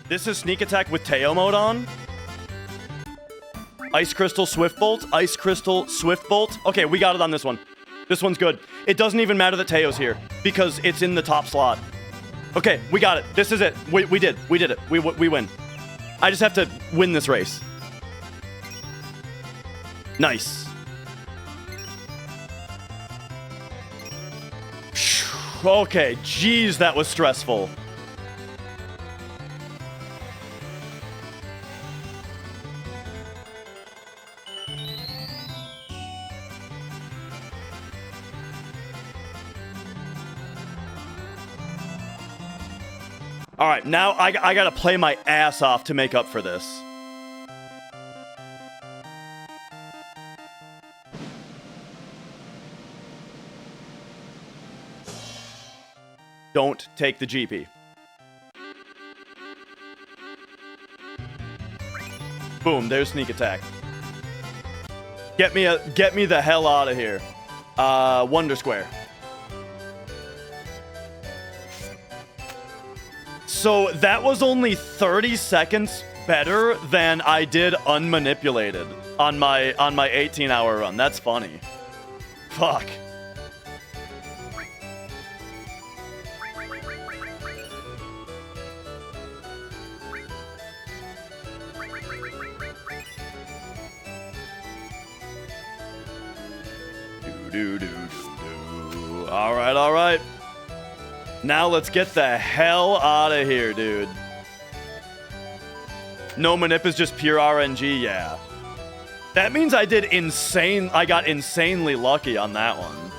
This is sneak attack with Teo mode on. Ice Crystal Swift Bolt. Ice Crystal Swift Bolt. Okay, we got it on this one. This one's good. It doesn't even matter that Teo's here because it's in the top slot. Okay, we got it. This is it. We did it. We win. I just have to win this race. Nice. Okay, jeez, that was stressful. All right, now I gotta play my ass off to make up for this. Don't take the GP. Boom, there's sneak attack. Get me the hell out of here. Wonder Square. So that was only 30 seconds better than I did unmanipulated on my 18-hour run. That's funny. Fuck. All right. Now let's get the hell out of here, dude. No manip is just pure RNG, yeah. That means I got insanely lucky on that one.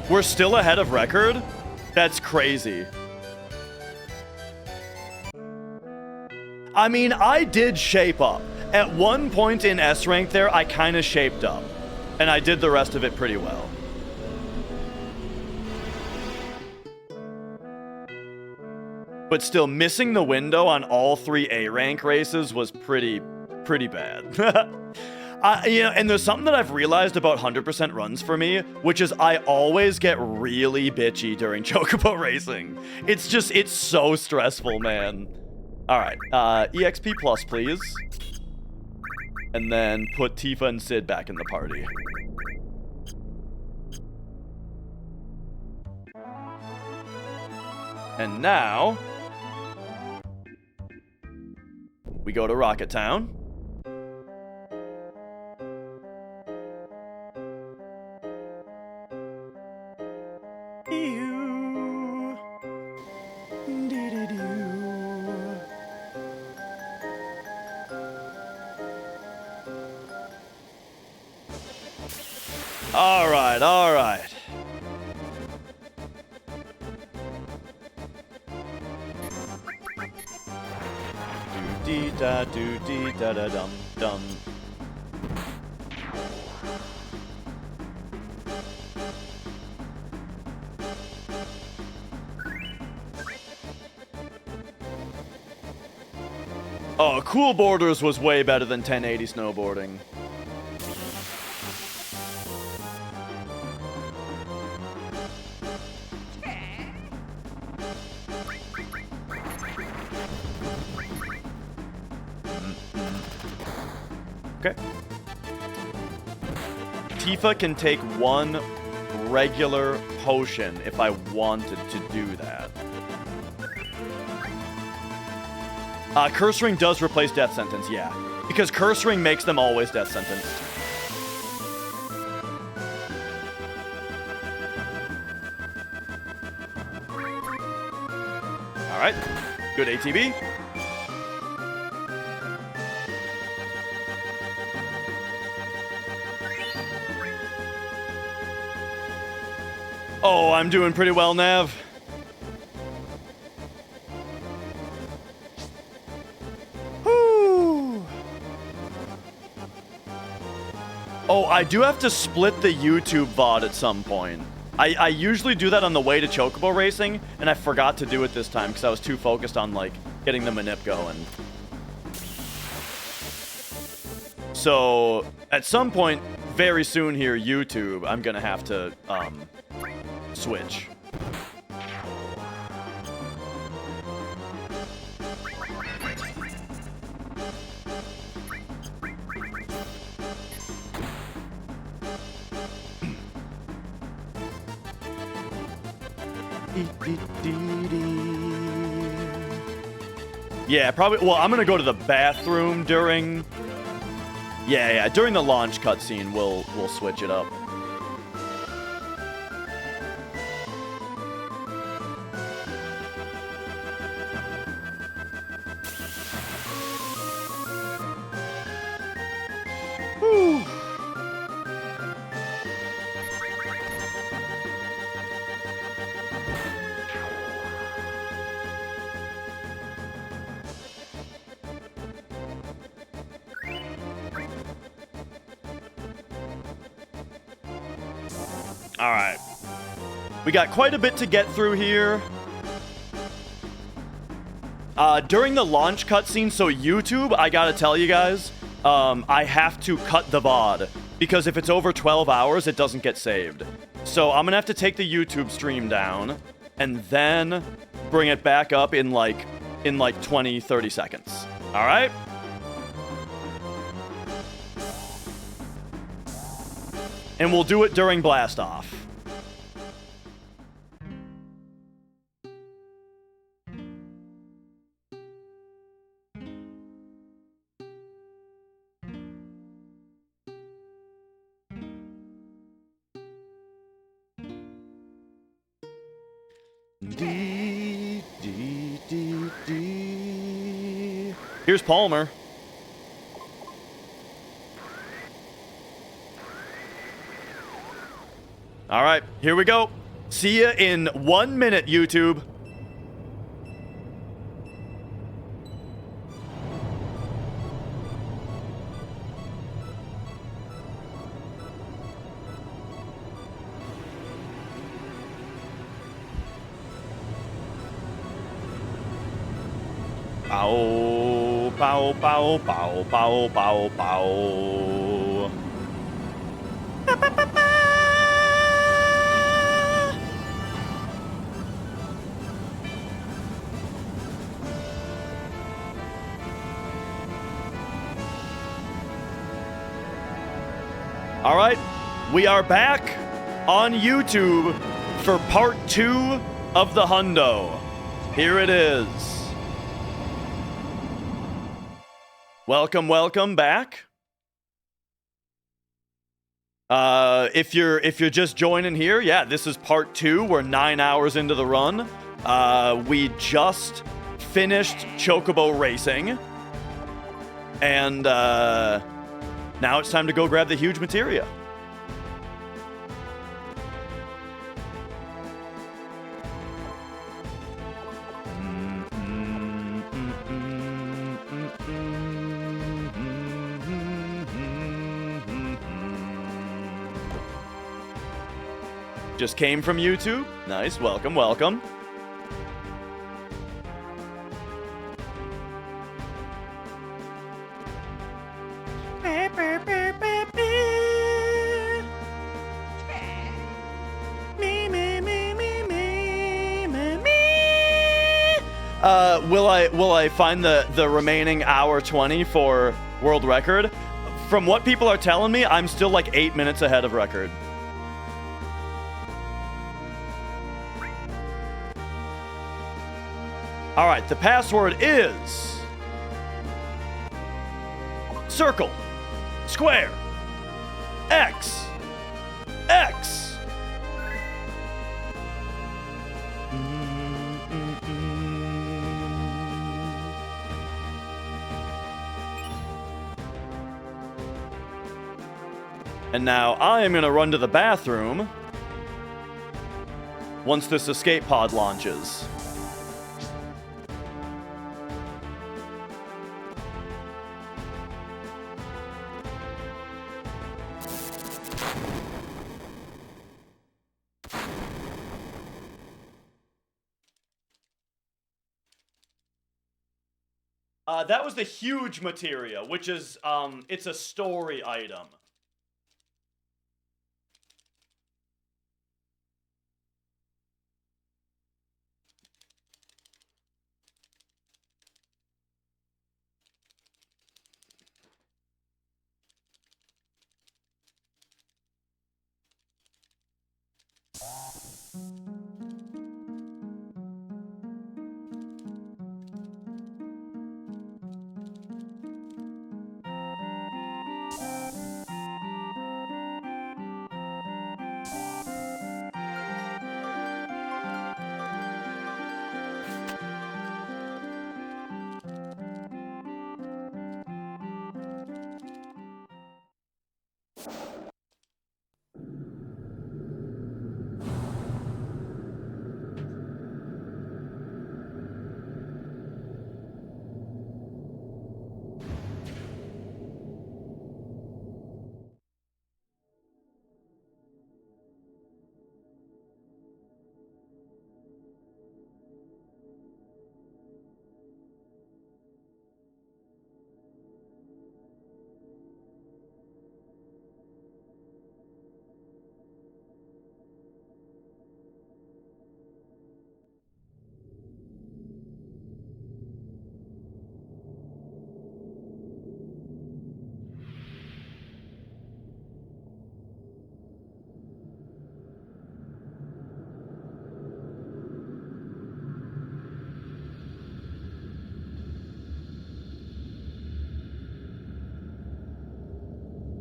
We're still ahead of record? That's crazy. I mean, I did shape up. At one point in S rank there, I kind of shaped up. And I did the rest of it pretty well. But still, missing the window on all 3 A rank races was pretty bad. And there's something that I've realized about 100% runs for me, which is I always get really bitchy during Chocobo racing. It's so stressful, man. All right, EXP plus, please. And then put Tifa and Sid back in the party. And now we go to Rocket Town. All right. Do-dee-da-do-dee-da-da-dum-dum. Oh, Cool Borders was way better than 1080 snowboarding. Okay. Tifa can take 1 regular potion if I wanted to do that. Curse Ring does replace Death Sentence, yeah. Because Curse Ring makes them always Death Sentenced. Alright. Good ATB. Oh, I'm doing pretty well, Nav. Whew. Oh, I do have to split the YouTube VOD at some point. I usually do that on the way to Chocobo racing, and I forgot to do it this time because I was too focused on, like, getting the manip going. So, at some point, very soon here, YouTube, I'm gonna have to, switch. Yeah, probably. Well, I'm gonna go to the bathroom during. Yeah, during the launch cutscene, we'll switch it up. Whew. Alright. We got quite a bit to get through here. During the launch cutscene, so YouTube, I gotta tell you guys, I have to cut the VOD. Because if it's over 12 hours, it doesn't get saved. So I'm gonna have to take the YouTube stream down, and then bring it back up in like 20, 30 seconds. Alright? And we'll do it during Blast Off. Here's Palmer. All right, here we go. See ya in 1 minute, YouTube. Bow, bow, bow, bow, bow, bow, bow. Ba, ba, ba, ba. All right, we are back on YouTube for part 2 of the Hundo. Here it is. Welcome, welcome back. If you're just joining here, yeah, this is part 2. We're 9 hours into the run. We just finished Chocobo racing, and now it's time to go grab the huge materia. Just came from YouTube. Nice. Welcome, welcome. Will I find the remaining hour 20 for world record? From what people are telling me, I'm still like 8 minutes ahead of record. All right, the password is circle, square, X, X. And now I am gonna run to the bathroom once this escape pod launches. That was the huge materia, which is, it's a story item.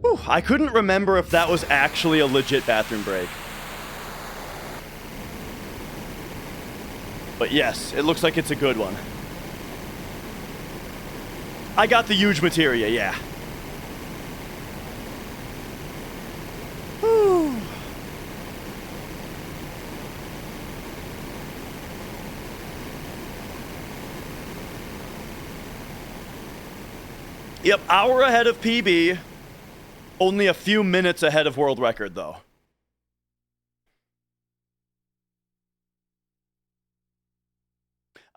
Whew, I couldn't remember if that was actually a legit bathroom break. But yes, it looks like it's a good one. I got the huge materia, yeah. Whew. Yep, hour ahead of PB. Only a few minutes ahead of world record, though.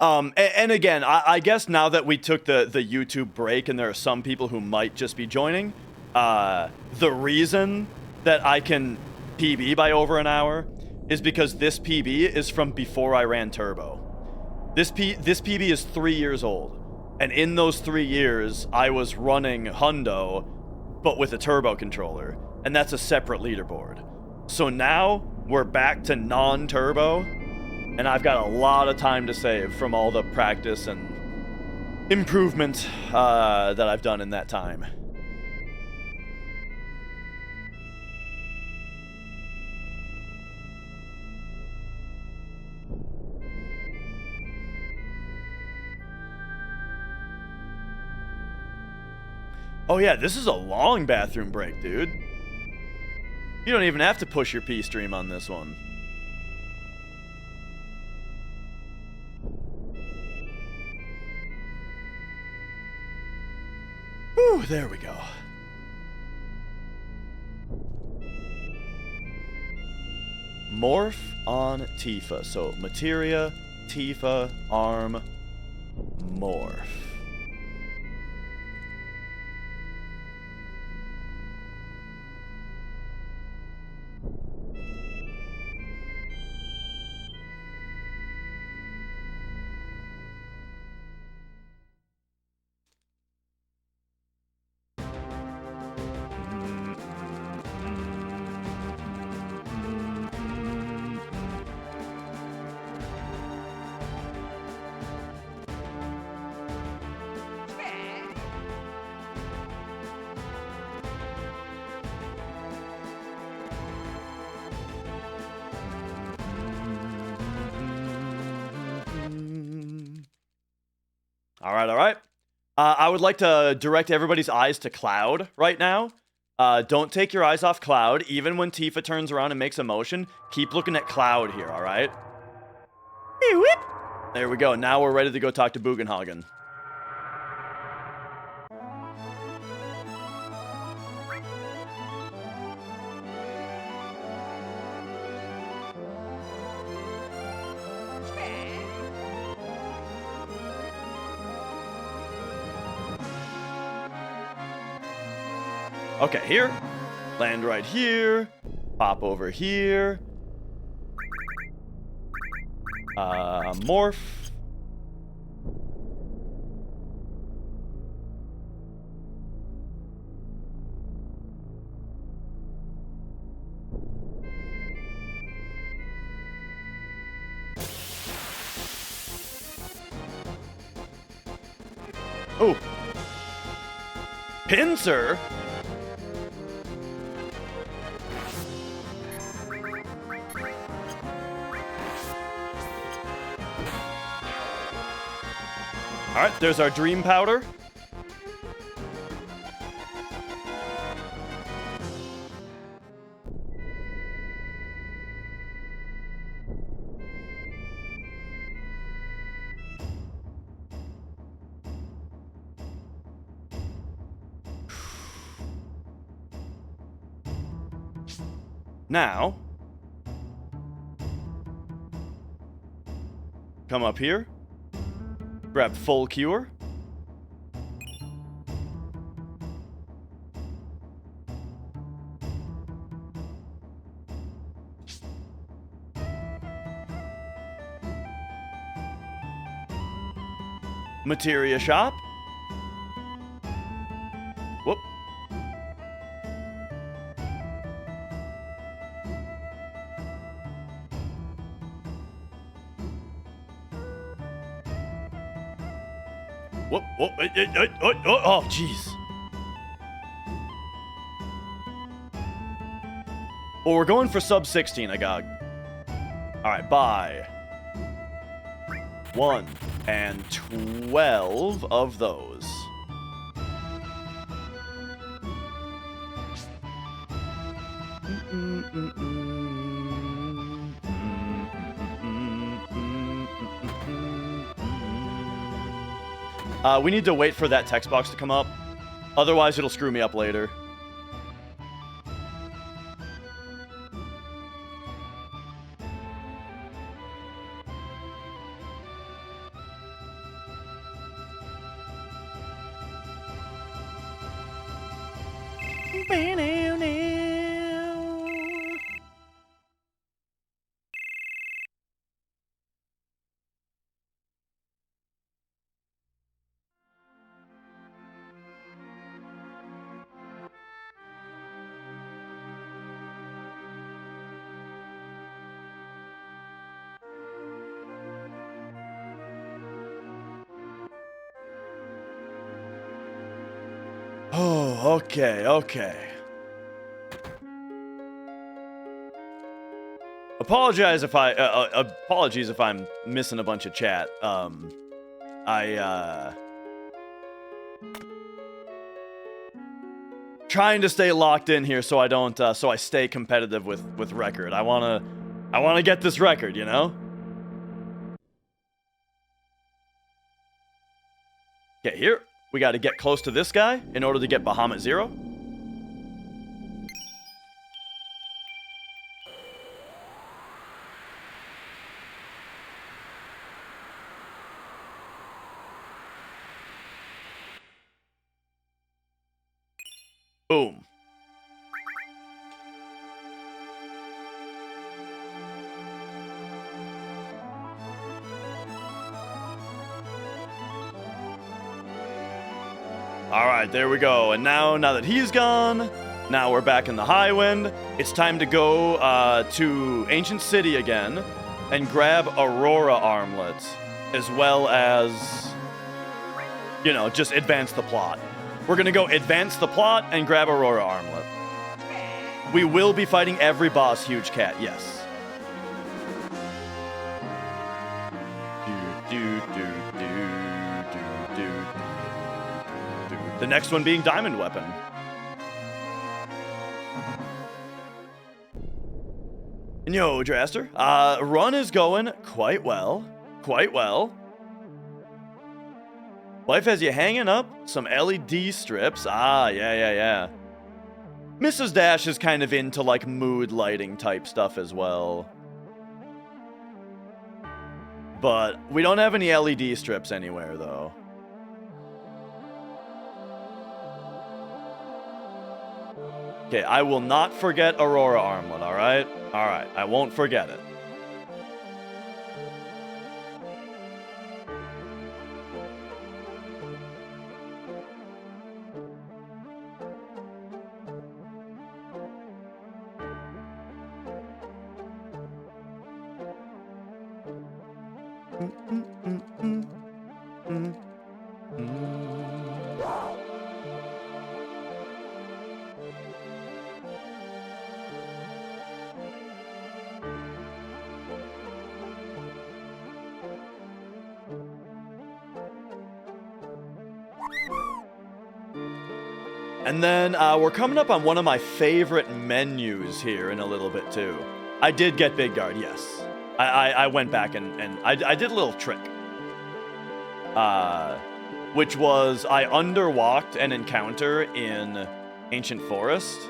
And again, I guess now that we took the YouTube break and there are some people who might just be joining, the reason that I can PB by over an hour is because this PB is from before I ran Turbo. This PB is 3 years old. And in those 3 years, I was running Hundo, but with a turbo controller, and that's a separate leaderboard. So now we're back to non-turbo, and I've got a lot of time to save from all the practice and improvement that I've done in that time. Oh yeah, this is a long bathroom break, dude. You don't even have to push your P stream on this one. Whew, there we go. Morph on Tifa. So, materia, Tifa, arm, morph. All right. I would like to direct everybody's eyes to Cloud right now. Don't take your eyes off Cloud. Even when Tifa turns around and makes a motion, keep looking at Cloud here, all right? There we go. Now we're ready to go talk to Bugenhagen. Okay, here. Land right here. Pop over here. Morph. Oh. Pincer? Alright, there's our dream powder. Now, come up here, grab full cure. Materia shop. Whoop. Whoop, whoop, oh, jeez. Well, we're going for sub 16, Agog. Alright, buy 1 and 12 of those. We need to wait for that text box to come up. Otherwise, it'll screw me up later. Oh, okay. Apologies if I'm missing a bunch of chat. Trying to stay locked in here so I don't, so I stay competitive with record. I wanna get this record, you know? Okay, here. We got to get close to this guy in order to get Bahamut 0. Boom. Alright, there we go. And now that he's gone, now we're back in the high wind. It's time to go to Ancient City again and grab Aurora armlets, as well as, you know, just advance the plot. We're gonna go advance the plot and grab Aurora armlet. We will be fighting every boss, Huge Cat, yes. The next one being Diamond Weapon. Yo, Draster. Run is going quite well. Life has you hanging up some LED strips. Ah, yeah. Mrs. Dash is kind of into, like, mood lighting type stuff as well. But we don't have any LED strips anywhere, though. Okay, I will not forget Aurora armlet, alright? Alright, I won't forget it. And then we're coming up on one of my favorite menus here in a little bit too. I did get Big Guard, yes. I went back and I did a little trick. Which was I underwalked an encounter in Ancient Forest.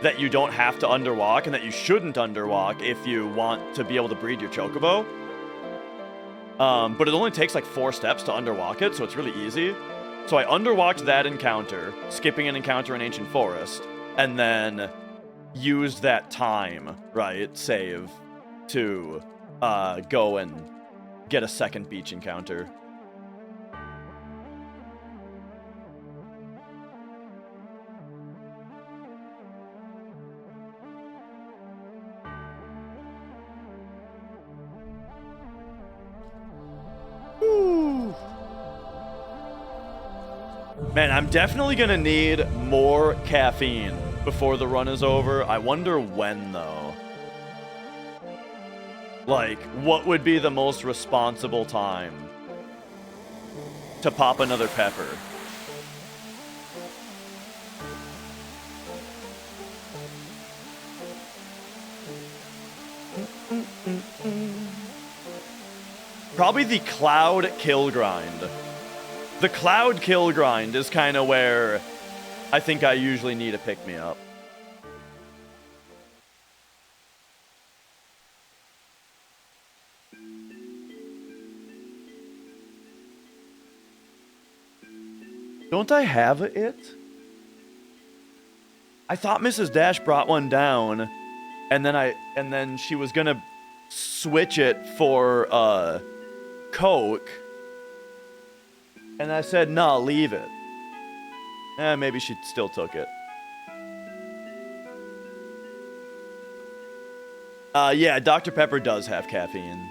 that you don't have to underwalk and that you shouldn't underwalk if you want to be able to breed your Chocobo. But it only takes like 4 steps to underwalk it, so it's really easy. So I underwalked that encounter, skipping an encounter in Ancient Forest, and then used that time, right, save, to go and get a second beach encounter. Woo. Man, I'm definitely gonna need more caffeine before the run is over. I wonder when, though. Like, what would be the most responsible time to pop another pepper? Probably the Cloud Kill Grind. The Cloud Kill Grind is kind of where I think I usually need a pick-me-up. Don't I have it? I thought Mrs. Dash brought one down, and then she was gonna switch it for Coke, and I said, "Nah, leave it." Maybe she still took it. Yeah, Dr. Pepper does have caffeine.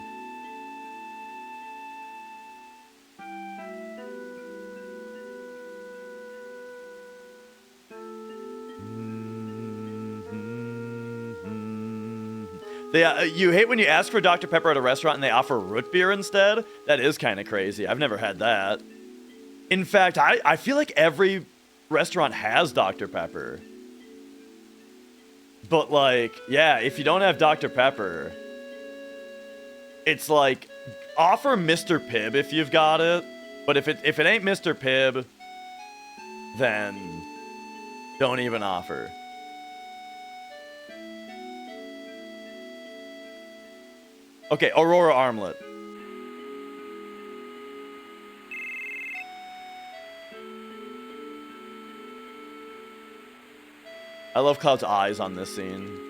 You hate when you ask for Dr. Pepper at a restaurant and they offer root beer instead? That is kind of crazy. I've never had that. In fact, I feel like every restaurant has Dr. Pepper. But, like, yeah, if you don't have Dr. Pepper, it's like, offer Mr. Pibb if you've got it. But if it ain't Mr. Pibb, then don't even offer. Okay, Aurora Armlet. I love Cloud's eyes on this scene.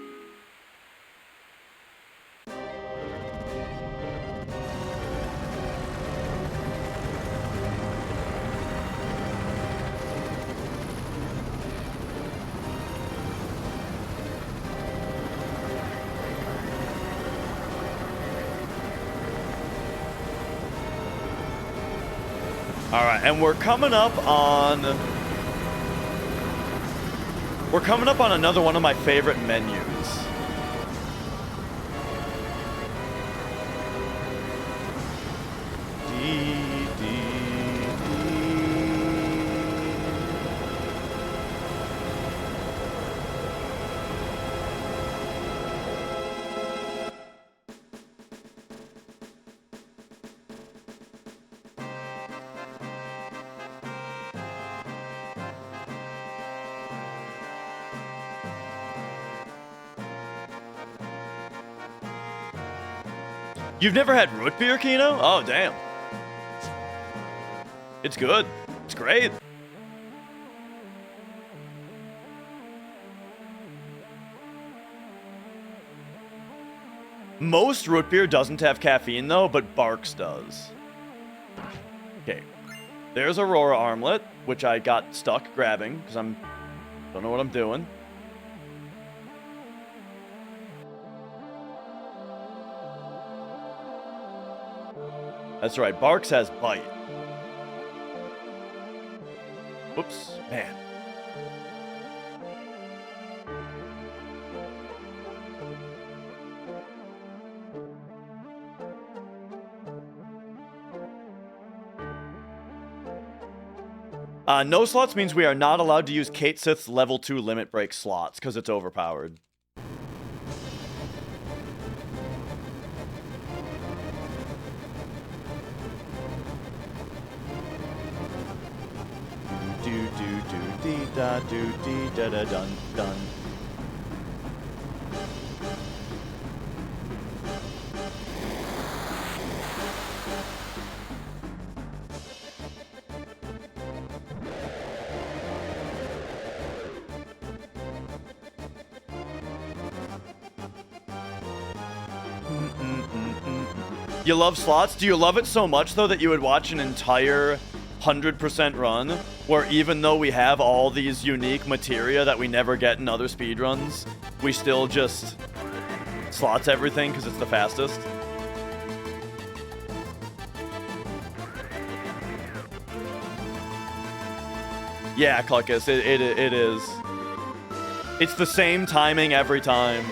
Alright, and we're coming up on another one of my favorite menus. You've never had root beer, Kino? Oh, damn. It's good. It's great. Most root beer doesn't have caffeine, though, but Barks does. Okay. There's Aurora Armlet, which I got stuck grabbing, because don't know what I'm doing. That's right, Barks has bite. Whoops, man. No slots means we are not allowed to use Cait Sith's level 2 limit break slots, because it's overpowered. Do do do dee da do dee da da dun dun. You love slots? Do you love it so much, though, that you would watch an entire 100% run where even though we have all these unique materia that we never get in other speedruns, we still just slots everything because it's the fastest? Yeah, Cluckus, it is. It's the same timing every time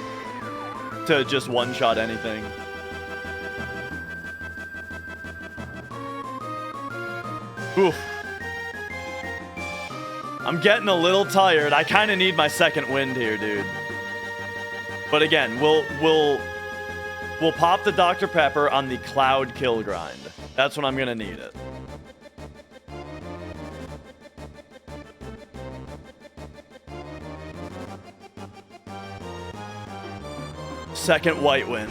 to just one-shot anything. Oof. I'm getting a little tired. I kind of need my second wind here, dude. But again, we'll pop the Dr. Pepper on the Cloud kill grind. That's when I'm gonna need it. Second white wind.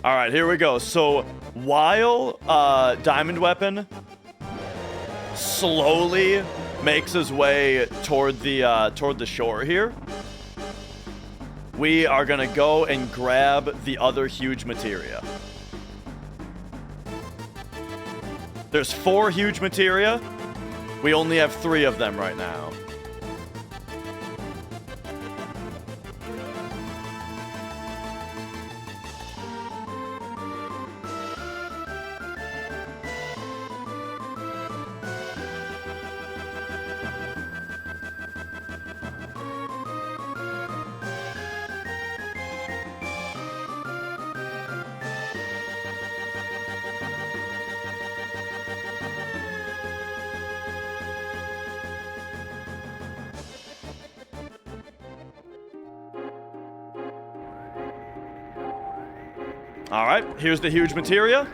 All right, here we go. So while Diamond Weapon slowly makes his way toward the shore here, we are gonna go and grab the other huge materia. There's 4 huge materia. We only have 3 of them right now. All right, here's the huge materia.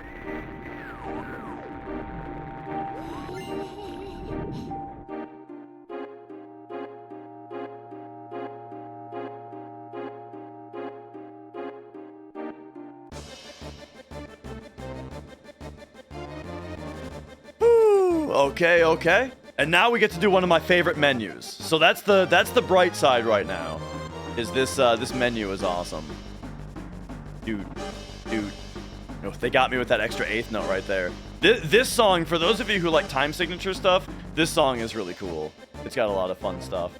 Okay, okay. And now we get to do one of my favorite menus. So that's the bright side right now. Is this this menu is awesome. Dude. You know, they got me with that extra 8th note right there. This song, for those of you who like time signature stuff, this song is really cool. It's got a lot of fun stuff.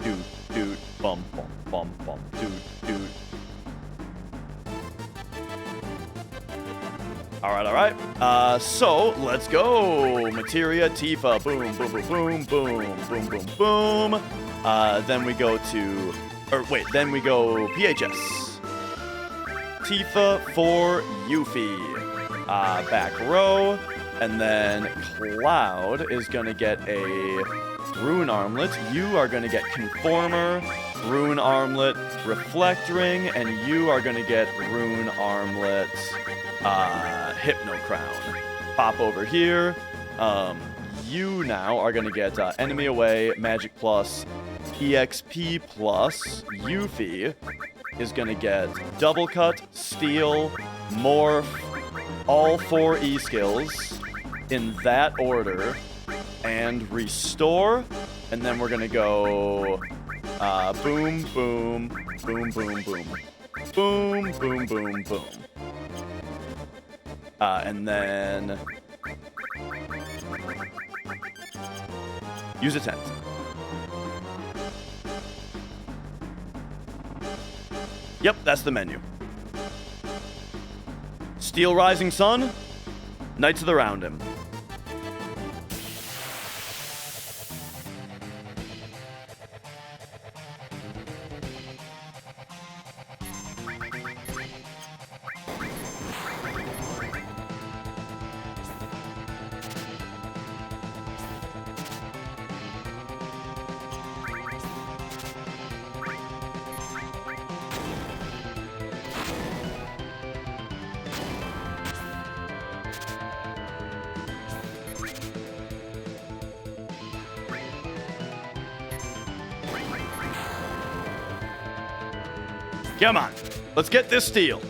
Dude, bum, dude. All right. So let's go. Materia, Tifa, boom, boom, boom, boom, boom, boom, boom, boom. Then we go to, then we go PHS. Tifa for Yuffie. Back row, and then Cloud is gonna get a Rune Armlet. You are gonna get Conformer, Rune Armlet, Reflect Ring, and you are gonna get Rune Armlet. Hypno Crown. Pop over here. You now are gonna get Enemy Away, Magic Plus, EXP Plus. Yuffie is gonna get Double Cut, Steal, Morph, all 4 E skills in that order, and Restore. And then we're gonna go boom, boom, boom, boom, boom, boom, boom, boom, boom. And then use a tent. Yep, that's the menu. Steel Rising Sun, Knights of the Roundham. Come on. Let's get this steal.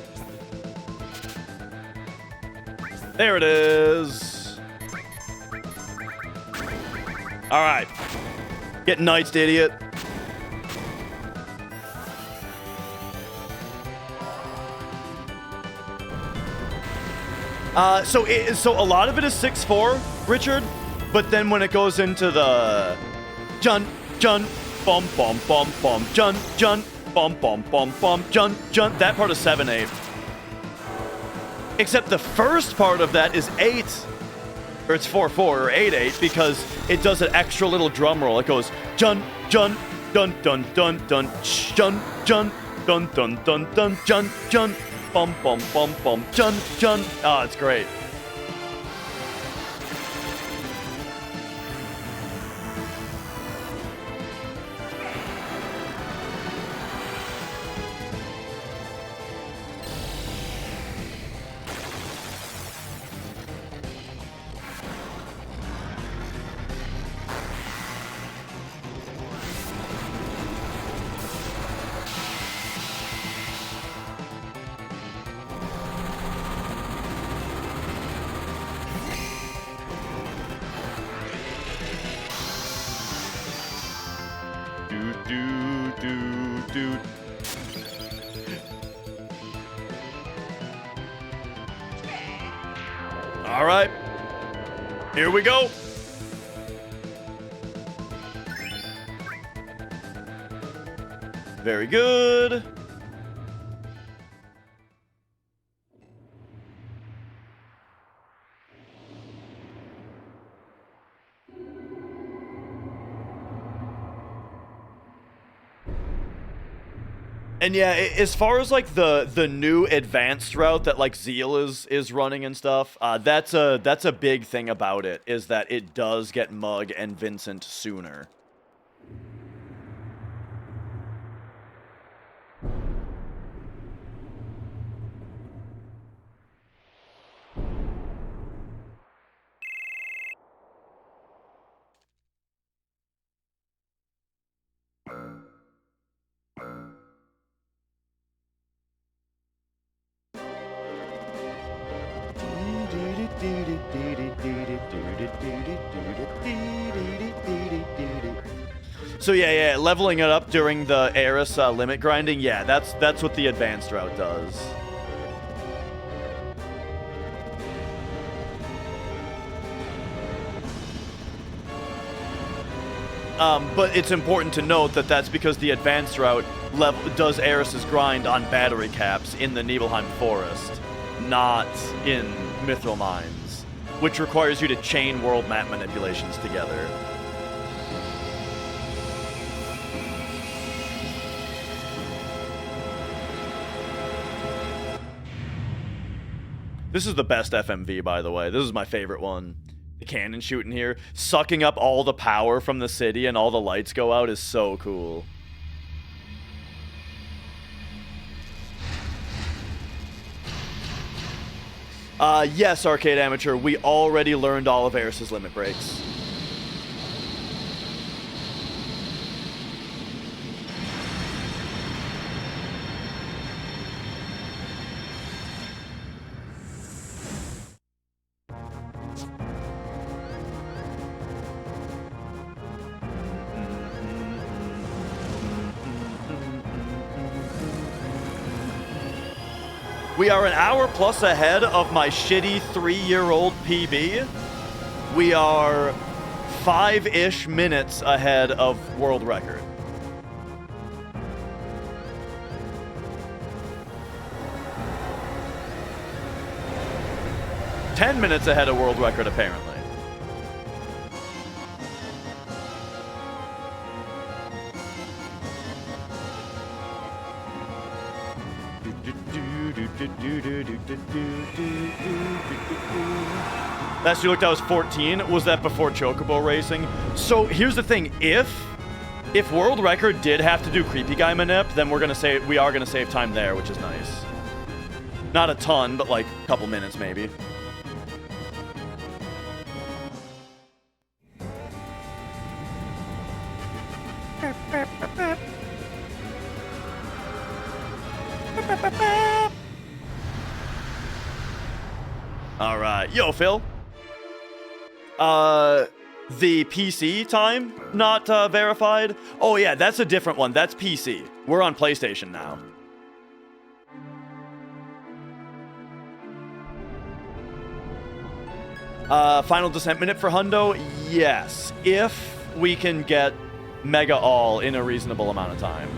There it is. All right. Get knightsed, idiot. So a lot of it is 6-4, Richard, but then when it goes into the jun, bum, bum, bum, bum, jun, bum, bum, bum, bum, jun, that part is 7-8. Except the first part of that is 8, or it's 4-4 or 8-8 because it does an extra little drum roll. It goes jun, dun, dun, dun, dun, jun, dun, dun, dun, jun. Bum, bum, bum, bum, jun. Oh, it's great. All right, here we go. Very good. And yeah, as far as like the new advanced route that like Zeal is running and stuff, that's a big thing about it, is that it does get Mug and Vincent sooner. So yeah, leveling it up during the Aeris limit grinding, yeah, that's what the advanced route does. But it's important to note that that's because the advanced route does Aeris's grind on battery caps in the Nibelheim Forest, not in Mithril Mines, which requires you to chain world map manipulations together. This is the best FMV, by the way. This is my favorite one. The cannon shooting here, sucking up all the power from the city and all the lights go out is so cool. Yes, Arcade Amateur, we already learned all of Aeris's limit breaks. We are an hour plus ahead of my shitty 3-year-old PB. We are 5-ish minutes ahead of world record. Ten minutes ahead of world record, apparently. Last you looked, I was 14. Was that before Chocobo racing? So here's the thing: if world record did have to do creepy guy manip, then we are gonna save time there, which is nice. Not a ton, but like a couple minutes maybe. All right. Yo, Phil. The PC time not verified. Oh, yeah, that's a different one. That's PC. We're on PlayStation now. Final Descent minute for Hundo? Yes. If we can get Mega All in a reasonable amount of time.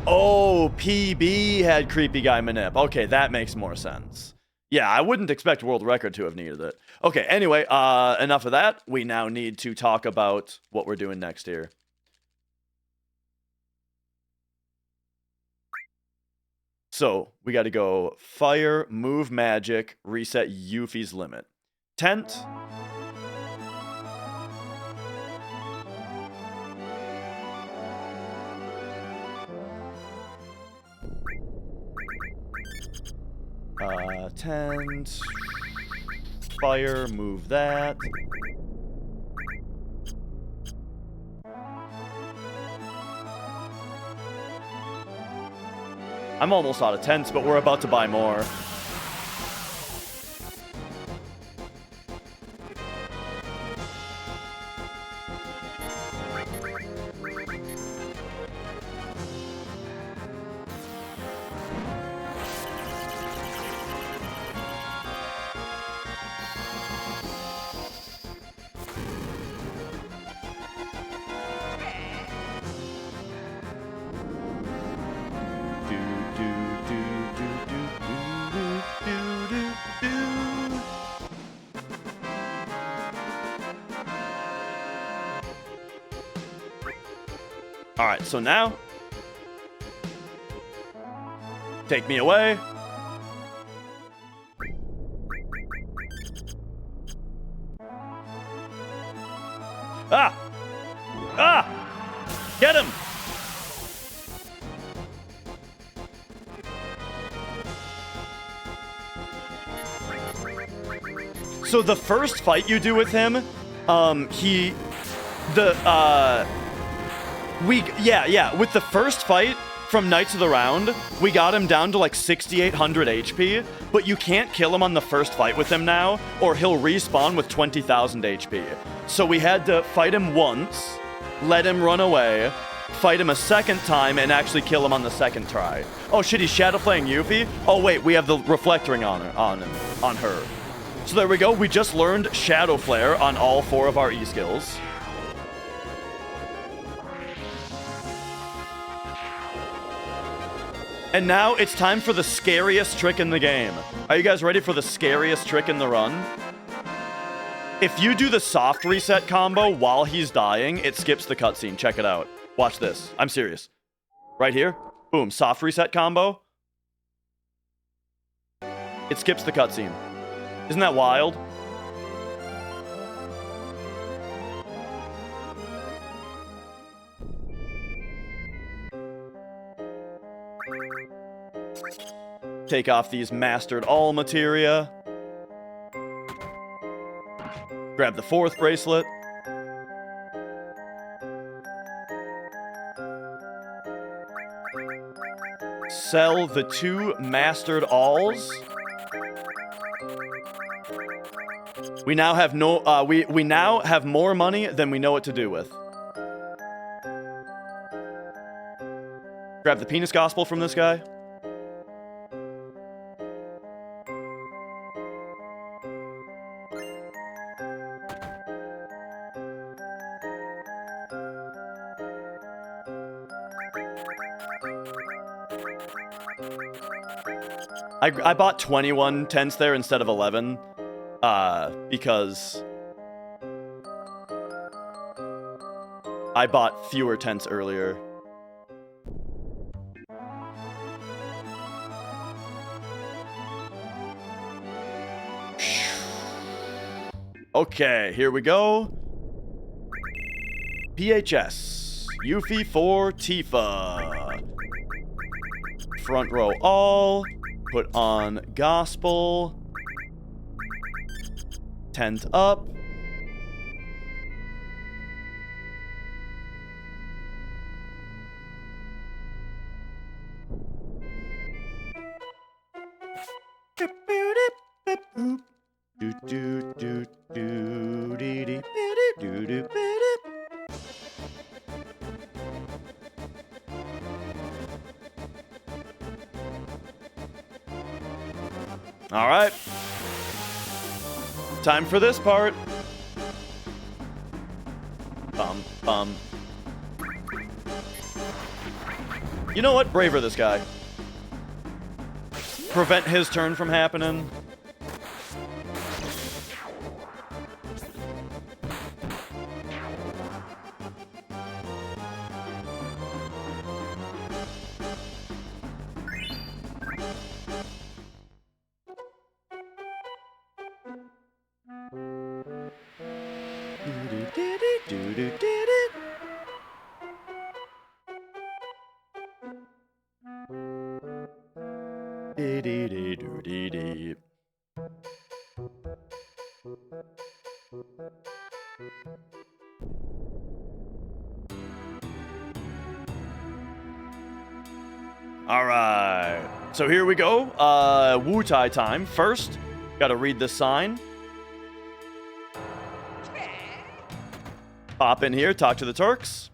Oh, PB had Creepy Guy Manip. Okay, that makes more sense. Yeah, I wouldn't expect World Record to have needed it. Okay, anyway, enough of that. We now need to talk about what we're doing next here. So, we got to go Fire, Move Magic, reset Yuffie's limit. Tent. Tent. Fire, move that. I'm almost out of tents, but we're about to buy more. Alright, so now, take me away. Ah! Ah! Get him! So the first fight you do with him, with the first fight from Knights of the Round, we got him down to like 6,800 HP, but you can't kill him on the first fight with him now, or he'll respawn with 20,000 HP. So we had to fight him once, let him run away, fight him a second time, and actually kill him on the second try. Oh shit, he's shadow playing Yuffie? Oh wait, we have the reflectoring on her. So there we go, we just learned Shadow Flare on all 4 of our E-skills. And now it's time for the scariest trick in the game. Are you guys ready for the scariest trick in the run? If you do the soft reset combo while he's dying, it skips the cutscene. Check it out. Watch this. I'm serious. Right here. Boom. Soft reset combo. It skips the cutscene. Isn't that wild? Take off these mastered all materia. Grab the 4th bracelet. Sell the 2 mastered alls. We now have we now have more money than we know what to do with. Grab the penis gospel from this guy. I bought 21 tents there instead of 11, because I bought fewer tents earlier. Okay, here we go. PHS. Yuffie for Tifa. Front row all. Put on gospel. Tent up. All right. Time for this part. Bum. You know what? Braver this guy. Prevent his turn from happening. All right, so here we go. Wutai time. First, gotta read this sign. Pop in here, talk to the Turks.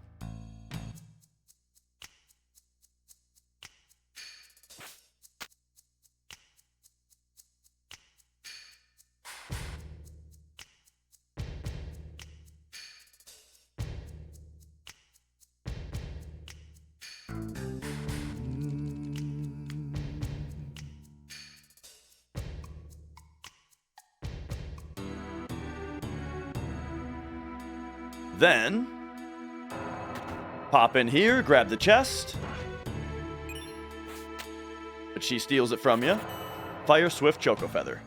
Then, pop in here, grab the chest. But she steals it from you. Fire Swift Choco Feather.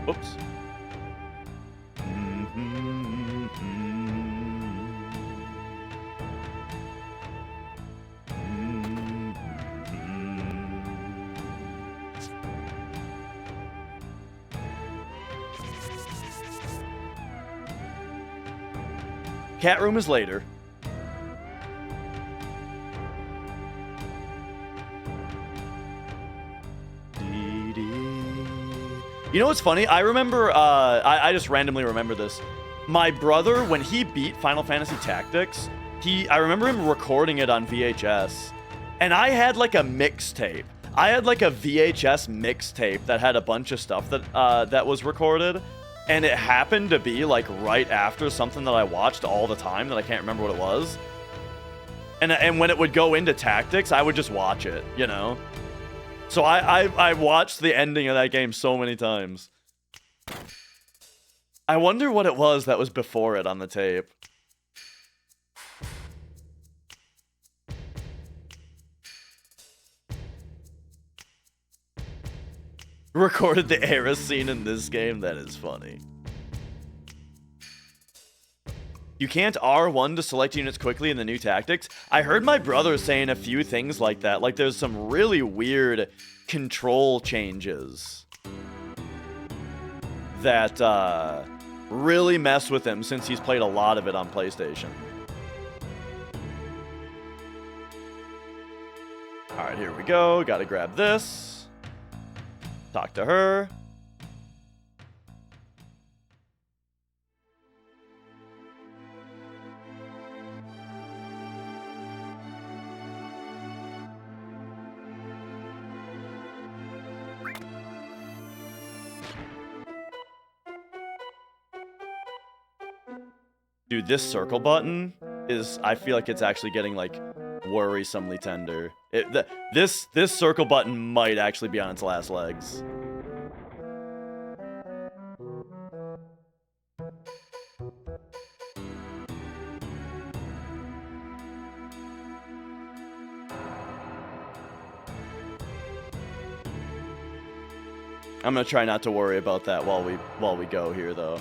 Oops. Cat room is later. You know what's funny? I remember, I just randomly remember this. My brother, when he beat Final Fantasy Tactics, I remember him recording it on VHS. And I had like a mixtape. I had like a VHS mixtape that had a bunch of stuff that was recorded. And it happened to be like right after something that I watched all the time that I can't remember what it was. And when it would go into Tactics, I would just watch it, you know? So I watched the ending of that game so many times. I wonder what it was that was before it on the tape. Recorded the Aerith scene in this game? That is funny. You can't R1 to select units quickly in the new tactics? I heard my brother saying a few things like that. Like there's some really weird control changes that really mess with him since he's played a lot of it on PlayStation. Alright, here we go. Gotta grab this. Talk to her. Dude, this circle button is, I feel like it's actually getting like worrisomely tender. This circle button might actually be on its last legs. I'm gonna try not to worry about that while we go here though.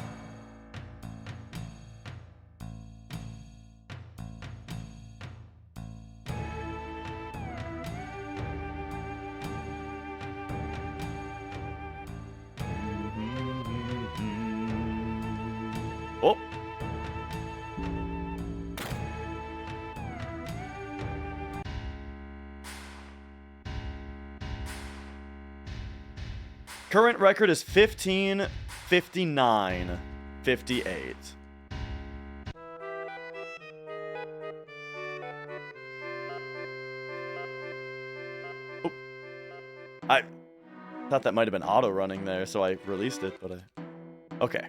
Oh. Current record is 15, 59, 58. I thought that might have been auto running there, so I released it, but okay.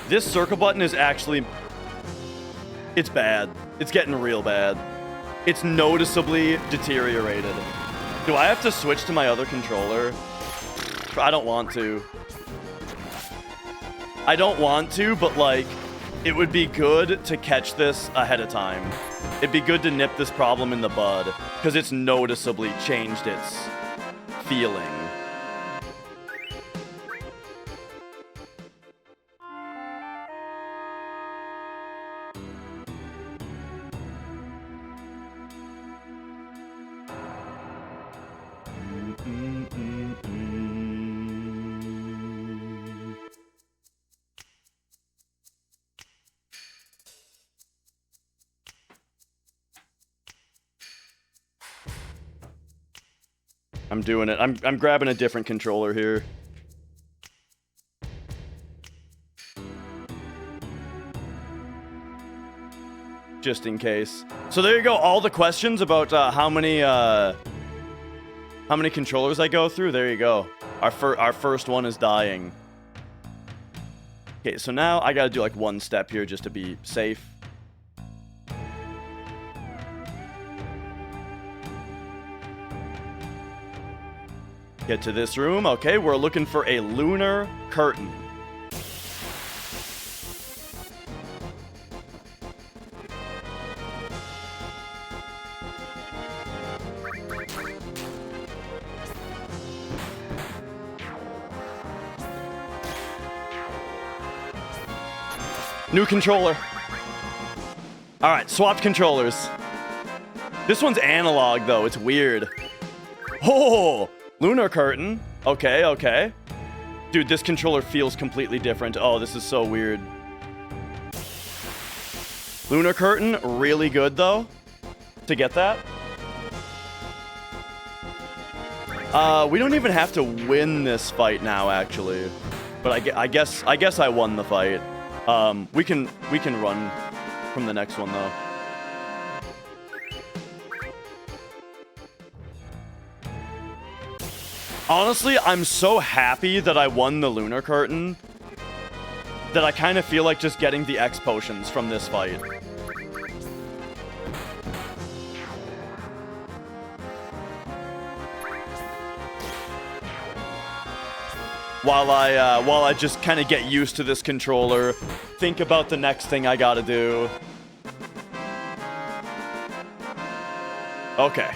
This circle button is actually... It's bad. It's getting real bad. It's noticeably deteriorated. Do I have to switch to my other controller? I don't want to. I don't want to, but like, it would be good to catch this ahead of time. It'd be good to nip this problem in the bud, because it's noticeably changed its feeling. I'm doing it. I'm grabbing a different controller here. Just in case. So there you go. All the questions about how many controllers I go through. There you go. Our first one is dying. Okay, so now I gotta do like one step here just to be safe. Get to this room. Okay, we're looking for a lunar curtain. New controller. All right, swapped controllers. This one's analog though. It's weird. Oh! Lunar curtain. Okay, okay. Dude, this controller feels completely different. Oh, this is so weird. Lunar curtain, really good, though, to get that. We don't even have to win this fight now, actually. But I guess I won the fight. We can run from the next one, though. Honestly, I'm so happy that I won the lunar curtain that I kind of feel like just getting the X potions from this fight. While I just kind of get used to this controller, think about the next thing I gotta do. Okay.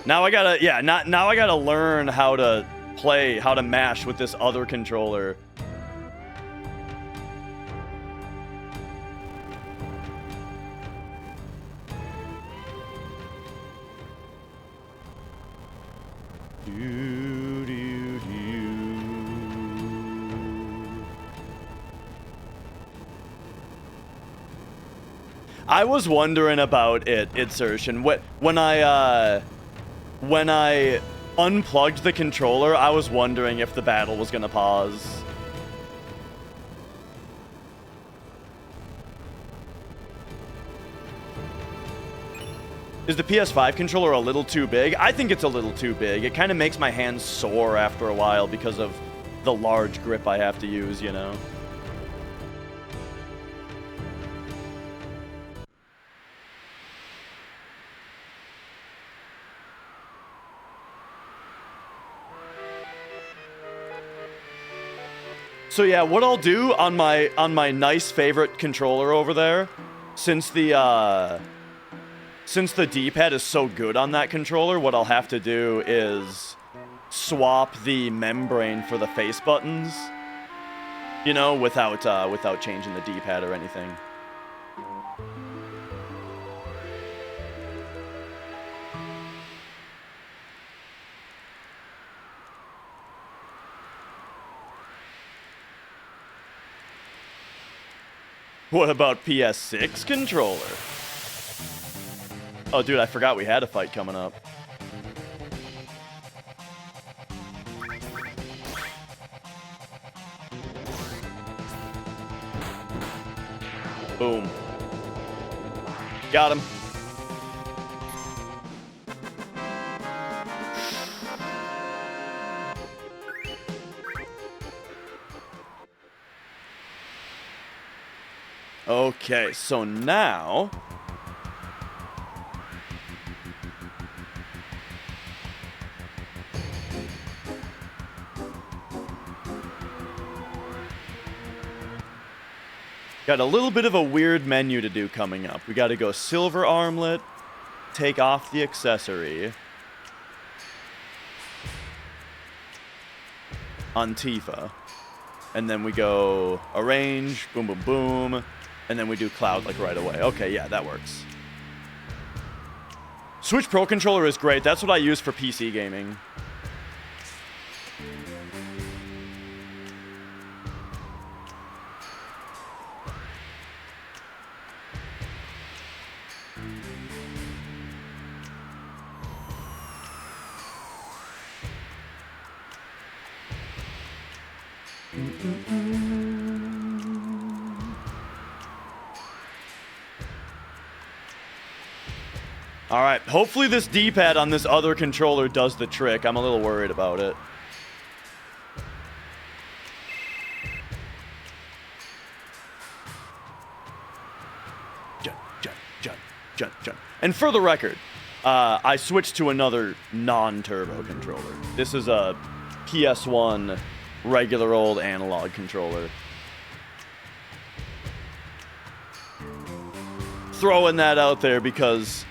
Now I gotta, yeah, now I gotta learn how to play, how to mash with this other controller. I was wondering about it, insertion. When I unplugged the controller, I was wondering if the battle was gonna pause. Is the PS5 controller a little too big? I think it's a little too big. It kind of makes my hands sore after a while because of the large grip I have to use, you know? So yeah, what I'll do on my nice favorite controller over there, since the D-pad is so good on that controller, what I'll have to do is swap the membrane for the face buttons, you know, without changing the D-pad or anything. What about PS6 controller? Oh, dude, I forgot we had a fight coming up. Boom. Got him. Okay, so now... got a little bit of a weird menu to do coming up. We got to go silver armlet, take off the accessory on Tifa, and then we go arrange, boom, boom, boom, and then we do Cloud like right away. Okay, yeah, that works. Switch Pro Controller is great. That's what I use for PC gaming. All right, hopefully this D-pad on this other controller does the trick. I'm a little worried about it. Jump. And for the record, I switched to another non-turbo controller. This is a PS1 regular old analog controller. Throwing that out there because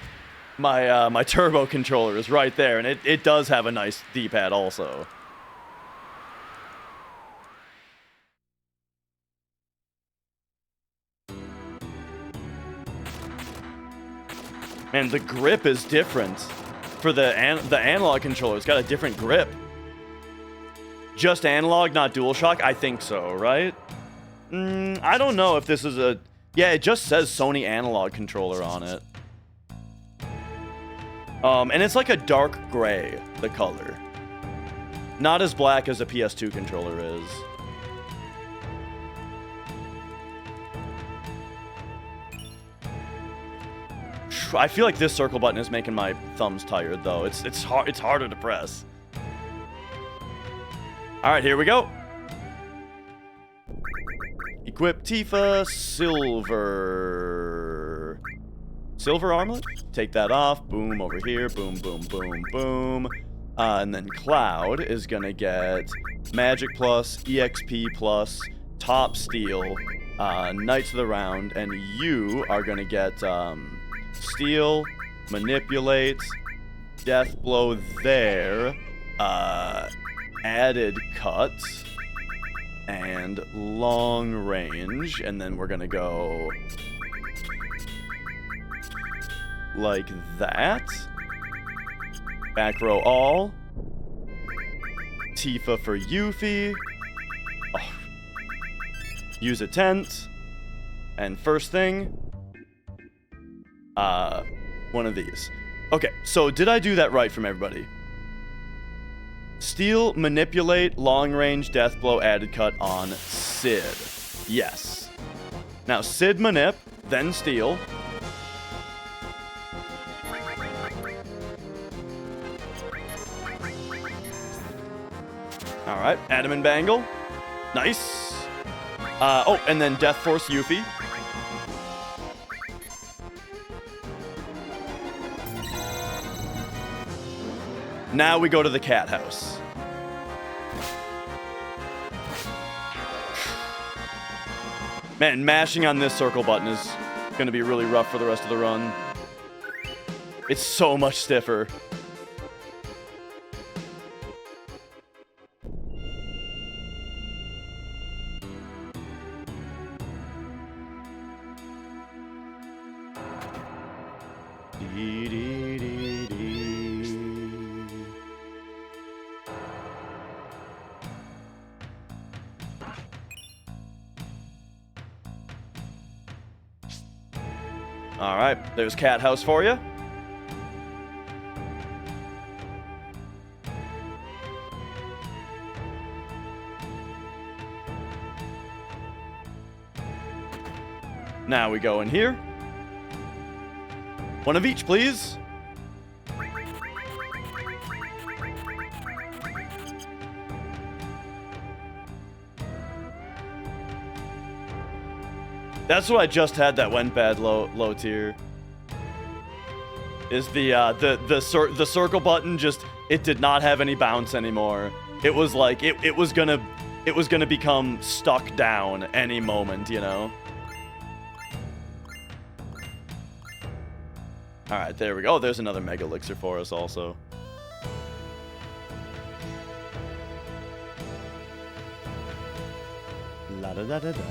my turbo controller is right there, and it does have a nice D-pad also. And the grip is different. For the analog controller, it's got a different grip. Just analog, not DualShock? I think so, right? I don't know if this is a... Yeah, it just says Sony analog controller on it. And it's like a dark gray, the color. Not as black as a PS2 controller is. I feel like this circle button is making my thumbs tired, though. It's harder to press. All right, here we go. Equip Tifa Silver. Silver armlet? Take that off. Boom, over here. Boom, boom, boom, boom. And then Cloud is gonna get Magic Plus, EXP Plus, Top Steel, Knights of the Round, and you are gonna get Steal, Manipulate, Death Blow there, Added Cut, and Long Range, and then we're gonna go like that. Back row all. Tifa for Yuffie. Oh. Use a tent. And first thing, one of these. Okay, so did I do that right from everybody? Steal, Manipulate, Long Range, Death Blow, Added Cut on Sid. Yes. Now, Sid Manip, then Steal. Alright, Adam and Bangle. Nice. Oh, and then Death Force Yuffie. Now we go to the cat house. Man, mashing on this circle button is going to be really rough for the rest of the run. It's so much stiffer. Alright, there's Cat House for you. Now we go in here. One of each, please. That's what I just had that went bad low tier. Is the circle button just, it did not have any bounce anymore. It was like it was gonna become stuck down any moment, you know. All right, there we go. Oh, there's another Mega Elixir for us also. La da da da da.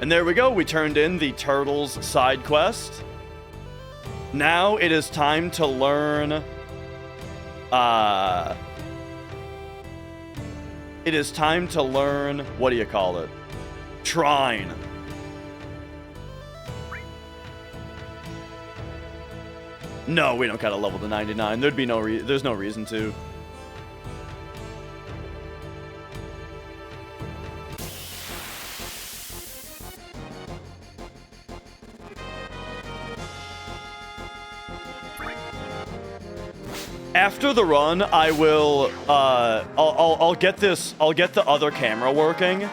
And there we go. We turned in the Turtles side quest. Now it is time to learn. It is time to learn. What do you call it? Trine. No, we don't got to level to 99. There'd be there's no reason to. After the run, I will I'll get the other camera working,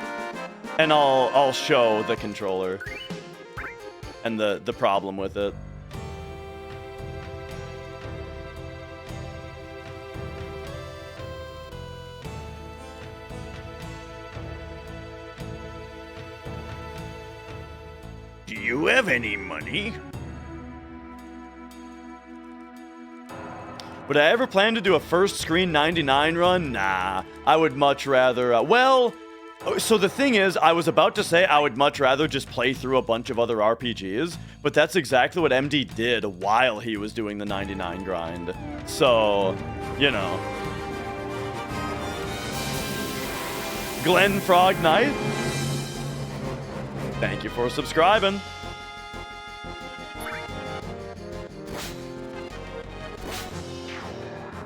and I'll show the controller and the problem with it. Do you have any money? Would I ever plan to do a first screen 99 run? Nah, I would much rather, well, so the thing is, I was about to say I would much rather just play through a bunch of other RPGs, but that's exactly what MD did while he was doing the 99 grind. So, you know. Glenn Frog Knight, thank you for subscribing.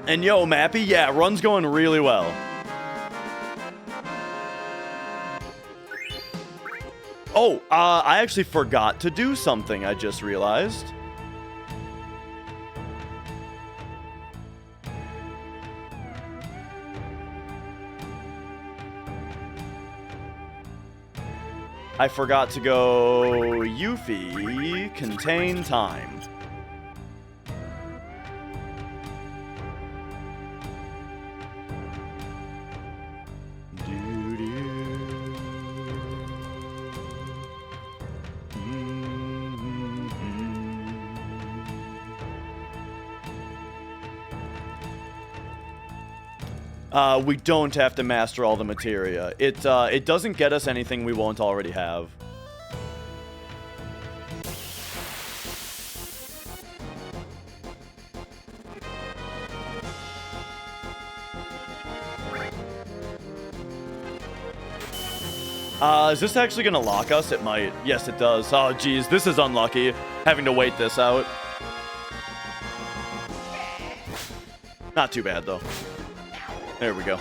And yo, Mappy, yeah, run's going really well. Oh, I actually forgot to do something, I just realized. I forgot to go Yuffie, contain time. We don't have to master all the materia. It doesn't get us anything we won't already have. Is this actually gonna lock us? It might. Yes, it does. Oh, geez, this is unlucky, having to wait this out. Not too bad, though. There we go.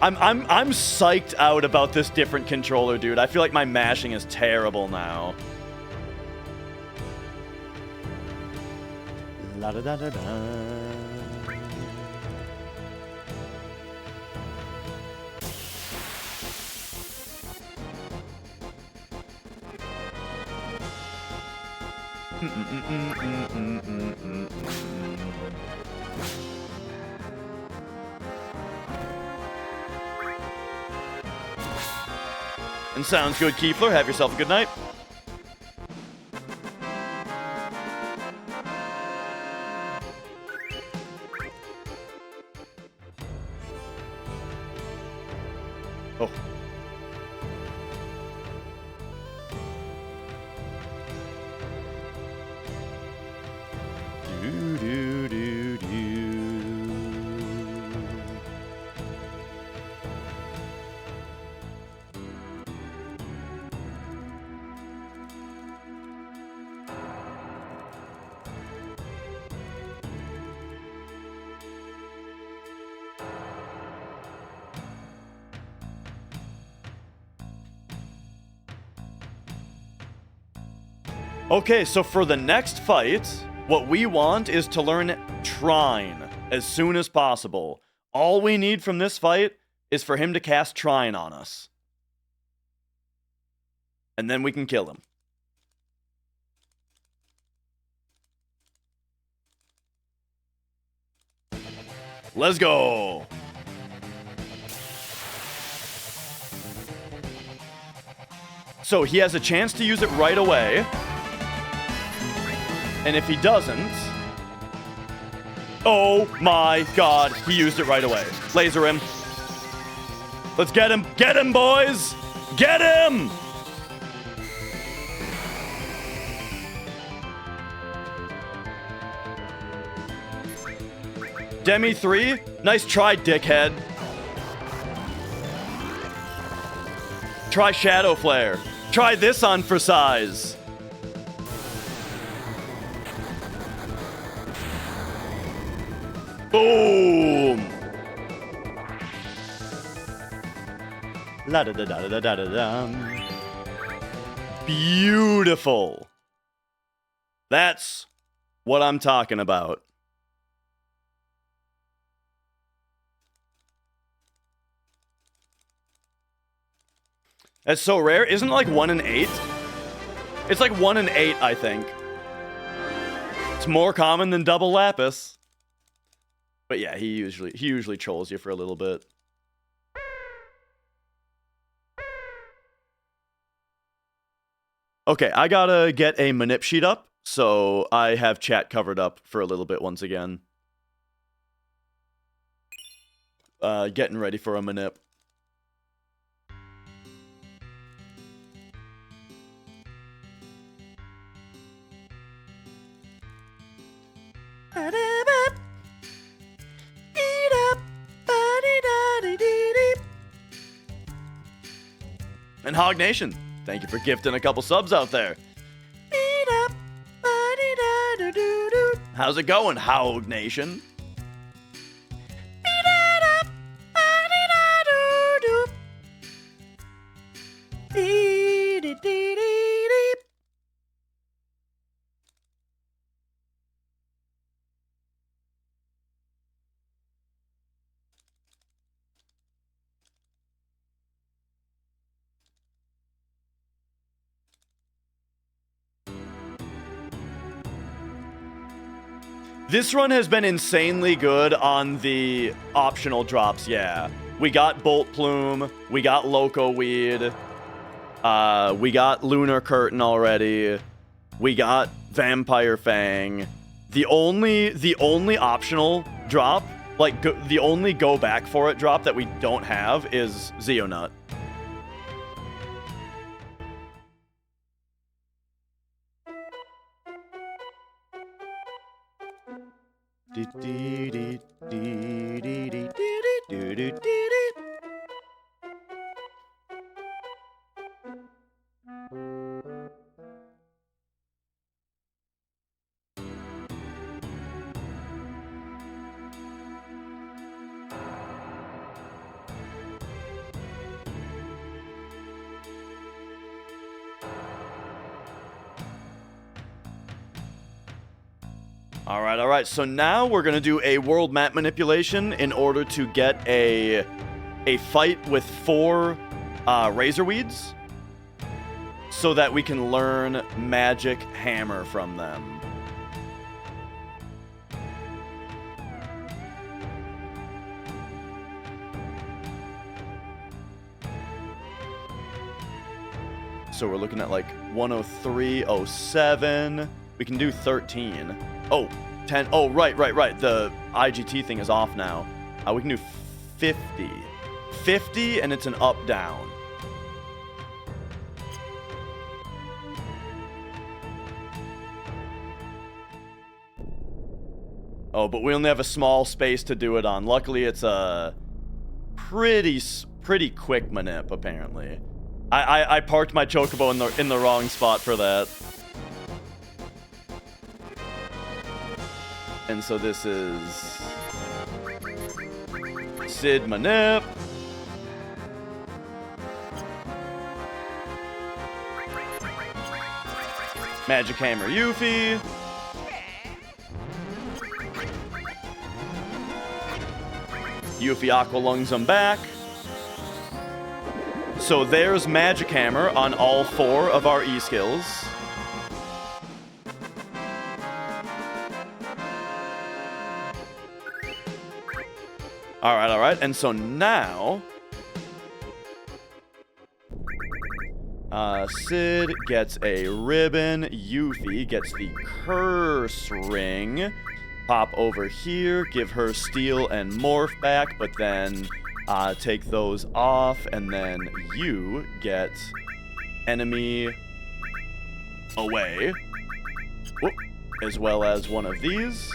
I'm psyched out about this different controller, dude. I feel like my mashing is terrible now. La da da da da. And sounds good, Keefler. Have yourself a good night. Oh. Do, do, do, do. Okay, so for the next fight, what we want is to learn Trine as soon as possible. All we need from this fight is for him to cast Trine on us. And then we can kill him. Let's go! So he has a chance to use it right away. And if he doesn't... Oh my god, he used it right away. Laser him. Let's get him. Get him, boys! Get him! Demi 3? Nice try, dickhead. Try Shadow Flare. Try this on for size. Boom! La da da da da da da da. Beautiful. That's what I'm talking about. That's so rare. Isn't it like 1 in 8? It's like 1 in 8, I think. It's more common than double lapis. But yeah, he usually trolls you for a little bit. Okay, I gotta get a manip sheet up, so I have chat covered up for a little bit once again. Getting ready for a manip. And Hog Nation, thank you for gifting a couple subs out there. How's it going, Hog Nation? This run has been insanely good on the optional drops, yeah. We got Bolt Plume, we got Loco Weed, we got Lunar Curtain already, we got Vampire Fang. The only optional drop, like the only go back for it drop that we don't have is Zeonut. All right. So now we're gonna do a world map manipulation in order to get a fight with 4 Razor Weeds, so that we can learn Magic Hammer from them. So we're looking at like 103.07. We can do 13. Oh, 10. Oh, right. The IGT thing is off now. We can do 50. 50, and it's an up-down. Oh, but we only have a small space to do it on. Luckily, it's a pretty quick manip, apparently. I parked my Chocobo in the wrong spot for that. And so this is Sid Manip. Magic Hammer Yuffie. Yuffie Aqua Lungs him back. So there's Magic Hammer on all 4 of our E-skills. Alright. And so now... Sid gets a ribbon. Yuffie gets the curse ring. Pop over here, give her steel and morph back, but then take those off, and then you get enemy away. Whoop. As well as one of these.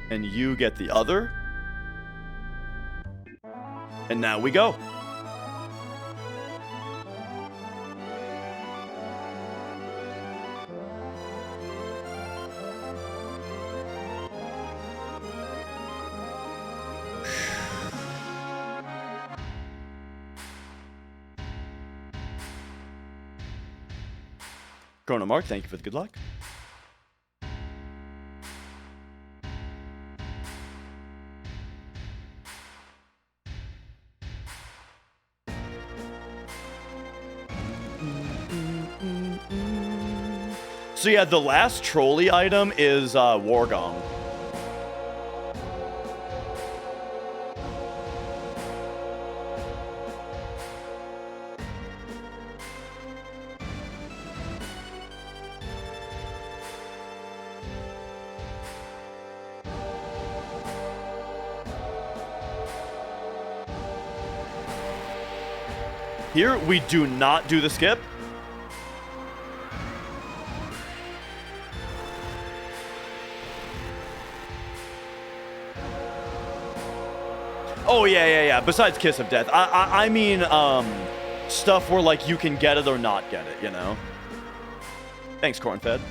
And you get the other. And now we go. Chrono Mark, thank you for the good luck. So yeah, the last trolley item is War Gong. Here, we do not do the skip. Oh, yeah. Besides Kiss of Death. I mean, stuff where, like, you can get it or not get it, you know? Thanks, Cornfed.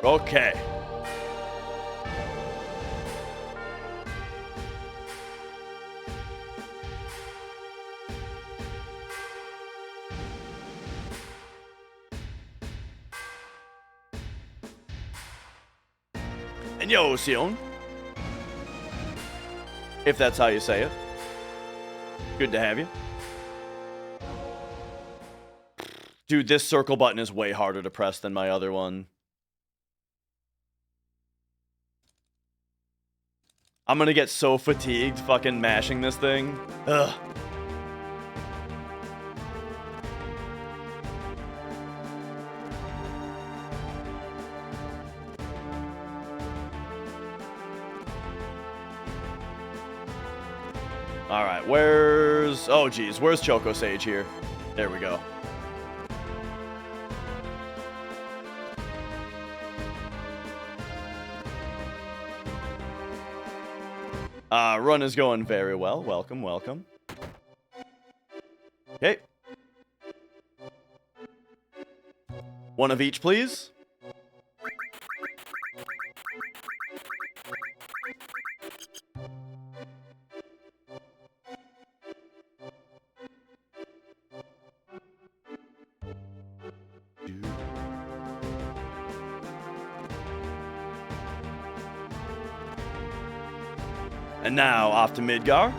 Okay. And yo, Sion. If that's how you say it. Good to have you. Dude, this circle button is way harder to press than my other one. I'm gonna get so fatigued fucking mashing this thing. Ugh. Alright, where's... Oh, geez. Where's Choco Sage here? There we go. Run is going very well. Welcome, welcome. Okay. One of each, please. And now, off to Midgar.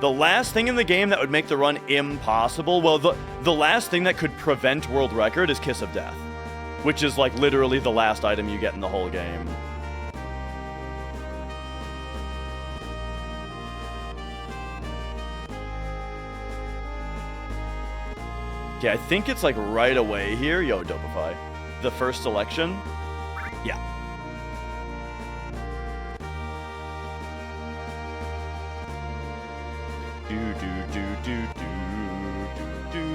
The last thing in the game that would make the run impossible, well, the last thing that could prevent world record is Kiss of Death, which is like literally the last item you get in the whole game. Okay, I think it's like right away here. Yo, Dopify. The first selection. Yeah. Do do do do do do do.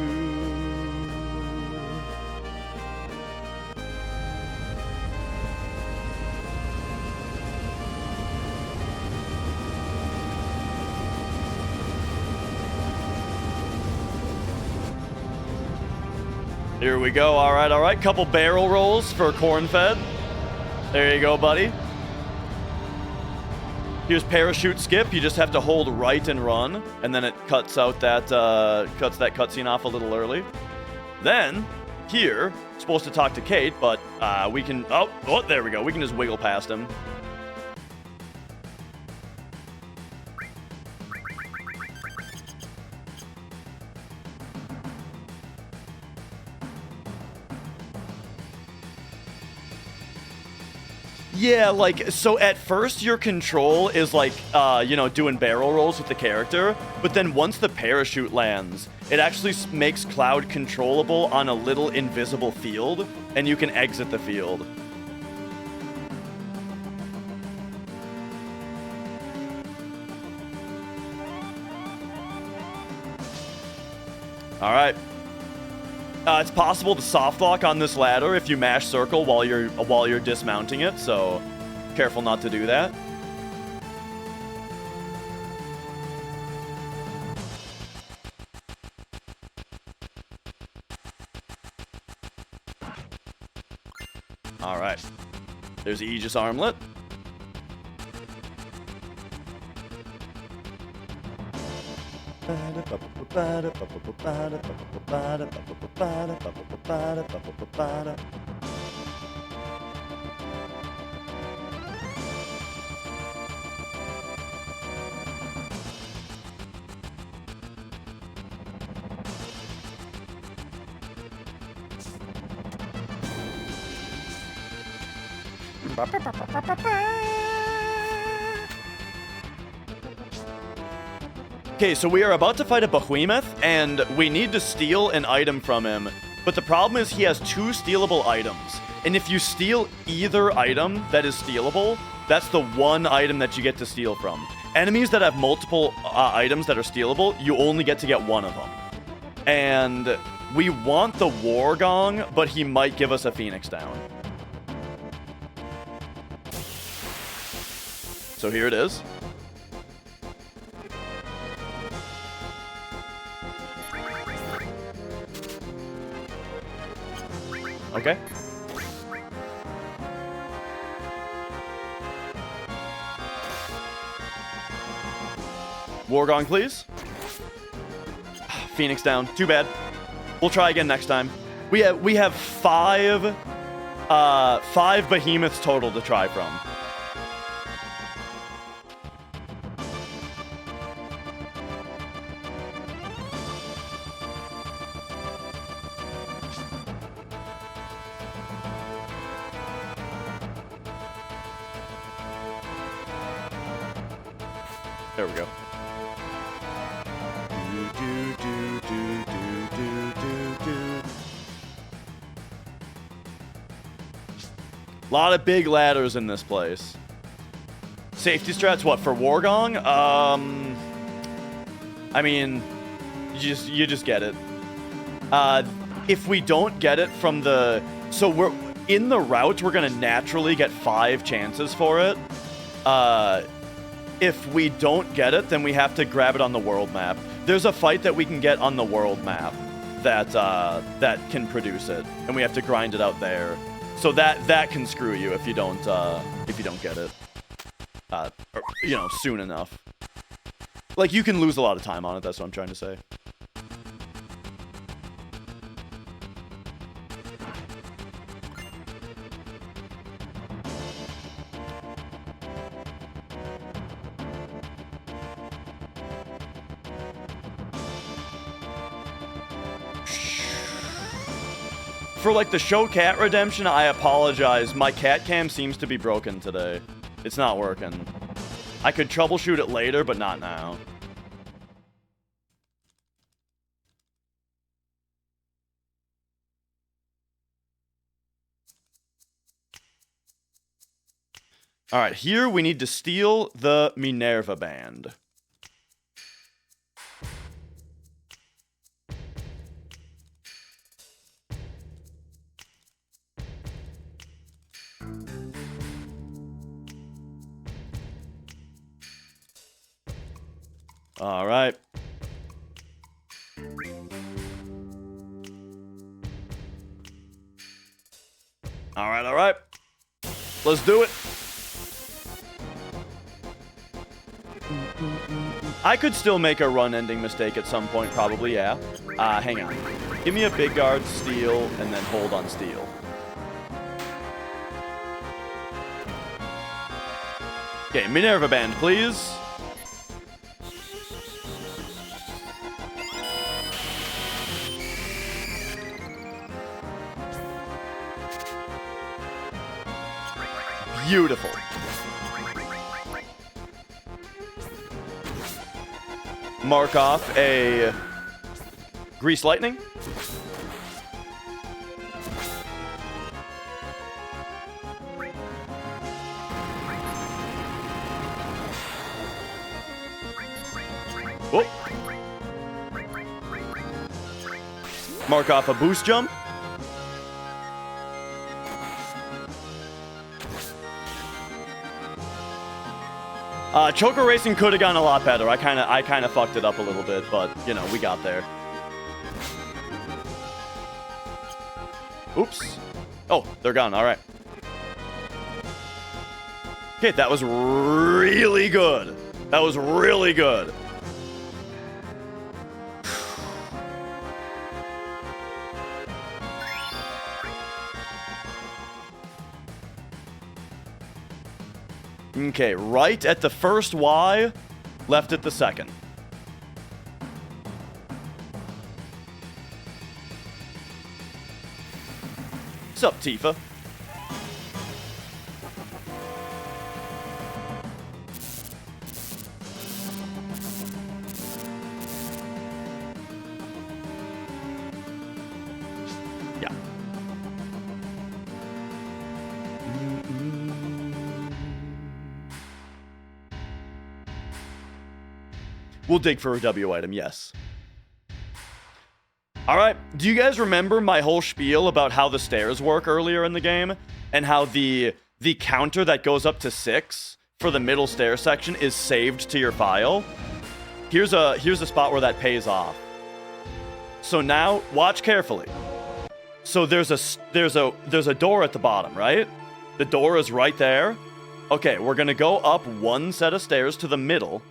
Here we go. All right. Couple barrel rolls for Cornfed. There you go, buddy. Here's parachute skip. You just have to hold right and run, and then it cuts out that cutscene off a little early. Then here, supposed to talk to Cait, but we can. Oh, there we go. We can just wiggle past him. Yeah, like, so at first your control is like, you know, doing barrel rolls with the character, but then once the parachute lands, it actually makes Cloud controllable on a little invisible field, and you can exit the field. All right. It's possible to soft lock on this ladder if you mash circle while you're dismounting it, so careful not to do that. All right. There's the Aegis armlet. Okay, so we are about to fight a behemoth, and we need to steal an item from him. But the problem is he has 2 stealable items. And if you steal either item that is stealable, that's the one item that you get to steal from. Enemies that have multiple items that are stealable, you only get to get one of them. And we want the War Gong, but he might give us a Phoenix down. So here it is. Okay. War Gong, please. Phoenix down. Too bad. We'll try again next time. We have five behemoths total to try from. There we go. A lot of big ladders in this place. Safety strats, what, for War Gong? I mean, you just get it. If we don't get it from the... So we're in the route, we're going to naturally get 5 chances for it. If we don't get it, then we have to grab it on the world map. There's a fight that we can get on the world map that can produce it, and we have to grind it out there. So that can screw you if you don't get it, you know, soon enough. Like, you can lose a lot of time on it. That's what I'm trying to say. for like the show cat redemption, I apologize. My cat cam seems to be broken today. It's not working. I could troubleshoot it later, but not now. All right, here we need to steal the Minerva Band. All right. All right, all right. Let's do it. I could still make a run-ending mistake at some point, probably, yeah. Hang on. Give me a big guard, steal, and then hold on steal. Okay, Minerva Band, please. Beautiful. Mark off a Grease Lightning. Whoop. Mark off a Boost Jump. Choco Racing could have gone a lot better. I kind of fucked it up a little bit, but, you know, we got there. Oops. Oh, they're gone. All right. Okay, that was really good. That was really good. Okay, right at the first Y, left at the second. What's up, Tifa? Yeah. We'll dig for a W item, yes. Alright, do you guys remember my whole spiel about how the stairs work earlier in the game? And how the counter that goes up to 6 for the middle stair section is saved to your file? Here's a spot where that pays off. So now, watch carefully. So there's a door at the bottom, right? The door is right there. Okay, we're gonna go up one set of stairs to the middle.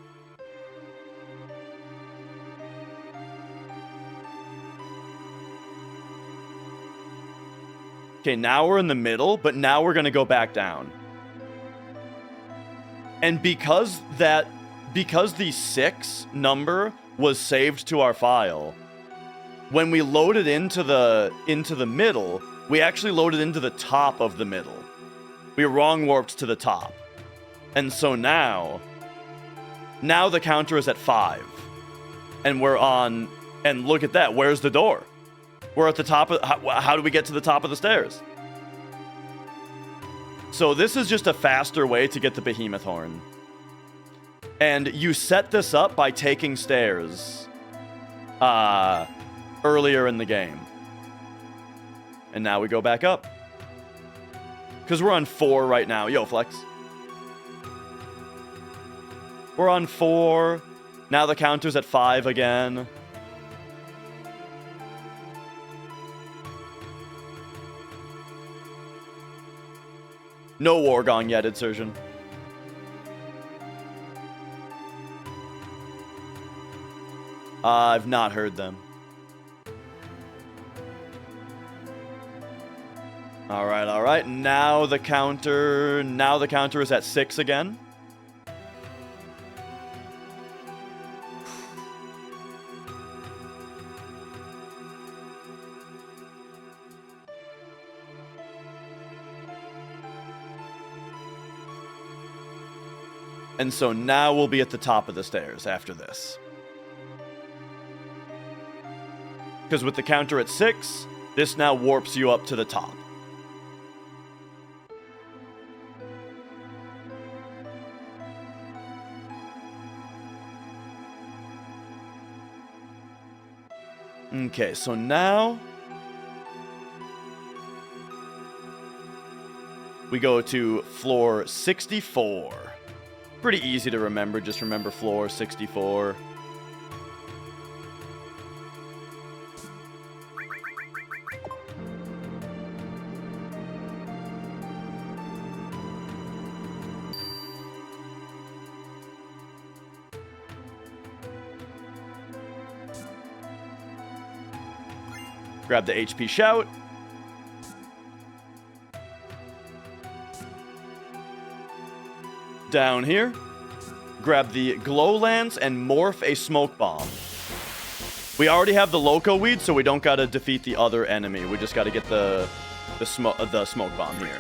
Okay, now we're in the middle, but now we're going to go back down. And because the 6 number was saved to our file, when we loaded into the middle, we actually loaded into the top of the middle. We wrong warped to the top. And so now the counter is at 5. And we're on, and look at that, where's the door? We're at the top of... How do we get to the top of the stairs? So this is just a faster way to get the Behemoth Horn. And you set this up by taking stairs earlier in the game. And now we go back up. Because we're on 4 right now. Yo, Flex. We're on 4. Now the counter's at 5 again. No Wargong yet, Insurgent. I've not heard them. Alright, alright. Now the counter is at 6 again. And so now we'll be at the top of the stairs after this. Because with the counter at 6, this now warps you up to the top. Okay, so now we go to floor 64. Pretty easy to remember, just remember floor 64. Grab the HP shout. Down here. Grab the glow lance and morph a smoke bomb. We already have the loco weed, so we don't gotta defeat the other enemy. We just gotta get the smoke bomb here.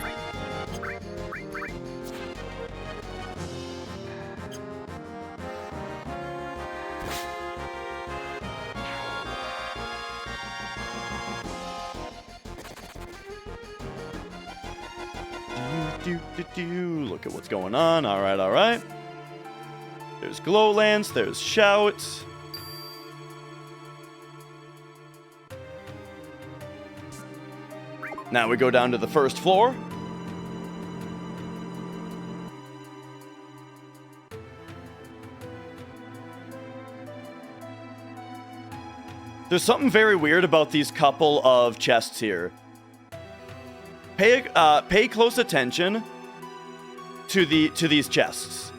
Look at what's going on. All right, all right. There's glow lance. There's shout. Now we go down to the first floor. There's something very weird about these couple of chests here. Pay close attention to these chests,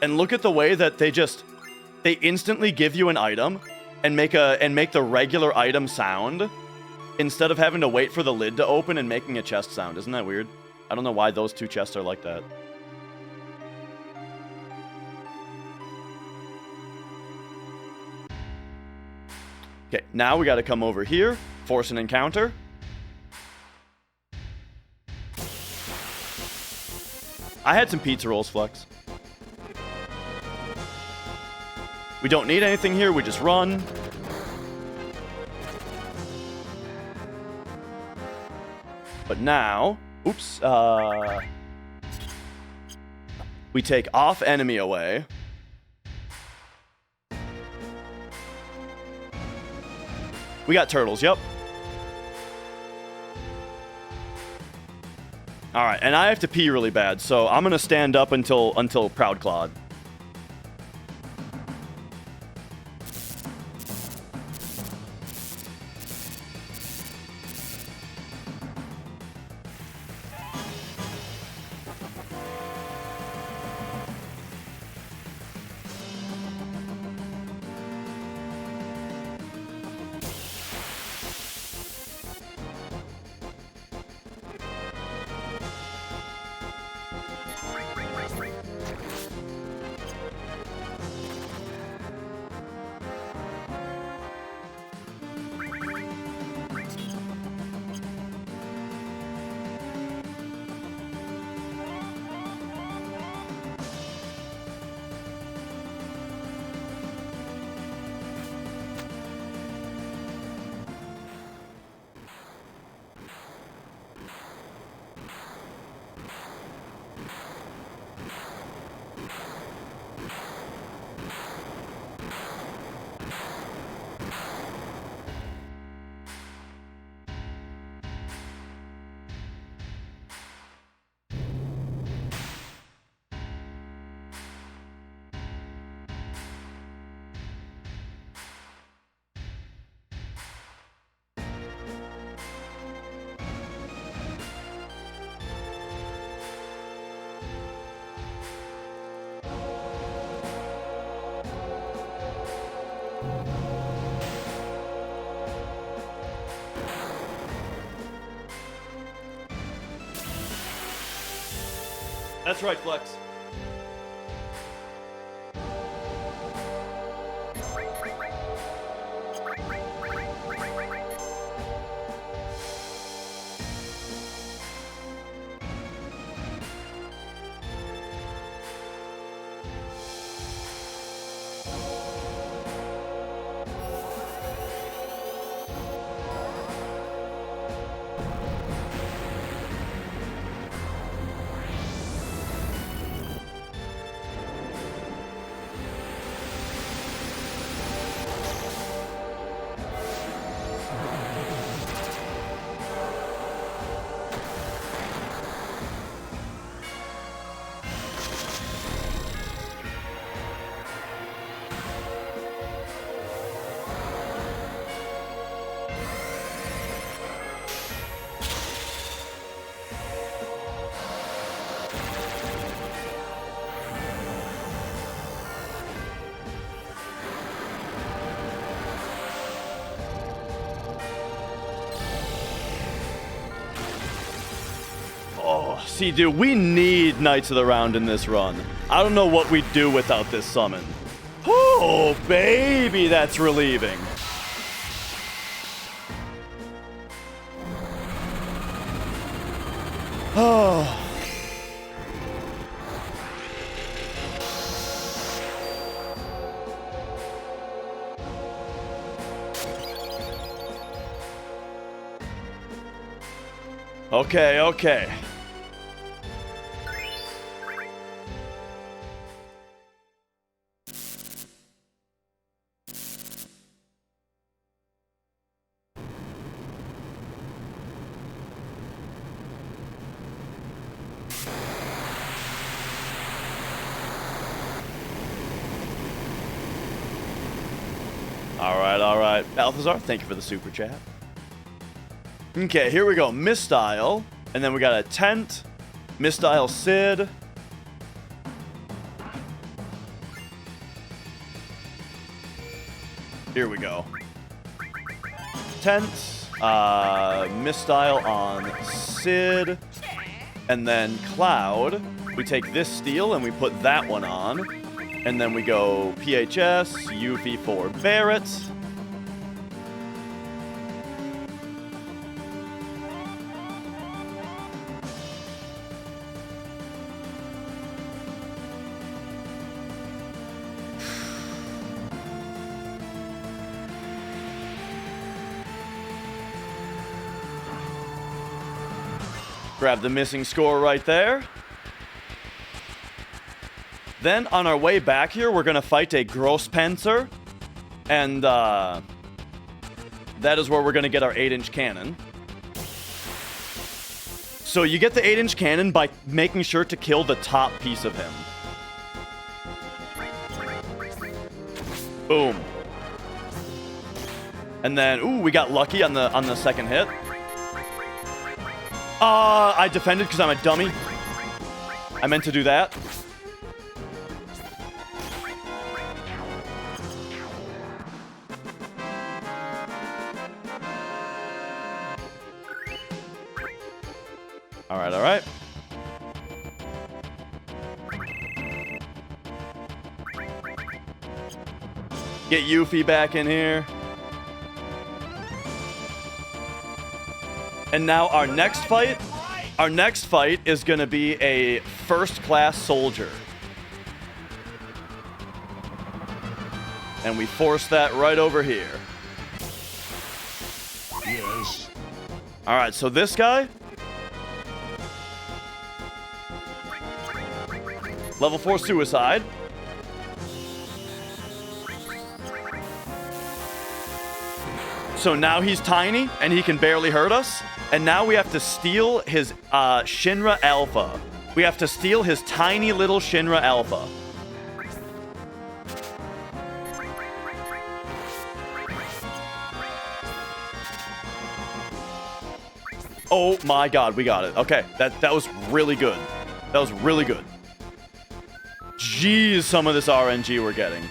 and look at the way that they instantly give you an item and make the regular item sound instead of having to wait for the lid to open and making a chest sound. Isn't that weird? I don't know why those two chests are like that. Okay, now we got to come over here, force an encounter. I had some pizza rolls, Flex. We don't need anything here, we just run. But now, oops, we take off enemy away. We got turtles, yep. Alright, and I have to pee really bad, so I'm gonna stand up until Proud Claude. That's right, Flex. Oh, see, dude, we need Knights of the Round in this run. I don't know what we'd do without this summon. Oh, baby, that's relieving. Oh. Okay, okay. All right. Balthazar, thank you for the super chat. Okay, here we go. Mistyle. And then we got a Tent. Mistyle Sid. Here we go. Tent. Mistyle on Sid. And then Cloud. We take this steel and we put that one on. And then we go PHS, UV for Barrett. Grab the missing score right there. Then, on our way back here, we're going to fight a Grosspanzer. And, that is where we're going to get our 8-inch cannon. So, you get the 8-inch cannon by making sure to kill the top piece of him. Boom. And then, ooh, we got lucky on the second hit. I defended because I'm a dummy. I meant to do that. All right. Get Yuffie back in here. And now our next fight is going to be a first-class soldier. And we force that right over here. Yes. All right, so this guy. Level 4 suicide. So now he's tiny and he can barely hurt us. And now we have to steal his Shinra Alpha. We have to steal his tiny little Shinra Alpha. Oh my god, we got it. Okay, that was really good. That was really good. Jeez, some of this RNG we're getting.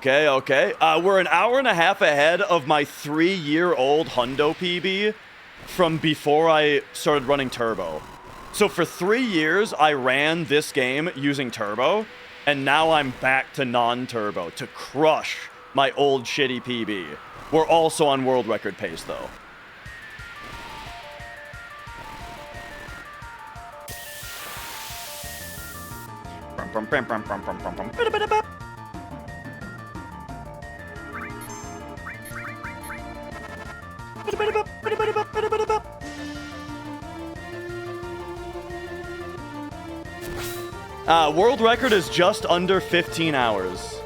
Okay. We're an hour and a half ahead of my 3-year-old Hundo PB from before I started running Turbo. So for 3 years, I ran this game using Turbo, and now I'm back to non-Turbo to crush my old shitty PB. We're also on world record pace, though. World record is just under 15 hours.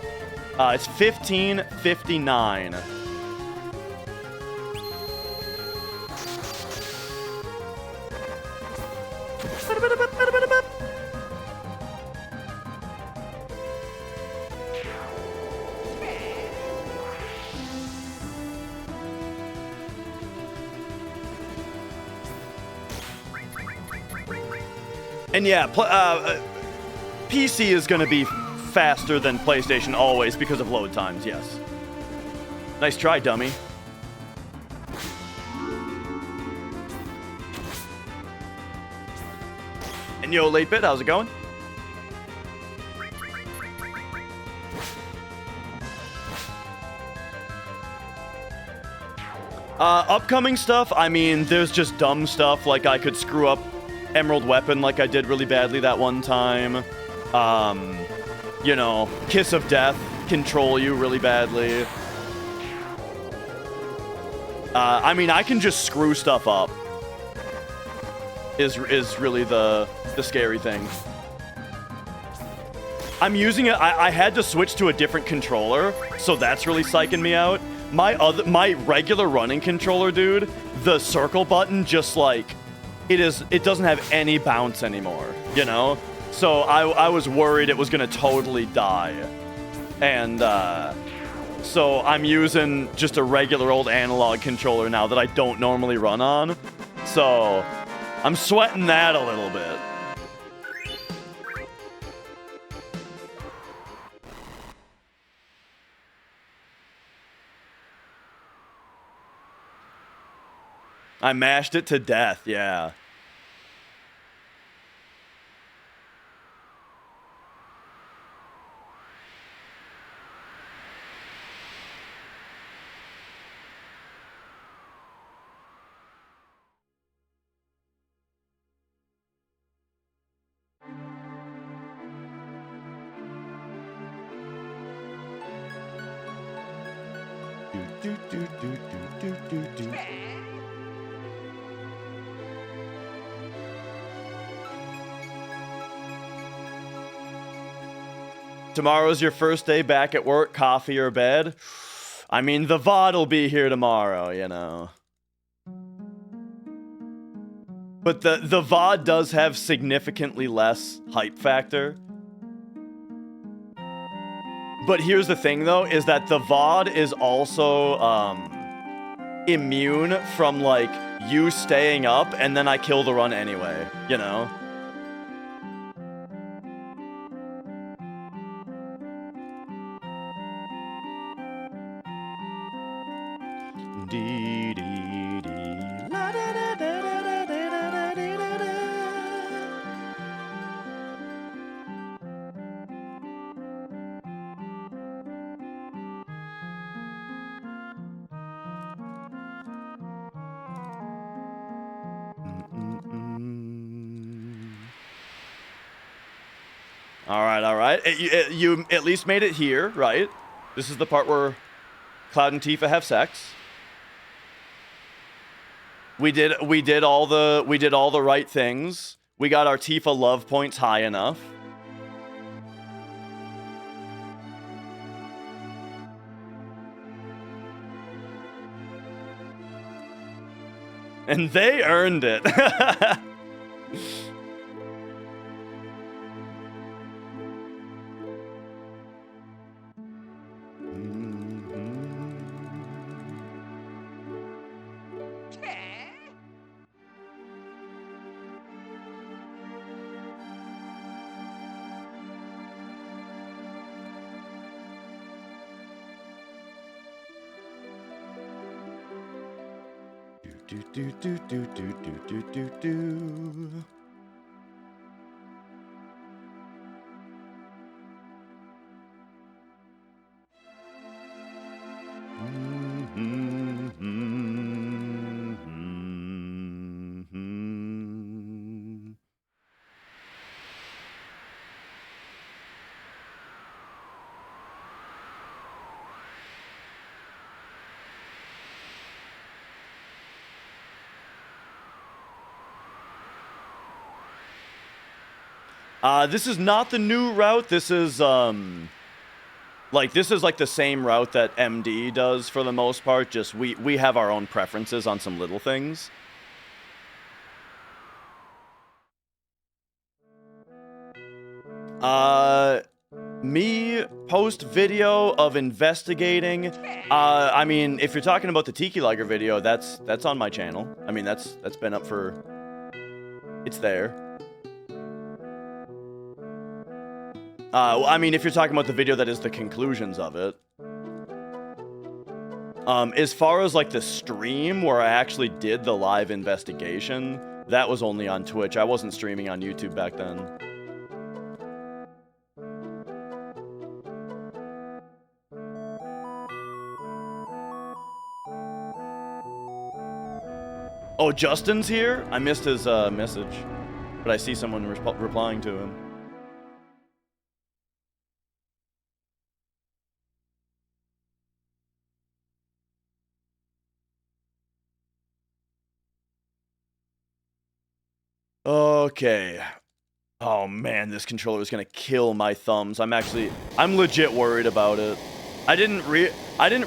It's 15:59. And yeah, PC is going to be faster than PlayStation always because of load times, yes. Nice try, dummy. And yo, 8-Bit, how's it going? Upcoming stuff, I mean, there's just dumb stuff, like I could screw up Emerald Weapon like I did really badly that one time. You know, Kiss of Death, control you really badly. I mean, I can just screw stuff up. Is really the scary thing. I'm using it, I had to switch to a different controller, so that's really psyching me out. My regular running controller, dude, the circle button just like it doesn't have any bounce anymore, you know? So I was worried it was gonna totally die. And so I'm using just a regular old analog controller now that I don't normally run on. So I'm sweating that a little bit. I mashed it to death, yeah. Tomorrow's your first day back at work, coffee or bed? I mean, the VOD will be here tomorrow, you know. But the VOD does have significantly less hype factor. But here's the thing, though, is that the VOD is also immune from, like, you staying up and then I kill the run anyway, you know? All right. You at least made it here, right? This is the part where Cloud and Tifa have sex. We did all the right things. We got our Tifa love points high enough. And they earned it. Do. This is not the new route. This is, this is like the same route that MD does for the most part. Just we have our own preferences on some little things. Me post video of investigating. I mean, if you're talking about the Tiki Lager video, that's on my channel. I mean, that's been up for. It's there. I mean, if you're talking about the video that is the conclusions of it. As far as like the stream where I actually did the live investigation, that was only on Twitch. I wasn't streaming on YouTube back then. Oh, Justin's here? I missed his message, but I see someone replying to him. Okay. Oh man, this controller is gonna kill my thumbs. I'm legit worried about it. I didn't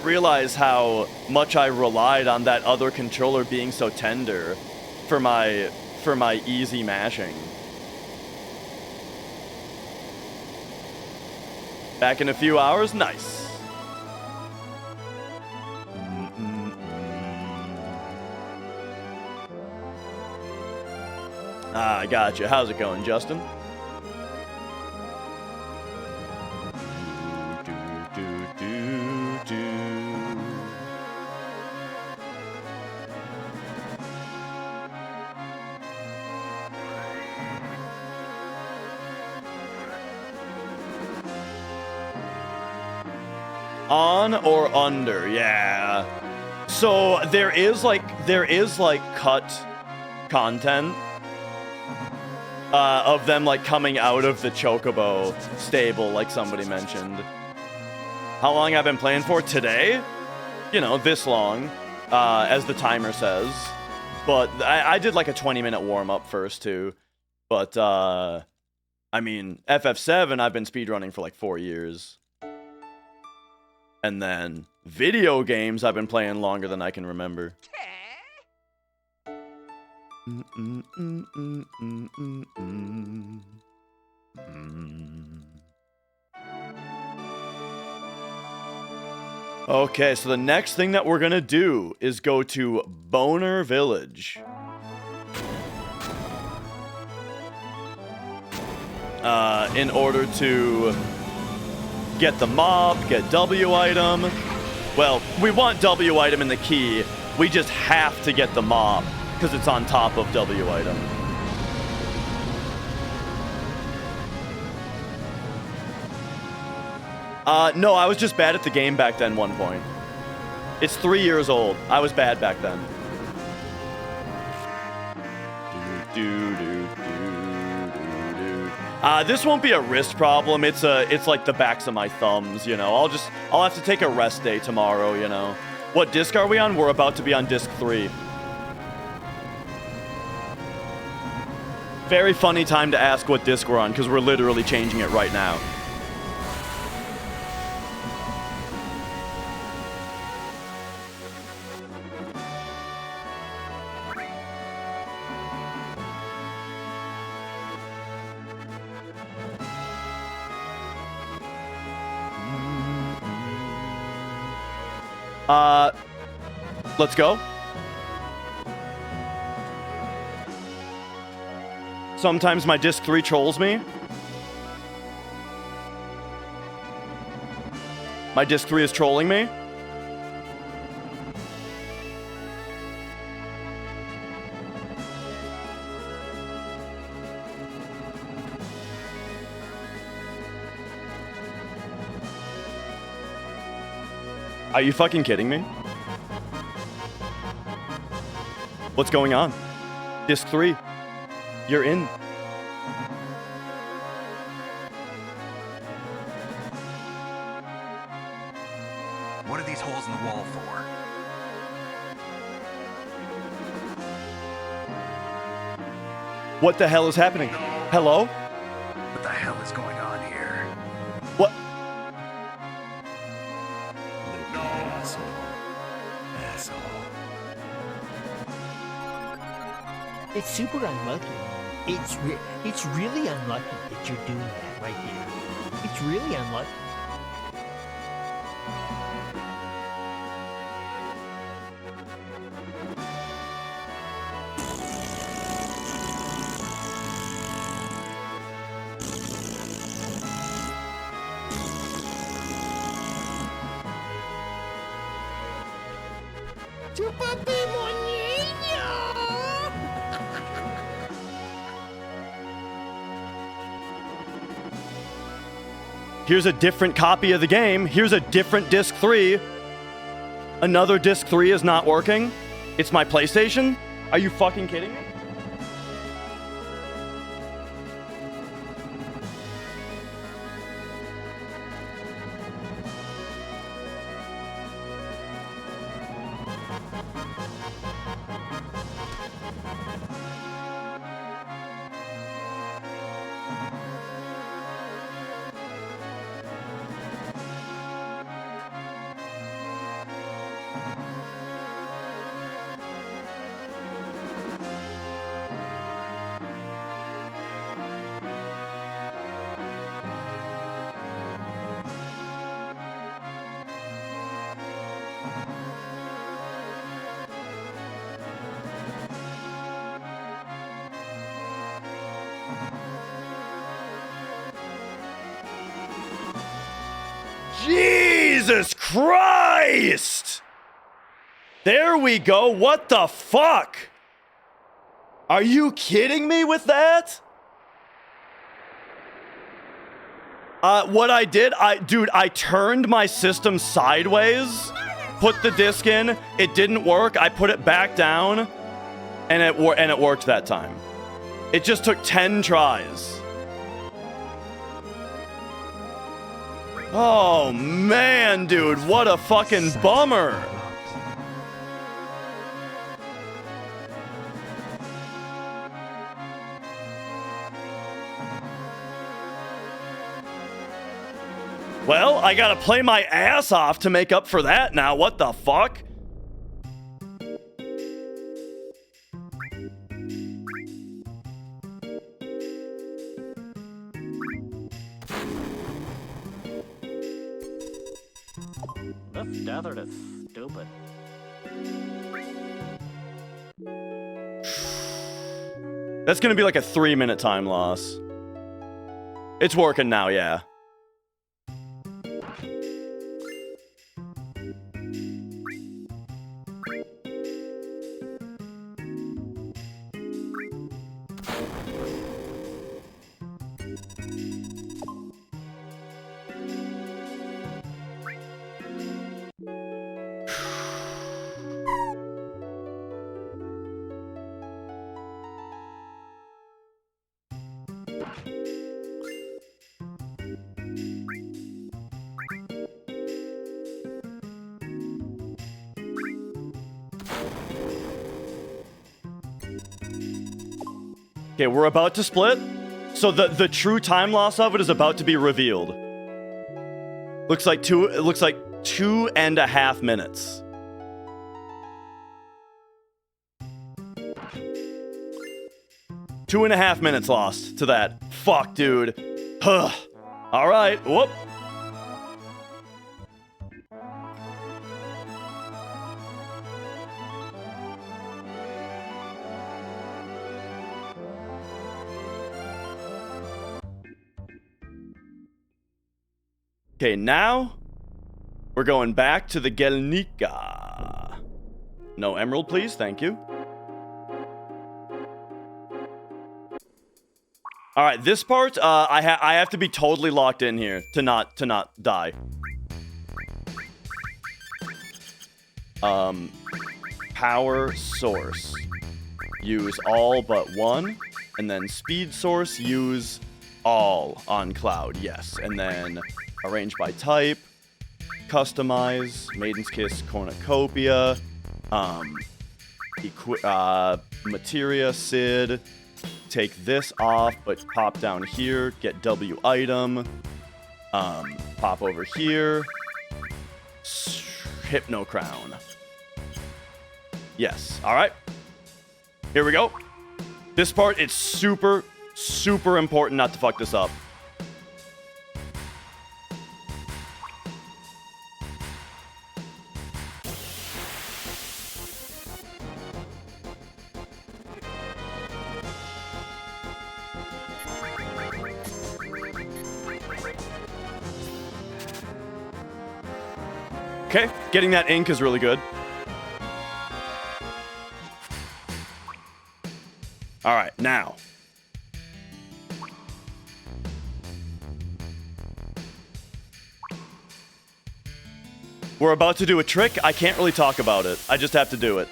realize how much I relied on that other controller being so tender for my easy mashing. Back in a few hours? Nice. Ah, gotcha. How's it going, Justin? On or under? Yeah. So there is like cut content of them like coming out of the Chocobo stable, like somebody mentioned. How long I've been playing for? Today? You know, this long, as the timer says. But I did like a 20-minute warm-up first too. But I mean, FF7 I've been speedrunning for like 4 years. And then video games I've been playing longer than I can remember. Okay, so the next thing that we're gonna do is go to Boner Village. In order to get the mob, get W item. Well, we want W item in the key. We just have to get the mob because it's on top of W item. No, I was just bad at the game back then, 1 point. It's 3 years old. I was bad back then. This won't be a wrist problem. It's like the backs of my thumbs, you know. I'll have to take a rest day tomorrow, you know. What disc are we on? We're about to be on disc 3. Very funny time to ask what disc we're on, because we're literally changing it right now. Let's go. Sometimes my disc 3 trolls me. My disc 3 is trolling me. Are you fucking kidding me? What's going on? Disc 3. You're in. What are these holes in the wall for? What the hell is happening? Hello? What the hell is going on here? What? It's super unlucky. It's really unlucky that you're doing that right here. It's really unlucky. Tu papi, mon niño! Here's a different copy of the game. Here's a different disc 3. Another disc 3 is not working. It's my PlayStation? Are you fucking kidding me? Jesus Christ! There we go. What the fuck? Are you kidding me with that? What I did, I turned my system sideways, put the disc in, it didn't work, I put it back down, and it worked that time. It just took 10 tries. Oh man, dude, what a fucking bummer. Well, I gotta play my ass off to make up for that now. What the fuck? This desert is stupid. That's gonna be like a 3-minute time loss. It's working now, yeah. Okay, we're about to split. So the true time loss of it is about to be revealed. Looks like 2.5 minutes. Two and a half minutes lost to that. Fuck, dude. Huh. All right. Whoop. Okay, now we're going back to the Gelnika. No emerald, please. Thank you. All right, this part, I have to be totally locked in here to not die. Power source. Use all but one, and then speed source. Use all on cloud. Yes, and then arrange by type, customize, Maiden's Kiss, cornucopia, materia, Sid, take this off, but pop down here, get W item, pop over here, Hypno Crown. Yes, all right. Here we go. This part, it's super, super important not to fuck this up. Okay, getting that ink is really good. All right, now. We're about to do a trick. I can't really talk about it. I just have to do it.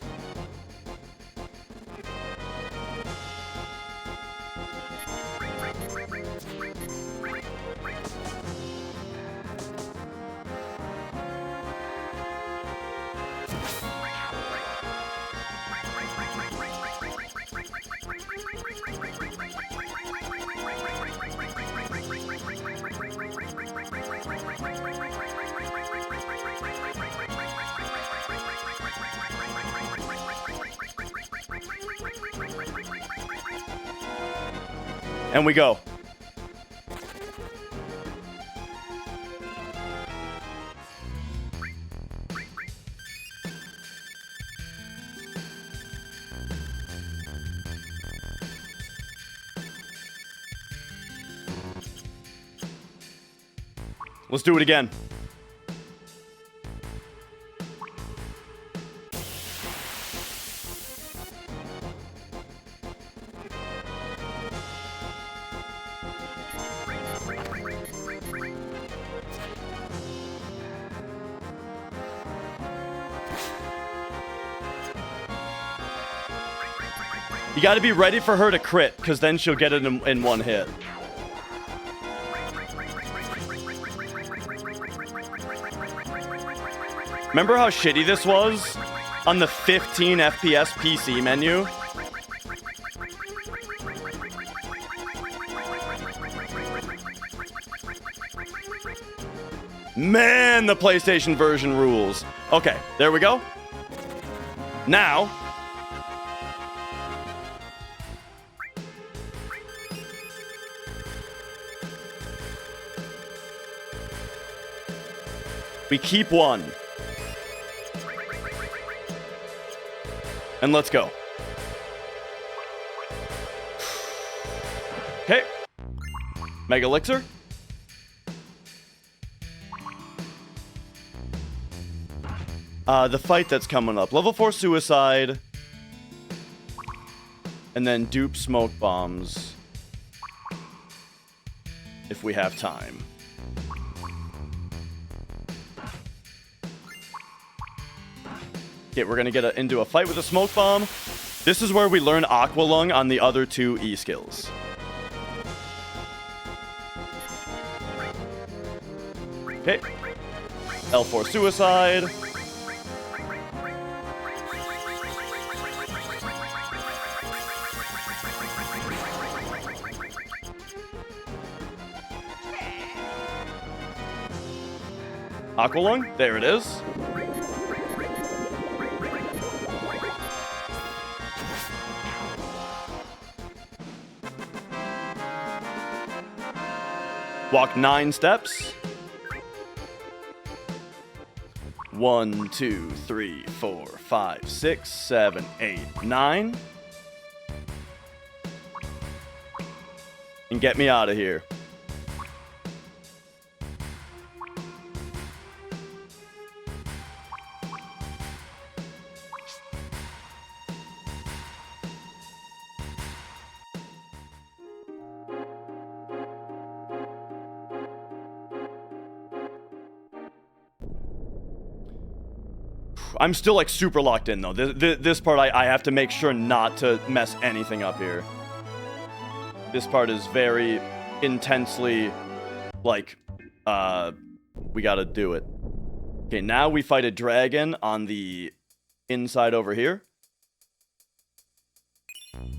And we go. Let's do it again. You gotta be ready for her to crit, because then she'll get it in one hit. Remember how shitty this was on the 15 FPS PC menu? Man, the PlayStation version rules. Okay, there we go. Now, we keep one. And let's go. Okay. Mega Elixir. The fight that's coming up. Level 4 Suicide. And then dupe smoke bombs. If we have time. Okay, we're gonna get into a fight with a smoke bomb. This is where we learn Aqua Lung on the other two E skills. Okay. L4 Suicide. Aqua Lung, there it is. Walk 9 steps. 1, 2, 3, 4, 5, 6, 7, 8, 9. And get me out of here. I'm still like super locked in though. This part I have to make sure not to mess anything up here. This part is very intensely like, we gotta do it. Okay, now we fight a dragon on the inside over here.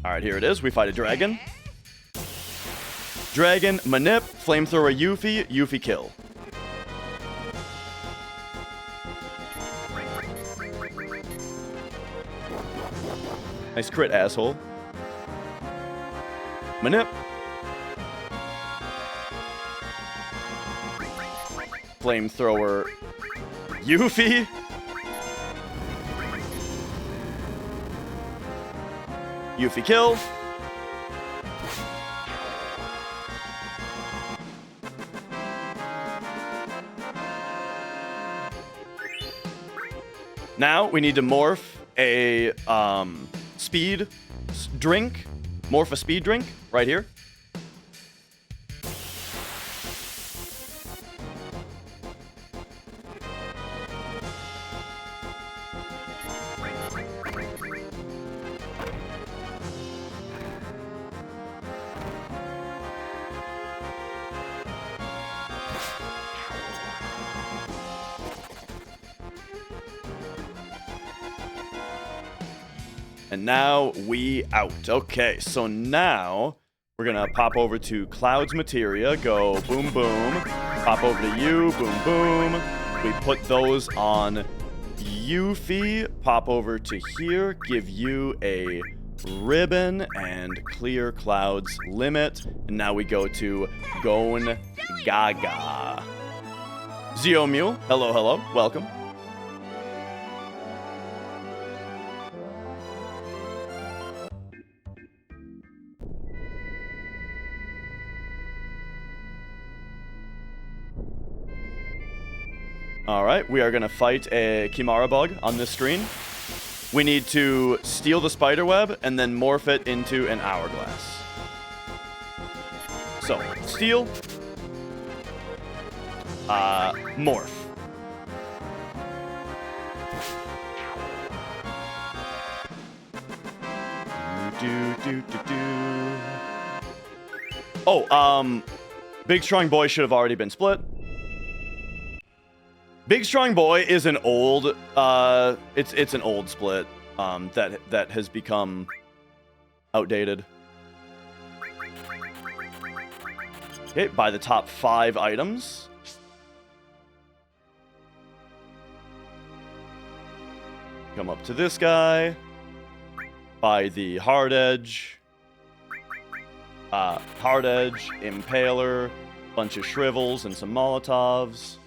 Alright, here it is. We fight a dragon. Dragon, manip, flamethrower Yuffie, Yuffie kill. Nice crit, asshole. Manip. Flamethrower. Yuffie. Yuffie kill. Now we need to morph a speed drink. Morph a speed drink right here. And now we out. Okay, so now we're gonna pop over to Cloud's materia, go boom boom, pop over to you, boom boom. We put those on Yuffie, pop over to here, give you a ribbon and clear Cloud's limit. And now we go to Gon Gaga. Zeomule, hello, hello, welcome. Alright, we are going to fight a Kimara bug on this screen. We need to steal the spider web and then morph it into an hourglass. So, steal. Morph. Oh, Big Strong Boy should have already been split. Big Strong Boy is an old, it's an old split, that has become outdated. Okay, buy the top 5 items. Come up to this guy. Buy the Hard Edge. Impaler, bunch of Shrivels and some Molotovs.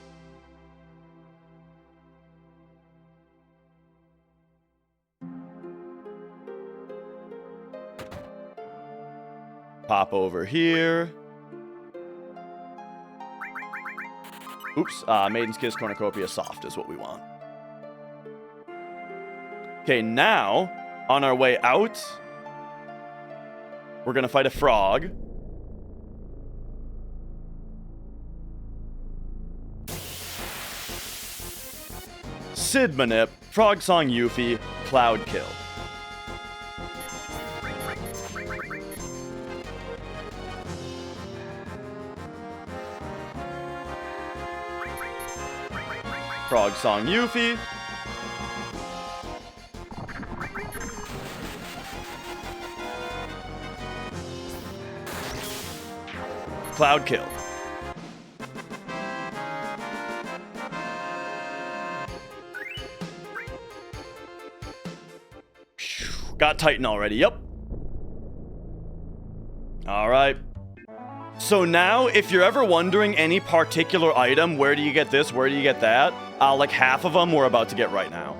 Pop over here. Oops, Maiden's Kiss Cornucopia Soft is what we want. Okay, now, on our way out, we're gonna fight a frog. Sid Manip, Frog Song Yuffie, Cloud Kill. Frog Song Yuffie. Cloud Kill. Got Titan already, yep. Alright. So now, if you're ever wondering any particular item, where do you get this, where do you get that? Like half of them we're about to get right now.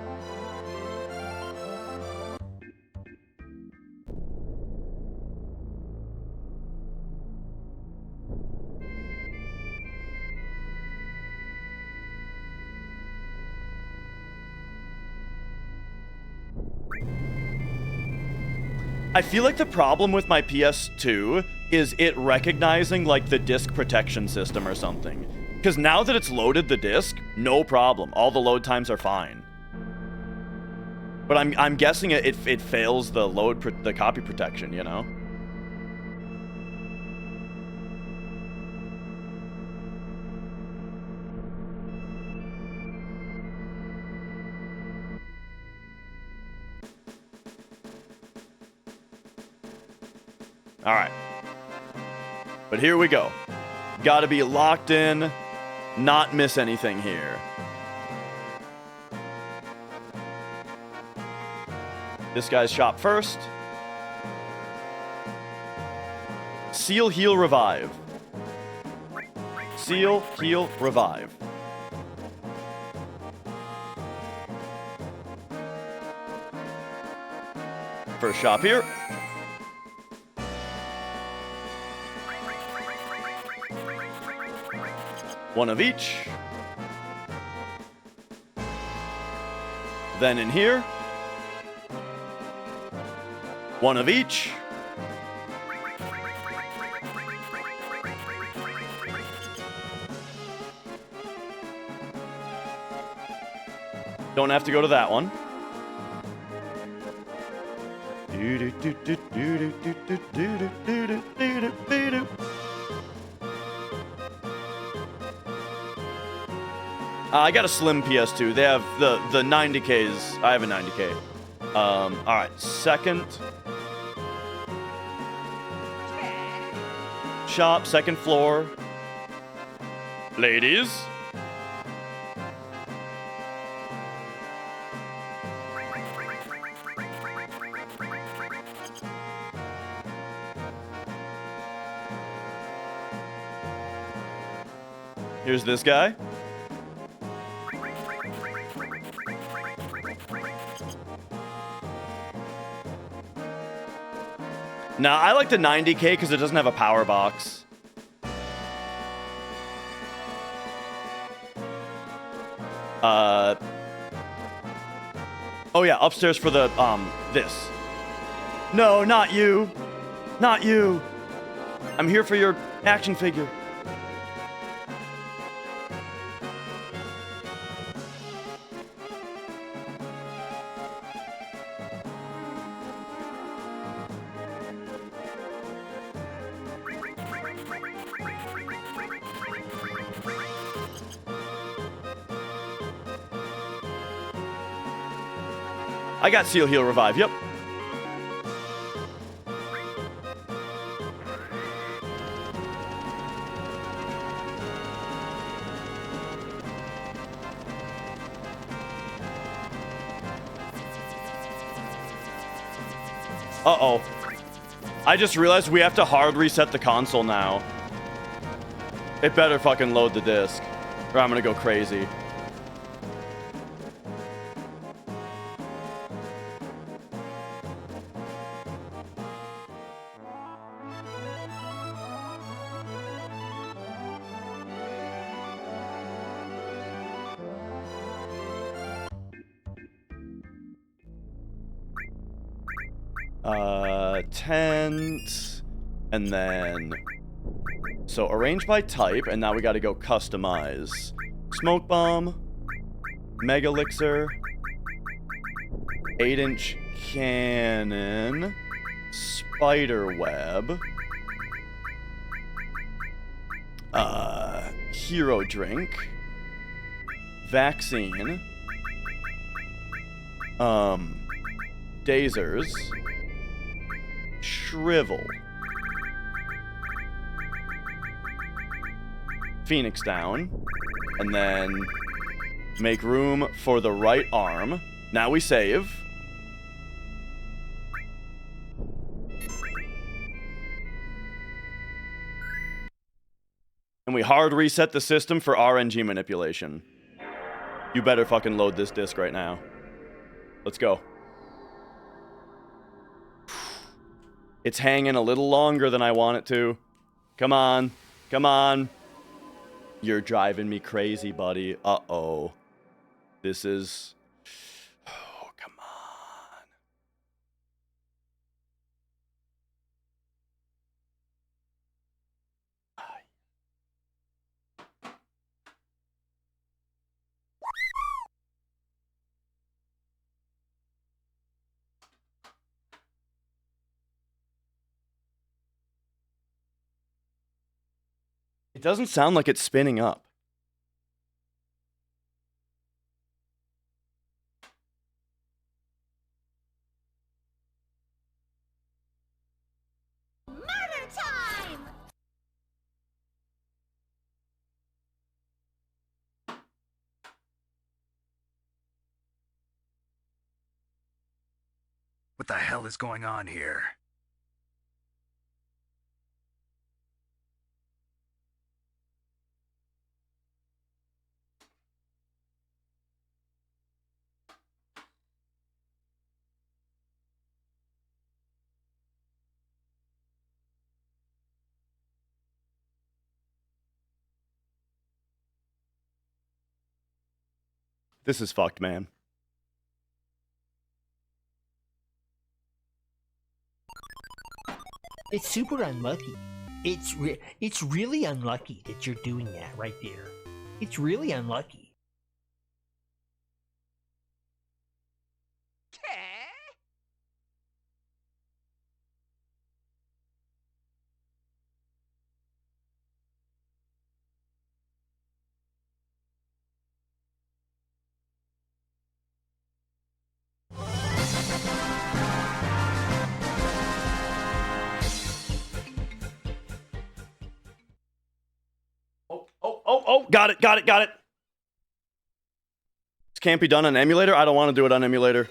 I feel like the problem with my PS2 is it recognizing like the disc protection system or something. Because now that it's loaded the disc, no problem. All the load times are fine. But I'm guessing it fails the the copy protection, you know? All right. But here we go. Gotta be locked in, not miss anything here. This guy's shop first. Seal, heal, revive. Seal, heal, revive. First shop here. One of each. Then in here. One of each. Don't have to go to that one. I got a slim PS2. They have the 90Ks. I have a 90K. All right, second shop, second floor. Ladies. Here's this guy. Now, I like the 90K because it doesn't have a power box. Oh yeah, upstairs for the, this. No, not you. Not you. I'm here for your action figure. I got Seal Heal Revive, yep. Uh-oh. I just realized we have to hard reset the console now. It better fucking load the disc, or I'm gonna go crazy. Tent, and then, so arrange by type, and now we gotta go customize. Smoke Bomb, Mega Elixir, 8-inch cannon, Spider Web, Hero Drink, Vaccine, Dazers, Shrivel, Phoenix Down, and then make room for the right arm. Now we save. And we hard reset the system for RNG manipulation. You better fucking load this disc right now. Let's go. It's hanging a little longer than I want it to. Come on. Come on. You're driving me crazy, buddy. Uh-oh. This is... Oh, come on. It doesn't sound like it's spinning up. Murder time! What the hell is going on here? This is fucked, man. It's super unlucky. It's really unlucky that you're doing that right there. It's really unlucky. Oh, got it. This can't be done on emulator? I don't want to do it on emulator.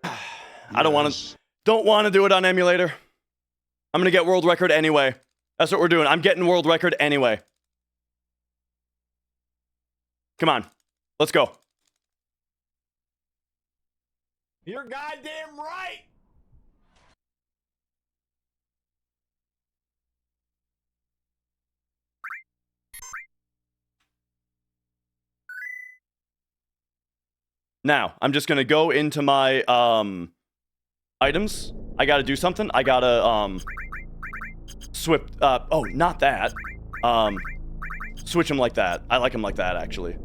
I don't want to do it on emulator. I'm going to get world record anyway. That's what we're doing. I'm getting world record anyway. Come on. Let's go. You're goddamn right. Now, I'm just gonna go into my items. I gotta do something. I gotta oh, not that. Switch them like that. I like them like that, actually.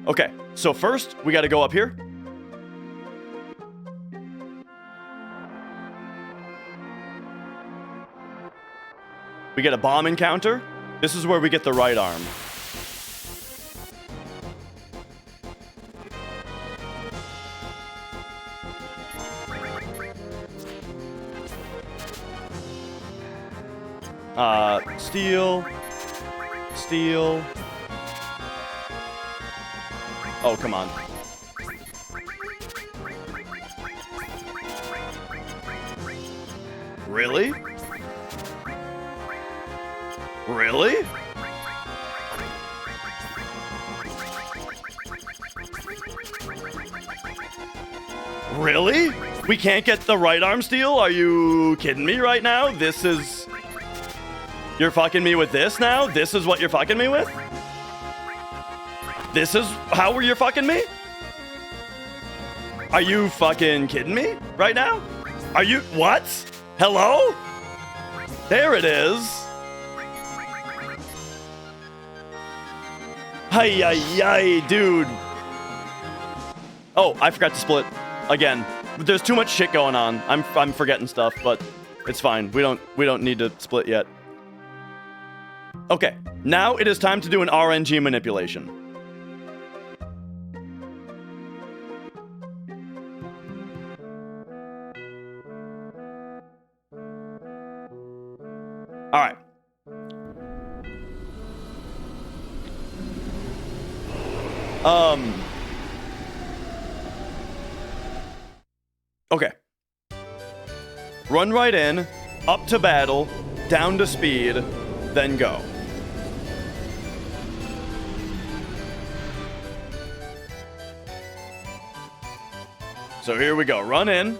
Okay, so first we gotta go up here. We get a bomb encounter. This is where we get the right arm. Steel. Oh, come on. Really? Really? Really? We can't get the right arm steel? Are you kidding me right now? This is... You're fucking me with this now? This is what you're fucking me with? This is how you're fucking me? Are you fucking kidding me right now? Are you... What? Hello? There it is. Hi, dude. Oh, I forgot to split again. There's too much shit going on. I'm forgetting stuff, but it's fine. We don't need to split yet. Okay, now it is time to do an RNG manipulation. All right. Okay. Run right in, up to battle, down to speed, then go. So here we go. Run in.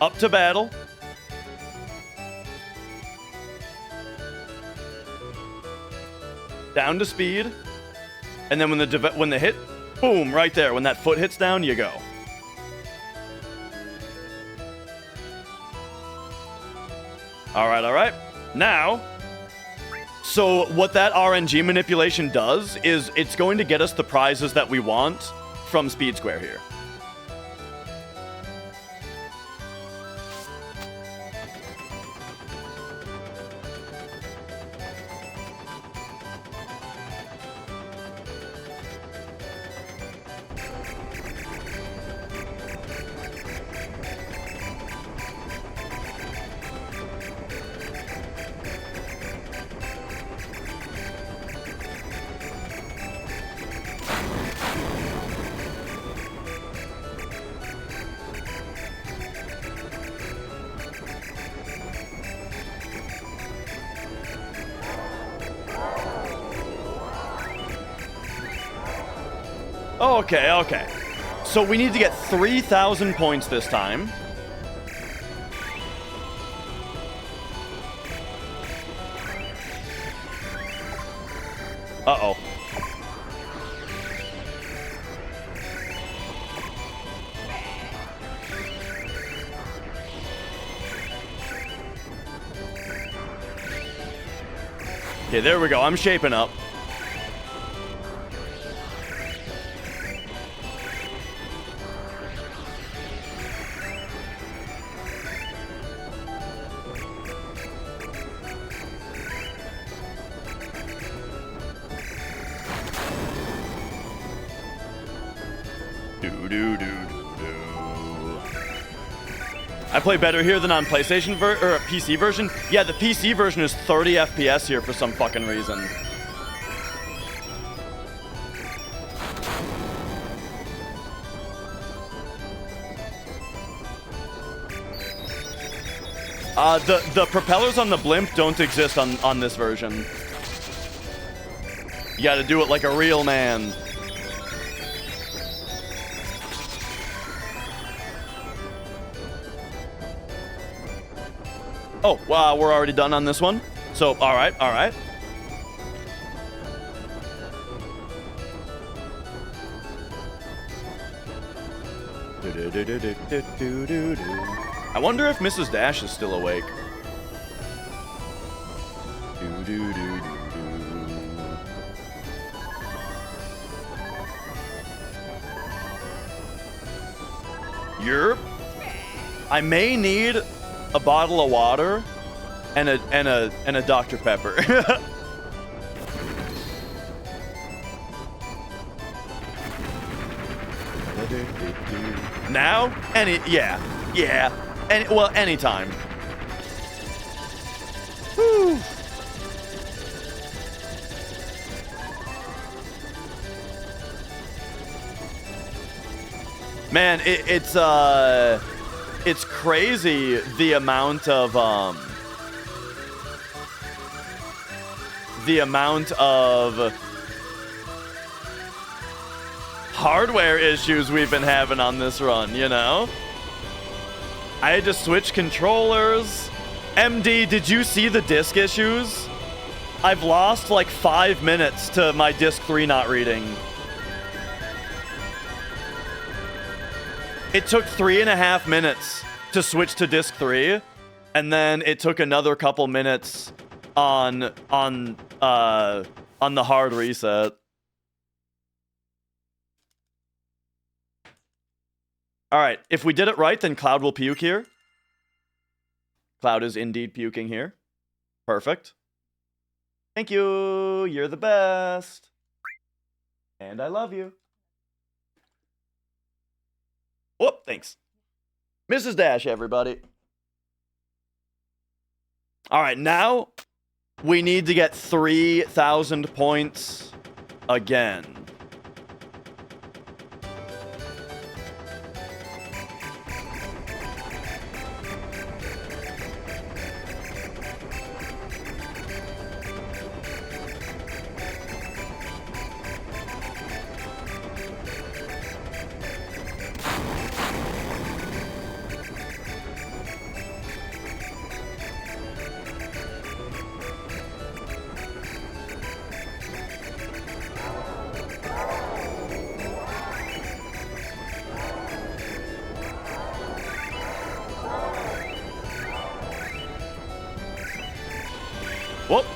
Up to battle. Down to speed. And then when the hit, boom, right there. When that foot hits down, you go. All right. Now, so what that RNG manipulation does is it's going to get us the prizes that we want from Speed Square here. Okay. So we need to get 3,000 points this time. Uh-oh. Okay, there we go. I'm shaping up. I play better here than on PlayStation or PC version. Yeah, the PC version is 30 FPS here for some fucking reason. The propellers on the blimp don't exist on this version. You gotta do it like a real man. Oh, wow, we're already done on this one. So, all right, all right. I wonder if Mrs. Dash is still awake. Yerp. I may need a bottle of water and a Dr. Pepper. Now? Well, anytime. Whew. Man, it's crazy the amount of hardware issues we've been having on this run, you know? I had to switch controllers. MD, did you see the disc issues? I've lost like 5 minutes to my disc 3 not reading. It took 3.5 minutes to switch to disc 3, and then it took another couple minutes on the hard reset. All right, if we did it right, then Cloud will puke here. Cloud is indeed puking here. Perfect. Thank you. You're the best. And I love you. Whoop, thanks. Mrs. Dash, everybody. All right, now we need to get 3,000 points again. Whoop.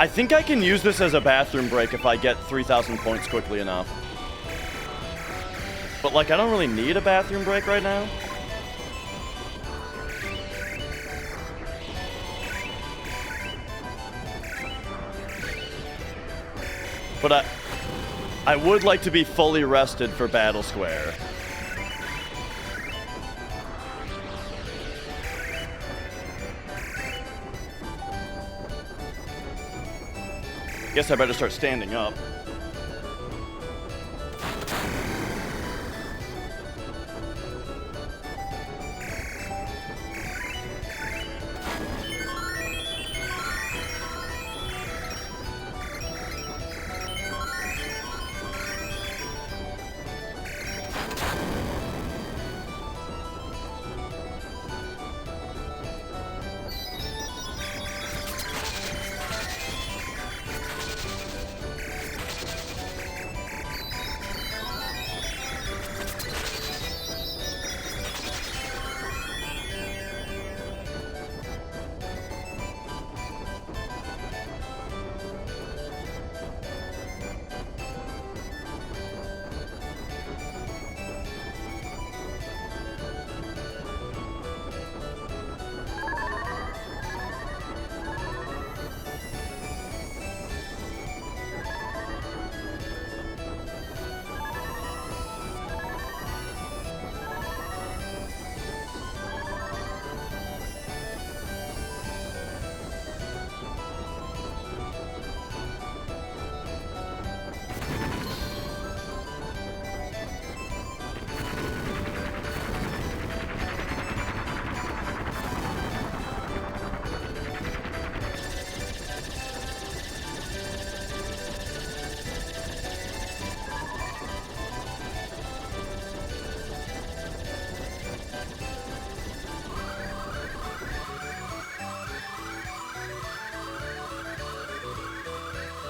I think I can use this as a bathroom break if I get 3,000 points quickly enough. But, like, I don't really need a bathroom break right now. But I would like to be fully rested for Battle Square. Guess I better start standing up.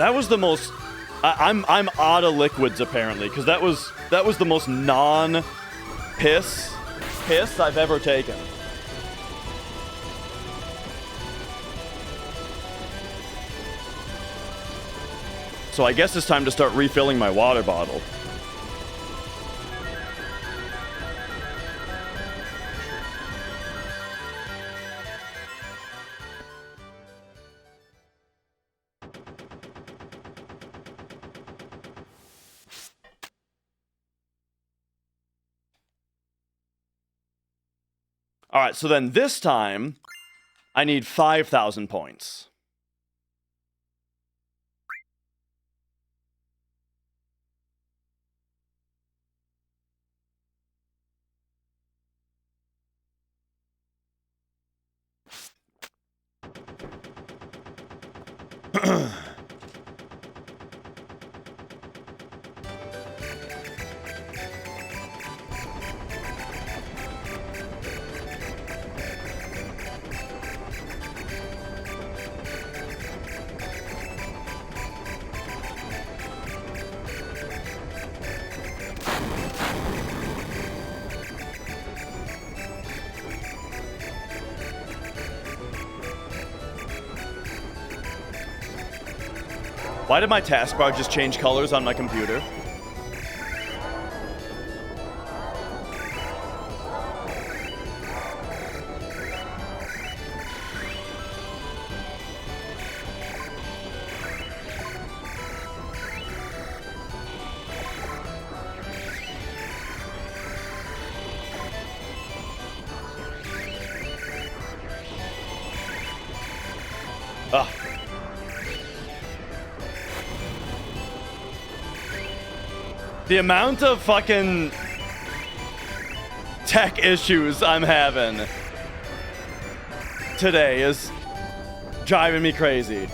That was the most... I'm out of liquids, apparently, because that was the most non-piss I've ever taken. So I guess it's time to start refilling my water bottle. All right, so then this time, I need 5,000 points. Why did my taskbar just change colors on my computer? Ugh. The amount of fucking tech issues I'm having today is driving me crazy.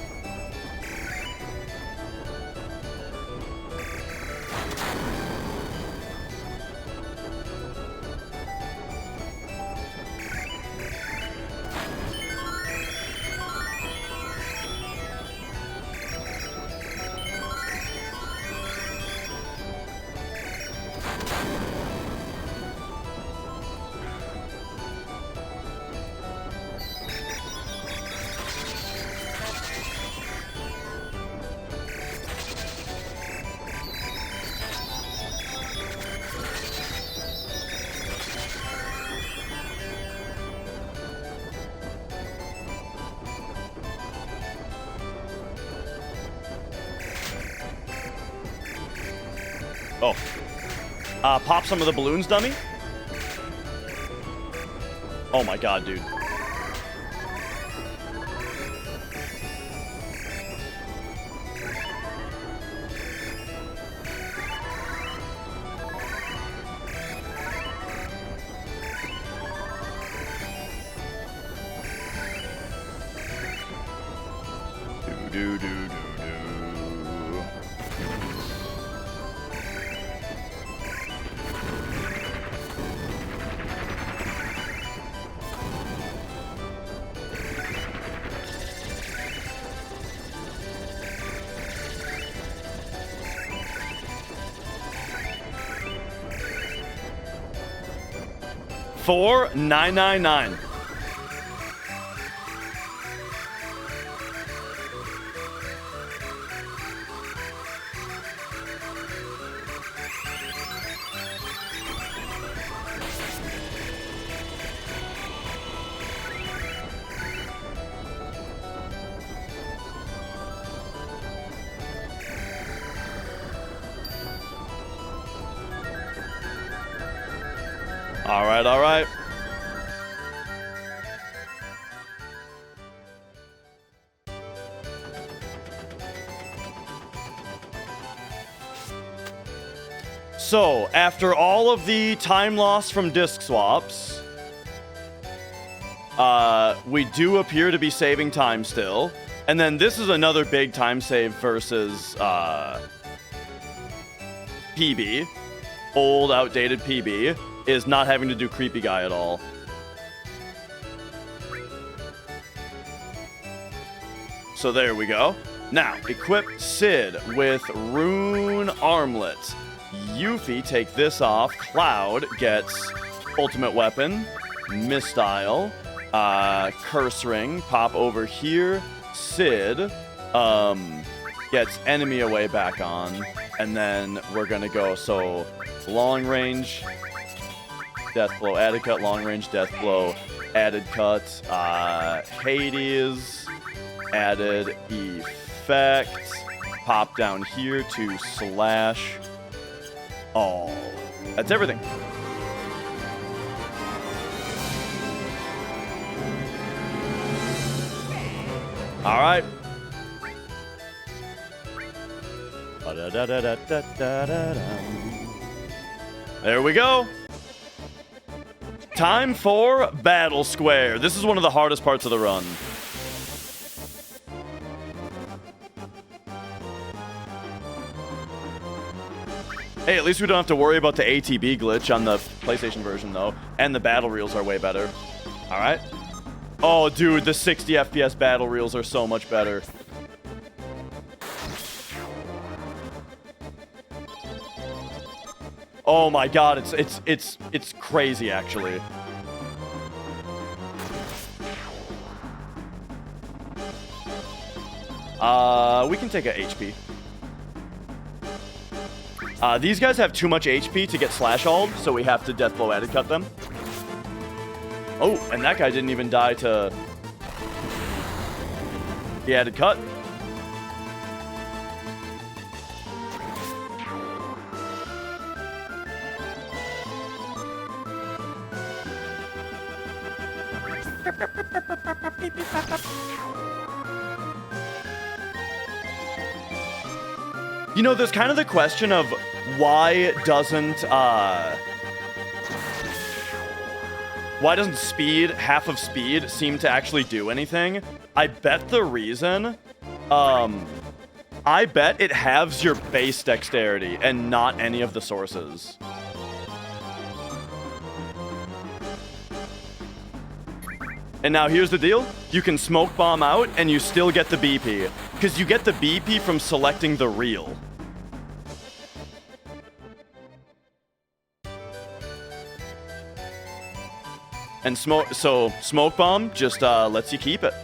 Oh. Pop some of the balloons, dummy. Oh my god, dude. Do do do do do. $4,999. All right. So, after all of the time loss from disc swaps, we do appear to be saving time still. And then this is another big time save versus PB. Old, outdated PB is not having to do creepy guy at all. So there we go. Now, equip Sid with Rune Armlets. Yuffie, take this off. Cloud gets Ultimate Weapon, Mistile, Curse Ring, pop over here. Sid gets Enemy Away back on, and then we're gonna go, so long range, Death Blow, added cut, long range, Death Blow, added cut, Hades, added effect, pop down here to slash all. That's everything. All right. There we go. Time for Battle Square. This is one of the hardest parts of the run. Hey, at least we don't have to worry about the ATB glitch on the PlayStation version, though. And the battle reels are way better. All right. Oh, dude, the 60 FPS battle reels are so much better. Oh my god, it's crazy, actually. We can take a HP. These guys have too much HP to get slash-alled, so we have to Death Blow added cut them. Oh, and that guy didn't even die to the added cut. You know, there's kind of the question of why doesn't speed, half of speed, seem to actually do anything? I bet the reason, I bet it halves your base dexterity and not any of the sources. And now here's the deal. You can smoke bomb out and you still get the BP. Because you get the BP from selecting the reel. And smoke bomb just lets you keep it.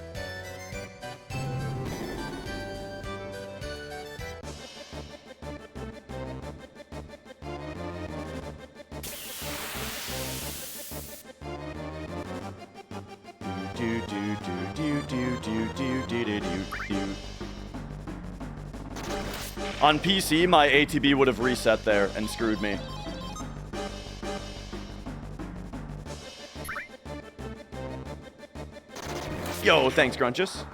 On PC, my ATB would have reset there and screwed me. Yo, thanks, Grunchus.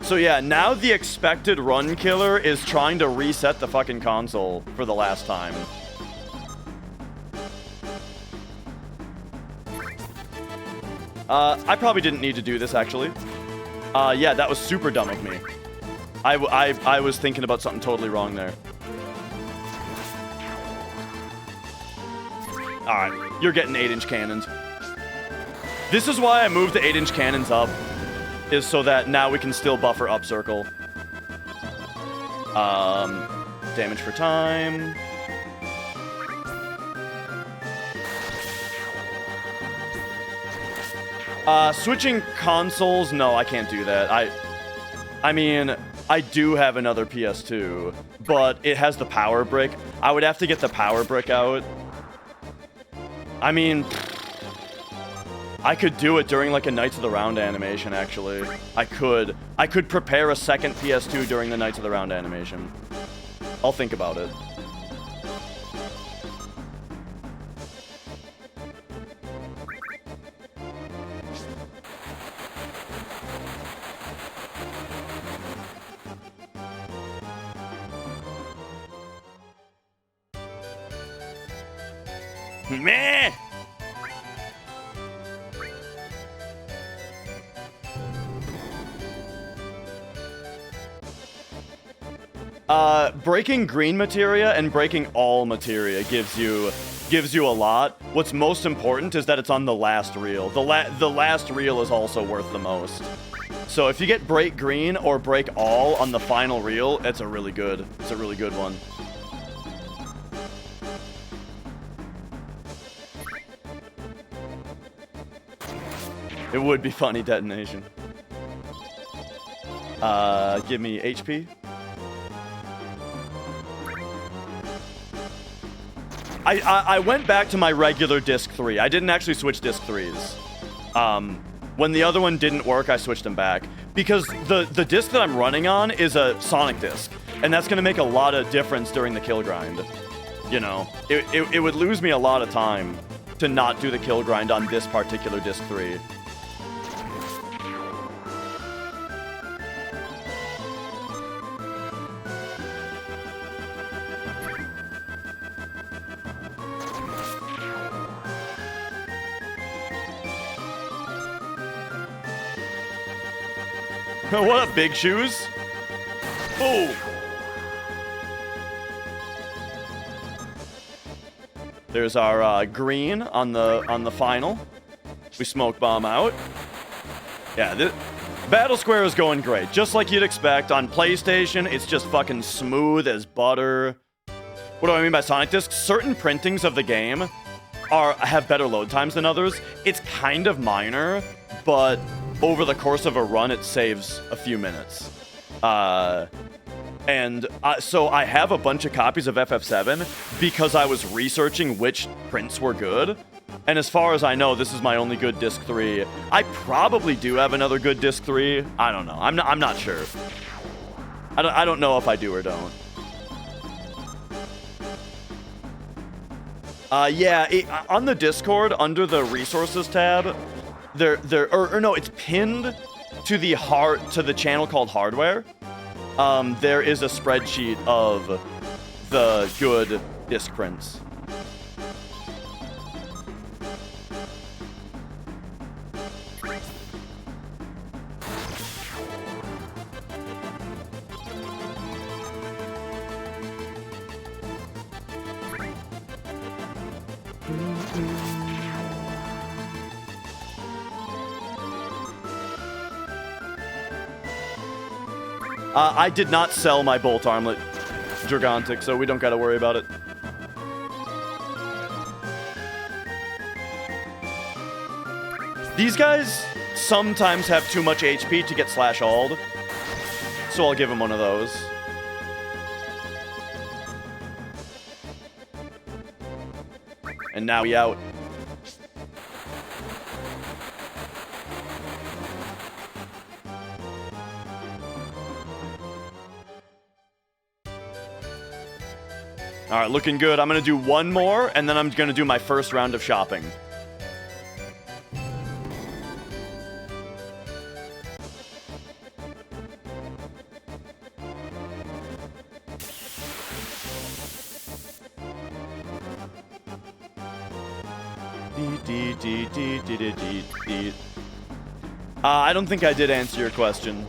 So yeah, now the expected run killer is trying to reset the fucking console for the last time. I probably didn't need to do this, actually. Yeah, that was super dumb of me. I was thinking about something totally wrong there. Alright, you're getting 8-inch cannons. This is why I moved the 8-inch cannons up, is so that now we can still buffer up circle. Damage for time. Switching consoles, no, I can't do that. I mean, I do have another PS2, but it has the power brick. I would have to get the power brick out. I mean, I could do it during like a Knights of the Round animation, actually. I could prepare a second PS2 during the Knights of the Round animation. I'll think about it. Meh! Breaking green materia and breaking all materia gives you gives you a lot. What's most important is that it's on the last reel. The last reel is also worth the most. So if you get break green or break all on the final reel, it's a really good one. It would be funny detonation. Give me HP. I went back to my regular disc 3. I didn't actually switch disc 3s. When the other one didn't work, I switched them back. Because the disc that I'm running on is a Sonic disc. And that's going to make a lot of difference during the kill grind. You know, it would lose me a lot of time to not do the kill grind on this particular disc 3. What up, big shoes? Oh! There's our green on the final. We smoke bomb out. Yeah, the Battle Square is going great, just like you'd expect. On PlayStation, it's just fucking smooth as butter. What do I mean by Sonic Discs? Certain printings of the game have better load times than others. It's kind of minor, but over the course of a run, it saves a few minutes. So I have a bunch of copies of FF7 because I was researching which prints were good. And as far as I know, this is my only good disc 3. I probably do have another good disc 3. I don't know. I'm not sure. I don't know if I do or don't. On the Discord, under the resources tab, it's pinned to the channel called Hardware. There is a spreadsheet of the good disc prints. I did not sell my bolt armlet, Gigantic, so we don't gotta worry about it. These guys sometimes have too much HP to get slash-alled, so I'll give him one of those. And now we out. All right, looking good. I'm going to do one more, and then I'm going to do my first round of shopping. I don't think I did answer your question.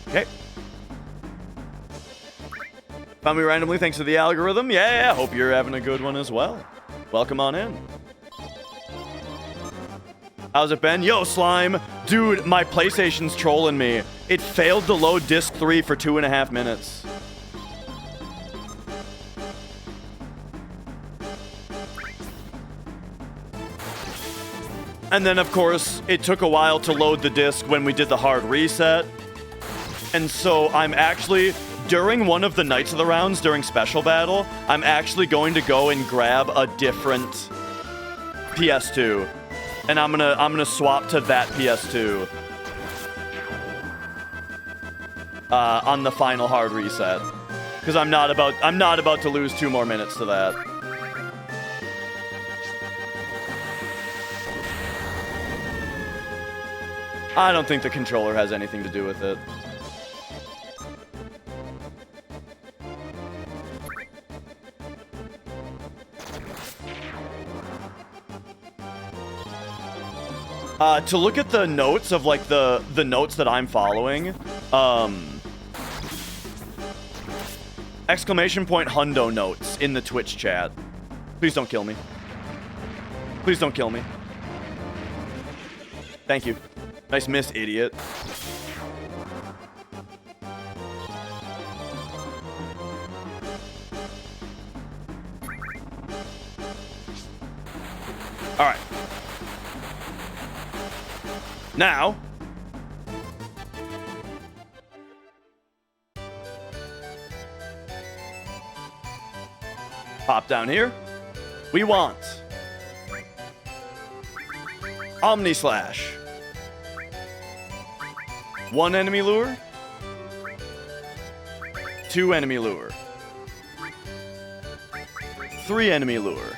Okay. Found me randomly thanks to the algorithm. Yeah, hope you're having a good one as well. Welcome on in. How's it been? Yo, Slime. Dude, my PlayStation's trolling me. It failed to load disc 3 for 2.5 minutes. And then, of course, it took a while to load the disc when we did the hard reset. And so I'm actually, during one of the Knights of the Rounds, during Special Battle, I'm actually going to go and grab a different PS2. And I'm gonna swap to that PS2 on the final hard reset. Because I'm not about to lose 2 more minutes to that. I don't think the controller has anything to do with it. To look at the notes of, like, the notes that I'm following, Exclamation point hundo notes in the Twitch chat. Please don't kill me. Please don't kill me. Thank you. Nice miss, idiot. Alright. Now. Pop down here. We want Omni Slash. 1 enemy lure. 2 enemy lure. 3 enemy lure.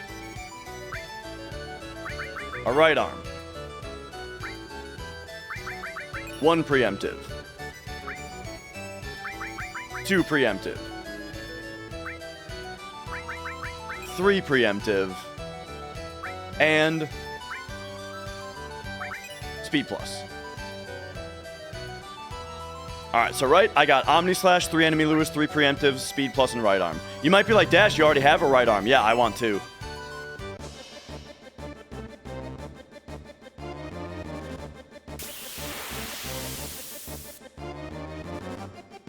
A right arm. 1 preemptive. 2 preemptive. 3 preemptive. And speed plus. Alright, so right, I got Omni Slash, 3 enemy lures, 3 preemptives, speed plus, and right arm. You might be like, Dash, you already have a right arm. Yeah, I want 2.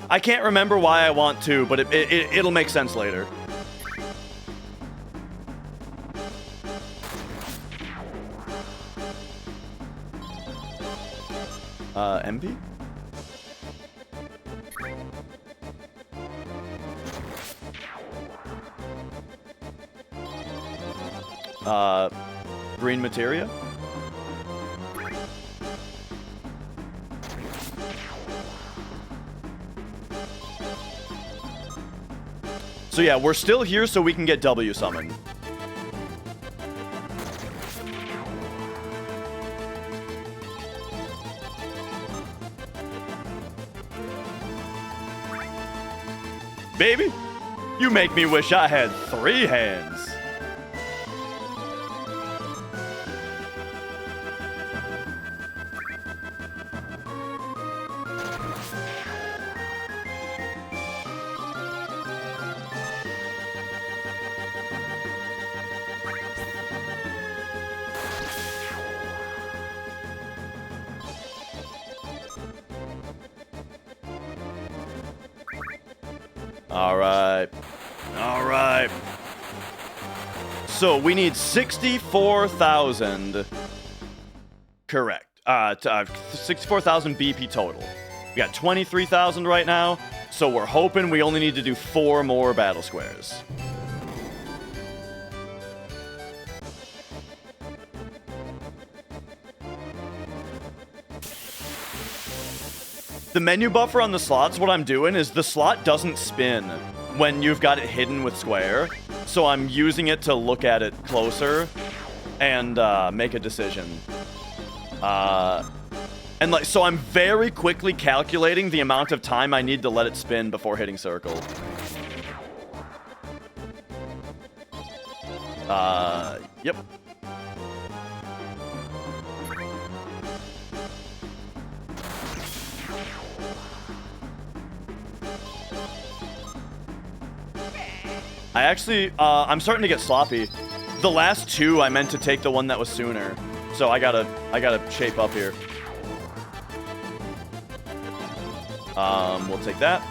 I can't remember why I want 2, but it'll make sense later. MP? Green materia? So yeah, we're still here so we can get W summoned. Baby, you make me wish I had 3 hands. Alright. So we need 64,000. Correct. 64,000 BP total. We got 23,000 right now, so we're hoping we only need to do 4 more battle squares. The menu buffer on the slots, what I'm doing is the slot doesn't spin when you've got it hidden with square. So I'm using it to look at it closer and make a decision. And like, so I'm very quickly calculating the amount of time I need to let it spin before hitting circle. Yep. I actually, I'm starting to get sloppy. The last 2, I meant to take the one that was sooner. So I gotta shape up here. We'll take that.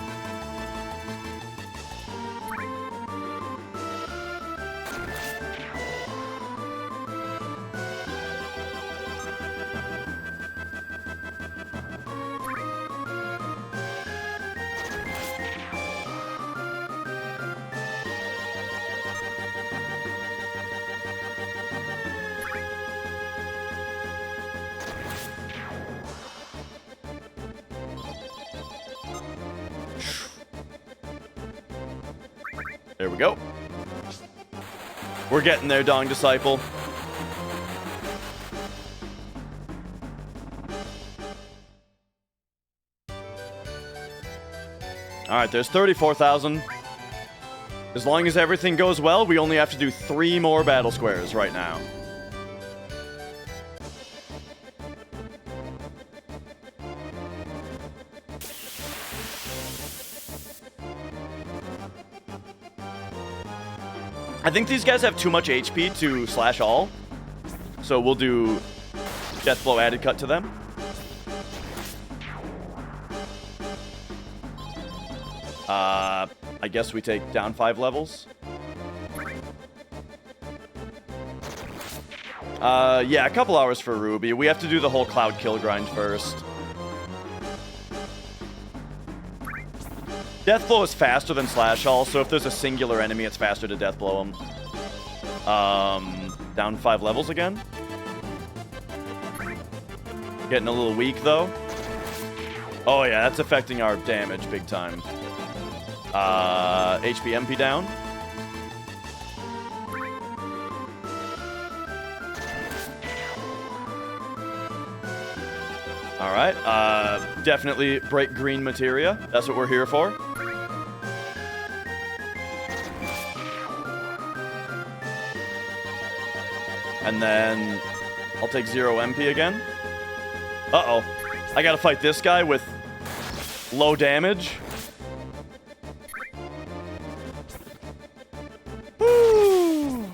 There we go. We're getting there, Dong Disciple. Alright, there's 34,000. As long as everything goes well, we only have to do 3 more battle squares right now. I think these guys have too much HP to slash all. So we'll do Death Blow added cut to them. I guess we take down 5 levels. Yeah, a couple hours for Ruby. We have to do the whole Cloud kill grind first. Death Blow is faster than Slash All, so if there's a singular enemy, it's faster to Death Blow him. Down 5 levels again. Getting a little weak, though. Oh, yeah, that's affecting our damage big time. HP MP down. Alright, definitely break green materia. That's what we're here for. And then I'll take 0 MP again. Uh-oh. I gotta fight this guy with low damage. Woo!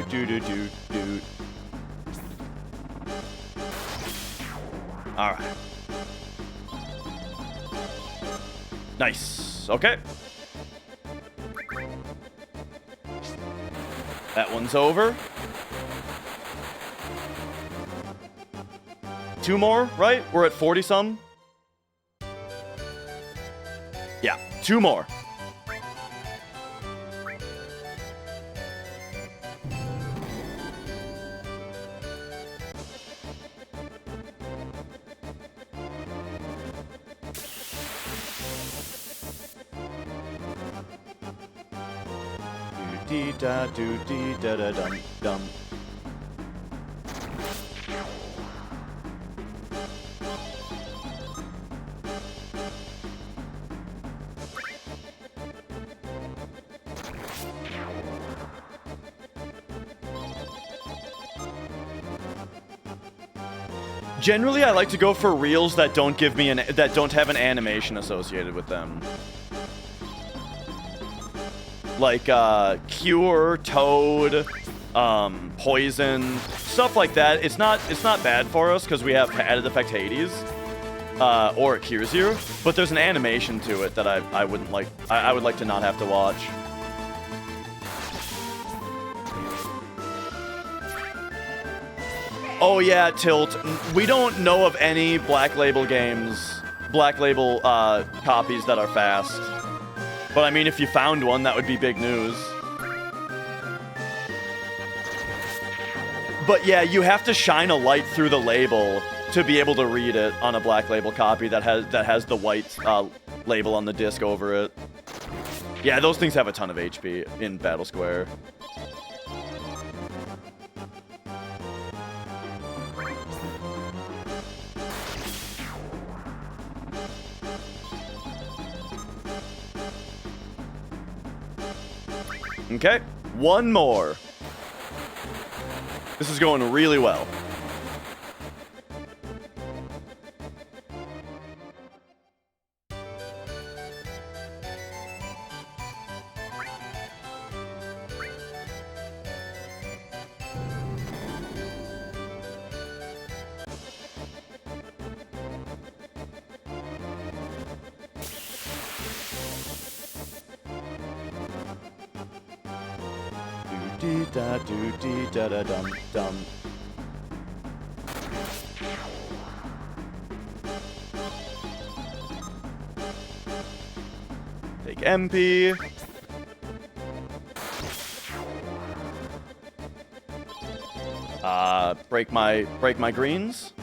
Do. Alright. Nice. Okay. That one's over. 2 more, right? We're at 40-some. Yeah, 2 more. Do-dee-da-do-dee-da-da-dum-dum. Generally, I like to go for reels that don't give me that don't have an animation associated with them. Like Cure, Toad, Poison, stuff like that. It's not bad for us because we have added effect Hades, or it cures you. But there's an animation to it that I wouldn't like. I would like to not have to watch. Oh yeah, Tilt. We don't know of any Black Label games, Black Label copies that are fast. But I mean, if you found one, that would be big news. But yeah, you have to shine a light through the label to be able to read it on a Black Label copy that has the white label on the disc over it. Yeah, those things have a ton of HP in Battle Square. Okay, 1 more. This is going really well. Do-dee-da-do-dee-da-da-dum-dum. Take MP. Break my greens.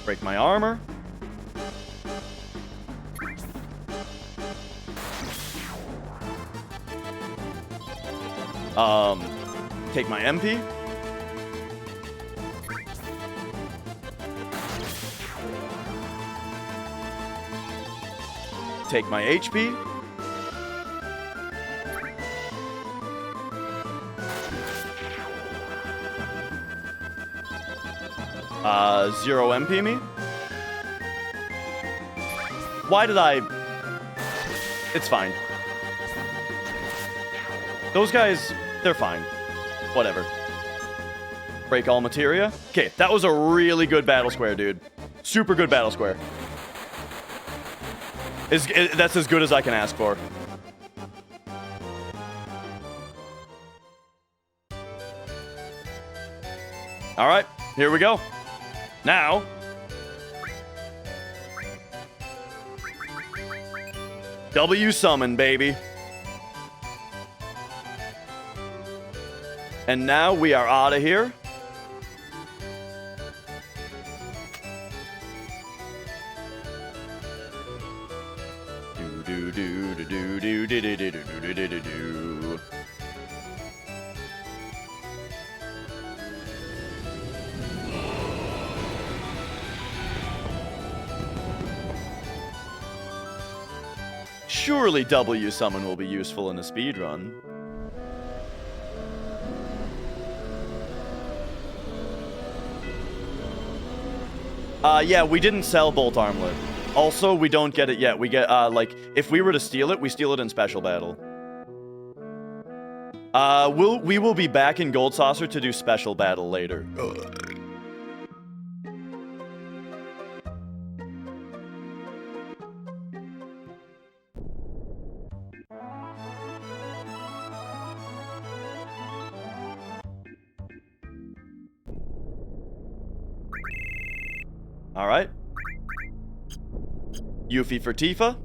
Break my armor. Take my MP. Take my HP. 0 MP me? Why did I... It's fine. Those guys, they're fine. Whatever. Break all materia. Okay, that was a really good battle square, dude. Super good battle square. That's as good as I can ask for. All right, here we go. Now, W summon, baby. And now we are out of here. Do do do do do do do do do do do do. Surely W summon will be useful in a speedrun. Yeah, we didn't sell Bolt Armlet. Also, we don't get it yet. We get, like, if we were to steal it, we steal it in Special Battle. We will be back in Gold Saucer to do Special Battle later. All right. Yuffie for Tifa.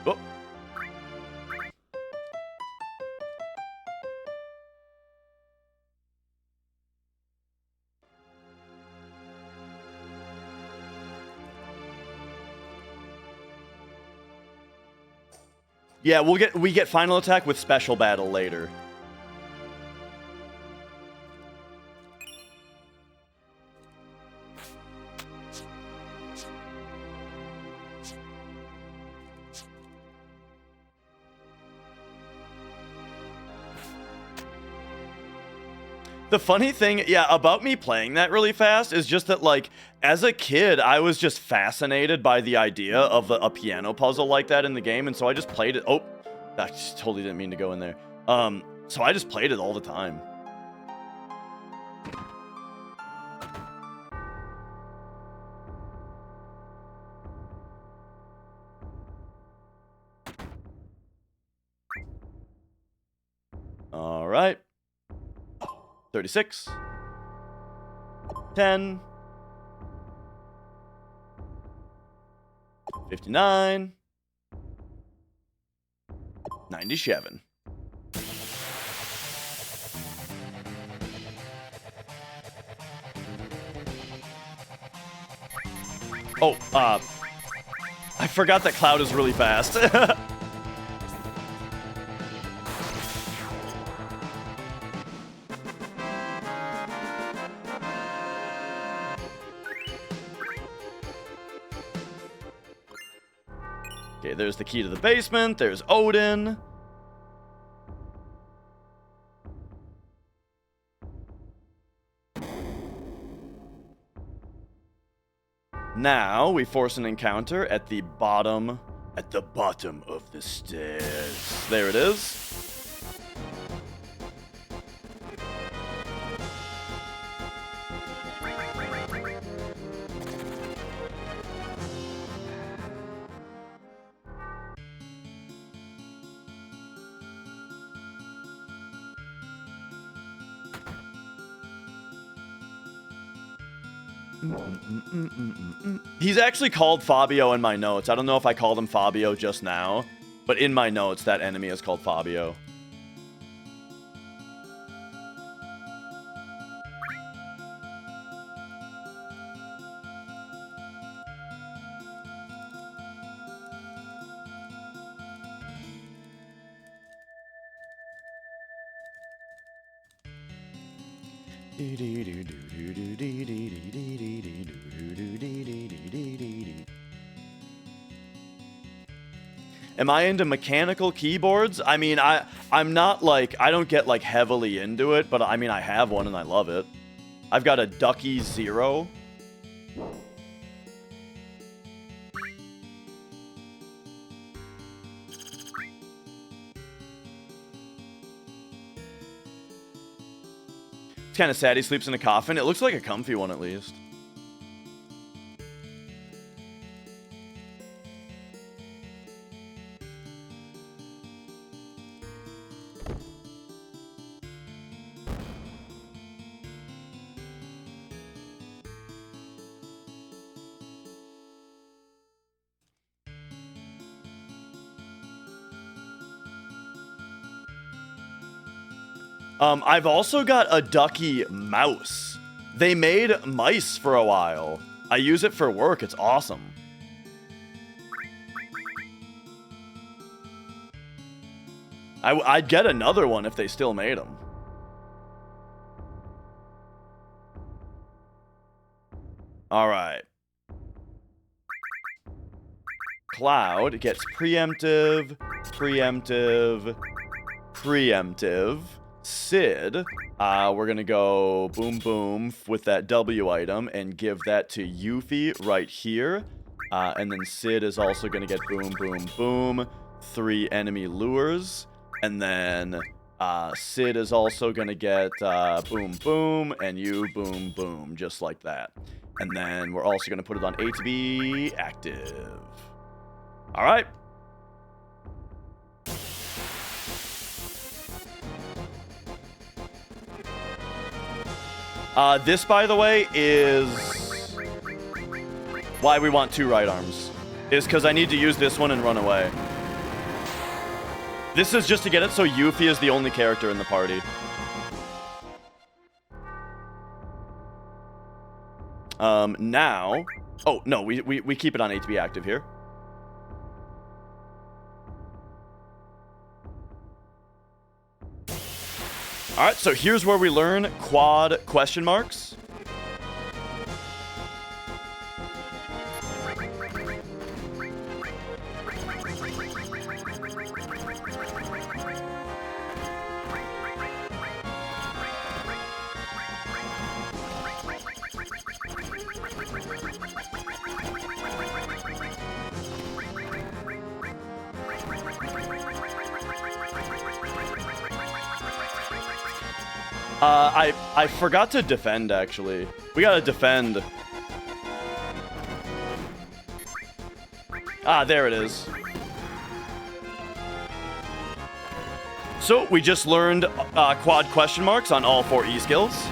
Oh. Yeah, we get final attack with special battle later. The funny thing, yeah, about me playing that really fast is just that, like, as a kid, I was just fascinated by the idea of a piano puzzle like that in the game, and so I just played it. Oh, I just totally didn't mean to go in there. So I just played it all the time. All right. 36. 10. 59. 97. Oh, I forgot that Cloud is really fast. Okay, there's the key to the basement. There's Odin. Now we force an encounter at the bottom of the stairs. There it is. He's actually called Fabio in my notes. I don't know if I called him Fabio just now, but in my notes, that enemy is called Fabio. Okay, Am I into mechanical keyboards? I mean, I'm not like, I don't get like heavily into it, but I mean, I have one and I love it. I've got a Ducky Zero. It's kind of sad he sleeps in a coffin. It looks like a comfy one at least. I've also got a Ducky mouse. They made mice for a while. I use it for work. It's awesome. I'd get another one if they still made them. All right. Cloud gets preemptive, preemptive, preemptive. Sid, we're gonna go boom boom with that W item and give that to Yuffie right here. And then Sid is also gonna get boom boom boom, 3 enemy lures. And then Sid is also gonna get boom boom and you boom boom, just like that. And then we're also gonna put it on A to be active. All right. This, by the way, is why we want 2 right arms. Is because I need to use this one and run away. This is just to get it so Yuffie is the only character in the party. Now... Oh, no, we keep it on A to be active here. Alright, so here's where we learn quad question marks. I forgot to defend, actually. We gotta defend. Ah, there it is. So, we just learned quad question marks on all 4 E-skills.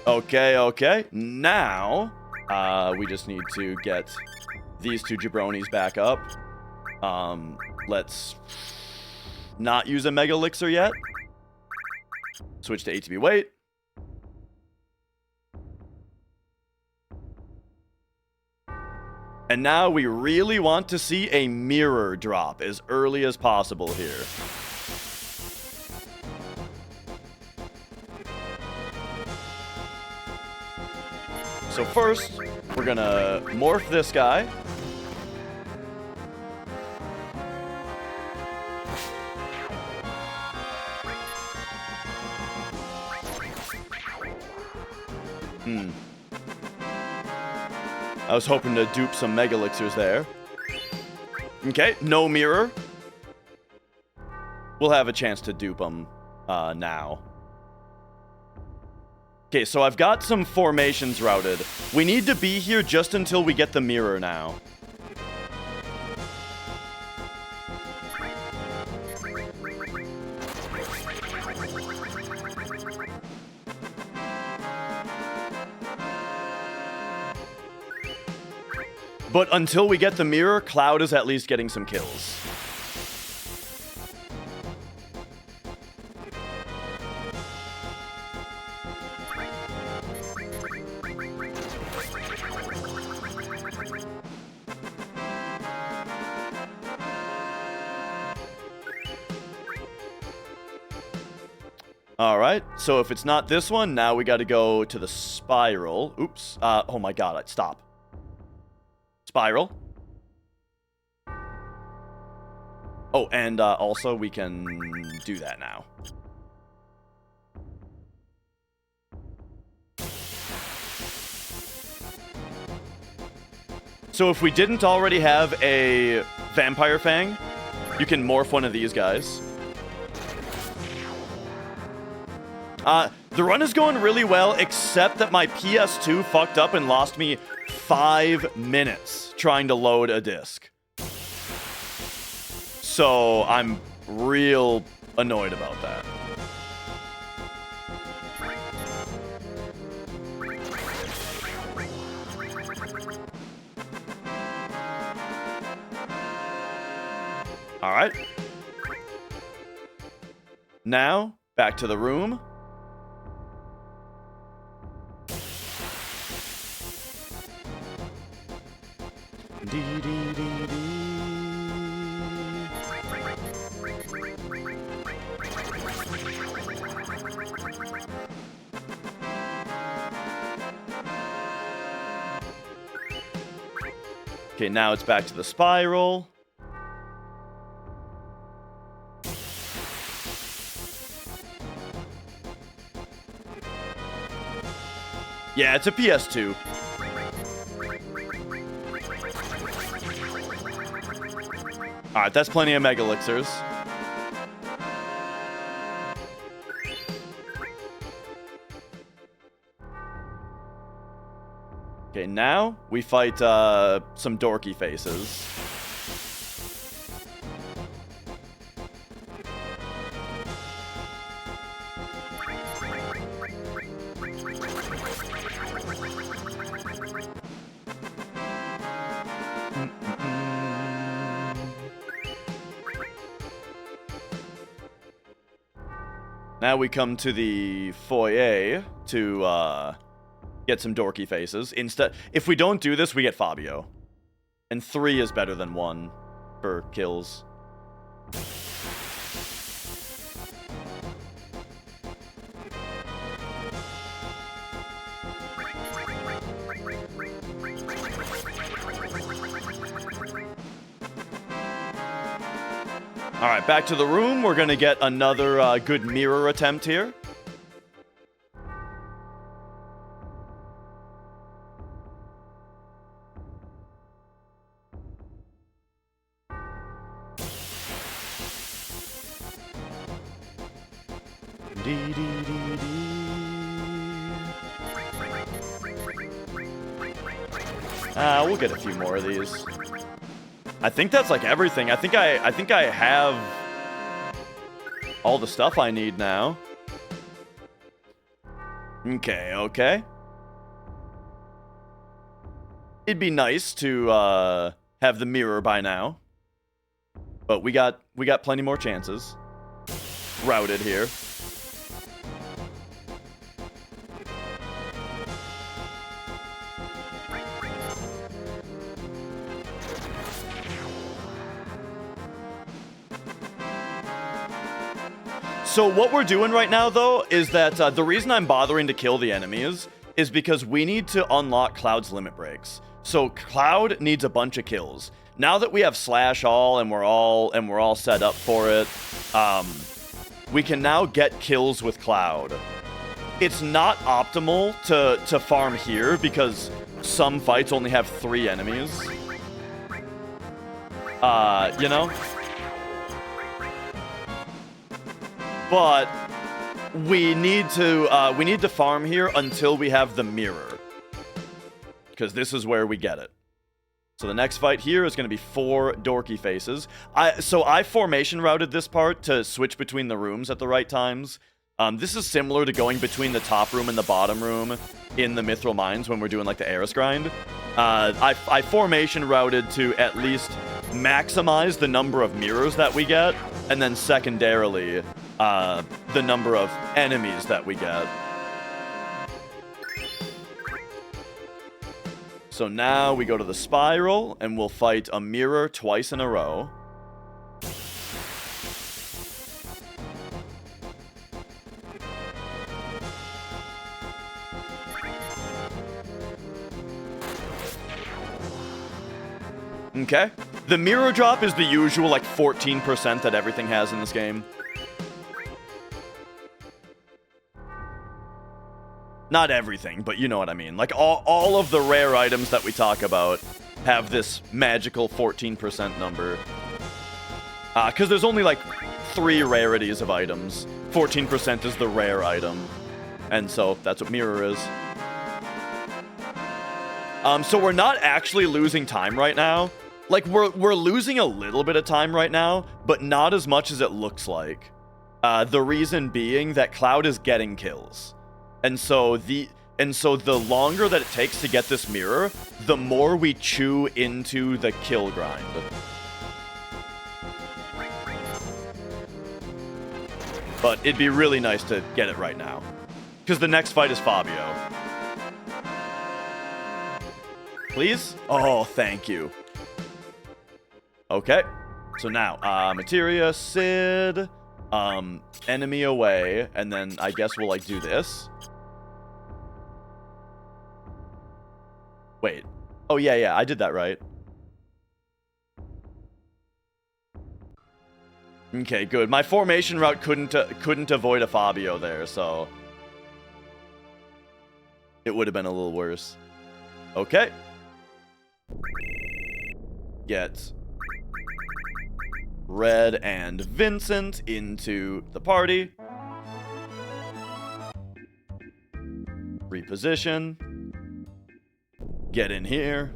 Okay, okay. Now... we just need to get these 2 jabronis back up. Let's not use a Mega Elixir yet. Switch to ATB wait. And now we really want to see a mirror drop as early as possible here. So first, we're gonna morph this guy. I was hoping to dupe some Mega Elixirs there. Okay, no mirror. We'll have a chance to dupe them now. Okay, so I've got some formations routed. We need to be here just until we get the mirror now. But until we get the mirror, Cloud is at least getting some kills. Alright, so if it's not this one, now we gotta go to the spiral. Oops. Oh my god, stop. Spiral. Oh, and also we can do that now. So if we didn't already have a Vampire Fang, you can morph one of these guys. The run is going really well, except that my PS2 fucked up and lost me 5 minutes trying to load a disc. So I'm real annoyed about that. All right. Now, back to the room. Okay, now it's back to the spiral. Yeah, it's a PS2. Alright, that's plenty of Mega Elixirs. Okay, now we fight some dorky faces. Now we come to the foyer to get some dorky faces. Instead, if we don't do this, we get Fabio. And 3 is better than 1 for kills. Alright, back to the room. We're gonna get another good mirror attempt here. We'll get a few more of these. I think that's like everything. I think I have all the stuff I need now. Okay. It'd be nice to have the mirror by now. But we got plenty more chances. Routed here. So what we're doing right now, though, is that the reason I'm bothering to kill the enemies is because we need to unlock Cloud's limit breaks. So Cloud needs a bunch of kills. Now that we have Slash All and we're all set up for it, we can now get kills with Cloud. It's not optimal to farm here because some fights only have 3 enemies. You know? But we need to farm here until we have the mirror, because this is where we get it. So the next fight here is going to be 4 dorky faces. So I formation routed this part to switch between the rooms at the right times. This is similar to going between the top room and the bottom room in the Mithril Mines when we're doing like the Eris grind. I formation routed to at least maximize the number of mirrors that we get, and then secondarily the number of enemies that we get. So now we go to the spiral, and we'll fight a mirror twice in a row. Okay. The mirror drop is the usual, like, 14% that everything has in this game. Not everything, but you know what I mean. Like, all of the rare items that we talk about have this magical 14% number. Because there's only, like, 3 rarities of items. 14% is the rare item. And so, that's what mirror is. So we're not actually losing time right now. Like, we're losing a little bit of time right now, but not as much as it looks like. The reason being that Cloud is getting kills. And so the longer that it takes to get this mirror, the more we chew into the kill grind. But it'd be really nice to get it right now. Because the next fight is Fabio. Please? Oh, thank you. Okay. So now, materia, Sid, enemy away, and then I guess we'll, like, do this. Wait. Oh, yeah, I did that right. Okay, good. My formation route couldn't avoid a Fabio there, so it would have been a little worse. Okay. Get Red and Vincent into the party. Reposition. Get in here.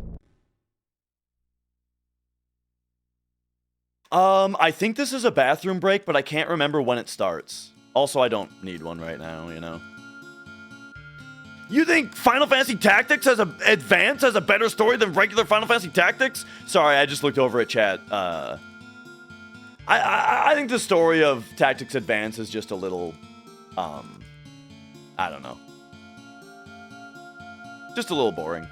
I think this is a bathroom break, but I can't remember when it starts. Also, I don't need one right now, you know. You think Final Fantasy Tactics Advance has a better story than regular Final Fantasy Tactics? Sorry, I just looked over at chat. I think the story of Tactics Advance is just a little, I don't know. Just a little boring.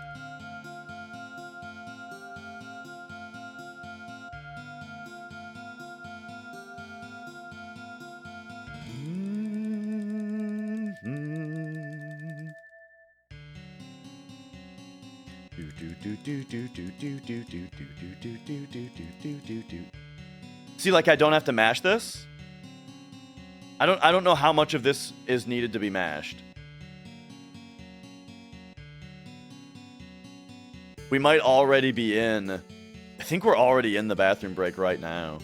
See, like, I don't have to mash this. I don't know how much of this is needed to be mashed. We might already be in. I think we're already in the bathroom break right now.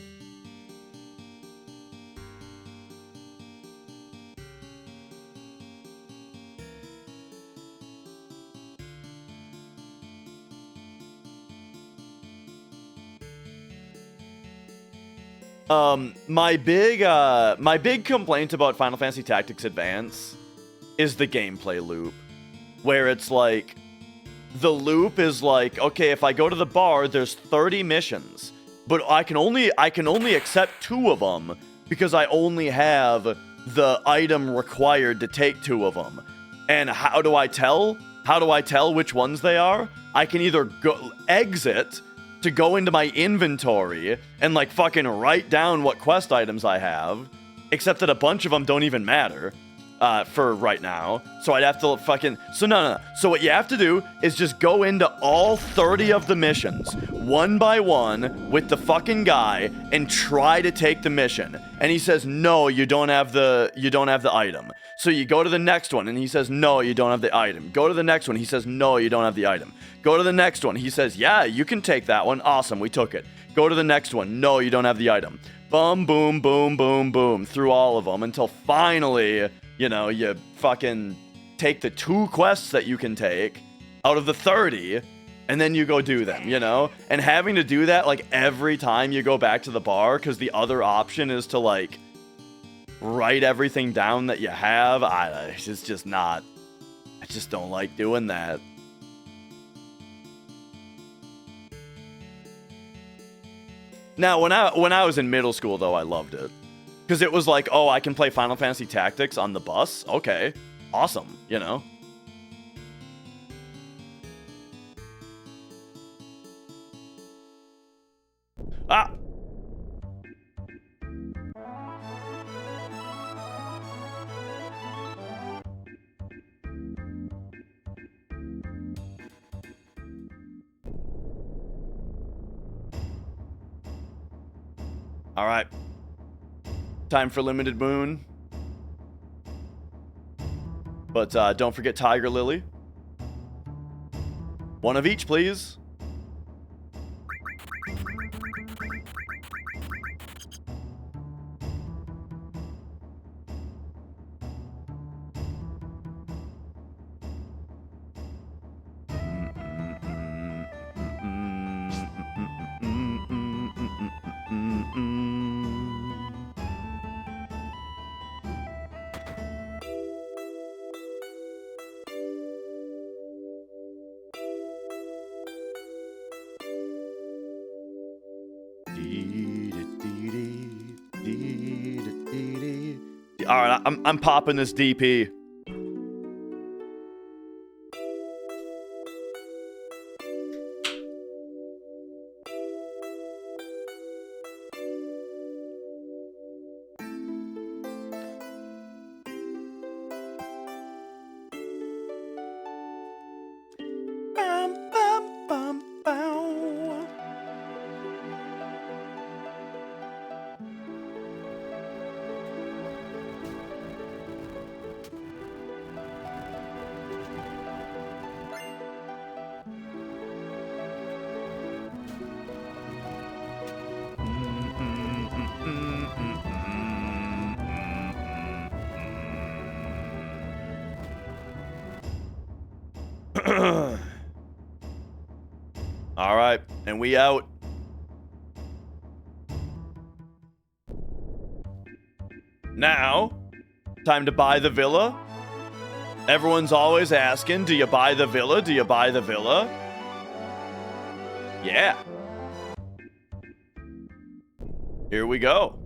My big complaint about Final Fantasy Tactics Advance is the gameplay loop, where it's like, the loop is like, okay, if I go to the bar, there's 30 missions, but I can only accept 2 of them because I only have the item required to take 2 of them. And how do I tell? How do I tell which ones they are? I can either go exit to go into my inventory and, like, fucking write down what quest items I have, except that a bunch of them don't even matter for right now. So I'd have to fucking... So no. So what you have to do is just go into all 30 of the missions, one by one, with the fucking guy, and try to take the mission. And he says, no, you don't have the item. So you go to the next one, and he says, no, you don't have the item. Go to the next one, he says, no, you don't have the item. Go to the next one, he says, yeah, you can take that one. Awesome, we took it. Go to the next one, no, you don't have the item. Boom, boom, boom, boom, boom, through all of them, until finally, you know, you fucking take the 2 quests that you can take out of the 30, and then you go do them, you know? And having to do that, like, every time you go back to the bar, because the other option is to, like, write everything down that you have. It's just not... I just don't like doing that. Now, when I was in middle school, though, I loved it. Because it was like, oh, I can play Final Fantasy Tactics on the bus? Okay. Awesome, you know? Ah! All right. Time for Limited Moon. But don't forget Tiger Lily. One of each, please. All right, I'm popping this DP. All right, and we out. Now, time to buy the villa. Everyone's always asking, do you buy the villa? Do you buy the villa? Yeah. Here we go.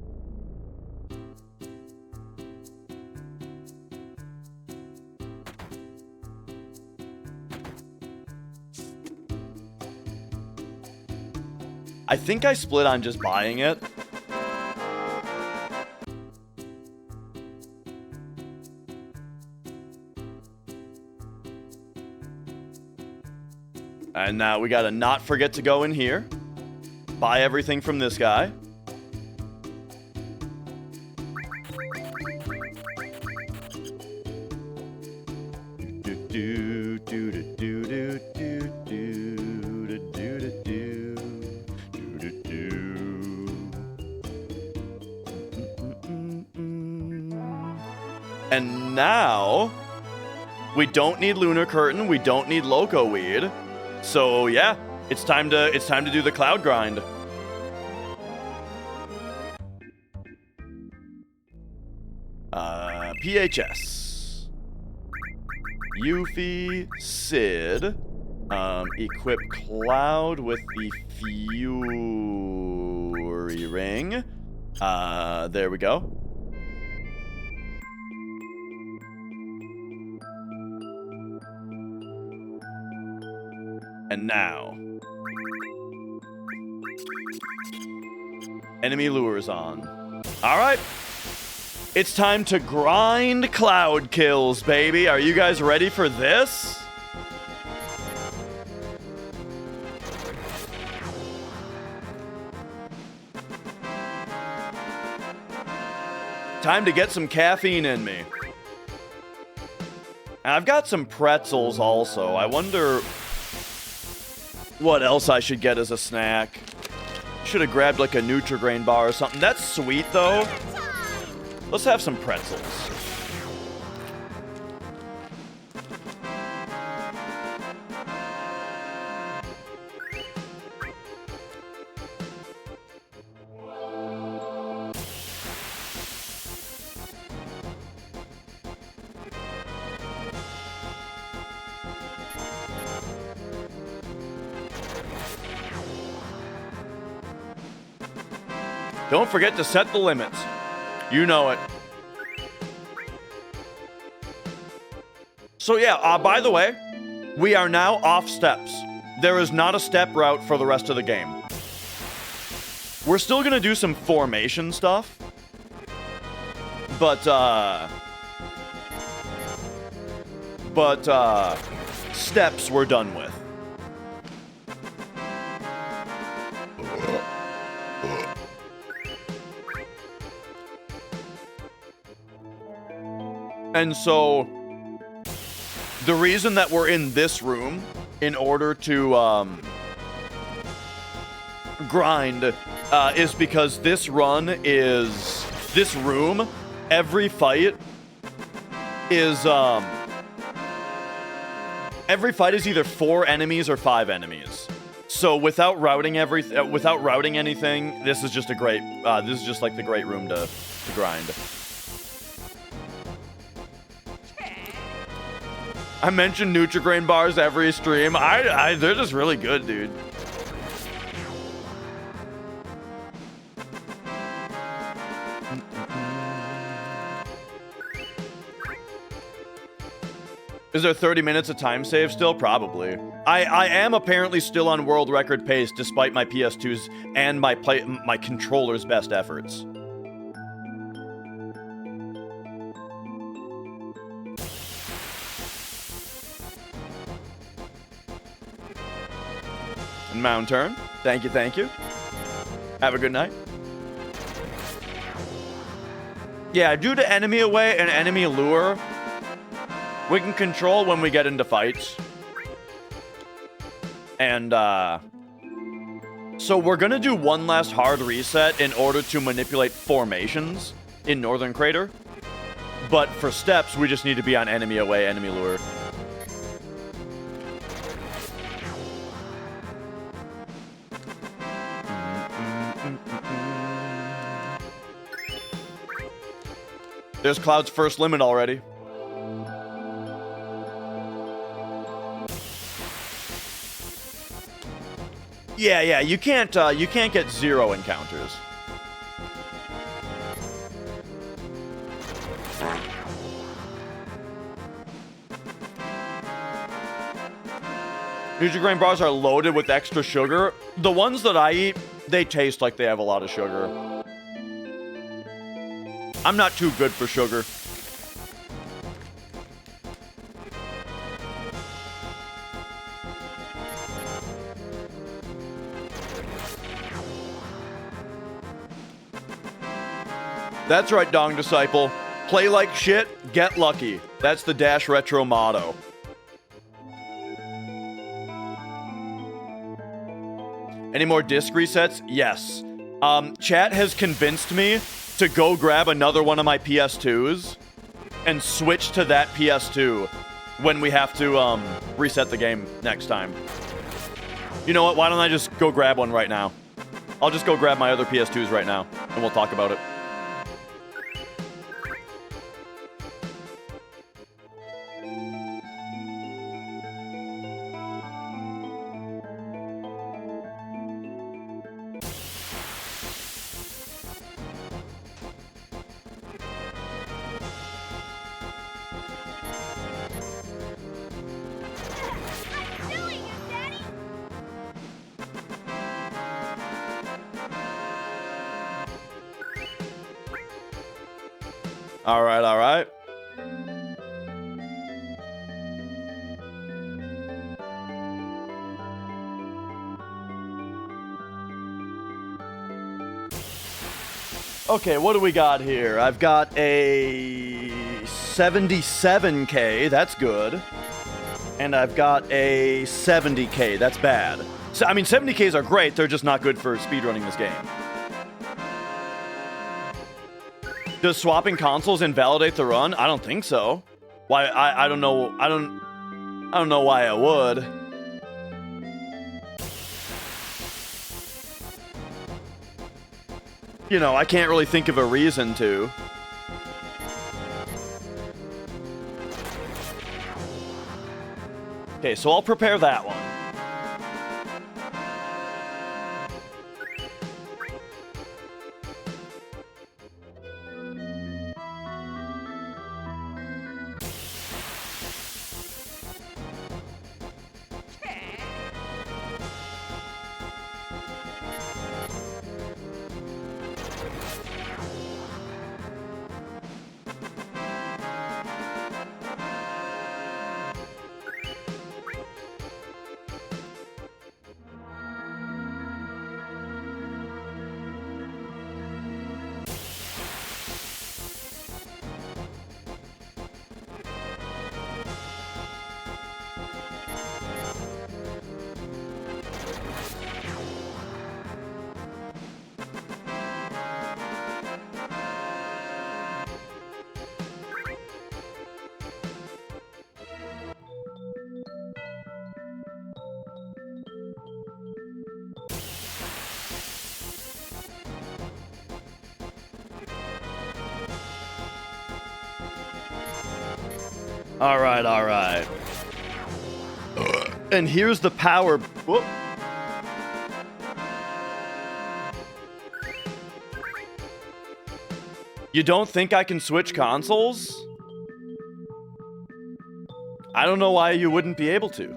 I think I split on just buying it. And now we gotta not forget to go in here. Buy everything from this guy. And now we don't need Lunar Curtain, we don't need Loco Weed. So yeah, it's time to do the cloud grind. PHS. Yuffie, Sid. Equip Cloud with the Fury Ring. There we go. And now, enemy lures on. All right, it's time to grind cloud kills, baby. Are you guys ready for this? Time to get some caffeine in me. And I've got some pretzels also. I wonder what else I should get as a snack. Should have grabbed like a Nutri-Grain bar or something. That's sweet though. Let's have some pretzels. Don't forget to set the limits. You know it. So yeah, by the way, we are now off steps. There is not a step route for the rest of the game. We're still gonna do some formation stuff. But steps we're done with. And so the reason that we're in this room in order to grind is because this room, every fight is either 4 enemies or 5 enemies. So without routing anything, this is just a great this is just like the great room to grind. I mention Nutrigrain bars every stream. They're just really good, dude. Is there 30 minutes of time save still? Probably. I am apparently still on world record pace despite my PS2's and my controller's best efforts. And Mound turn. Thank you, thank you. Have a good night. Yeah, due to enemy away and enemy lure, we can control when we get into fights. And, so we're gonna do one last hard reset in order to manipulate formations in Northern Crater. But for steps, we just need to be on enemy away, enemy lure. There's Cloud's first limit already. Yeah, you can't get 0 encounters. Nutrigrain bars are loaded with extra sugar. The ones that I eat, they taste like they have a lot of sugar. I'm not too good for sugar. That's right, Dong Disciple. Play like shit, get lucky. That's the Dash Retro motto. Any more disc resets? Yes. Chat has convinced me to go grab another one of my PS2s and switch to that PS2 when we have to reset the game next time. You know what? Why don't I just go grab one right now? I'll just go grab my other PS2s right now, and we'll talk about it. All right, all right. Okay, what do we got here? I've got a 77K, that's good. And I've got a 70K, that's bad. So, I mean, 70Ks are great, they're just not good for speedrunning this game. Does swapping consoles invalidate the run? I don't think so. Why? I don't know. I don't know why it would. You know, I can't really think of a reason to. Okay, so I'll prepare that one. All right, all right. And here's the power. Whoop. You don't think I can switch consoles? I don't know why you wouldn't be able to.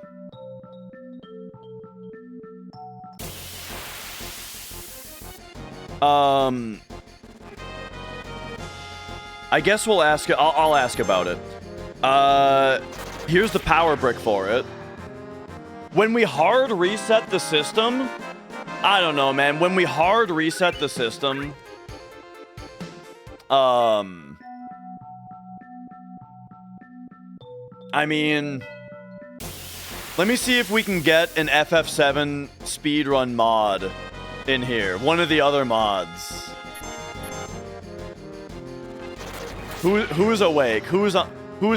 I guess we'll ask. I'll ask about it. Here's the power brick for it. When we hard reset the system, I don't know, man. When we hard reset the system, I mean, let me see if we can get an FF7 speedrun mod in here. One of the other mods. Who's awake? Who's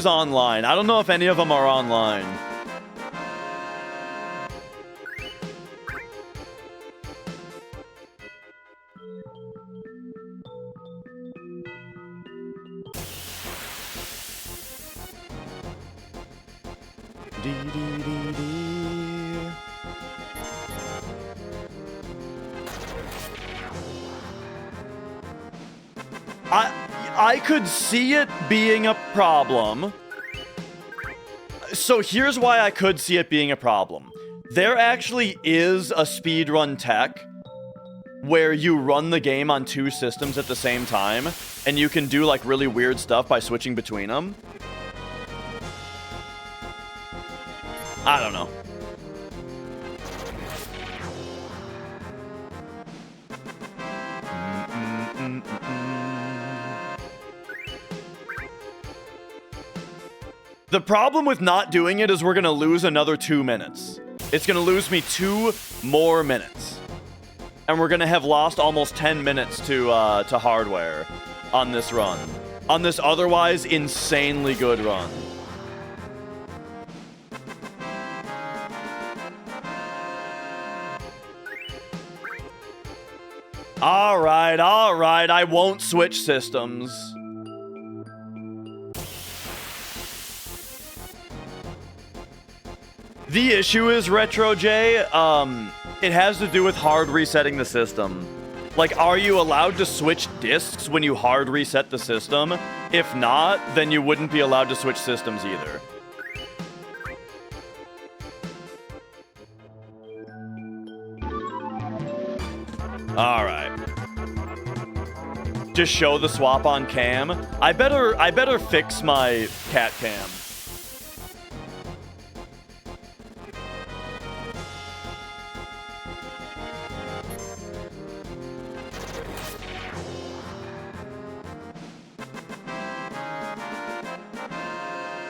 online? I don't know if any of them are online. I could see it being a problem. So here's why I could see it being a problem. There actually is a speedrun tech where you run the game on 2 systems at the same time, and you can do like really weird stuff by switching between them. I don't know. The problem with not doing it is we're gonna lose another 2 minutes. It's gonna lose me 2 more minutes. And we're gonna have lost almost 10 minutes to hardware on this run. On this otherwise insanely good run. Alright, I won't switch systems. The issue is, Retro J, it has to do with hard resetting the system. Like, are you allowed to switch discs when you hard reset the system? If not, then you wouldn't be allowed to switch systems either. Alright. Just show the swap on cam. I better fix my cat cam.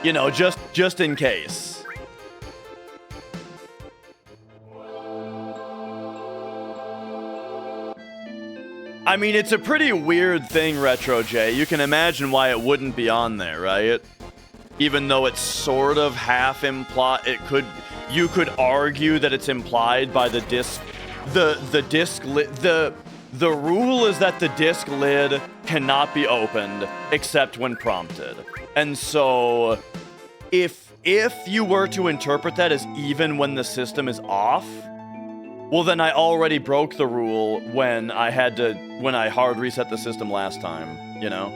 You know, just in case. I mean, it's a pretty weird thing, Retro J. You can imagine why it wouldn't be on there, right? Even though it's sort of half implied, you could argue that it's implied by the disc. The disc lid. The rule is that the disc lid cannot be opened except when prompted. And so, if you were to interpret that as even when the system is off, well then I already broke the rule when I hard reset the system last time, you know?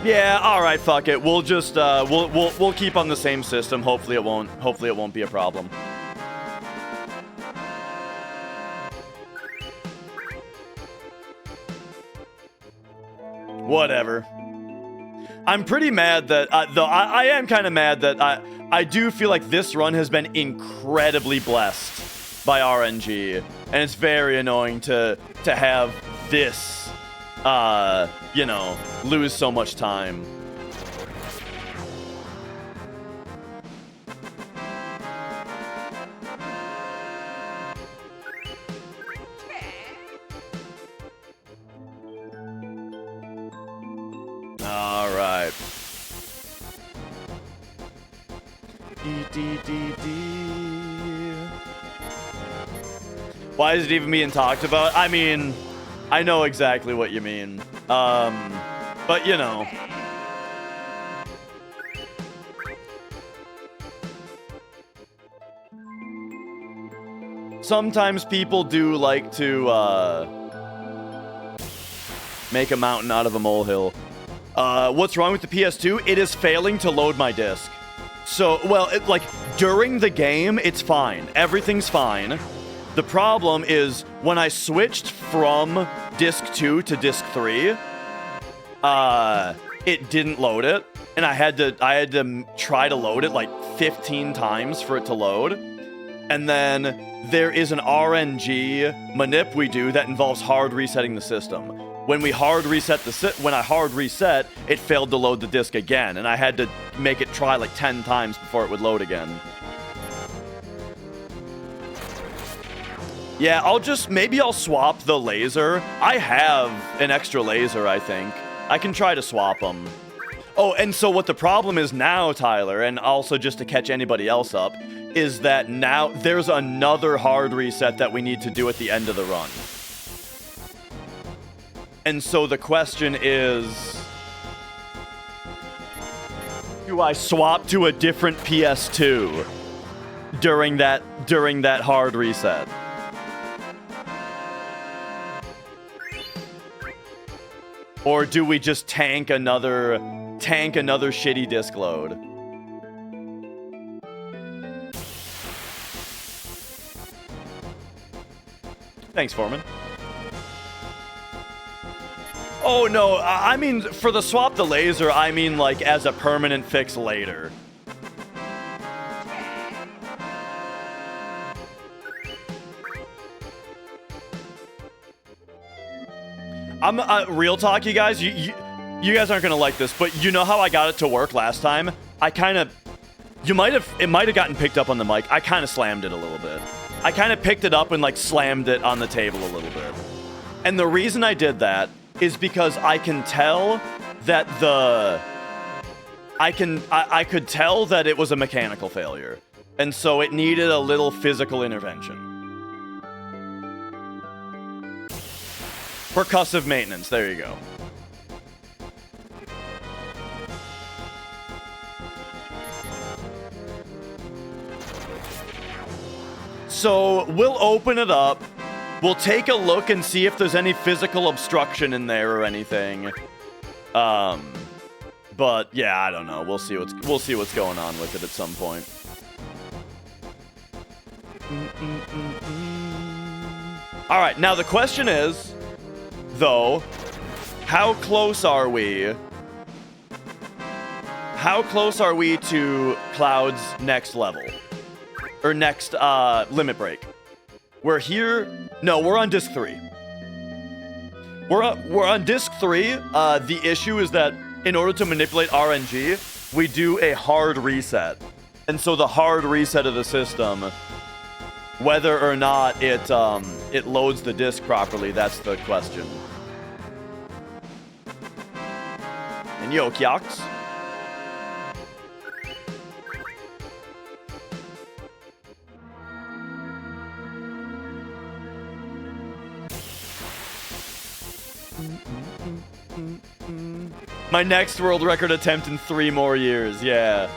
Yeah, alright, fuck it. We'll just we'll keep on the same system. Hopefully it won't be a problem. Whatever. I'm pretty mad that, though I am kind of mad that I do feel like this run has been incredibly blessed by RNG, and it's very annoying to have this, you know, lose so much time. Alright. Why is it even being talked about? I mean, I know exactly what you mean. But you know. Sometimes people do like to, make a mountain out of a molehill. What's wrong with the PS2? It is failing to load my disc. So, well, like, during the game, it's fine. Everything's fine. The problem is, when I switched from Disc 2 to Disc 3, it didn't load it. And I had to try to load it, like, 15 times for it to load. And then there is an RNG manip we do that involves hard resetting the system. When I hard reset, it failed to load the disc again, and I had to make it try like 10 times before it would load again. Yeah, maybe I'll swap the laser. I have an extra laser, I think. I can try to swap them. Oh, and so what the problem is now, Tyler, and also just to catch anybody else up, is that now there's another hard reset that we need to do at the end of the run. And so the question is, do I swap to a different PS2 during that hard reset? Or do we just tank another shitty disc load? Thanks, Foreman. Oh, no, I mean, for the swap the laser, I mean, like, as a permanent fix later. Real talk, you guys, you guys aren't gonna like this, but you know how I got it to work last time? It might have gotten picked up on the mic. I kind of slammed it a little bit. I kind of picked it up and, like, slammed it on the table a little bit. And the reason I did that is because I can tell that I could tell that it was a mechanical failure. And so it needed a little physical intervention. Percussive maintenance, there you go. So we'll open it up. We'll take a look and see if there's any physical obstruction in there or anything. But yeah, I don't know. We'll see what's going on with it at some point. All right, now the question is, though, how close are we? How close are we to Cloud's next level? Or next limit break? We're here. No, we're on Disc 3. We're on Disc 3. The issue is that in order to manipulate RNG, we do a hard reset. And so the hard reset of the system, whether or not it loads the disc properly, that's the question. And yo, Kyox. My next world record attempt in 3 more years, yeah.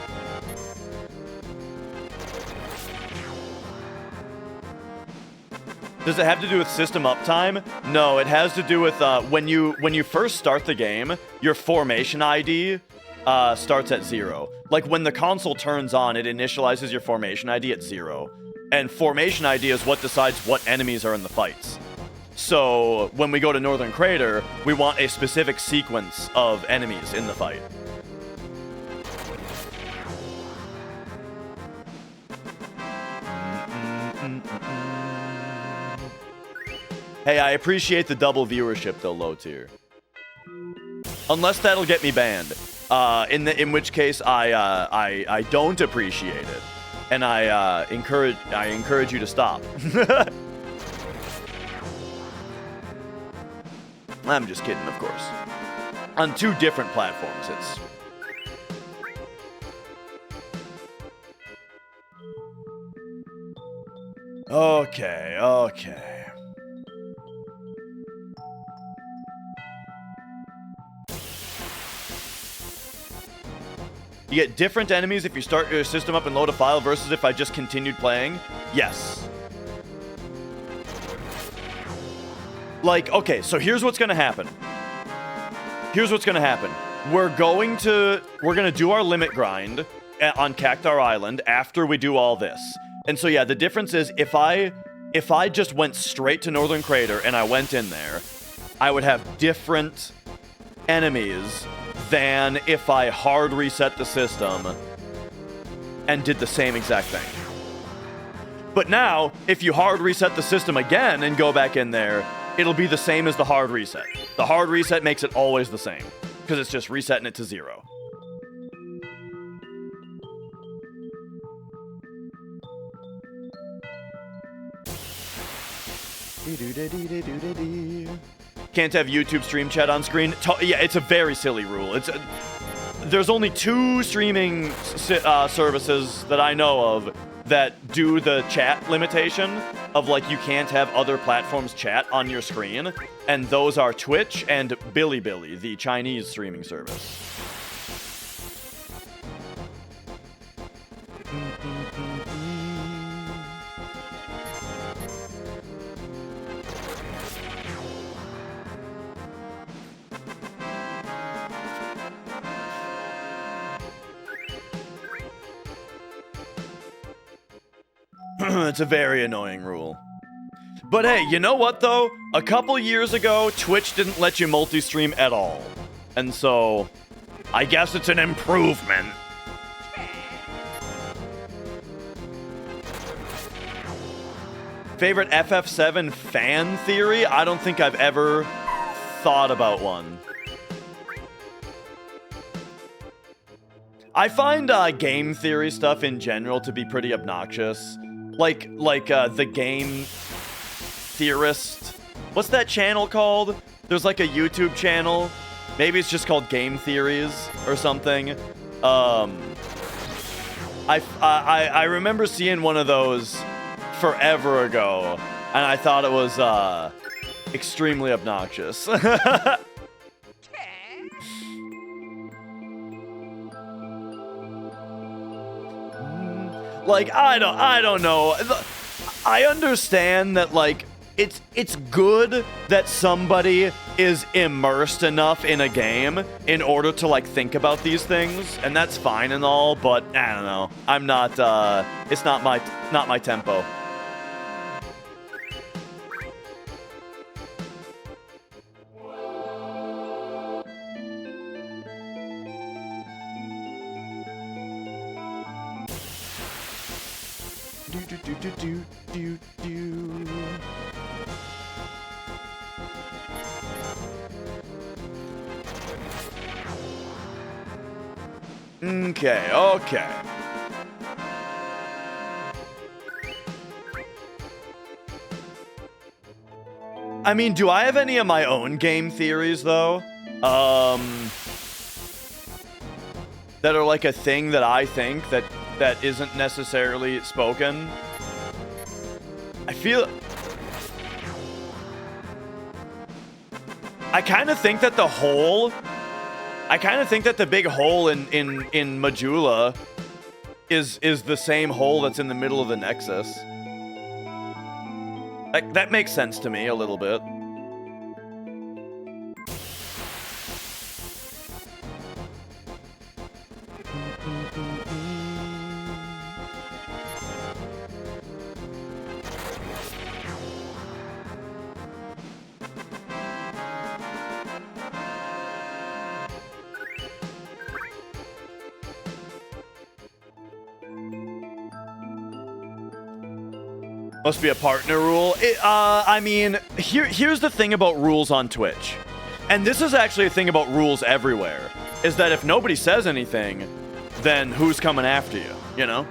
Does it have to do with system uptime? No, it has to do with when you first start the game, your formation ID starts at 0. Like when the console turns on, it initializes your formation ID at 0. And formation ID is what decides what enemies are in the fights. So when we go to Northern Crater, we want a specific sequence of enemies in the fight. Hey, I appreciate the double viewership though, low tier. Unless that'll get me banned. In which case I don't appreciate it. And I encourage you to stop. I'm just kidding, of course. On 2 different platforms, it's... Okay. You get different enemies if you start your system up and load a file versus if I just continued playing. Yes. Like, okay, so here's what's gonna happen. Here's what's gonna happen. We're gonna do our limit grind on Cactar Island after we do all this. And so yeah, the difference is if I just went straight to Northern Crater and I went in there, I would have different enemies than if I hard reset the system and did the same exact thing. But now, if you hard reset the system again and go back in there, it'll be the same as the hard reset. The hard reset makes it always the same, because it's just resetting it to 0. Can't have YouTube stream chat on screen. Yeah, it's a very silly rule. There's only 2 streaming services that I know of that do the chat limitation of, like, you can't have other platforms chat on your screen, and those are Twitch and Bilibili, the Chinese streaming service. It's a very annoying rule. But hey, you know what though? A couple years ago, Twitch didn't let you multi-stream at all. And so, I guess it's an improvement. Favorite FF7 fan theory? I don't think I've ever thought about one. I find game theory stuff in general to be pretty obnoxious. Like the game theorist. What's that channel called? There's like a YouTube channel. Maybe it's just called Game Theories or something. I remember seeing one of those forever ago, and I thought it was extremely obnoxious. Like, I don't know. I understand that, like, it's good that somebody is immersed enough in a game in order to, like, think about these things, and that's fine and all, but I don't know. I'm not it's not my tempo. Okay. I mean, do I have any of my own game theories, though? That are like a thing that I think that isn't necessarily spoken? I kind of think that the big hole in Majula is the same hole that's in the middle of the Nexus. That makes sense to me a little bit. Must be a partner rule. I mean, here's the thing about rules on Twitch. And this is actually a thing about rules everywhere. Is that if nobody says anything, then who's coming after you, you know?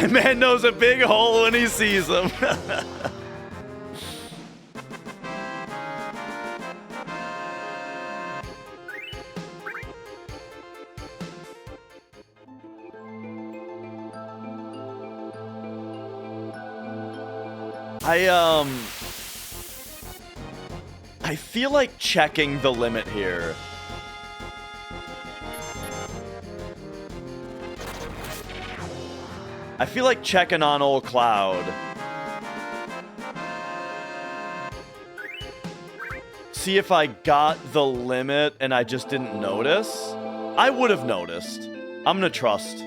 Man knows a big hole when he sees them. I feel like checking the limit here. I feel like checking on old Cloud. See if I got the limit and I just didn't notice. I would have noticed. I'm gonna trust.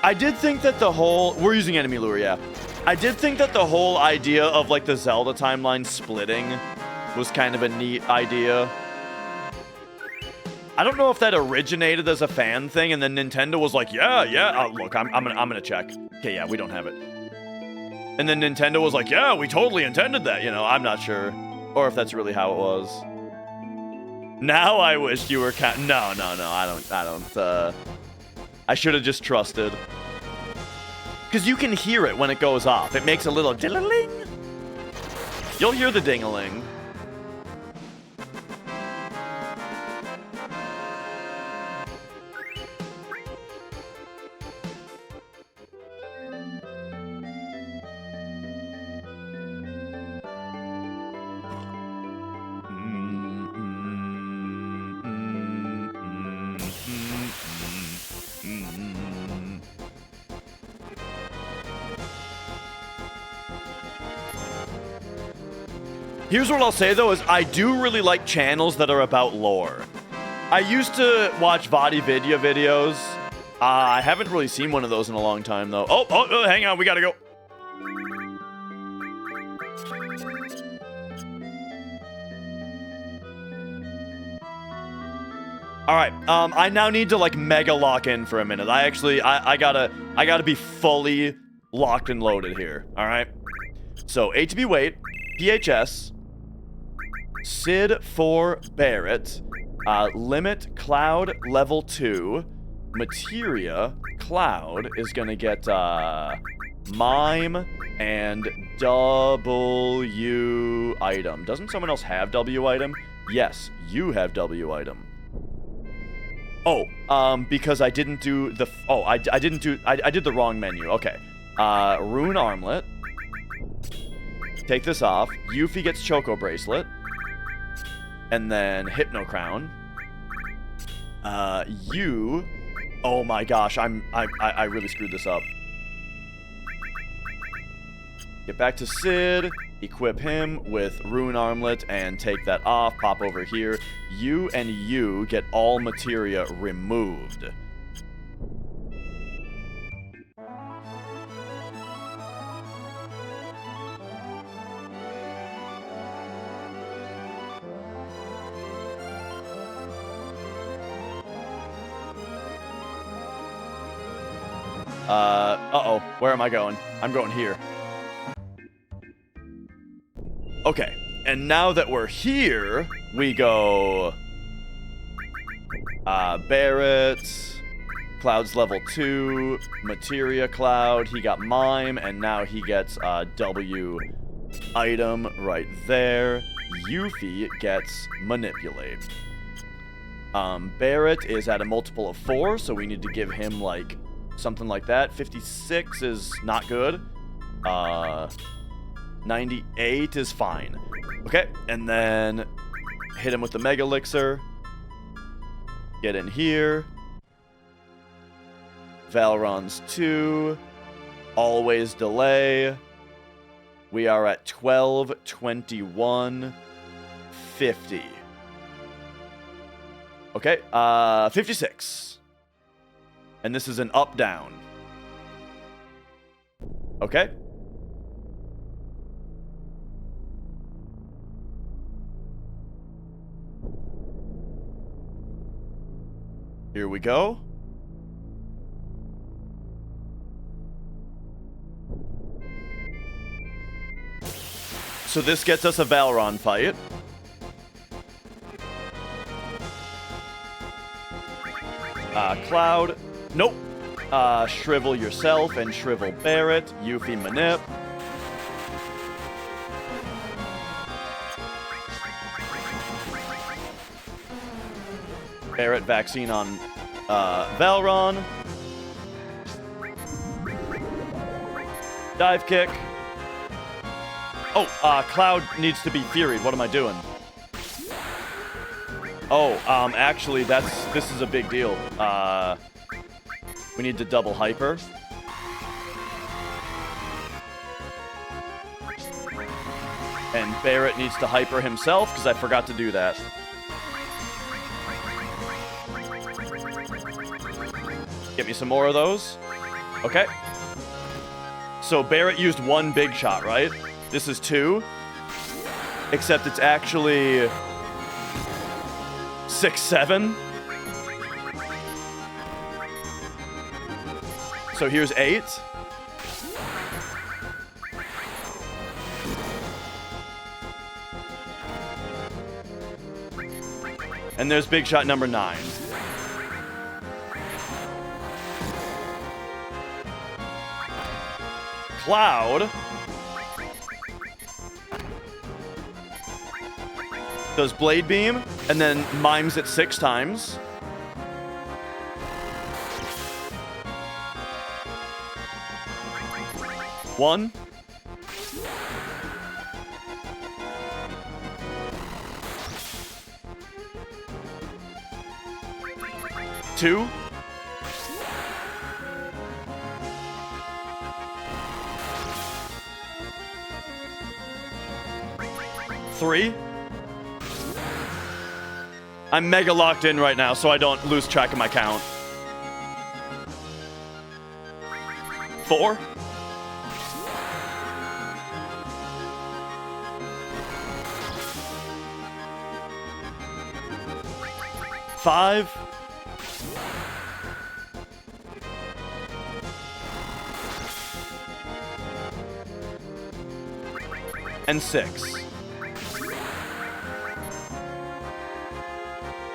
I did think that the whole... We're using enemy lure, yeah. I did think that the whole idea of, like, the Zelda timeline splitting was kind of a neat idea. I don't know if that originated as a fan thing, and then Nintendo was like, yeah, look, I'm gonna check. Okay, yeah, we don't have it. And then Nintendo was like, yeah, we totally intended that, you know, I'm not sure. Or if that's really how it was. Now I wish you were No, I don't, I should have just trusted. Because you can hear it when it goes off. It makes a little ding-a-ling. You'll hear the ding-a-ling. Here's what I'll say, though, is I do really like channels that are about lore. I used to watch Vidya videos. I haven't really seen one of those in a long time, though. Oh, hang on, we gotta go. All right, I now need to, like, mega lock in for a minute. I gotta be fully locked and loaded here, all right? So, ATB wait, PHS, Sid for Barrett, limit Cloud level 2, materia, Cloud is gonna get, mime and W item. Doesn't someone else have W item? Yes, you have W item. Oh, because I didn't do the, I did the wrong menu, okay. Rune Armlet. Take this off. Yuffie gets Choco Bracelet. And then Hypno Crown. You... Oh my gosh, I really screwed this up. Get back to Sid. Equip him with Rune Armlet and take that off. Pop over here. You and you get all materia removed. Uh-oh. Where am I going? I'm going here. Okay. And now that we're here, we go... Barrett. Cloud's level 2. Materia Cloud. He got Mime, and now he gets, W item right there. Yuffie gets Manipulate. Barrett is at a multiple of 4, so we need to give him, like... something like that. 56 is not good. 98 is fine. Okay, and then hit him with the Mega Elixir. Get in here. Valron's 2. Always delay. We are at 12, 21, 50. Okay, 56. And this is an up-down. Okay. Here we go. So this gets us a Valron fight. Cloud. Nope. Shrivel yourself and Shrivel Barrett. Yuffie Manip. Barret vaccine on Valron. Dive kick. Oh, Cloud needs to be Fury'd. What am I doing? Oh, actually, this is a big deal. We need to double hyper. And Barret needs to hyper himself, because I forgot to do that. Get me some more of those. Okay. So Barret used one big shot, right? This is two. Except it's actually 6, 7. So here's 8. And there's big shot number 9. Cloud does Blade Beam and then mimes it 6 times. One. Two. Three. I'm mega locked in right now, so I don't lose track of my count. 4. 5. 6.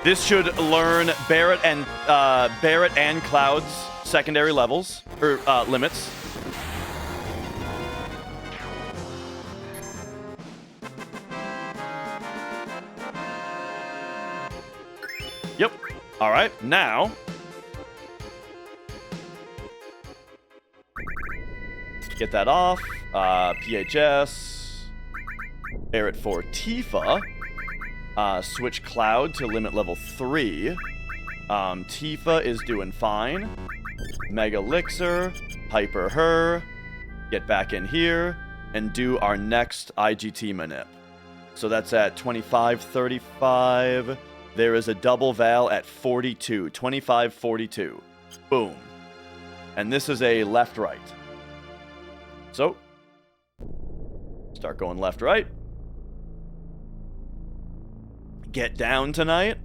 This should learn Barret and Cloud's secondary levels or limits. Yep. All right. Now, get that off. PHS. Barret for Tifa. Switch Cloud to limit level 3. Tifa is doing fine. Mega Elixir. Hyper her. Get back in here. And do our next IGT manip. So that's at 25, 35. There is a double Val at 42. 25, 42. Boom. And this is a left-right. So, start going left-right. Get down tonight.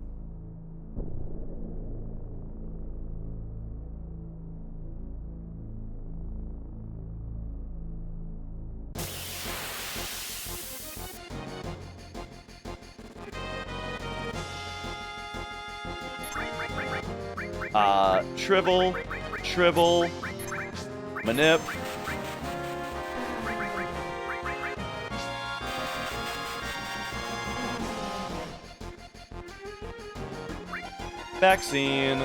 Trivel, manip. Vaccine.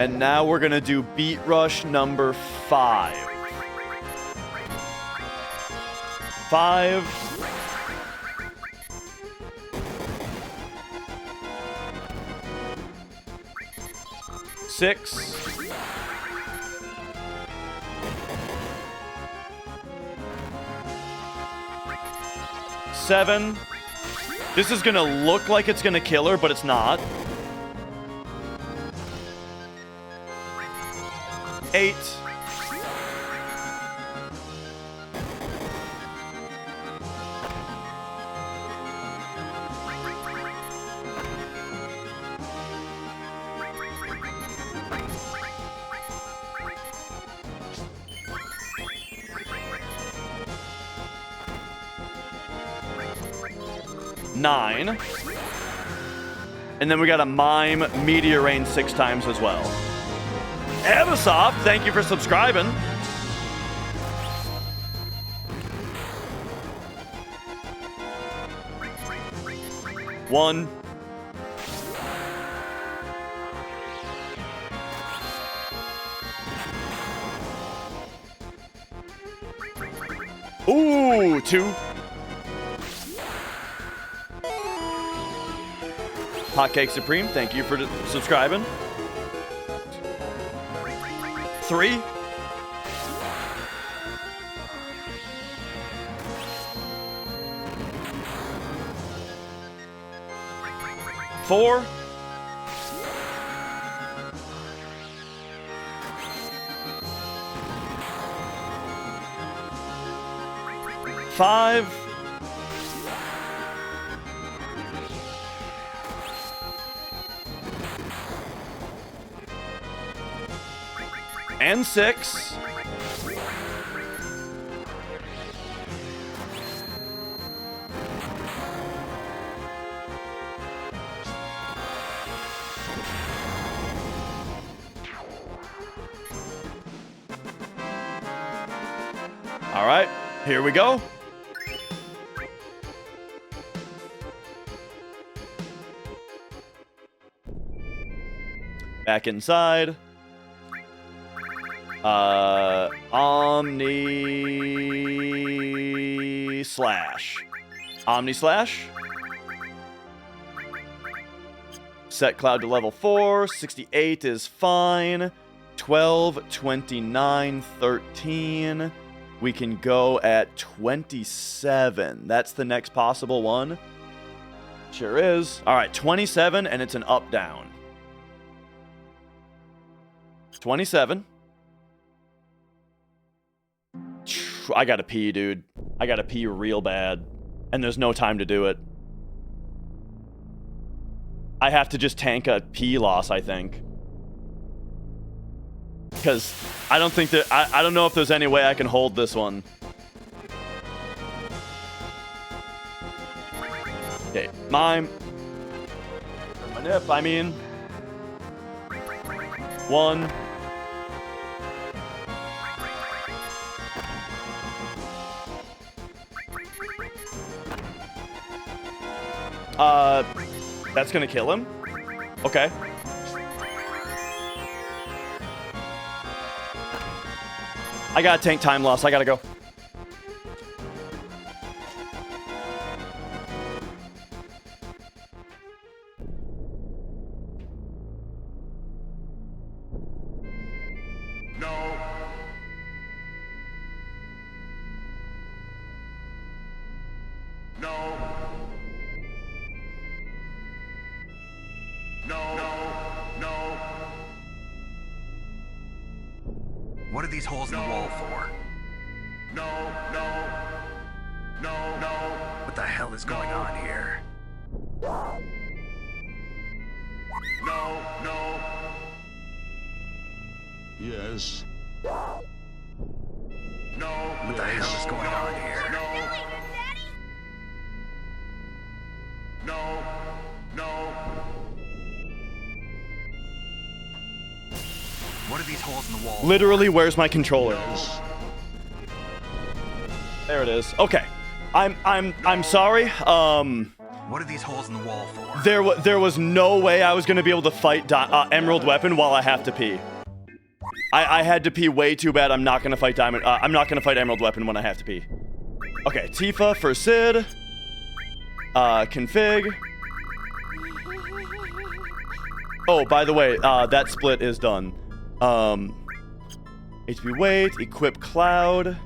And now we're gonna do Beat Rush number 5. 5. 6. 7. This is gonna look like it's gonna kill her, but it's not. 8. 9. And then we got a mime Meteor Rain 6 times as well. Evasoft, thank you for subscribing. One. Ooh, 2. Hotcake Supreme, thank you for subscribing. 3. 4. 5. 6. All right, here we go. Back inside. Omni Slash. Omni Slash. Set Cloud to level 4. 68 is fine. 12, 29, 13. We can go at 27. That's the next possible one. Sure is. All right, 27, and it's an up-down. 27. I gotta pee, dude. I gotta pee real bad. And there's no time to do it. I have to just tank a pee loss, I think. Because I don't think that... I don't know if there's any way I can hold this one. Okay, mime. My nip, I mean. 1. That's gonna kill him? Okay. I gotta tank time loss. I gotta go. No. No. No. No. What are these holes in the wall for? No. No. No. No. What the hell is going on here? No. No. Yes. No. What the hell is going on here? No. No. What are these holes in the wall? Literally, where's my controller? There it is. Okay. I'm sorry. What are these holes in the wall for? There was no way I was gonna be able to fight Emerald Weapon while I have to pee. I had to pee way too bad. I'm not gonna fight Diamond. I'm not gonna fight Emerald Weapon when I have to pee. Okay, Tifa for Sid. Config. Oh, by the way, that split is done. HP Weight, equip Cloud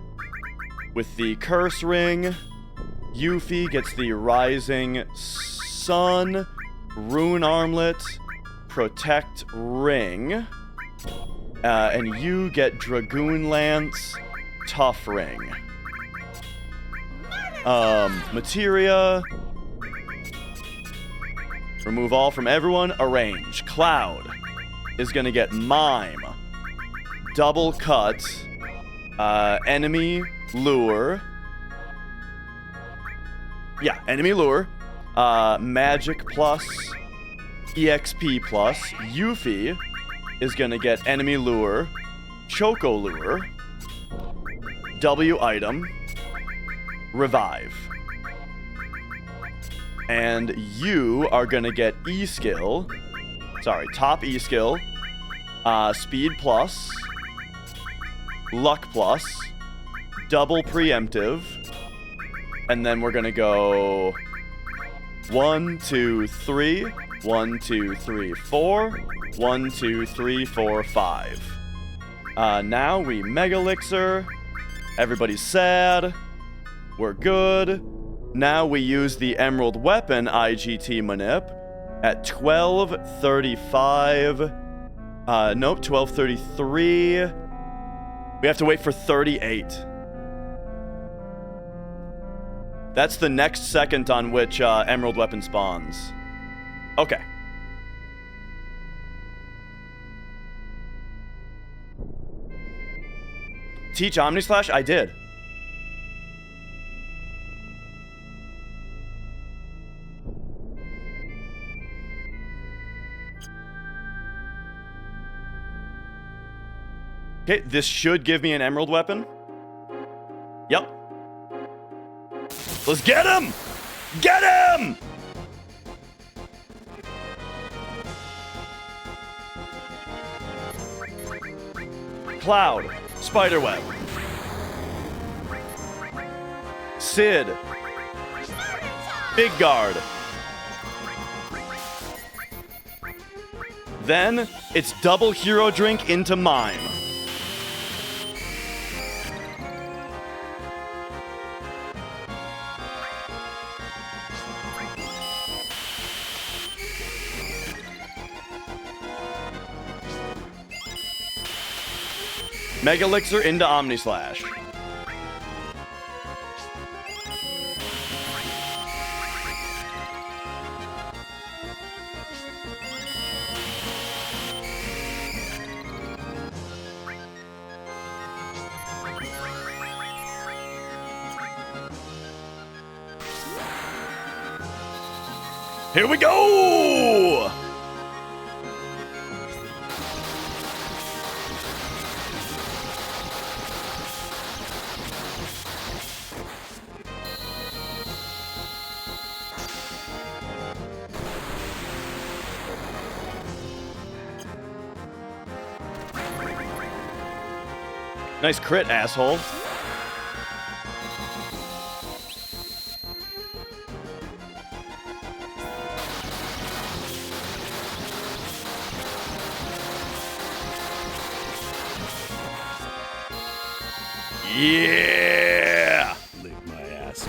with the Curse Ring. Yuffie gets the Rising Sun, Rune Armlet, Protect Ring. And you get Dragoon Lance, Tough Ring. Materia. Remove all from everyone. Arrange. Cloud is gonna get Mime. Double Cut. Enemy Lure. Yeah, Enemy Lure. Magic Plus. EXP Plus. Yuffie is gonna get Enemy Lure. Choco Lure. W item. Revive. And you are gonna get E skill. Sorry, top E skill. Speed plus. Luck plus. double preemptive. And then we're gonna go 1, 2, 3, 1, 2, 3, 4, 1, 2, 3, 4, 5. Now we Mega Elixir. Everybody's sad. We're good. Now we use the Emerald Weapon IGT Manip at 12:35. Nope, 12:33. We have to wait for 38. That's the next second on which Emerald Weapon spawns. Okay. Teach Omnislash? I did. Okay, this should give me an Emerald Weapon. Yep. Let's get him! Get him! Cloud. Spiderweb. Sid. Midgar. Then, it's double hero drink into mime. Mega Elixir into Omnislash. Here we go! Nice crit, asshole. Yeah! Lick my ass.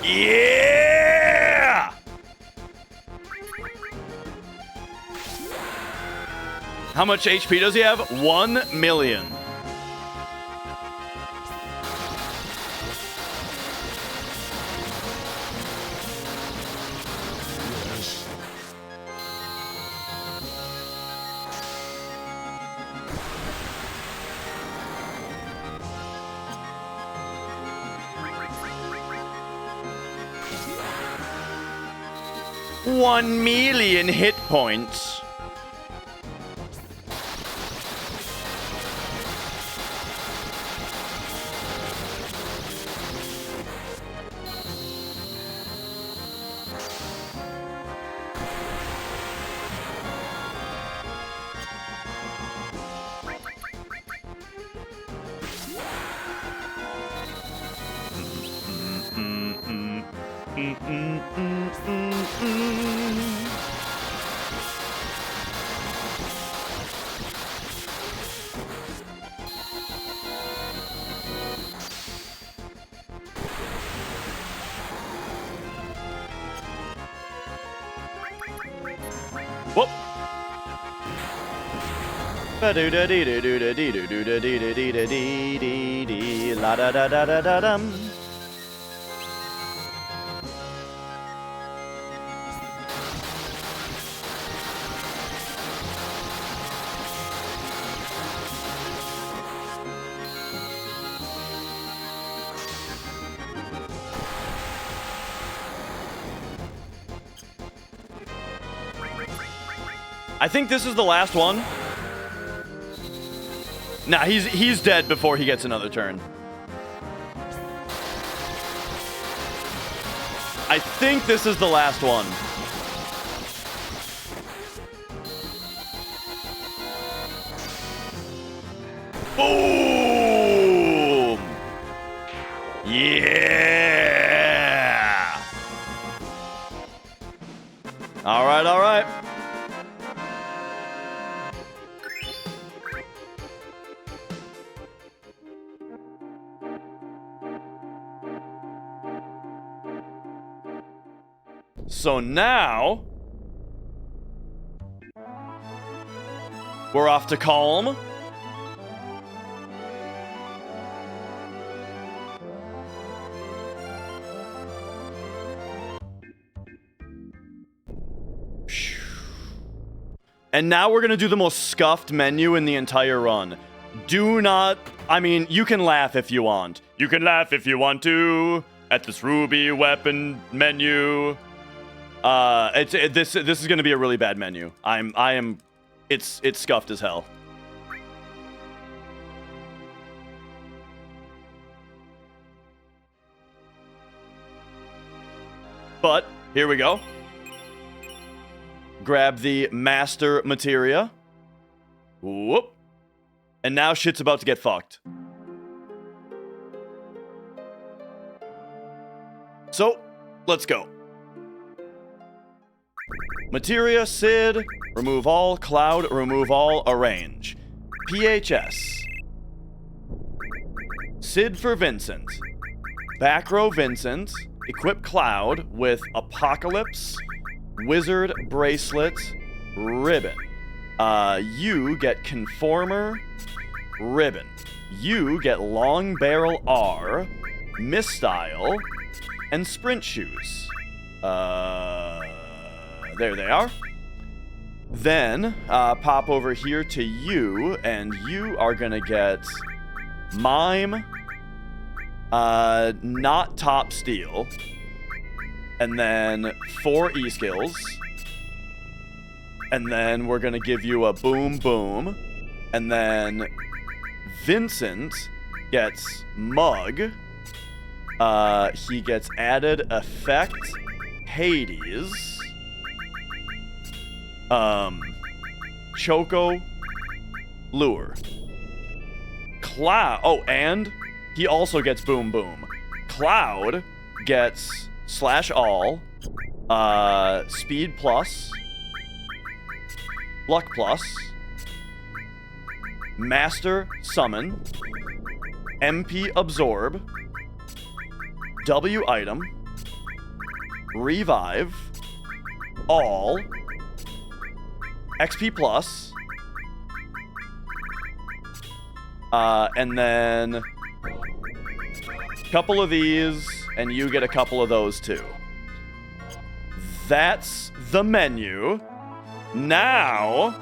Yeah! How much HP does he have? 1 million. One million hit points. Whoop. La da da da da da dum. I think this is the last one. Nah, he's dead before he gets another turn. I think this is the last one. Boom! Yeah! All right, all right. So now we're off to Calm. And now we're gonna do the most scuffed menu in the entire run. Do not, I mean, you can laugh if you want. You can laugh if you want to at this ruby weapon menu. This is gonna be a really bad menu. It's scuffed as hell. But here we go. Grab the master materia. Whoop. And now shit's about to get fucked. So, let's go. Materia, Sid, remove all, Cloud, remove all, arrange. PHS. Sid for Vincent. Back row Vincent, equip Cloud with Apocalypse, Wizard Bracelet, Ribbon. You get Conformer, Ribbon. You get Long Barrel R, Misstyle, and Sprint Shoes. There they are. Then, pop over here to you, and you are gonna get Mime, not Top Steel, and then 4 E-skills, and then we're gonna give you a Boom Boom, and then Vincent gets Mug, he gets Added Effect, Hades, Choco, Lure, Cloud, oh, and he also gets Boom Boom. Cloud gets Slash All, Speed Plus, Luck Plus, Master Summon, MP Absorb, W Item, Revive, All, XP Plus, and then a couple of these, and you get a couple of those too. That's the menu. Now,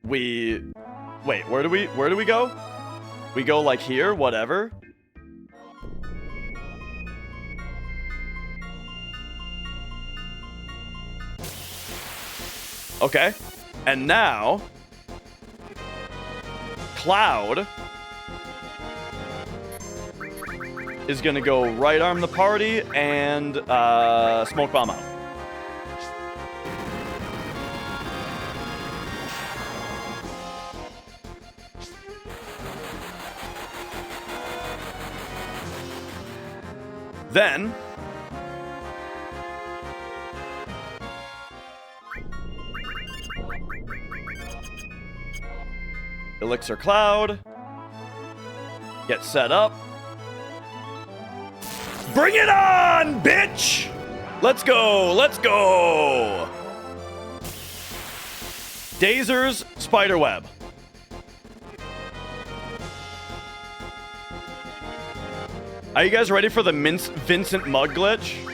wait, where do we go? We go like here, whatever. Okay, and now Cloud is gonna go right arm the party and smoke bomb out. Then Elixir Cloud, get set up. Bring it on, bitch! Let's go, let's go! Dazer's Spiderweb. Are you guys ready for the Vincent Mug glitch?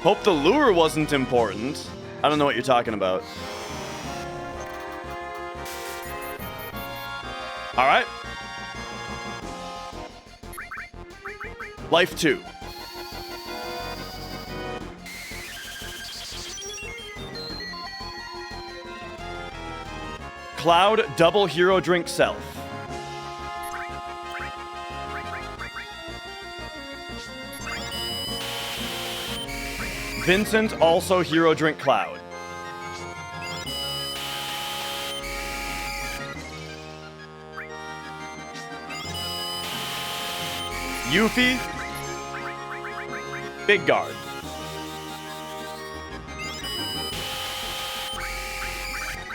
Hope the lure wasn't important. I don't know what you're talking about. All right. Life 2. Cloud double hero drink self. Vincent, also hero drink Cloud. Yuffie, Midgar.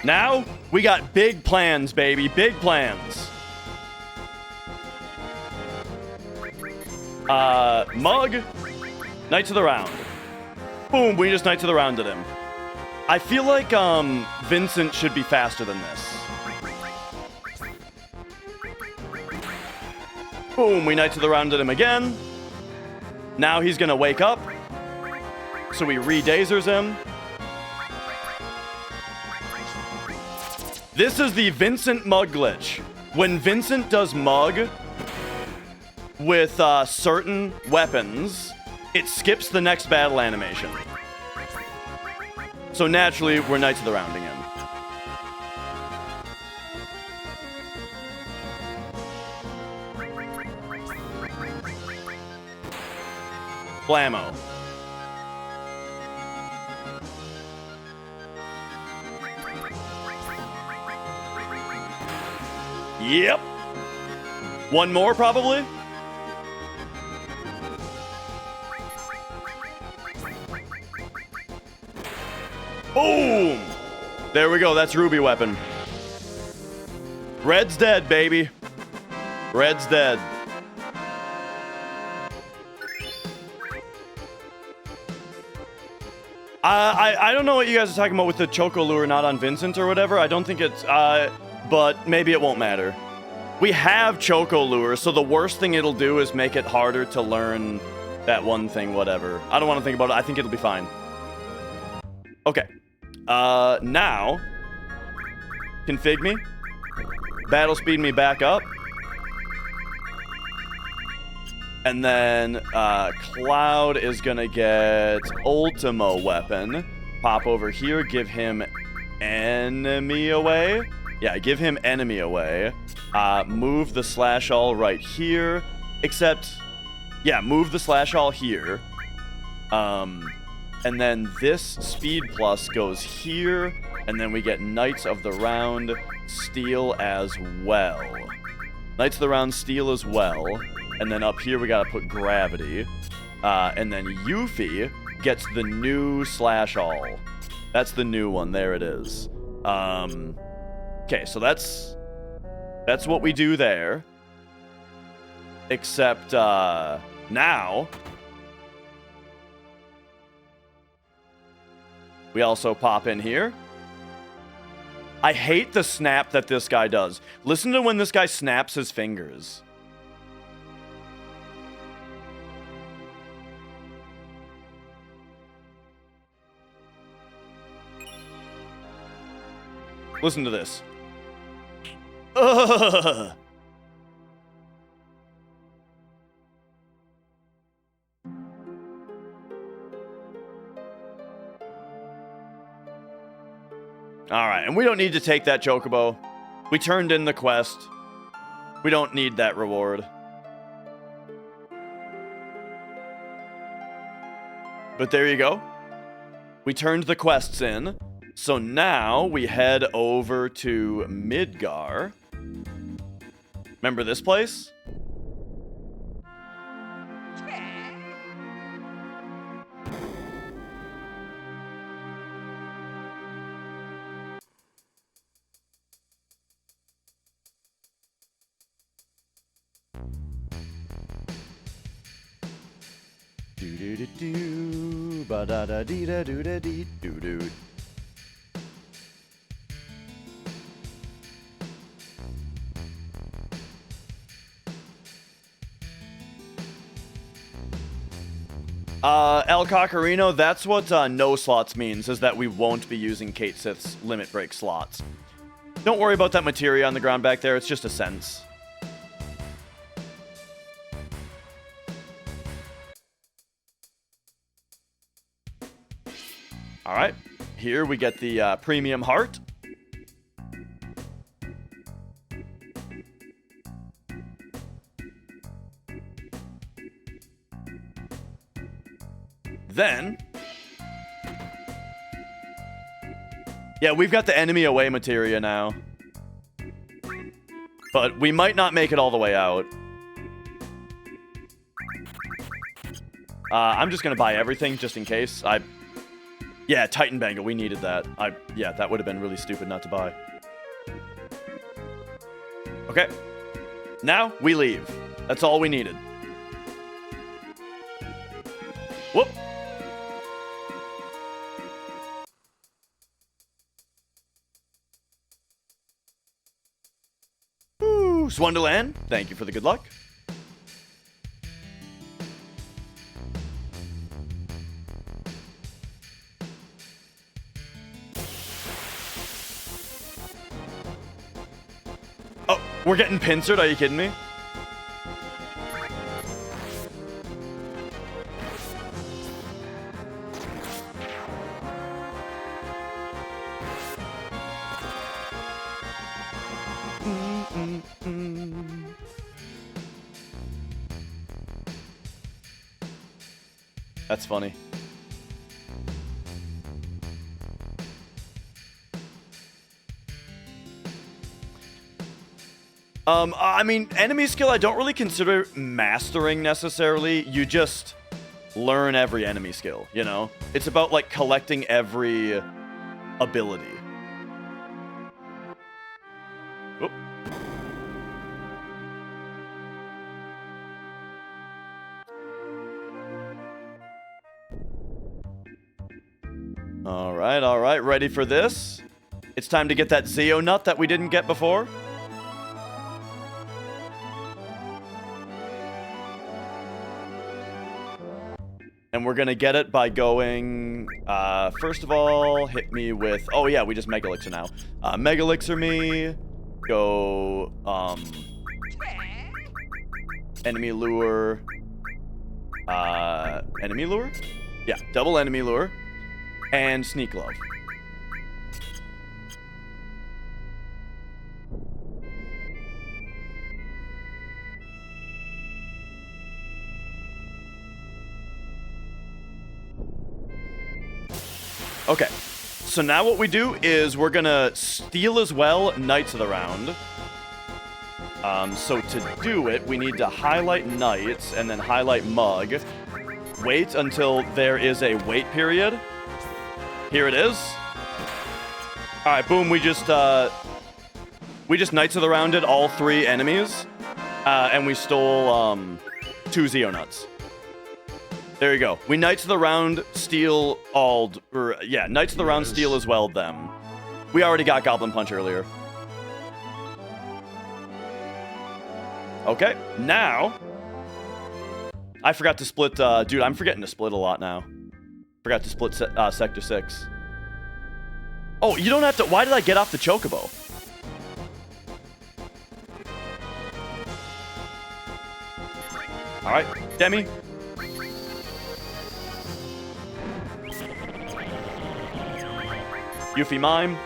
Now, we got big plans, baby. Big plans. Mug. Knights of the Round. Boom, we just Knights of the Rounded him. I feel like, Vincent should be faster than this. Boom, we Knights of the Rounded him again. Now he's gonna wake up. So we re-dasers him. This is the Vincent Mug glitch. When Vincent does Mug with certain weapons, it skips the next battle animation. So naturally, we're Knights of the Rounding him. Blammo. Yep. One more, probably? Boom! There we go. That's Ruby weapon. Red's dead, baby. Red's dead. I don't know what you guys are talking about with the Choco Lure not on Vincent or whatever. I don't think it's, but maybe it won't matter. We have Choco Lure, so the worst thing it'll do is make it harder to learn that one thing, whatever. I don't want to think about it. I think it'll be fine. Okay. Now, config me. Battle speed me back up. And then, Cloud is gonna get Ultimo weapon. Pop over here, give him enemy away. Yeah, give him enemy away. Move the slash all right here. Except, yeah, move the slash all here. And then this speed plus goes here. And then we get Knights of the Round Steel as well. Knights of the Round Steel as well. And then up here we gotta put Gravity. And then Yuffie gets the new slash all. That's the new one. There it is. Okay, so that's what we do there. Except now we also pop in here. I hate the snap that this guy does. Listen to when this guy snaps his fingers. Listen to this. Ugh. Alright, and we don't need to take that Chocobo. We turned in the quest. We don't need that reward. But there you go. We turned the quests in. So now we head over to Midgar. Remember this place? Do do do do ba da da dee da do da dee do do. El Cocorino, that's what no slots means, is that we won't be using Cait Sith's limit break slots. Don't worry about that materia on the ground back there, it's just a sense. Alright, here we get the premium heart. Then, Yeah, we've got the enemy away materia now. But we might not make it all the way out. I'm just gonna buy everything just in case. Yeah, Titan Bangle, we needed that. Yeah, that would have been really stupid not to buy. Okay. Now, we leave. That's all we needed. Whoop. Ooh, Swunderland, thank you for the good luck. Oh, we're getting pincered, are you kidding me? That's funny. I mean, enemy skill I don't really consider mastering necessarily. You just learn every enemy skill, you know? It's about, like, collecting every ability. Oop. All right, ready for this? It's time to get that Zeonut that we didn't get before. And we're gonna get it by going, first of all, hit me with, oh yeah, we just Mega Elixir now. Mega Elixir me, go, enemy lure, enemy lure? Yeah, double enemy lure, and sneak glove. Okay, so now what we do is we're gonna steal as well Knights of the Round. So to do it, we need to highlight Knights and then highlight Mug. Wait until there is a wait period. Here it is. All right, boom, we just Knights of the Rounded all 3 enemies, and we stole 2 Zeonuts. There you go. We Knights of the Round steal all, yeah, Knights of the Round steal as well them. We already got Goblin Punch earlier. Okay, now I forgot to split, dude, I'm forgetting to split a lot now. Forgot to split Sector 6. Oh, you don't have to, why did I get off the Chocobo? Alright, Demi. Yuffie Mime.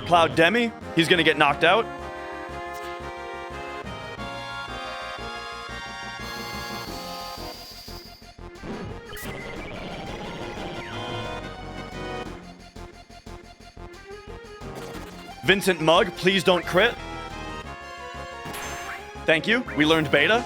Cloud Demi. He's gonna get knocked out. Vincent Mug, please don't crit. Thank you. We learned beta.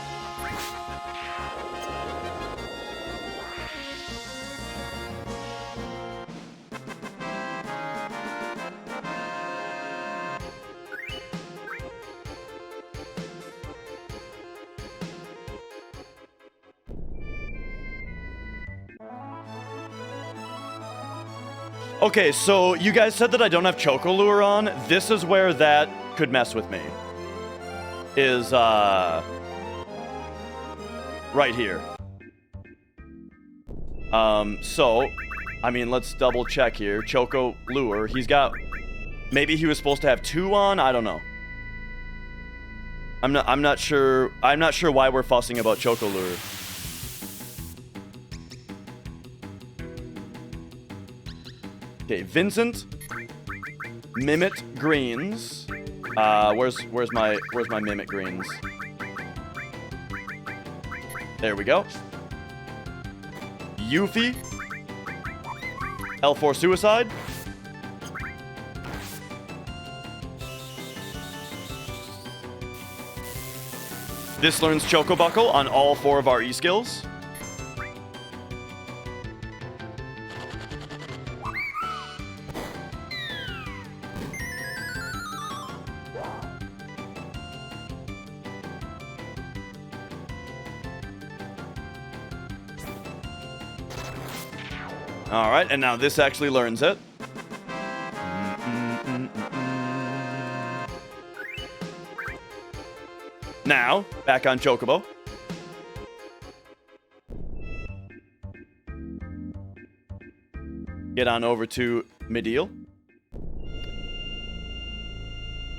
Okay, so you guys said that I don't have Choco Lure on. This is where that could mess with me. Is, right here. So, I mean, let's double check here. Choco Lure, he's got, maybe he was supposed to have 2 on? I don't know. I'm not sure why we're fussing about Choco Lure. Okay, Vincent, Mimit Greens. Where's my Mimic Greens? There we go. Yuffie. L4 Suicide. This learns Chocobuckle on all 4 of our E-skills. Alright, and now this actually learns it. Now, back on Chocobo. Get on over to Midil.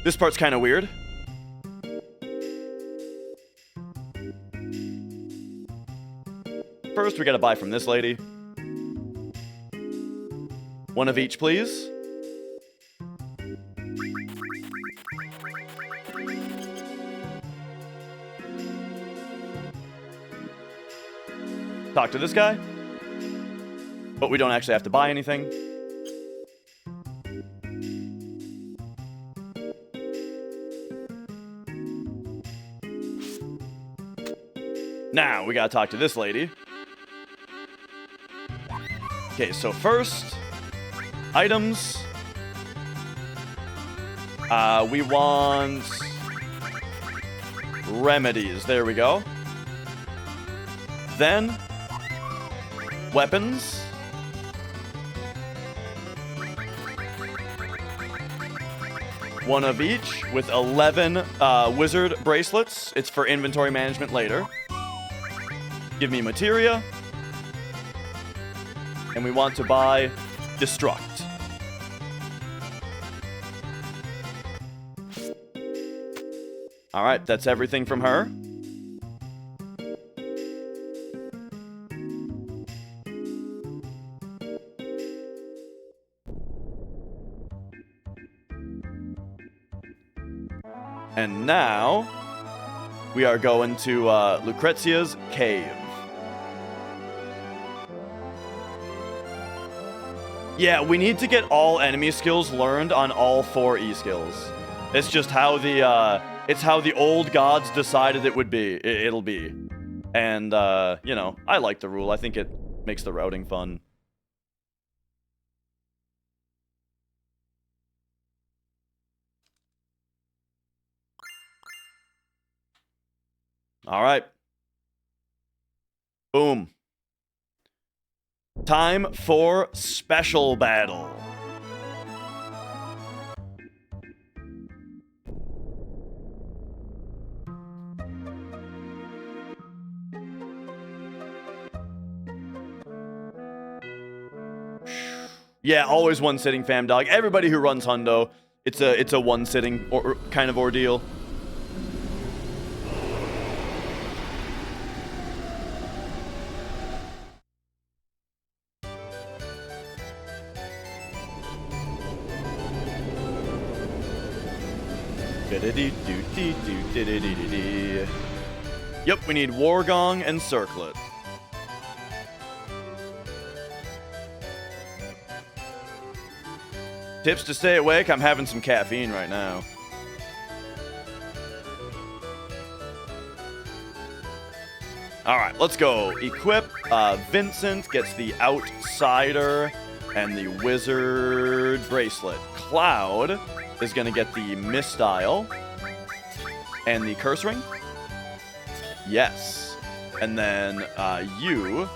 This part's kind of weird. First, we gotta buy from this lady. One of each, please. Talk to this guy. But we don't actually have to buy anything. Now, we gotta talk to this lady. Okay, so first, items. We want remedies. There we go. Then, weapons. One of each with 11 wizard bracelets. It's for inventory management later. Give me materia. And we want to buy destruct. Alright, that's everything from her. And now, we are going to Lucrezia's cave. Yeah, we need to get all enemy skills learned on all 4 E-skills. It's just how the old gods decided it would be. It'll be. And, you know, I like the rule. I think it makes the routing fun. All right. Boom. Time for special battle. Yeah, always one sitting, fam dog. Everybody who runs Hundo, it's a one sitting or kind of ordeal. Yep, we need War Gong and Circlet. Tips to stay awake? I'm having some caffeine right now. Alright, let's go. Equip. Vincent gets the Outsider and the Wizard Bracelet. Cloud is going to get the Mistile and the Curse Ring. Yes. And then you.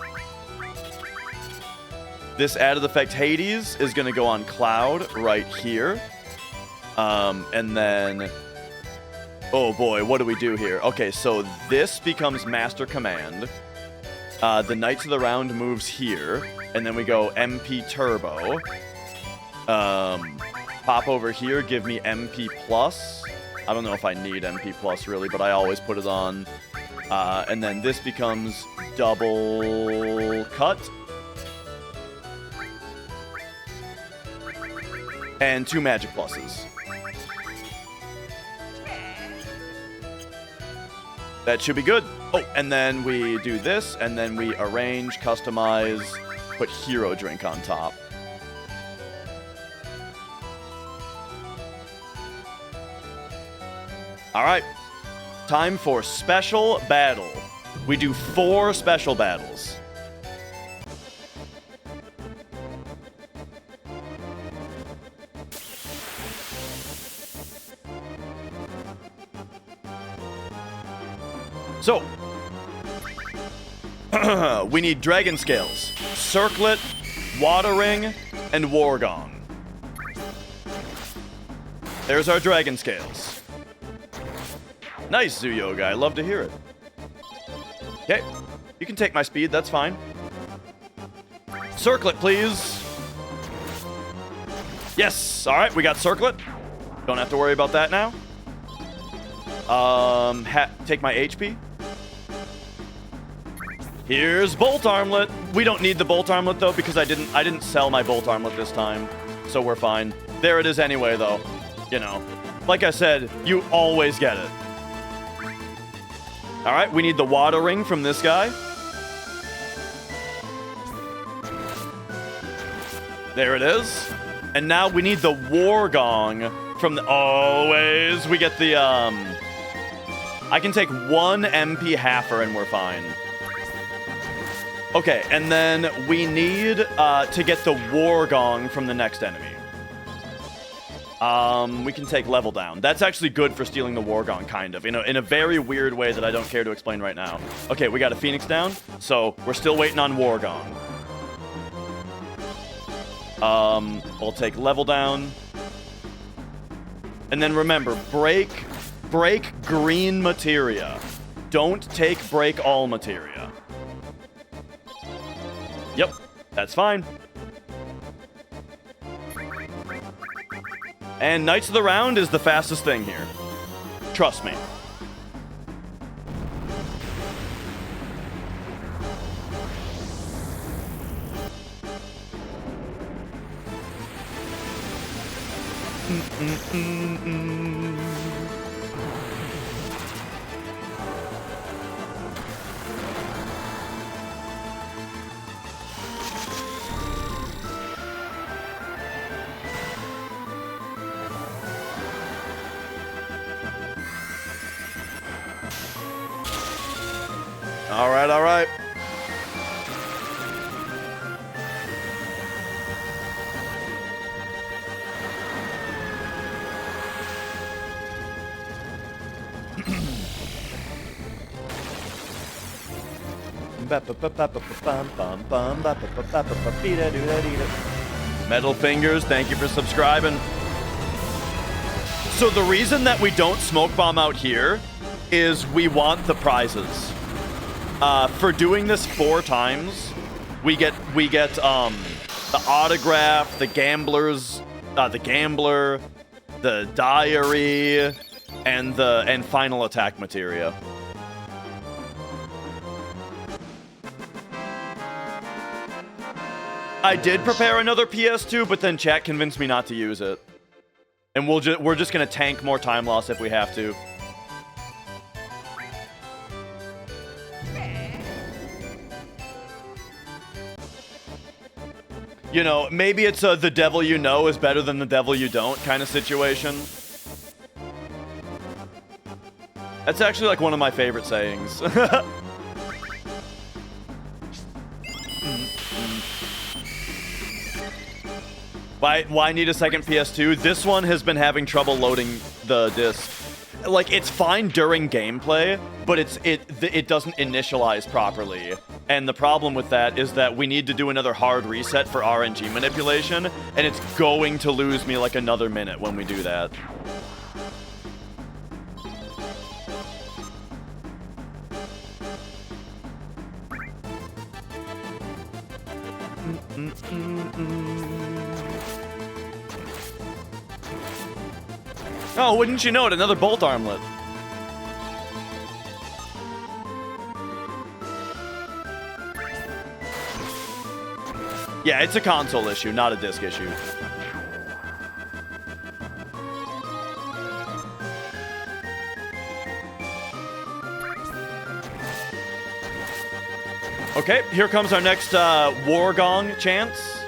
This added effect Hades is going to go on Cloud right here. And then... Oh boy, what do we do here? Okay, so this becomes Master Command. The Knights of the Round moves here. And then we go MP Turbo. Pop over here, give me MP Plus. I don't know if I need MP Plus really, but I always put it on. And then this becomes Double Cut. And 2 Magic Pluses. That should be good. Oh, and then we do this, and then we arrange, customize, put hero drink on top. All right, time for special battle. We do 4 special battles. So, we need Dragon Scales, Circlet, Water Ring, and War Gong. There's our Dragon Scales. Nice, Zuyoga. I love to hear it. Okay, you can take my speed. That's fine. Circlet, please. Yes. All right, we got Circlet. Don't have to worry about that now. Take my HP. Here's Bolt Armlet. We don't need the Bolt Armlet though because I didn't sell my Bolt Armlet this time, so we're fine. There it is anyway though. You know, like I said, you always get it. All right, we need the Water Ring from this guy. There it is. And now we need the War Gong from the... Always. We get the, I can take 1 MP halfer and we're fine. Okay, and then we need to get the War Gong from the next enemy. We can take level down. That's actually good for stealing the War Gong, kind of. In a very weird way that I don't care to explain right now. Okay, we got a Phoenix down, so we're still waiting on War Gong. We'll take level down. And then remember, break green materia. Don't take break all materia. Yep, that's fine. And Knights of the Round is the fastest thing here. Trust me. All right, all right. Metal Fingers, thank you for subscribing. So the reason that we don't smoke bomb out here is we want the prizes. For doing this 4 times, we get the autograph, the gambler's, the gambler, the diary, and final attack materia. I did prepare another PS2, but then chat convinced me not to use it, and we're just gonna tank more time loss if we have to. You know, maybe it's a the devil you know is better than the devil you don't kind of situation. That's actually like one of my favorite sayings. Why need a second PS2? This one has been having trouble loading the disc. Like, it's fine during gameplay, but it doesn't initialize properly. And the problem with that is that we need to do another hard reset for RNG manipulation, and it's going to lose me like another minute when we do that. Oh, wouldn't you know it, another bolt armlet. Yeah, it's a console issue, not a disc issue. Okay, here comes our next War Gong chance.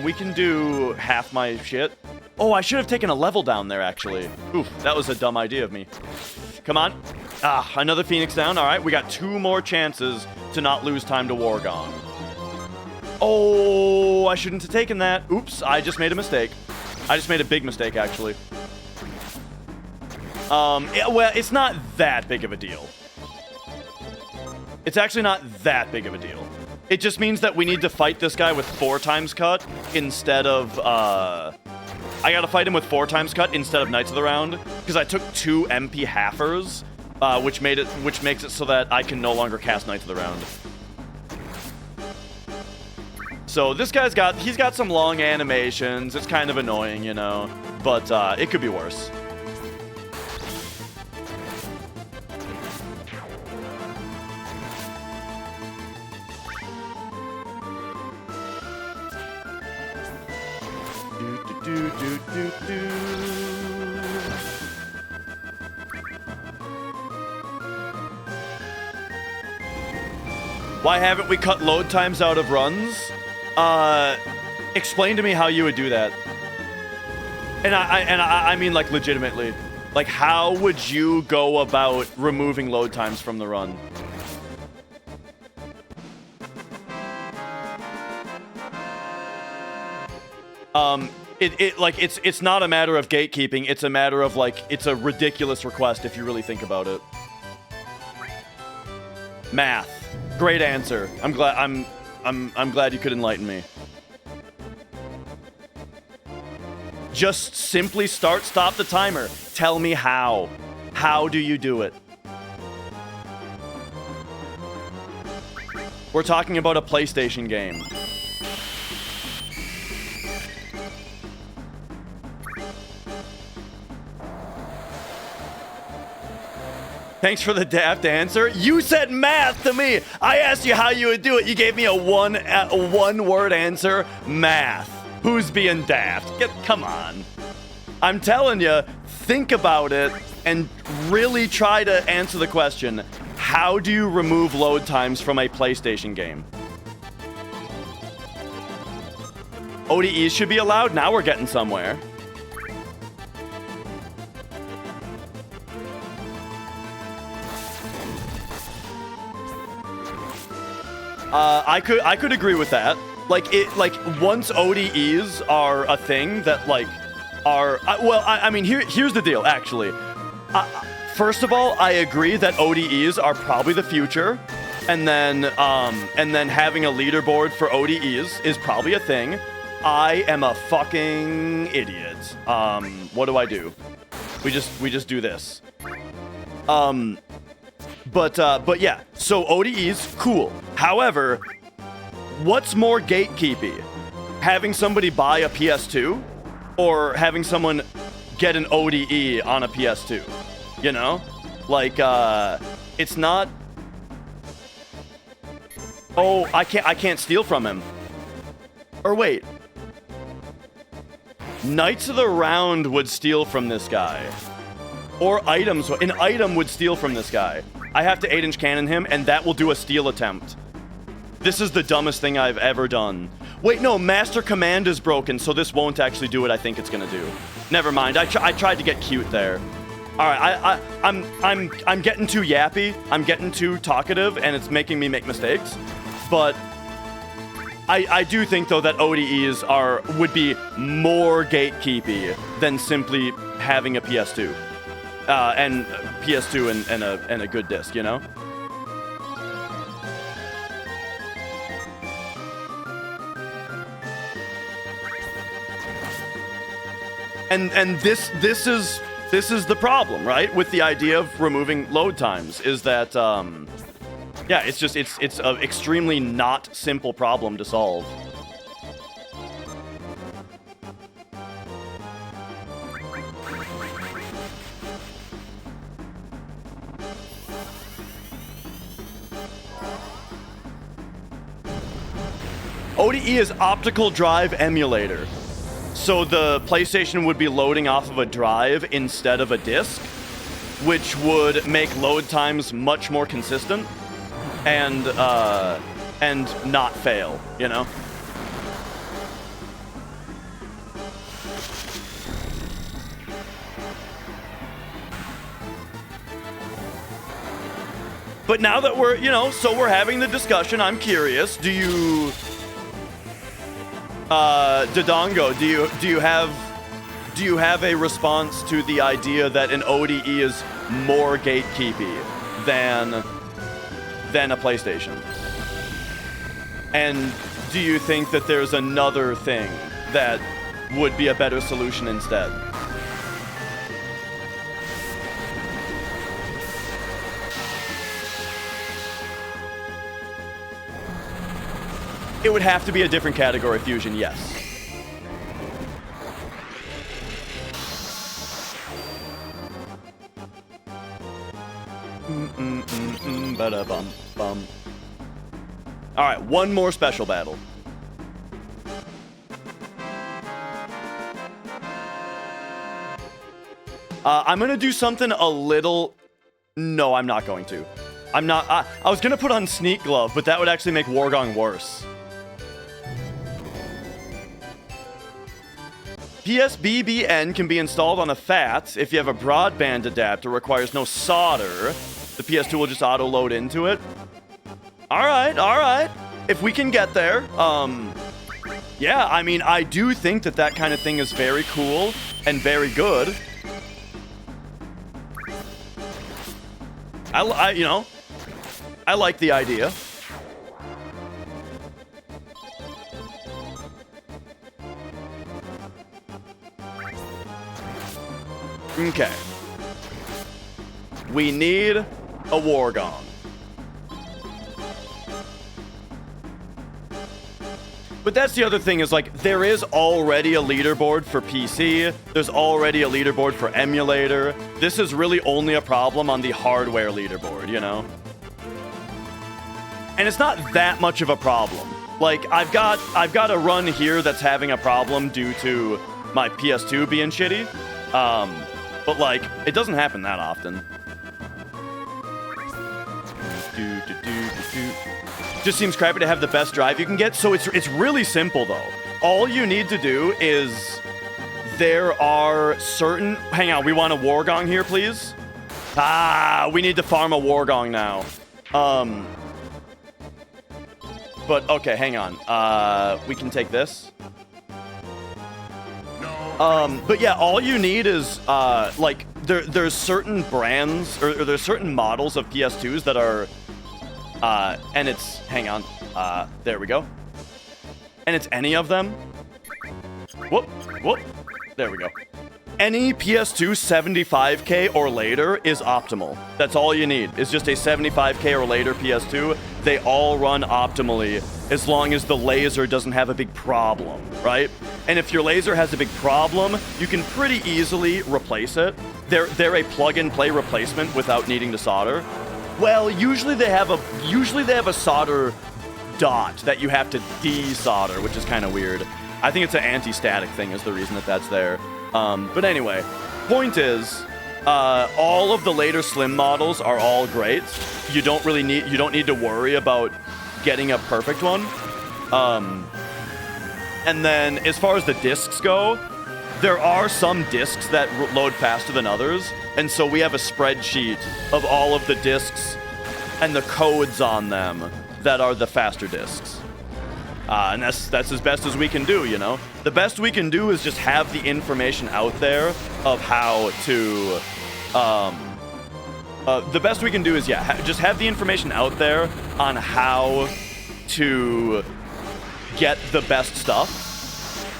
We can do half my shit. Oh, I should have taken a level down there, actually. Oof, that was a dumb idea of me. Come on. Ah, another Phoenix down. All right, we got 2 more chances to not lose time to War Gong. Oh, I shouldn't have taken that. Oops, I just made a mistake. I just made a big mistake, actually. Yeah, well, it's not that big of a deal. It's actually not that big of a deal. It just means that we need to fight this guy with 4 times cut instead of, I gotta fight him with 4 times cut instead of Knights of the Round, because I took 2 MP halfers, which makes it so that I can no longer cast Knights of the Round. So this guy's he's got some long animations. It's kind of annoying, you know, but it could be worse. Why haven't we cut load times out of runs? Explain to me how you would do that. And I mean, like, legitimately. Like, how would you go about removing load times from the run? It's not a matter of gatekeeping. It's a matter of, like, it's a ridiculous request if you really think about it. Math. Great answer. I'm glad you could enlighten me. Just simply stop the timer. Tell me how. How do you do it? We're talking about a PlayStation game. Thanks for the daft answer. You said math to me. I asked you how you would do it. You gave me a one-word answer. Math. Who's being daft? Come on. I'm telling you, think about it and really try to answer the question. How do you remove load times from a PlayStation game? ODEs should be allowed. Now we're getting somewhere. I could agree with that. Like once ODEs are a thing that I mean here's the deal actually. First of all, I agree that ODEs are probably the future, and then having a leaderboard for ODEs is probably a thing. I am a fucking idiot. What do? We just do this. But yeah, so ODEs, cool. However, what's more gatekeepy? Having somebody buy a PS2 or having someone get an ODE on a PS2? You know? Like, it's not... Oh, I can't steal from him. Or wait. Knights of the Round would steal from this guy. Or items. An item would steal from this guy. I have to 8-inch cannon him, and that will do a steal attempt. This is the dumbest thing I've ever done. Wait, no, Master Command is broken, so this won't actually do what I think it's gonna do. Never mind. I tried to get cute there. All right, I'm getting too yappy. I'm getting too talkative, and it's making me make mistakes. But I do think though that ODEs would be more gatekeepy than simply having a PS2. And PS2 and a good disc, you know? And this is the problem, right? With the idea of removing load times is that yeah, it's an extremely not simple problem to solve. ODE is optical drive emulator. So the PlayStation would be loading off of a drive instead of a disc, which would make load times much more consistent. and not fail, you know? But now that we're, you know, so we're having the discussion, I'm curious, do you, Dodongo, do you have a response to the idea that an ODE is more gatekeepy than a PlayStation? And do you think that there's another thing that would be a better solution instead? It would have to be a different category fusion, yes. Ba-da-bum-bum. All right, one more special battle. I'm gonna do something a little... No, I'm not going to. I'm not... I was gonna put on Sneak Glove, but that would actually make Wargong worse. PSBBN can be installed on a FAT if you have a broadband adapter, requires no solder. The PS2 will just auto-load into it. Alright. If we can get there, yeah, I mean, I do think that that kind of thing is very cool and very good. You know, I like the idea. Okay. We need a Wargong. But that's the other thing is, like, there is already a leaderboard for PC. There's already a leaderboard for emulator. This is really only a problem on the hardware leaderboard, you know? And it's not that much of a problem. Like, I've got a run here that's having a problem due to my PS2 being shitty. But, like, it doesn't happen that often. Just seems crappy to have the best drive you can get. So it's really simple, though. All you need to do is... There are certain... Hang on, we want a Wargong here, please? We need to farm a Wargong now. But, okay, hang on. We can take this. But yeah, all you need is, like, there's certain brands, or there's certain models of PS2s that are, and it's, hang on, there we go. And it's any of them. Whoop, there we go. Any PS2 75K or later is optimal. That's all you need, is just a 75K or later PS2. They all run optimally as long as the laser doesn't have a big problem, right? And if your laser has a big problem, you can pretty easily replace it. They're a plug-and-play replacement without needing to solder. Well, usually they have a solder dot that you have to desolder, which is kind of weird. I think it's an anti-static thing is the reason that that's there. But anyway, point is, all of the later Slim models are all great. You don't need to worry about getting a perfect one. And then as far as the discs go, there are some discs that load faster than others. And so we have a spreadsheet of all of the discs and the codes on them that are the faster discs. And that's as best as we can do, you know? The best we can do is just have the information out there of how to... the best we can do is, yeah, just have the information out there on how to get the best stuff,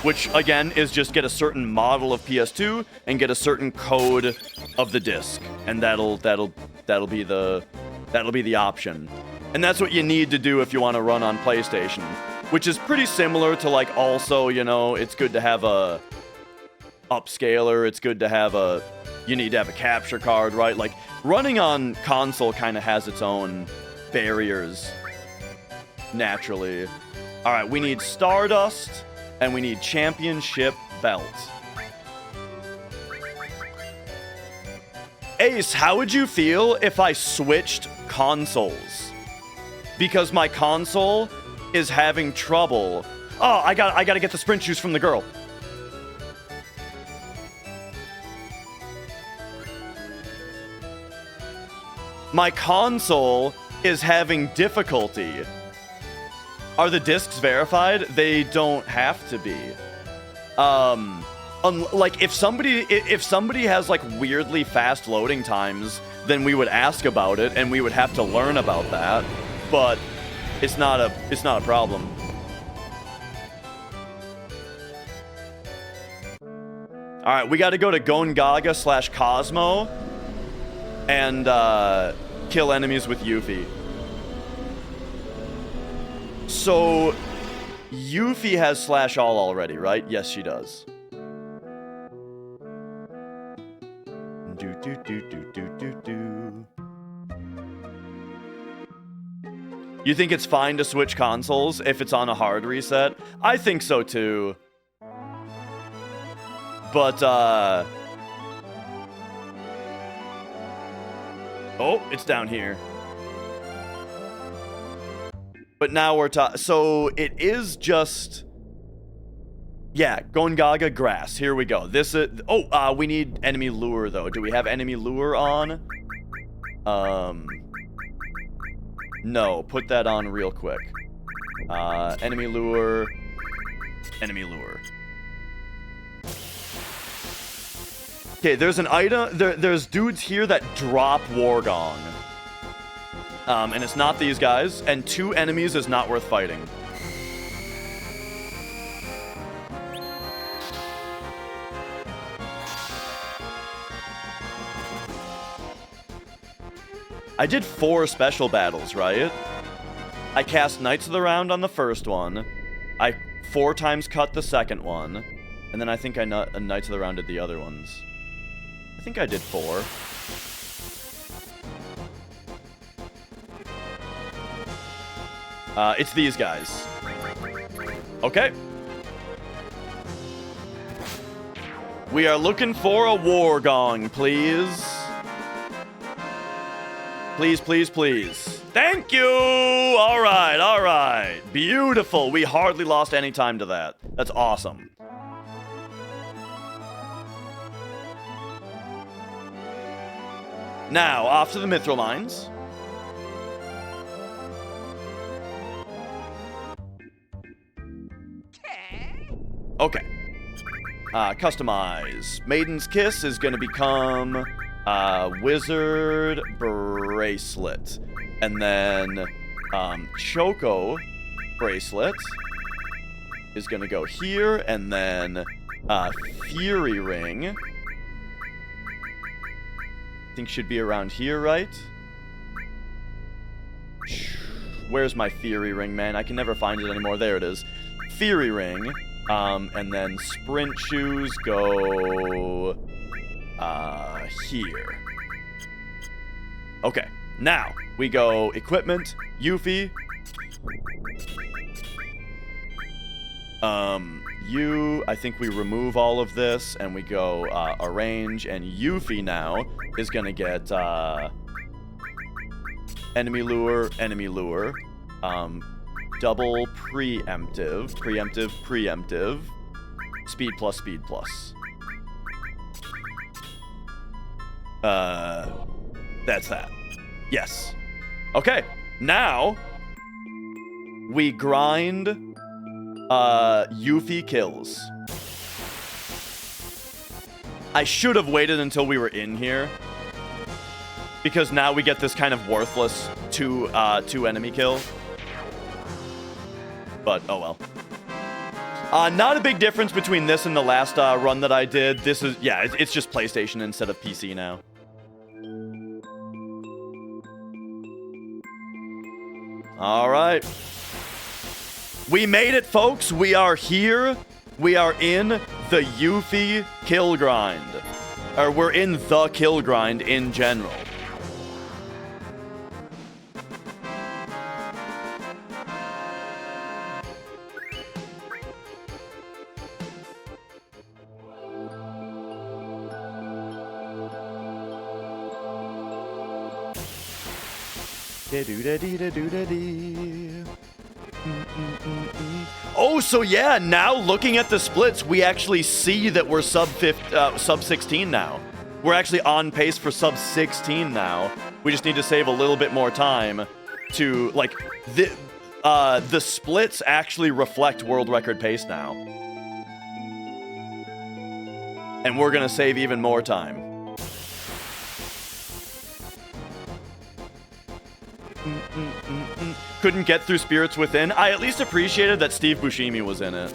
which, again, is just get a certain model of PS2 and get a certain code of the disc. And that'll be the option. And that's what you need to do if you want to run on PlayStation. Which is pretty similar to, like, also, you know, it's good to have a upscaler. It's good to have you need to have a capture card, right? Like, running on console kind of has its own barriers, naturally. All right, we need Stardust, and we need Championship Belt. Ace, how would you feel if I switched consoles? because my console is having trouble. Oh, I gotta get the sprint shoes from the girl. My console is having difficulty. Are the discs verified? They don't have to be. Like if somebody has like weirdly fast loading times, then we would ask about it and we would have to learn about that. But it's not a problem. All right, we got to go to Gongaga / Cosmo and kill enemies with Yuffie. So Yuffie has / all already, right? Yes, she does. You think it's fine to switch consoles if it's on a hard reset? I think so too. But, oh, it's down here. But now we're so it is just... Yeah, Gongaga grass. Here we go. This is... Oh, we need enemy lure, though. Do we have enemy lure on? No. Put that on real quick. Enemy lure. Enemy lure. Okay, there's an item... There's dudes here that drop Wargong. And it's not these guys. And 2 enemies is not worth fighting. I did 4 special battles, right? I cast Knights of the Round on the first one. I 4 times cut the second one. And then I think I Knights of the Round did the other ones. I think I did 4. It's these guys. Okay. We are looking for a Wargong, please. Please, please, please. Thank you! Alright, alright. Beautiful. We hardly lost any time to that. That's awesome. Now, off to the Mithril Mines. Okay. Customize. Maiden's Kiss is going to become Wizard Bracelet. And then Choco Bracelet is going to go here. And then Fury Ring. I think should be around here, right? Where's my Fury Ring, man? I can never find it anymore. There it is. Fury Ring. And then sprint shoes go here. Okay, now we go equipment, Yuffie. I think we remove all of this and we go arrange, and Yuffie now is gonna get enemy lure, double preemptive, speed plus. That's that. Yes. Okay, now we grind Yuffie kills. I should have waited until we were in here, because now we get this kind of worthless two enemy kill. But, oh well. Not a big difference between this and the last run that I did. This is, yeah, it's just PlayStation instead of PC now. All right. We made it, folks. We are here. We are in the Yuffie kill grind. Or we're in the kill grind in general. Oh, so yeah, now looking at the splits, we actually see that we're sub 16 now. We're actually on pace for sub 16 now. We just need to save a little bit more time to, like, the splits actually reflect world record pace now. And we're gonna save even more time. Couldn't get through Spirits Within. I at least appreciated that Steve Buscemi was in it.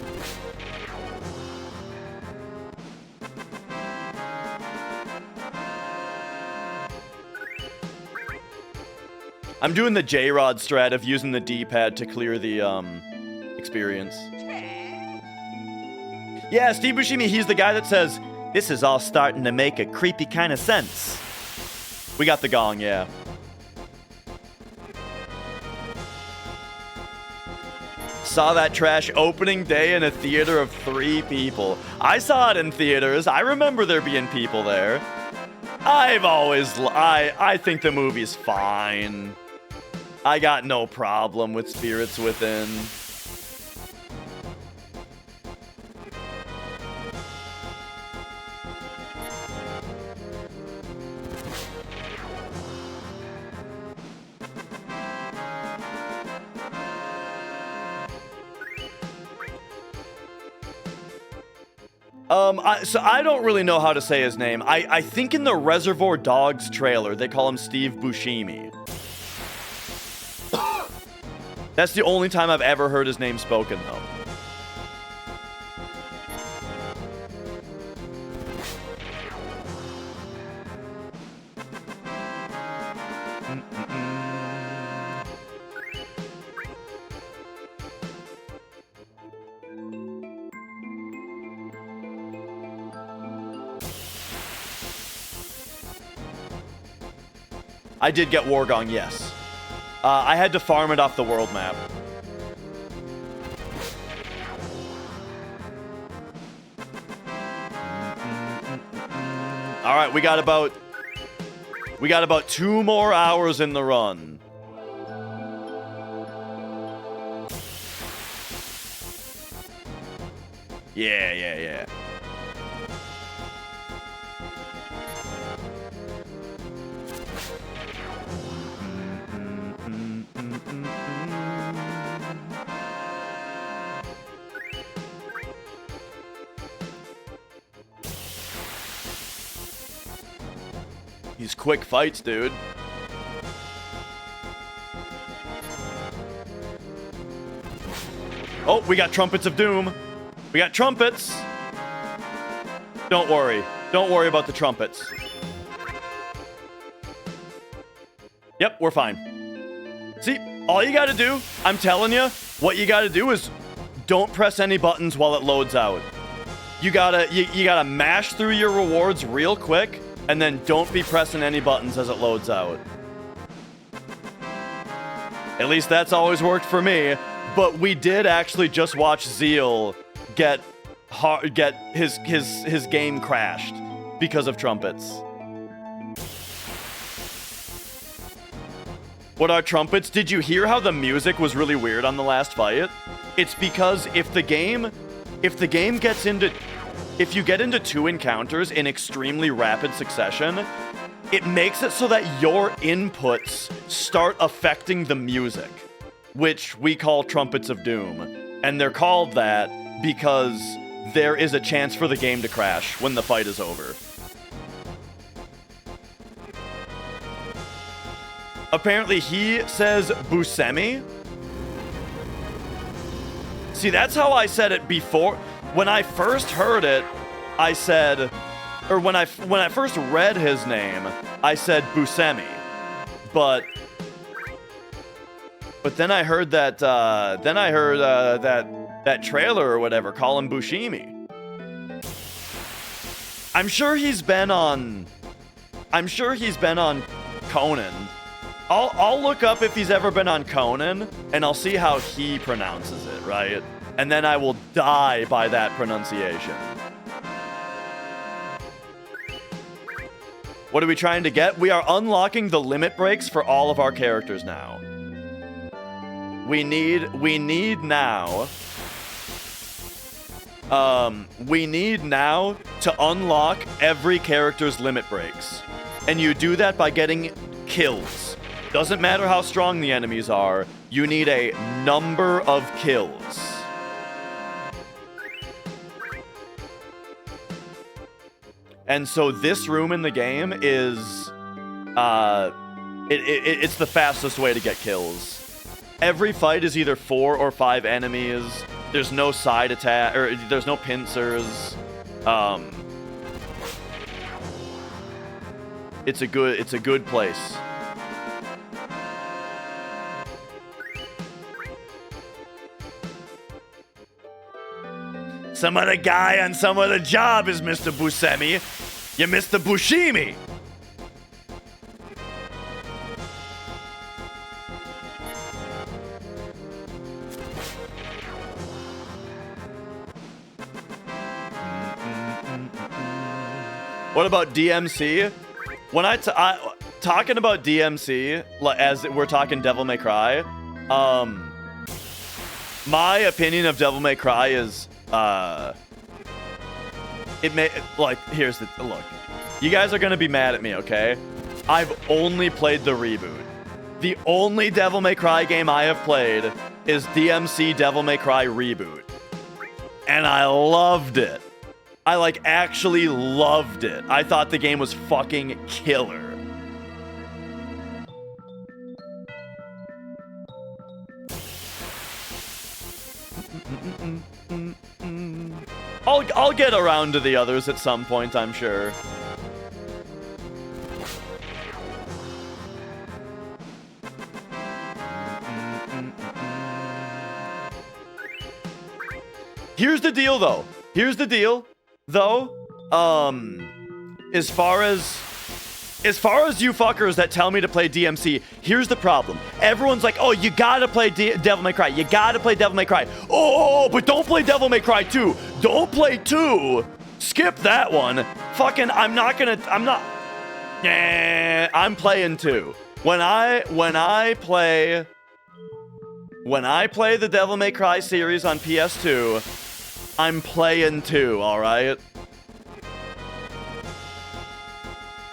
I'm doing the J-Rod strat of using the D-pad to clear the experience. Yeah, Steve Buscemi, he's the guy that says, "This is all starting to make a creepy kind of sense." We got the gong, yeah. Saw that trash opening day in a theater of 3 people. I saw it in theaters. I remember there being people there. I think the movie's fine. I got no problem with Spirits Within. So I don't really know how to say his name. I think in the Reservoir Dogs trailer, they call him Steve Buscemi. That's the only time I've ever heard his name spoken, though. I did get Wargong, yes. I had to farm it off the world map. All right, we got about 2 more hours in the run. Yeah. These quick fights, dude. Oh, we got Trumpets of Doom. We got trumpets. Don't worry. Don't worry about the trumpets. Yep, we're fine. See, all you gotta do, I'm telling you, what you gotta do is don't press any buttons while it loads out. You gotta mash through your rewards real quick, and then don't be pressing any buttons as it loads out. At least that's always worked for me. But we did actually just watch Zeal get his game crashed because of trumpets. What are trumpets? Did you hear how the music was really weird on the last fight? It's because if you get into 2 encounters in extremely rapid succession, it makes it so that your inputs start affecting the music, which we call Trumpets of Doom. And they're called that because there is a chance for the game to crash when the fight is over. Apparently he says Buscemi. See, that's how I said it before. When I first heard it, I said, or when I first read his name, I said Buscemi. But then I heard that that trailer or whatever call him Buscemi. I'm sure he's been on Conan. I'll look up if he's ever been on Conan, and I'll see how he pronounces it, right? And then I will die by that pronunciation. What are we trying to get? We are unlocking the limit breaks for all of our characters now. We need now to unlock every character's limit breaks. And you do that by getting kills. Doesn't matter how strong the enemies are, you need a number of kills. And so this room in the game is, it's the fastest way to get kills. Every fight is either 4 or 5 enemies. There's no side attack, or there's no pincers. It's a good place. Some other guy on some other job is Mr. Buscemi. You're Mr. Bushimi. What about DMC? When talking about DMC, as we're talking Devil May Cry, my opinion of Devil May Cry is, here's the look. You guys are gonna be mad at me, okay? I've only played the reboot. The only Devil May Cry game I have played is DMC Devil May Cry Reboot. And I loved it. I actually loved it. I thought the game was fucking killer. I'll get around to the others at some point, I'm sure. Here's the deal, though. As far as you fuckers that tell me to play DMC, here's the problem. Everyone's like, oh, you gotta play Devil May Cry. You gotta play Devil May Cry. Oh, but don't play Devil May Cry 2. Don't play 2. Skip that one. Fucking, I'm playing 2. When I play the Devil May Cry series on PS2, I'm playing 2, all right?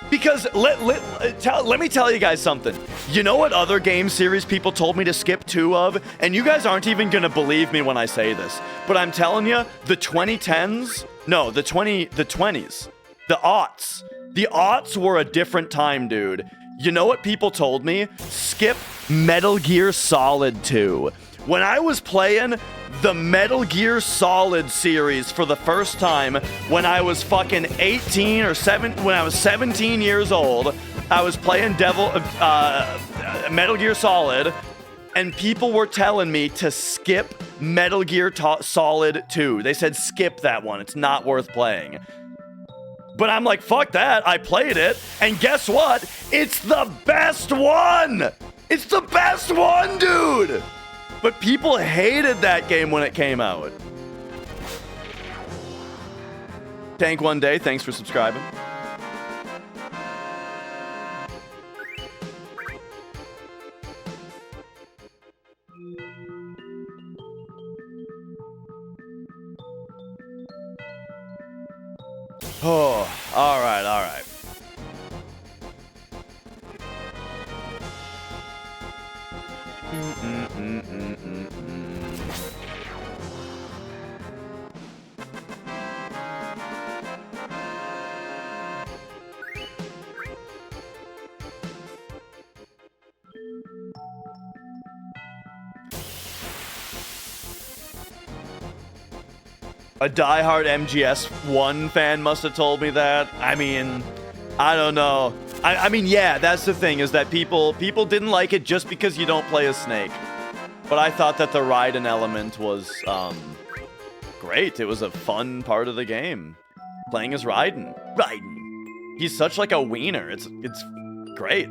Because let me tell you guys something. You know what other game series people told me to skip 2 of? And you guys aren't even gonna believe me when I say this. But I'm telling you, the 2010s, no, the 20s, the aughts. The aughts were a different time, dude. You know what people told me? Skip Metal Gear Solid 2. When I was playing the Metal Gear Solid series for the first time when I was fucking 18 or 7, when I was 17 years old, I was playing Metal Gear Solid, and people were telling me to skip Metal Gear Solid 2. They said skip that one. It's not worth playing. But I'm like, fuck that. I played it, and guess what? It's the best one! It's the best one, dude! But people hated that game when it came out. Tank One Day, thanks for subscribing. Oh, all right, all right. A diehard MGS1 fan must have told me that. I mean, I don't know. I mean, yeah, that's the thing, is that people didn't like it just because you don't play as Snake. But I thought that the Raiden element was great. It was a fun part of the game. Playing as Raiden. He's such like a wiener. It's great.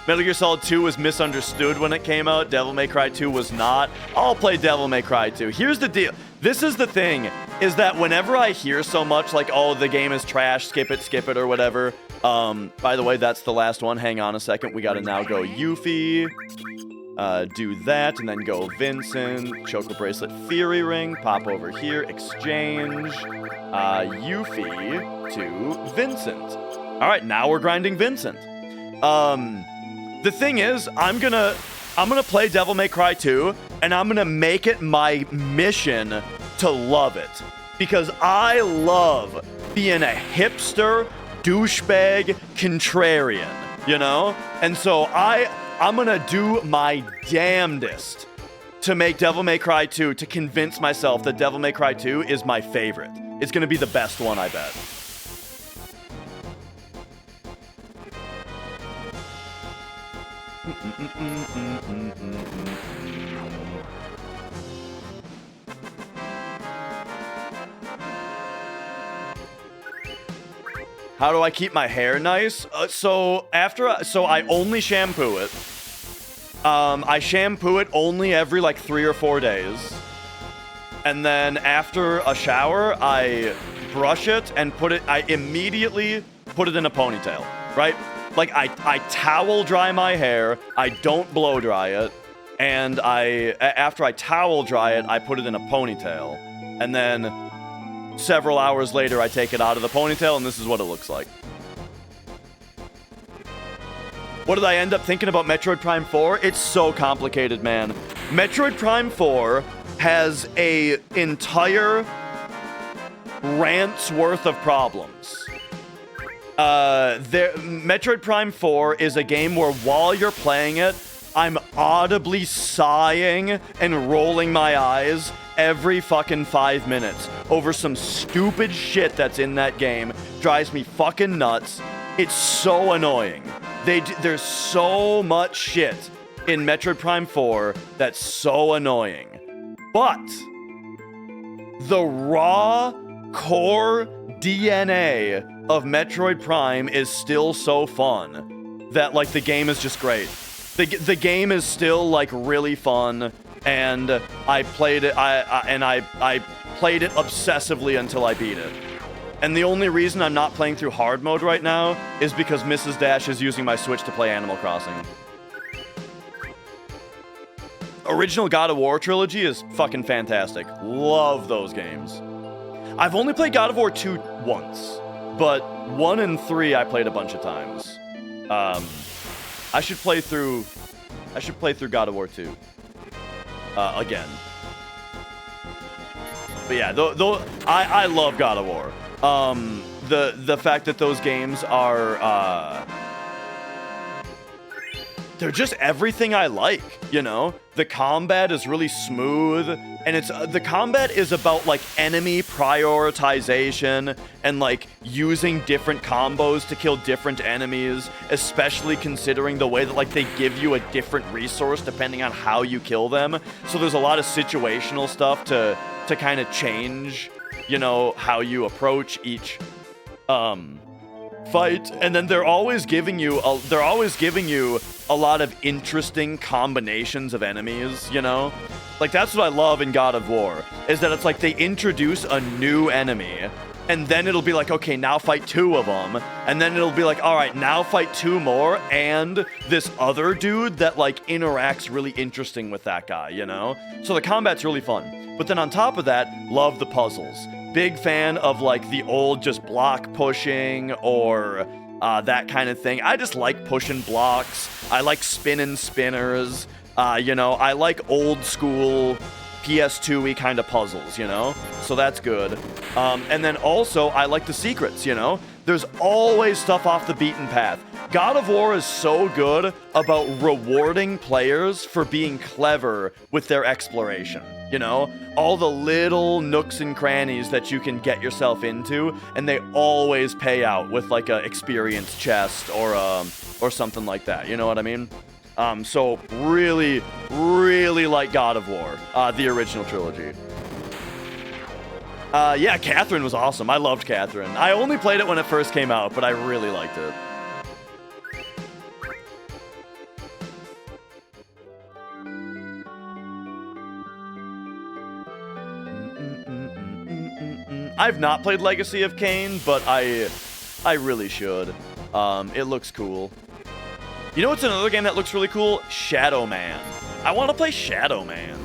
Metal Gear Solid 2 was misunderstood when it came out. Devil May Cry 2 was not. I'll play Devil May Cry 2. Here's the deal. This is the thing, is that whenever I hear so much like, oh, the game is trash, skip it, or whatever. By the way, that's the last one. Hang on a second. We gotta now go Yuffie. Do that, and then go Vincent. Choco Bracelet, Fury Ring. Pop over here. Exchange. Yuffie to Vincent. All right, now we're grinding Vincent. The thing is, I'm gonna play Devil May Cry 2, and I'm gonna make it my mission to love it. Because I love being a hipster, douchebag, contrarian, you know? And so I'm gonna do my damnedest to make Devil May Cry 2, to convince myself that Devil May Cry 2 is my favorite. It's gonna be the best one, I bet. How do I keep my hair nice? So I only shampoo it. I shampoo it only every like 3 or 4 days. And then after a shower, I brush it and I immediately put it in a ponytail, right? Like, I towel dry my hair, I don't blow dry it, and after I towel dry it, I put it in a ponytail. And then several hours later, I take it out of the ponytail, and this is what it looks like. What did I end up thinking about Metroid Prime 4? It's so complicated, man. Metroid Prime 4 has a entire rant's worth of problems. Metroid Prime 4 is a game where while you're playing it, I'm audibly sighing and rolling my eyes every fucking 5 minutes over some stupid shit that's in that game. Drives me fucking nuts. It's so annoying. There's so much shit in Metroid Prime 4 that's so annoying. But the raw core DNA of Metroid Prime is still so fun that, like, the game is just great. The game is still, like, really fun, and I played it I played it obsessively until I beat it. And the only reason I'm not playing through hard mode right now is because Mrs. Dash is using my Switch to play Animal Crossing. Original God of War trilogy is fucking fantastic. Love those games. I've only played God of War 2 once, but 1 and 3 I played a bunch of times. I should play through God of War 2 again. But yeah, I love God of War. The fact that those games are they're just everything I like, you know? The combat is really smooth, and the combat is about, like, enemy prioritization and, like, using different combos to kill different enemies, especially considering the way that, like, they give you a different resource depending on how you kill them. So there's a lot of situational stuff to kind of change, you know, how you approach each fight, and then they're always giving you a lot of interesting combinations of enemies, you know? Like, that's what I love in God of War, is that it's like they introduce a new enemy, and then it'll be like, okay, now fight 2 of them, and then it'll be like, all right, now fight 2 more, and this other dude that, like, interacts really interesting with that guy, you know? So the combat's really fun. But then on top of that, love the puzzles. Big fan of, like, the old just block pushing or that kind of thing. I just like pushing blocks. I like spinning spinners. You know, I like old school PS2-y kind of puzzles, you know? So that's good. And then also, I like the secrets, you know? There's always stuff off the beaten path. God of War is so good about rewarding players for being clever with their exploration, you know? All the little nooks and crannies that you can get yourself into, and they always pay out with, like, a experience chest or something like that, you know what I mean? So really, really like God of War, the original trilogy. Yeah, Catherine was awesome. I loved Catherine. I only played it when it first came out, but I really liked it. I've not played Legacy of Kain, but I really should. It looks cool. You know what's another game that looks really cool? Shadow Man. I want to play Shadow Man.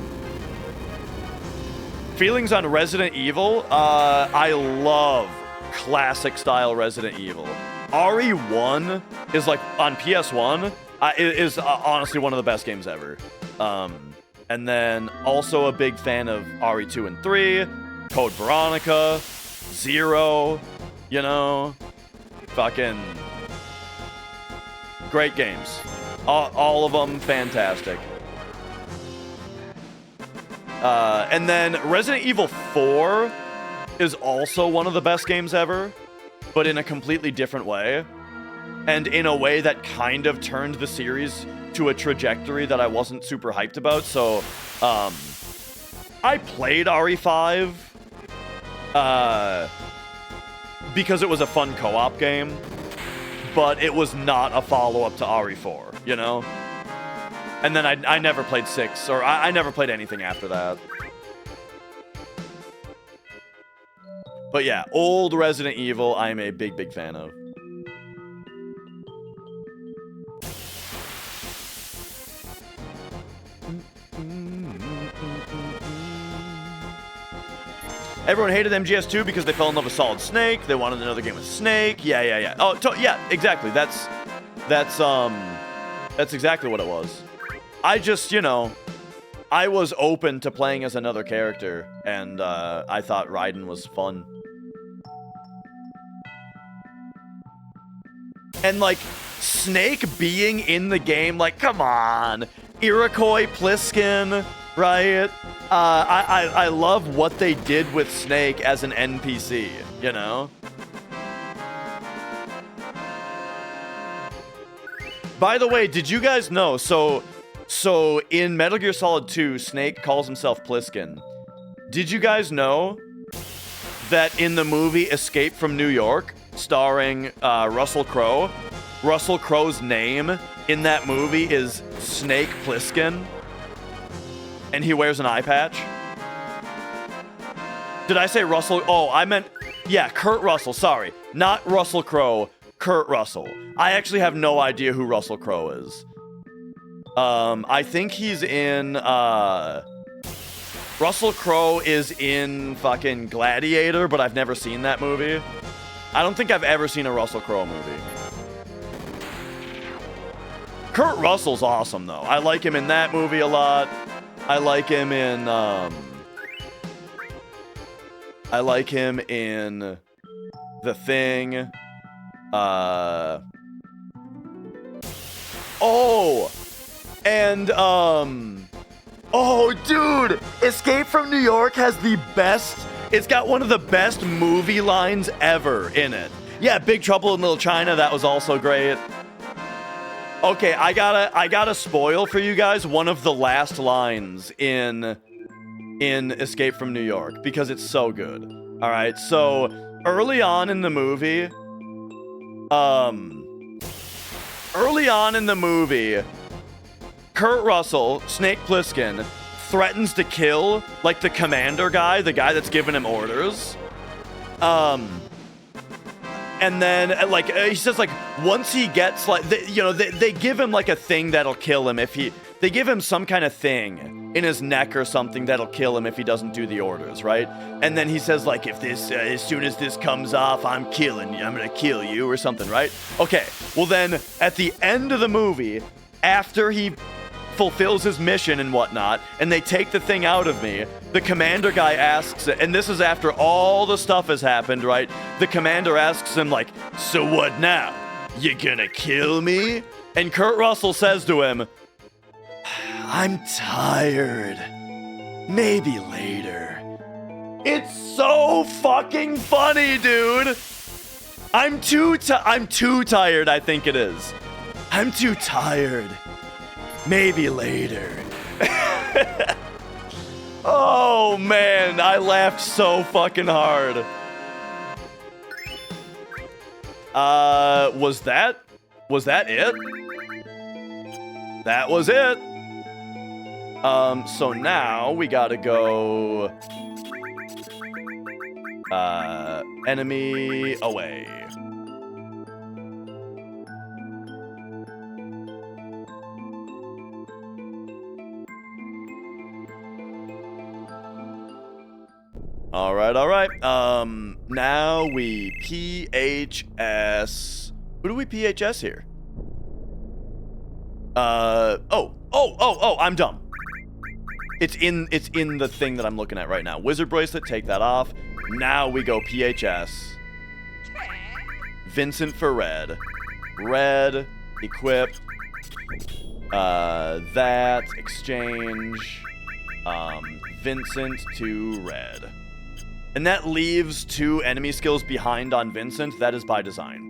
Feelings on Resident Evil? I love classic style Resident Evil. RE1 is like on PS1 is honestly one of the best games ever. And then also a big fan of RE2 and 3, Code Veronica, Zero, you know, fucking great games. All of them fantastic. And then Resident Evil 4 is also one of the best games ever, but in a completely different way. And in a way that kind of turned the series to a trajectory that I wasn't super hyped about. So, I played RE5 because it was a fun co-op game, but it was not a follow-up to RE4, you know? And then I never played 6, or I never played anything after that. But yeah, old Resident Evil, I'm a big, big fan of. Everyone hated MGS2 because they fell in love with Solid Snake. They wanted another game with Snake. Yeah. Oh, yeah, exactly. That's exactly what it was. I just, you know, I was open to playing as another character, and I thought Raiden was fun. And, like, Snake being in the game, like, come on. Iroquois Pliskin, right? I love what they did with Snake as an NPC, you know? By the way, did you guys know, so in Metal Gear Solid 2, Snake calls himself Pliskin. Did you guys know that in the movie Escape from New York, starring Russell Crowe, Russell Crowe's name in that movie is Snake Plissken, and he wears an eye patch? Did I say Russell? Oh, I meant, yeah, Kurt Russell, sorry. Not Russell Crowe, Kurt Russell. I actually have no idea who Russell Crowe is. I think he's in, Russell Crowe is in fucking Gladiator, but I've never seen that movie. I don't think I've ever seen a Russell Crowe movie. Kurt Russell's awesome, though. I like him in that movie a lot. I like him in, The Thing. Oh! And, oh, dude! Escape from New York has the best... It's got one of the best movie lines ever in it. Yeah, Big Trouble in Little China, that was also great. Okay, I gotta spoil for you guys one of the last lines in Escape from New York, because it's so good. Alright, so early on in the movie, Kurt Russell, Snake Plissken, threatens to kill, like, the commander guy, the guy that's giving him orders. And then, like, he says, like, once he gets, like, they give him, like, a thing that'll kill him if he... They give him some kind of thing in his neck or something that'll kill him if he doesn't do the orders, right? And then he says, like, if this, as soon as this comes off, I'm gonna kill you or something, right? Okay, well then, at the end of the movie, after he fulfills his mission and whatnot, and they take the thing out of me, the commander guy asks, and this is after all the stuff has happened, right? The commander asks him, like, so what now? You gonna kill me? And Kurt Russell says to him, I'm tired. Maybe later. It's so fucking funny, dude. I'm too tired, I think it is. I'm too tired. Maybe later. Oh, man. I laughed so fucking hard. Was that it? That was it. So now we gotta go... Enemy away. All right. Now we PHS. Who do we PHS here? Oh, I'm dumb. It's in the thing that I'm looking at right now. Wizard bracelet, take that off. Now we go PHS. Vincent for red. Red, equip. That, exchange. Vincent to red. And that leaves 2 enemy skills behind on Vincent. That is by design.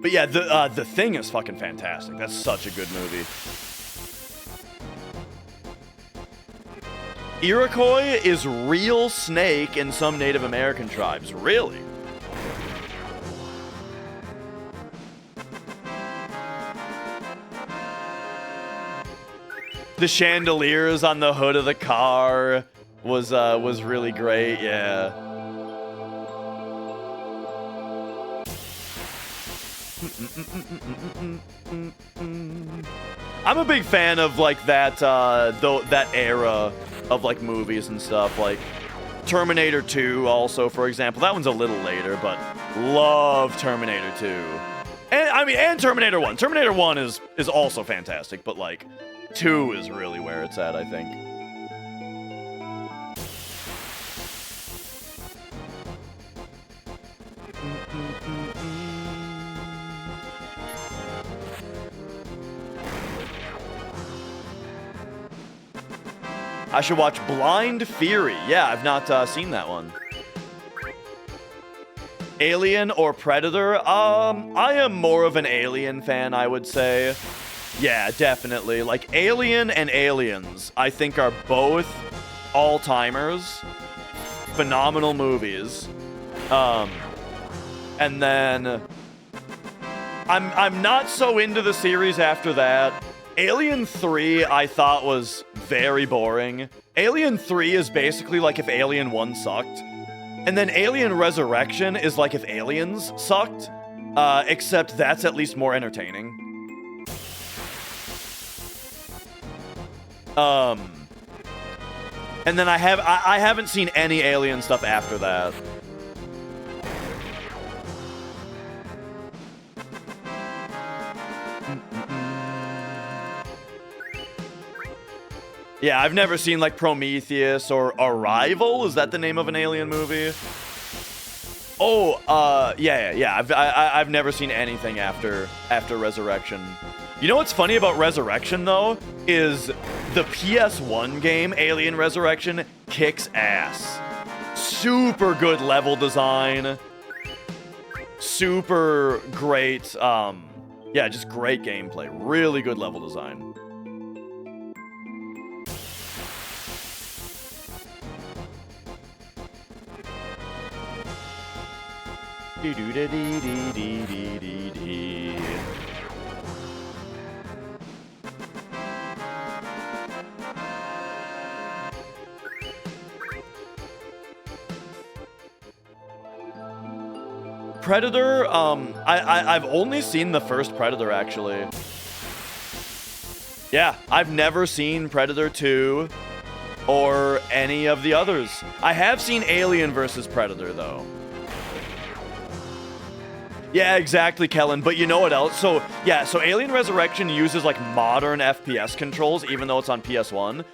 But yeah, the Thing is fucking fantastic. That's such a good movie. Iroquois is real snake in some Native American tribes. Really? The chandeliers on the hood of the car was really great. Yeah. I'm a big fan of like that that era of like movies and stuff, like Terminator 2 also, for example. That one's a little later, but love Terminator 2. And Terminator 1. Terminator 1 is also fantastic, but like 2 is really where it's at, I think. I should watch Blind Fury. Yeah, I've not seen that one. Alien or Predator? I am more of an Alien fan, I would say. Yeah, definitely. Like, Alien and Aliens, I think, are both all-timers. Phenomenal movies. And then I'm not so into the series after that. Alien 3, I thought, was very boring. Alien 3 is basically like if Alien 1 sucked. And then Alien Resurrection is like if Aliens sucked. Except that's at least more entertaining. And then I haven't seen any Alien stuff after that. Yeah, I've never seen like Prometheus or Arrival. Is that the name of an Alien movie? Oh, yeah. I've never seen anything after Resurrection. You know what's funny about Resurrection though is the PS1 game Alien Resurrection kicks ass. Super good level design. Super great. Yeah, just great gameplay. Really good level design. Predator, I've only seen the first Predator, actually. Yeah, I've never seen Predator 2 or any of the others. I have seen Alien vs. Predator, though. Yeah, exactly, Kellen. But you know what else? So Alien Resurrection uses like modern FPS controls, even though it's on PS1.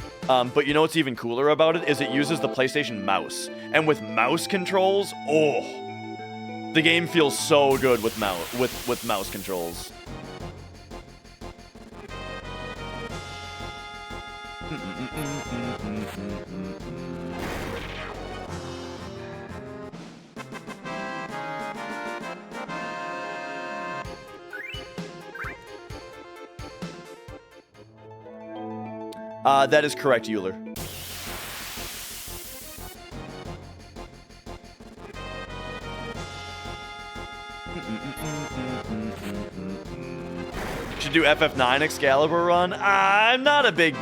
But you know what's even cooler about it is it uses the PlayStation mouse. And with mouse controls, the game feels so good with mouse controls. That is correct, Euler. do FF9 Excalibur run. I'm not a big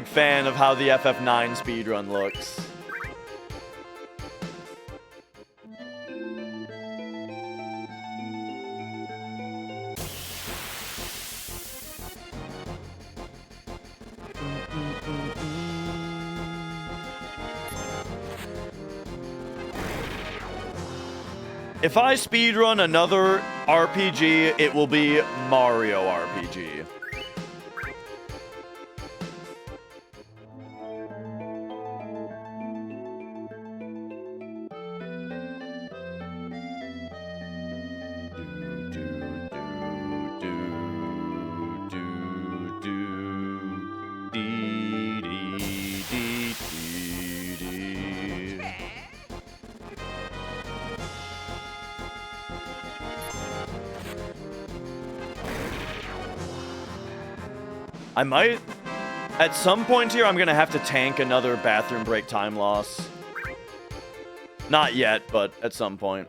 fan of how the FF9 speedrun looks. If I speedrun another RPG, it will be Mario RPG. I might, at some point here, I'm gonna have to tank another bathroom break time loss. Not yet, but at some point.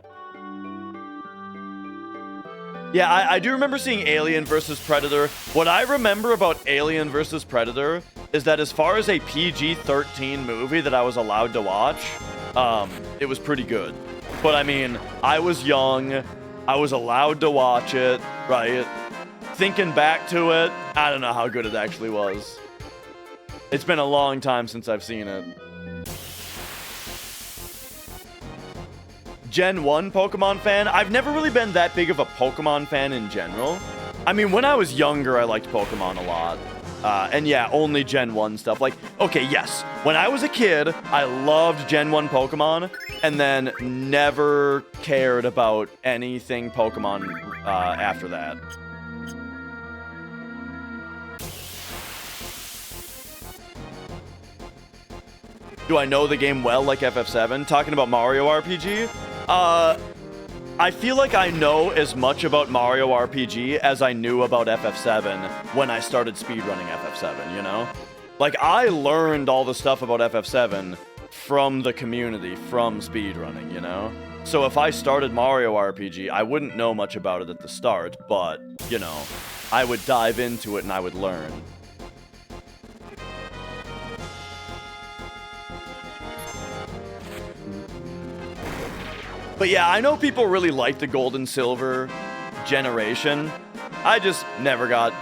Yeah, I do remember seeing Alien vs. Predator. What I remember about Alien vs. Predator is that as far as a PG-13 movie that I was allowed to watch, it was pretty good. But I mean, I was young, I was allowed to watch it, right? Thinking back to it, I don't know how good it actually was. It's been a long time since I've seen it. Gen 1 Pokemon fan? I've never really been that big of a Pokemon fan in general. I mean, when I was younger, I liked Pokemon a lot. And yeah, only Gen 1 stuff. Like, okay, yes. When I was a kid, I loved Gen 1 Pokemon, and then never cared about anything Pokemon after that. Do I know the game well like FF7? Talking about Mario RPG? I feel like I know as much about Mario RPG as I knew about FF7 when I started speedrunning FF7, you know? Like, I learned all the stuff about FF7 from the community, from speedrunning, you know? So if I started Mario RPG, I wouldn't know much about it at the start, but, you know, I would dive into it and I would learn. But yeah, I know people really like the Gold and Silver generation. I just never got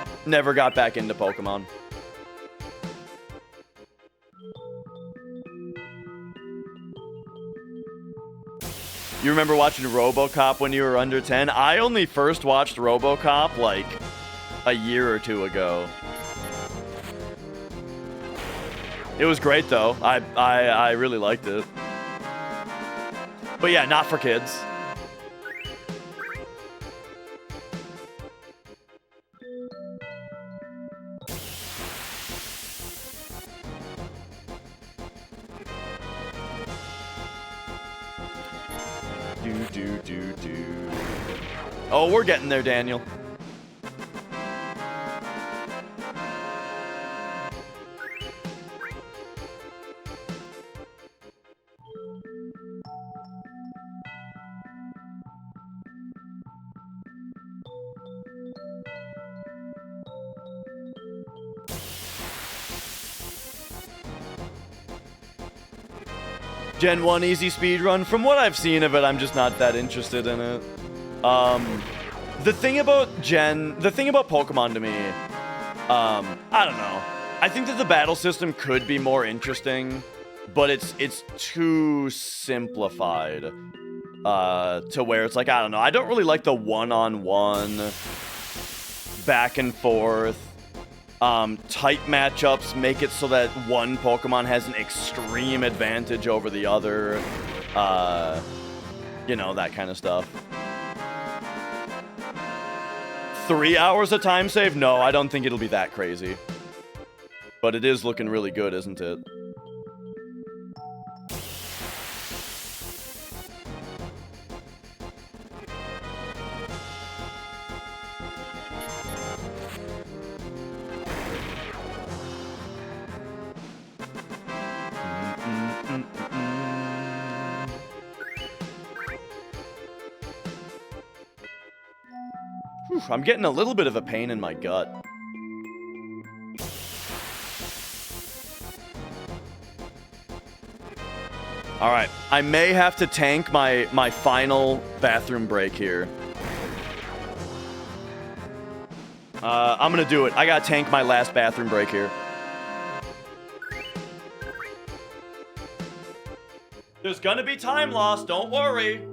back into Pokemon. You remember watching RoboCop when you were under 10? I only first watched RoboCop like a year or two ago. It was great though. I really liked it. But yeah, not for kids. Do. Oh, we're getting there, Daniel. Gen 1 easy speedrun. From what I've seen of it, I'm just not that interested in it. The thing about Pokemon to me, I don't know. I think that the battle system could be more interesting, but it's too simplified to where it's like, I don't know. I don't really like the one-on-one back and forth. Type matchups make it so that one Pokemon has an extreme advantage over the other. You know, that kind of stuff. 3 hours of time save? No, I don't think it'll be that crazy. But it is looking really good, isn't it? Whew. I'm getting a little bit of a pain in my gut. All right, I may have to tank my final bathroom break here. I'm gonna do it. I gotta tank my last bathroom break here. There's gonna be time loss, don't worry.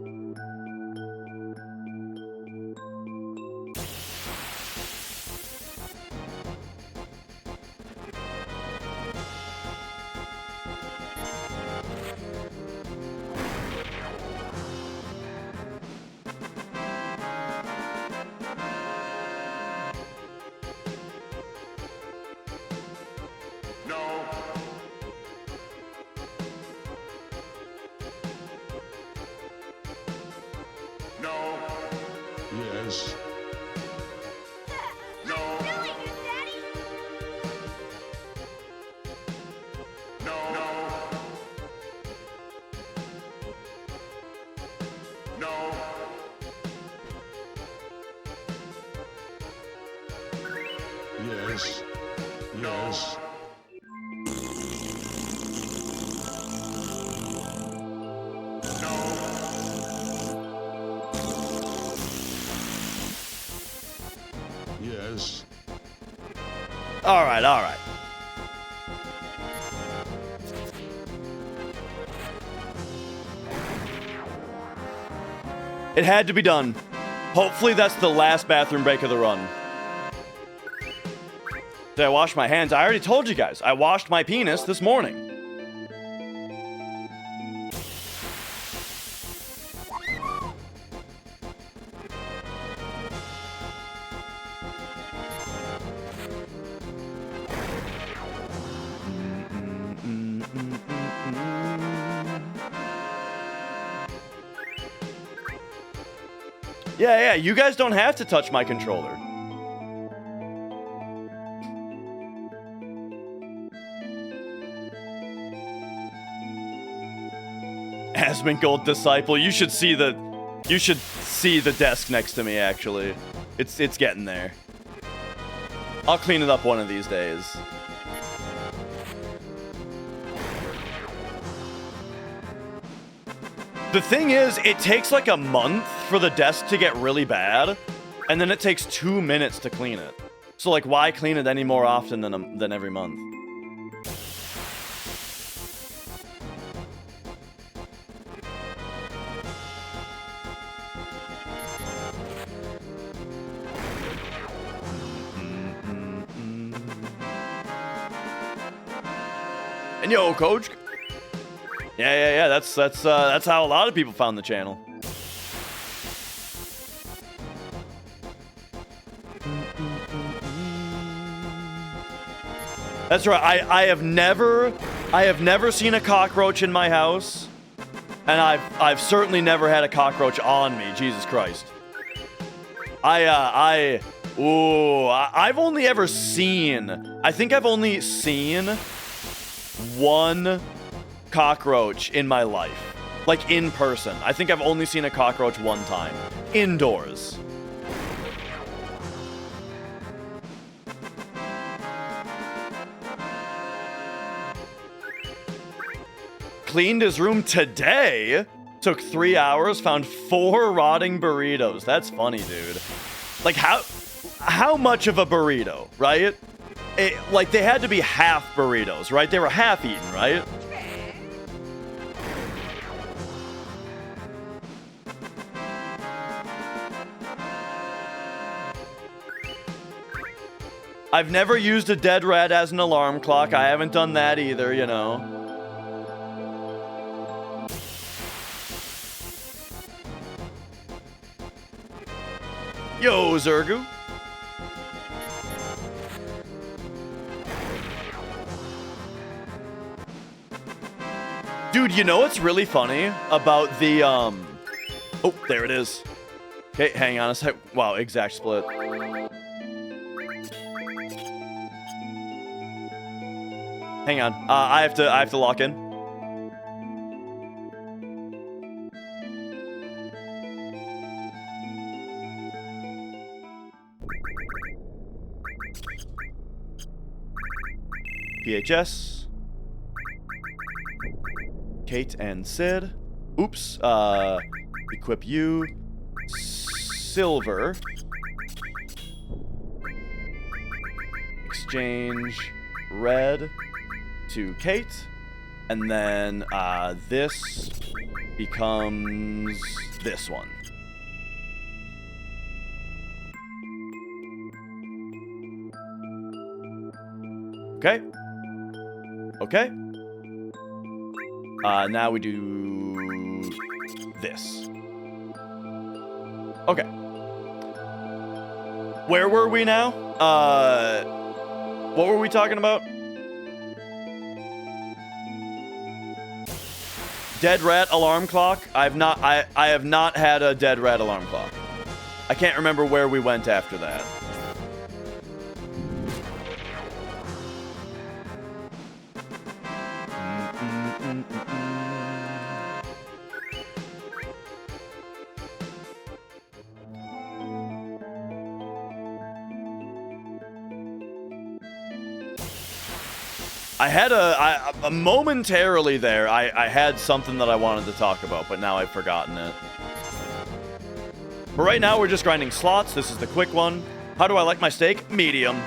Yes. Yes. Yes. Yes. All right, all right. It had to be done. Hopefully that's the last bathroom break of the run. Did I wash my hands? I already told you guys. I washed my penis this morning. Yeah, you guys don't have to touch my controller. Asmongold Disciple, you should see the desk next to me, actually. It's getting there. I'll clean it up one of these days. The thing is, it takes like a month for the desk to get really bad, and then it takes 2 minutes to clean it. So like, why clean it any more often than every month? And yo, Coach. Yeah. That's how a lot of people found the channel. That's right. I have never seen a cockroach in my house, and I've certainly never had a cockroach on me. Jesus Christ. I've only ever seen. I think I've only seen one cockroach in my life, like in person. I think I've only seen a cockroach one time, indoors. Cleaned his room today. Took 3 hours, found 4 rotting burritos. That's funny, dude. Like, how much of a burrito, right? Like, they had to be half burritos, right? They were half eaten, right? I've never used a dead rat as an alarm clock. I haven't done that either, you know. Yo, Zergu. Dude, you know what's really funny about the, Oh, there it is. Okay, hang on a sec. Wow, exact split. Hang on. I have to lock in. PHS. Cait and Sid. Oops. Equip you. Silver. Exchange red to Cait. And then this becomes this one. Okay. Okay. Now we do this. Okay. Where were we now? What were we talking about? Dead rat alarm clock? I have not had a dead rat alarm clock. I can't remember where we went after that. I had a momentarily there, I had something that I wanted to talk about, but now I've forgotten it. But right now, we're just grinding slots. This is the quick one. How do I like my steak? Medium.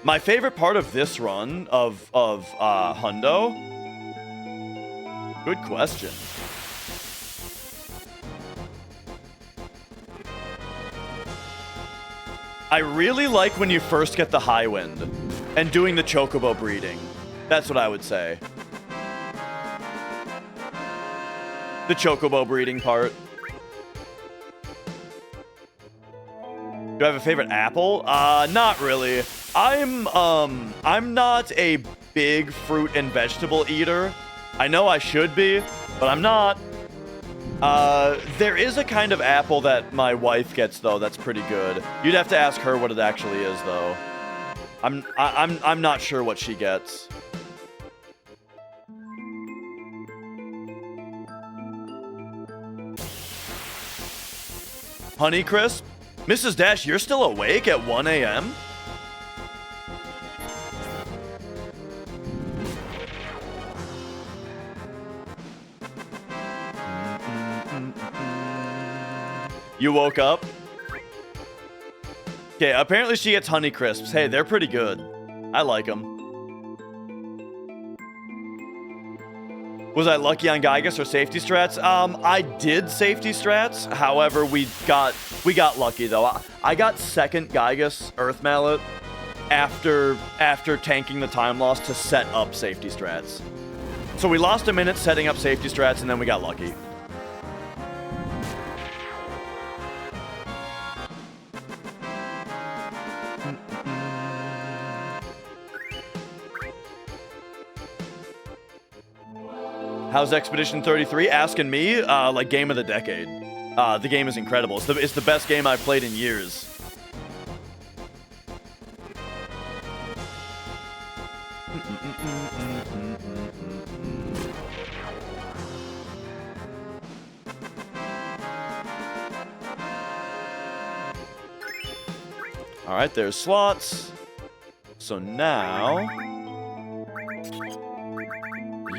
My favorite part of this run of Hundo? Good question. I really like when you first get the high wind and doing the Chocobo breeding. That's what I would say. The Chocobo breeding part. Do I have a favorite apple? Not really. I'm not a big fruit and vegetable eater. I know I should be, but I'm not. There is a kind of apple that my wife gets though that's pretty good. You'd have to ask her what it actually is though. I'm not sure what she gets. Honeycrisp? Mrs. Dash, you're still awake at 1 a.m.? You woke up? Okay, apparently she gets Honeycrisps. Hey, they're pretty good. I like them. Was I lucky on Gygus or safety strats? I did safety strats. However, we got lucky though. I got second Gygus Earth Mallet after tanking the time loss to set up safety strats. So we lost a minute setting up safety strats and then we got lucky. How's Expedition 33? Asking me, like game of the decade. The game is incredible. It's the best game I've played in years. All right, there's slots. So now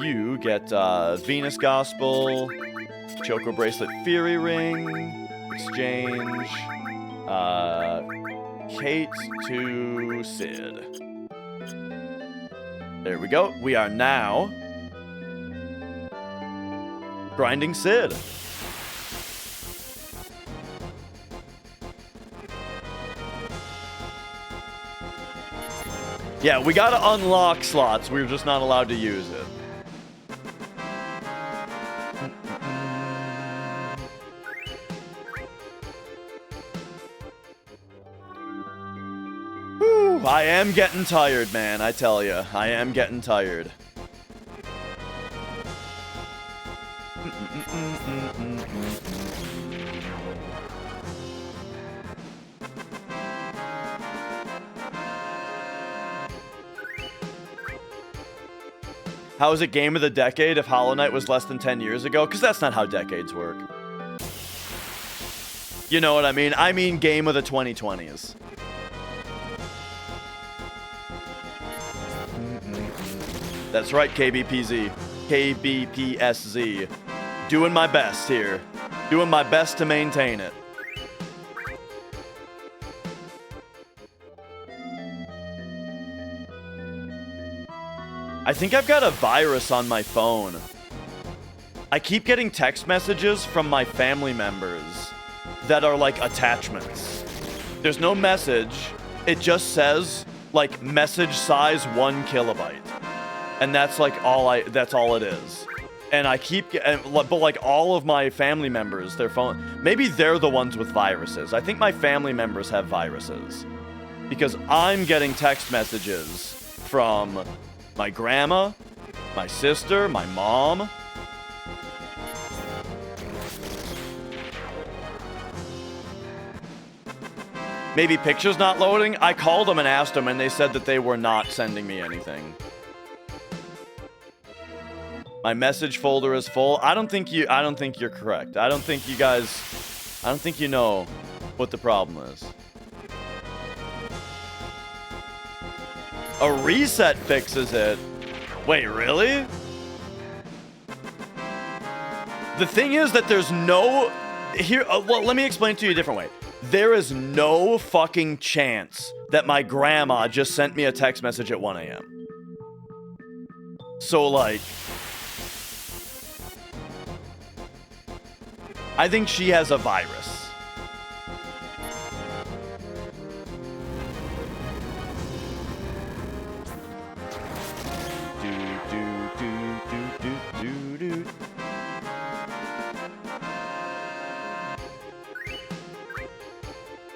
you get Venus Gospel, Choco Bracelet Fury Ring, exchange Cait to Sid. There we go. We are now grinding Sid. Yeah, we gotta unlock slots. We're just not allowed to use it. Whew, I am getting tired, man. I tell you, I am getting tired. How is it game of the decade if Hollow Knight was less than 10 years ago? Because that's not how decades work. You know what I mean? I mean game of the 2020s. That's right, KBPZ. KBPSZ. Doing my best here. Doing my best to maintain it. I think I've got a virus on my phone. I keep getting text messages from my family members that are like attachments. There's no message. It just says like message size 1 kilobyte. And that's like that's all it is. And I keep but like all of my family members, their phone, maybe they're the ones with viruses. I think my family members have viruses because I'm getting text messages from my grandma, my sister, my mom. Maybe pictures not loading? I called them and asked them and they said that they were not sending me anything. My message folder is full. I don't think you're correct. I don't think you know what the problem is. A reset fixes it. Wait, really? The thing is that there's no... Here, well, let me explain to you a different way. There is no fucking chance that my grandma just sent me a text message at 1 a.m. So, like... I think she has a virus.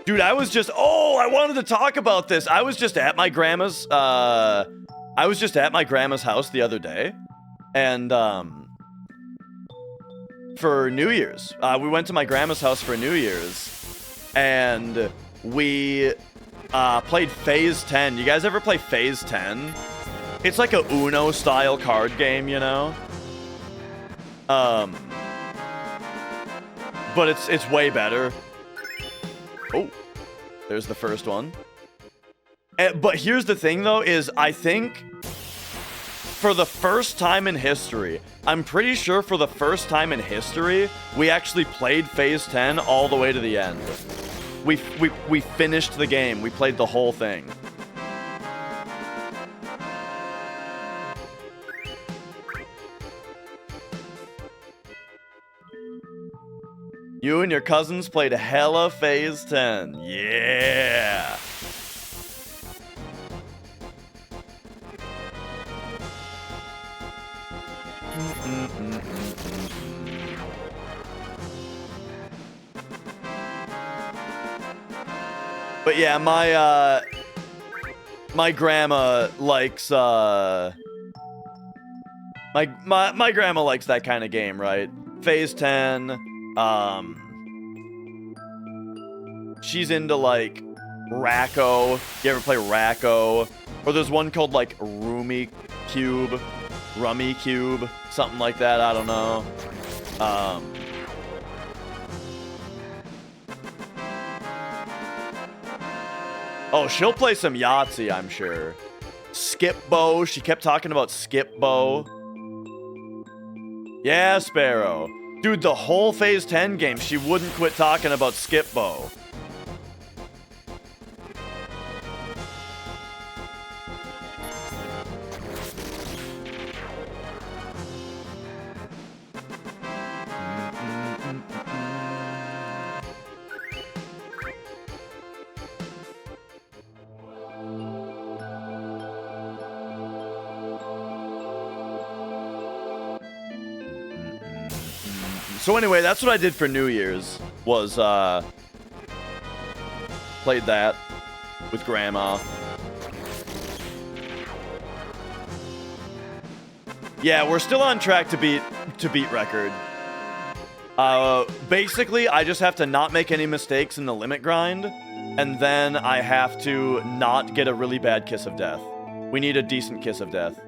Dude, I was just... Oh, I wanted to talk about this. I was just at my grandma's... house the other day. And, for New Year's. We went to my grandma's house for New Year's. And we played Phase 10. You guys ever play Phase 10? It's like a Uno-style card game, you know? But it's way better. Oh, there's the first one. But here's the thing, though, is I think for the first time in history, I'm pretty sure for the first time in history, we actually played Phase 10 all the way to the end. We finished the game. We played the whole thing. You and your cousins played hella Phase 10. Yeah. But yeah, my grandma likes my grandma likes that kind of game, right? Phase 10. She's into like Racco. You ever play Racco? Or there's one called like Rummy Cube, something like that. I don't know. Oh, she'll play some Yahtzee, I'm sure. Skip-Bo. She kept talking about Skip-Bo. Yeah, Sparrow. Dude, the whole Phase 10 game, she wouldn't quit talking about Skip-Bo. So anyway, that's what I did for New Year's, was, played that with Grandma. Yeah, we're still on track to beat record. Basically, I just have to not make any mistakes in the limit grind, and then I have to not get a really bad kiss of death. We need a decent kiss of death.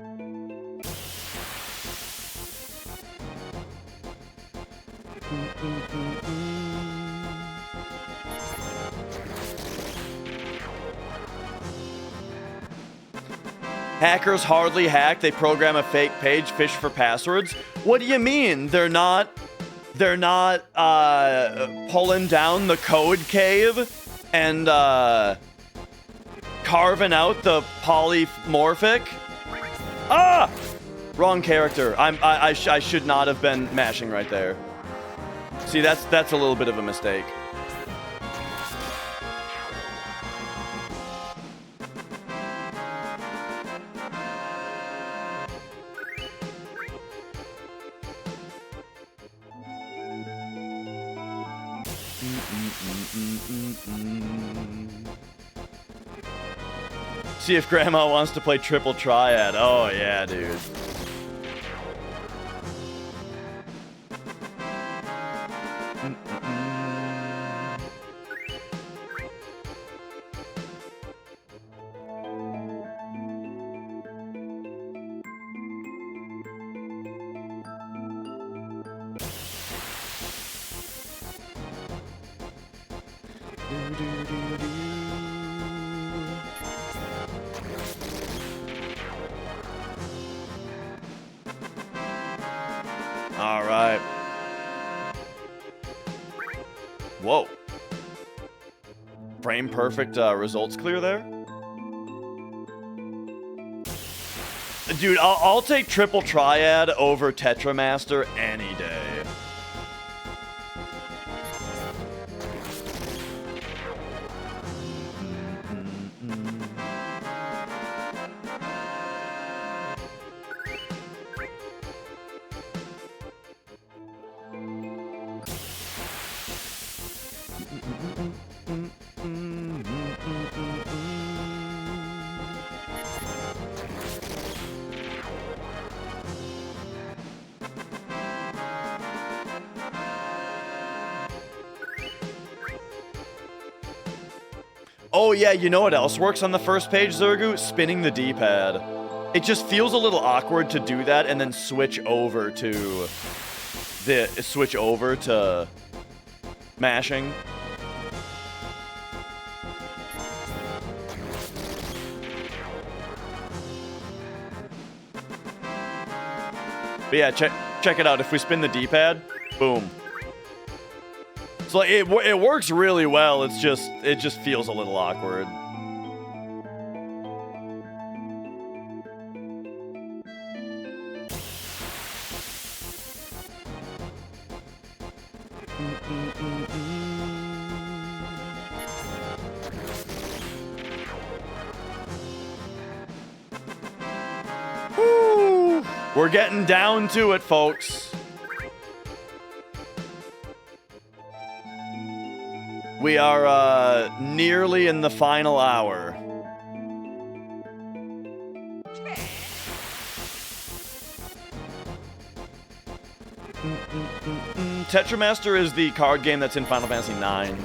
Hackers hardly hack. They program a fake page, fish for passwords. What do you mean? They're not pulling down the code cave and carving out the polymorphic. Ah! Wrong character. I should not have been mashing right there. See, that's a little bit of a mistake. See if Grandma wants to play triple triad. Oh yeah, dude. All right. Whoa. Frame perfect results clear there. Dude, I'll take triple triad over Tetramaster any day. Oh yeah, you know what else works on the first page, Zergu? Spinning the D-pad. It just feels a little awkward to do that and then switch over to mashing. But yeah, check it out. If we spin the D-pad, boom. So like, it works really well. It just feels a little awkward. Woo! We're getting down to it, folks. We are nearly in the final hour. Tetramaster is the card game that's in Final Fantasy IX.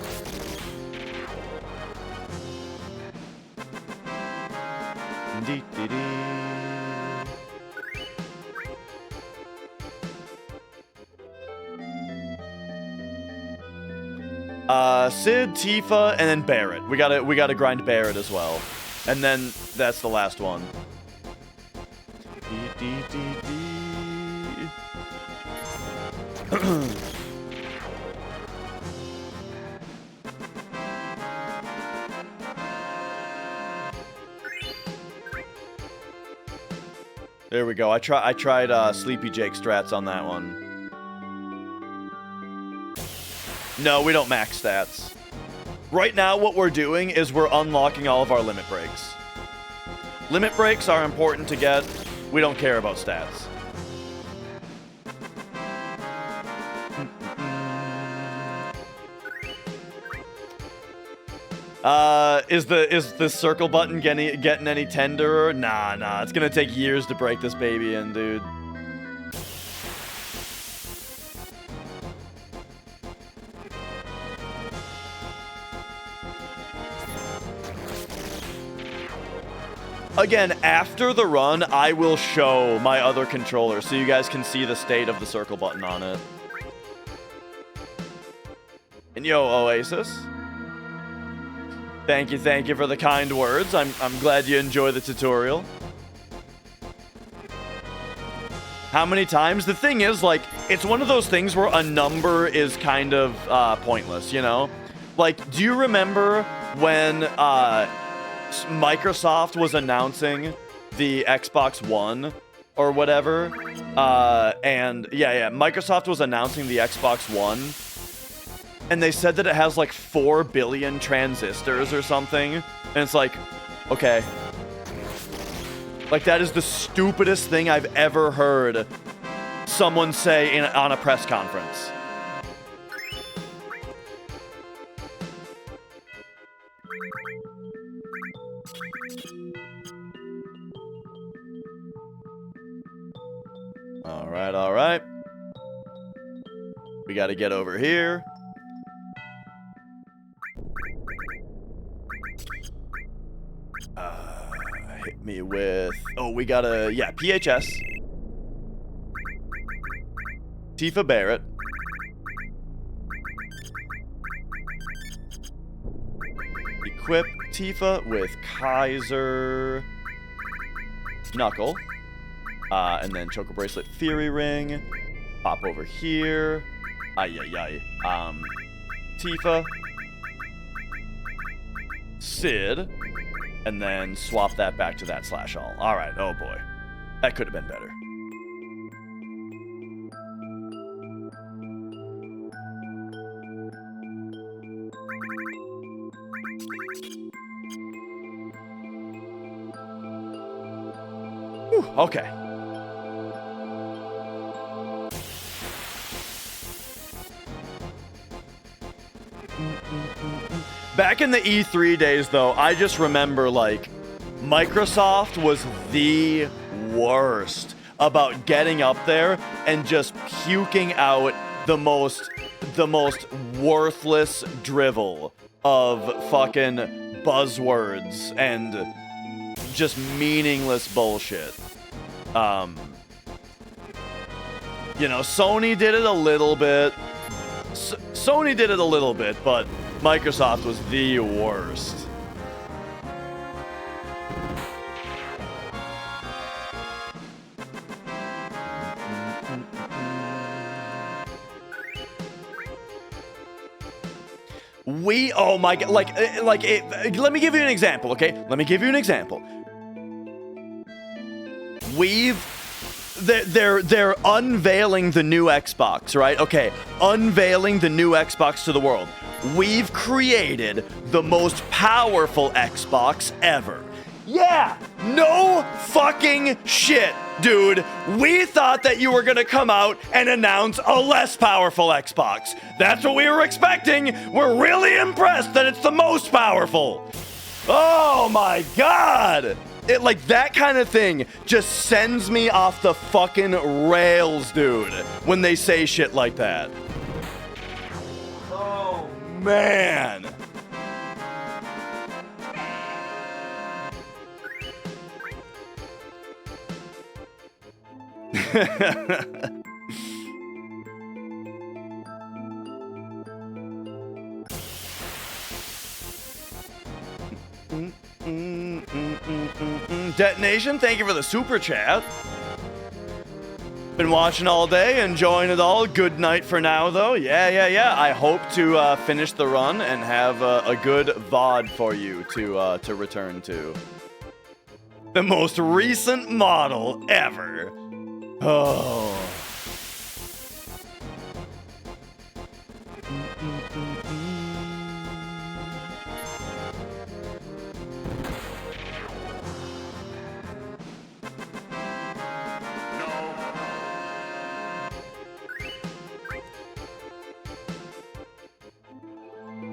Sid, Tifa, and then Barret. We gotta grind Barret as well. And then that's the last one. There we go. I tried Sleepy Jake strats on that one. No, we don't max stats. Right now, what we're doing is we're unlocking all of our limit breaks. Limit breaks are important to get. We don't care about stats. Is the circle button getting any tenderer? Nah. It's gonna take years to break this baby in, dude. Again, after the run, I will show my other controller so you guys can see the state of the circle button on it. And yo, Oasis. Thank you for the kind words. I'm glad you enjoy the tutorial. How many times? The thing is, like, it's one of those things where a number is kind of pointless, you know? Like, do you remember when Microsoft was announcing the Xbox One or whatever? And yeah, Microsoft was announcing the Xbox One, and they said that it has like 4 billion transistors or something, and it's like, okay. Like, that is the stupidest thing I've ever heard someone say on a press conference. All right. We got to get over here. Hit me with... Oh, we got a... Yeah, PHS. Tifa Barrett. Equip Tifa with Kaiser Knuckle. And then Choco Bracelet Fury Ring. Pop over here. Tifa. Sid. And then swap that back to that slash all. Alright, oh boy. That could have been better. Whew, okay. Back in the E3 days, though, I just remember, like, Microsoft was the worst about getting up there and just puking out the most worthless drivel of fucking buzzwords and just meaningless bullshit. You know, Sony did it a little bit. Sony did it a little bit, but Microsoft was the worst. Oh my god, let me give you an example, okay? Let me give you an example. They're unveiling the new Xbox, right? Okay, unveiling the new Xbox to the world. We've created the most powerful Xbox ever. Yeah, no fucking shit, dude. We thought that you were gonna come out and announce a less powerful Xbox. That's what we were expecting. We're really impressed that it's the most powerful. Oh my god. It, like, that kind of thing just sends me off the fucking rails, dude, when they say shit like that. Oh, man. Detonation, thank you for the super chat. Been watching all day, enjoying it all. Good night for now, though. Yeah. I hope to finish the run and have a good VOD for you to return to. The most recent model ever. Oh.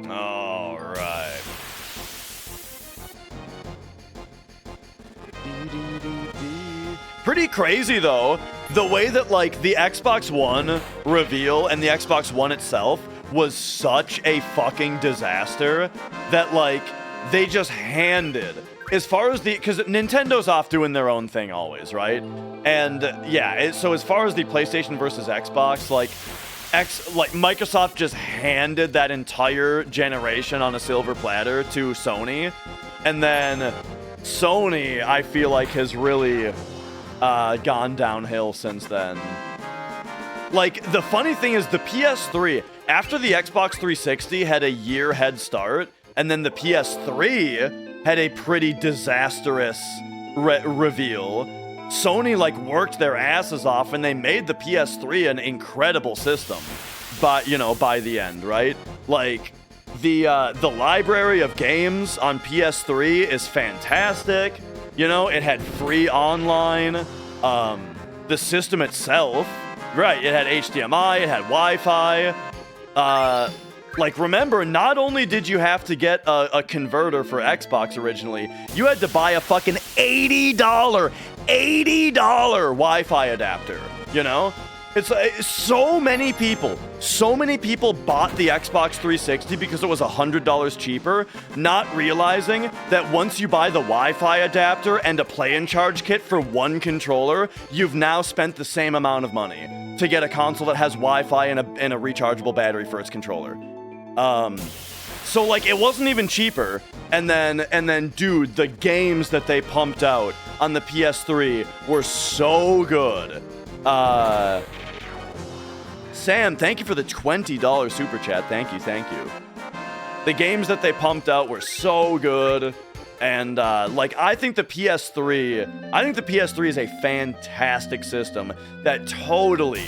All right. Pretty crazy, though, the way that, like, the Xbox One reveal and the Xbox One itself was such a fucking disaster that, like, they just handed, as far as the, because Nintendo's off doing their own thing always, right? And yeah, so as far as the PlayStation versus Xbox, like Microsoft just handed that entire generation on a silver platter to Sony, and then Sony, I feel like, has really gone downhill since then. Like, the funny thing is the PS3, after the Xbox 360 had a year head start, and then the PS3 had a pretty disastrous reveal, Sony, like, worked their asses off, and they made the PS3 an incredible system. But, you know, by the end, right? Like, the library of games on PS3 is fantastic. You know, it had free online. The system itself, right, it had HDMI, it had Wi-Fi. Like, remember, not only did you have to get a converter for Xbox originally, you had to buy a fucking $80 Wi-Fi adapter, you know? It's so many people bought the Xbox 360 because it was $100 cheaper, not realizing that once you buy the Wi-Fi adapter and a play-and-charge kit for one controller, you've now spent the same amount of money to get a console that has Wi-Fi and a rechargeable battery for its controller. So like it wasn't even cheaper, and then dude, the games that they pumped out on the PS3 were so good. Sam, thank you for the $20 super chat. Thank you. The games that they pumped out were so good, and like I think the PS3 is a fantastic system that totally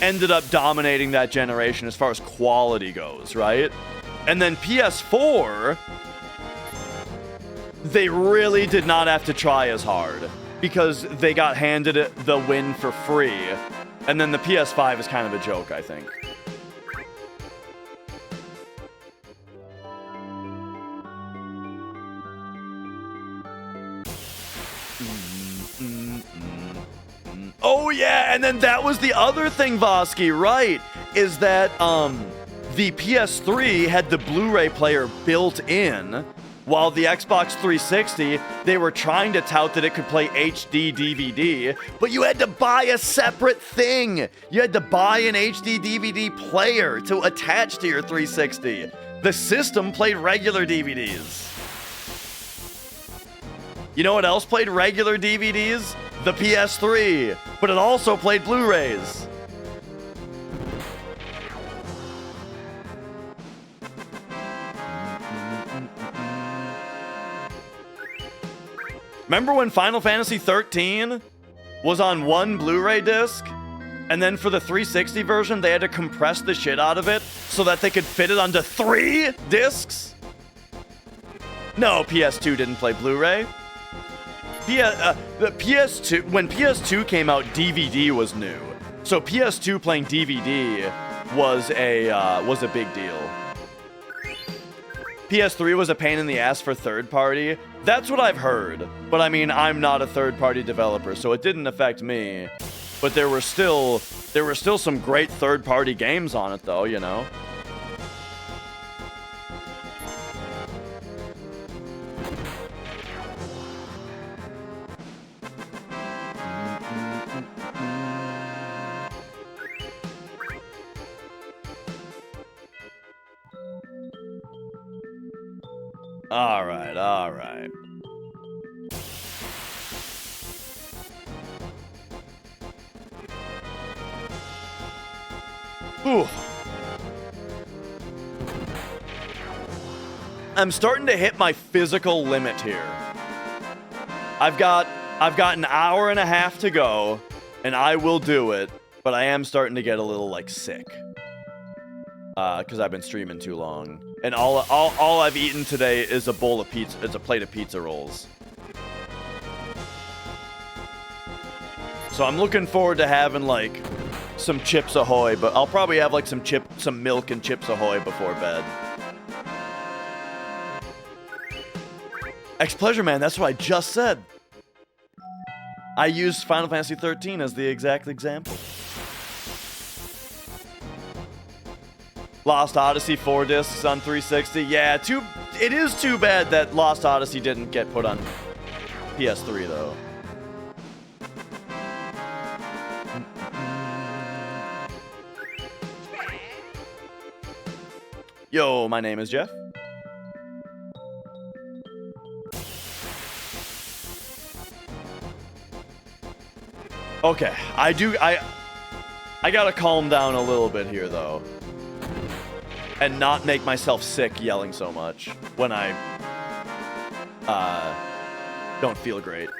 ended up dominating that generation as far as quality goes, right? And then PS4, they really did not have to try as hard because they got handed the win for free. And then the PS5 is kind of a joke, I think. Oh yeah, and then that was the other thing, Vosky, right? Is that the PS3 had the Blu-ray player built in, while the Xbox 360, they were trying to tout that it could play HD DVD, but you had to buy a separate thing. You had to buy an HD DVD player to attach to your 360. The system played regular DVDs. You know what else played regular DVDs? The PS3, but it also played Blu-rays. Remember when Final Fantasy 13 was on one Blu-ray disc? And then for the 360 version, they had to compress the shit out of it so that they could fit it onto 3 discs? No, PS2 didn't play Blu-ray. The PS2, when PS2 came out, DVD was new. So PS2 playing DVD was a big deal. PS3 was a pain in the ass for third party. That's what I've heard. But I mean, I'm not a third party developer, so it didn't affect me. But there were still some great third party games on it though, you know. All right. Whew. I'm starting to hit my physical limit here. I've got an hour and a half to go, and I will do it, but I am starting to get a little, like, sick. Because I've been streaming too long. And all I've eaten today is a bowl of pizza. It's a plate of pizza rolls. So I'm looking forward to having like some Chips Ahoy, but I'll probably have like some milk and Chips Ahoy before bed. X-Pleasure Man, that's what I just said. I used Final Fantasy 13 as the exact example. Lost Odyssey 4 discs on 360. Yeah, it is too bad that Lost Odyssey didn't get put on PS3 though. Yo, my name is Jeff. Okay, I gotta calm down a little bit here, though. And not make myself sick yelling so much when I, don't feel great.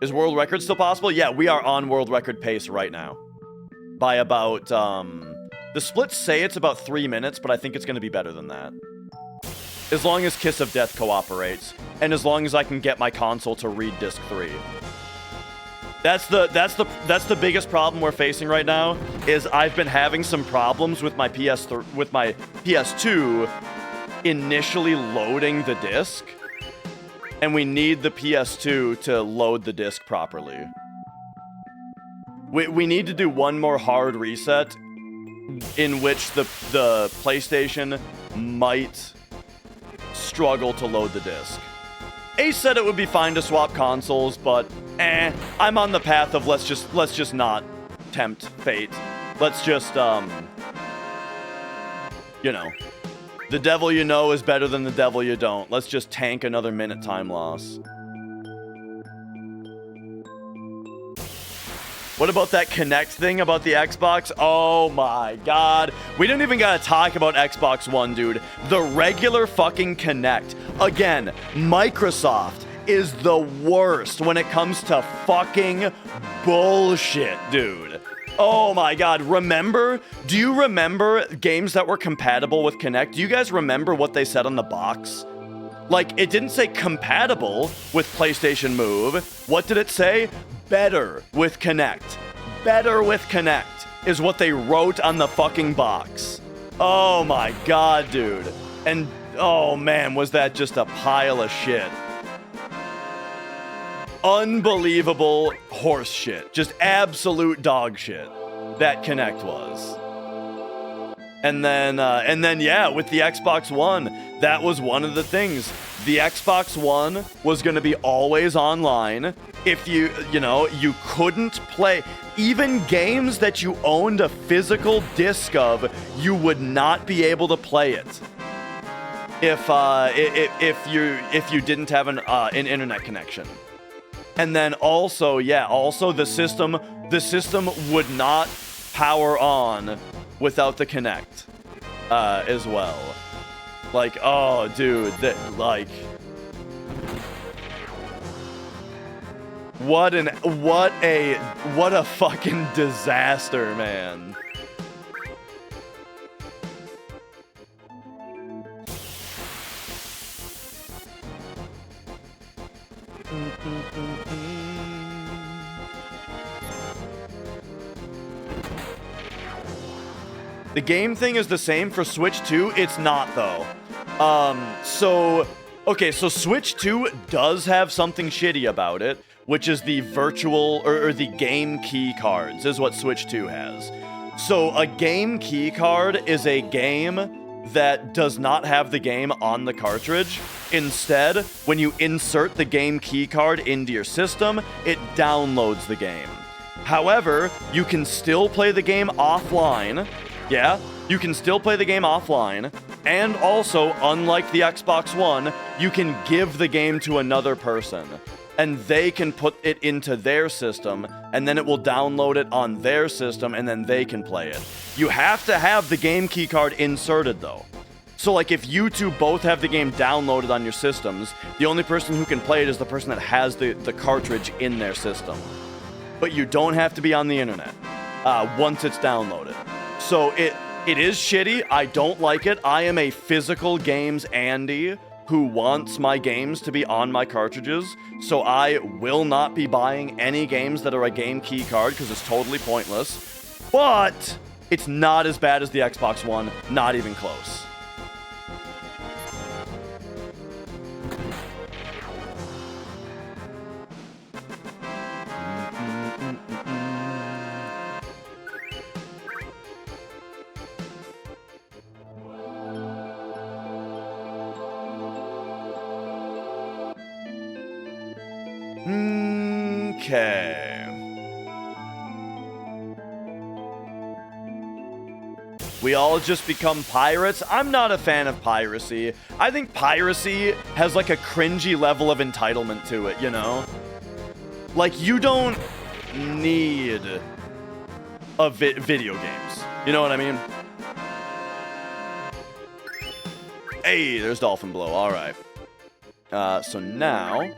Is world record still possible? Yeah, we are on world record pace right now. By about, the splits say it's about 3 minutes, but I think it's gonna be better than that. As long as Kiss of Death cooperates, and as long as I can get my console to read disc 3. That's the biggest problem we're facing right now, is I've been having some problems with my PS2 initially loading the disc, and we need the PS2 to load the disc properly. We need to do one more hard reset in which the PlayStation might struggle to load the disc. Ace said it would be fine to swap consoles, but I'm on the path of let's just not tempt fate. Let's just you know, the devil you know is better than the devil you don't. Let's just tank another minute time loss. What about that Kinect thing about the Xbox? Oh my god. We don't even gotta talk about Xbox One, dude. The regular fucking Kinect. Again, Microsoft is the worst when it comes to fucking bullshit, dude. Oh my god, do you remember games that were compatible with Kinect? Do you guys remember what they said on the box? Like, it didn't say compatible with PlayStation Move. What did it say? Better with Kinect. Better with Kinect is what they wrote on the fucking box. Oh my god, dude. And, oh man, was that just a pile of shit. Unbelievable horse shit. Just absolute dog shit. That Kinect was. And then, yeah, with the Xbox One, that was one of the things. The Xbox One was going to be always online. If you couldn't play, even games that you owned a physical disc of, you would not be able to play it. If you didn't have an internet connection. And then also, yeah, the system would not power on without the Kinect as well. Like, oh, dude, what a fucking disaster, man. The game thing is the same for Switch 2. It's not, though. So Switch 2 does have something shitty about it, which is the virtual, or the game key cards, is what Switch 2 has. So a game key card is a game that does not have the game on the cartridge. Instead, when you insert the game key card into your system, it downloads the game. However, you can still play the game offline. Yeah, you can still play the game offline, and also, unlike the Xbox One, you can give the game to another person, and they can put it into their system, and then it will download it on their system, and then they can play it. You have to have the game key card inserted, though. So, like, if you two both have the game downloaded on your systems, the only person who can play it is the person that has the cartridge in their system. But you don't have to be on the internet once it's downloaded. So it is shitty. I don't like it. I am a physical games Andy who wants my games to be on my cartridges. So I will not be buying any games that are a game key card because it's totally pointless. But it's not as bad as the Xbox One. Not even close. Okay. We all just become pirates. I'm not a fan of piracy. I think piracy has like a cringy level of entitlement to it, you know? Like, you don't need a video games. You know what I mean? Hey, there's Dolphin Blow. All right. So now,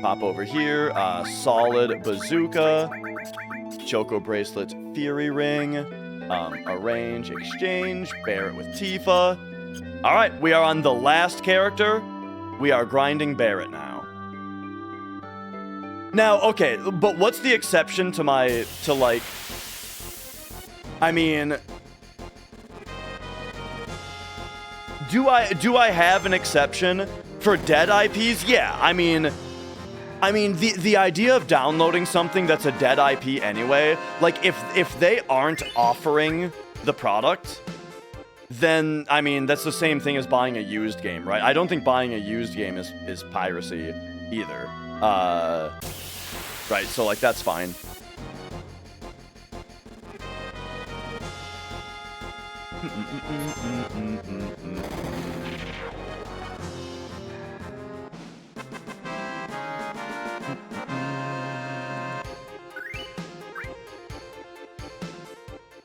pop over here. Solid Bazooka. Choco Bracelet, Fury Ring. Arrange, Exchange. Barret with Tifa. All right, we are on the last character. We are grinding Barret now. Now, okay, but what's the exception to like, I mean, do I have an exception for dead IPs? Yeah, I mean, the idea of downloading something that's a dead IP anyway, like, if they aren't offering the product, then, I mean, that's the same thing as buying a used game, right? I don't think buying a used game is piracy either. Right, so, like, that's fine.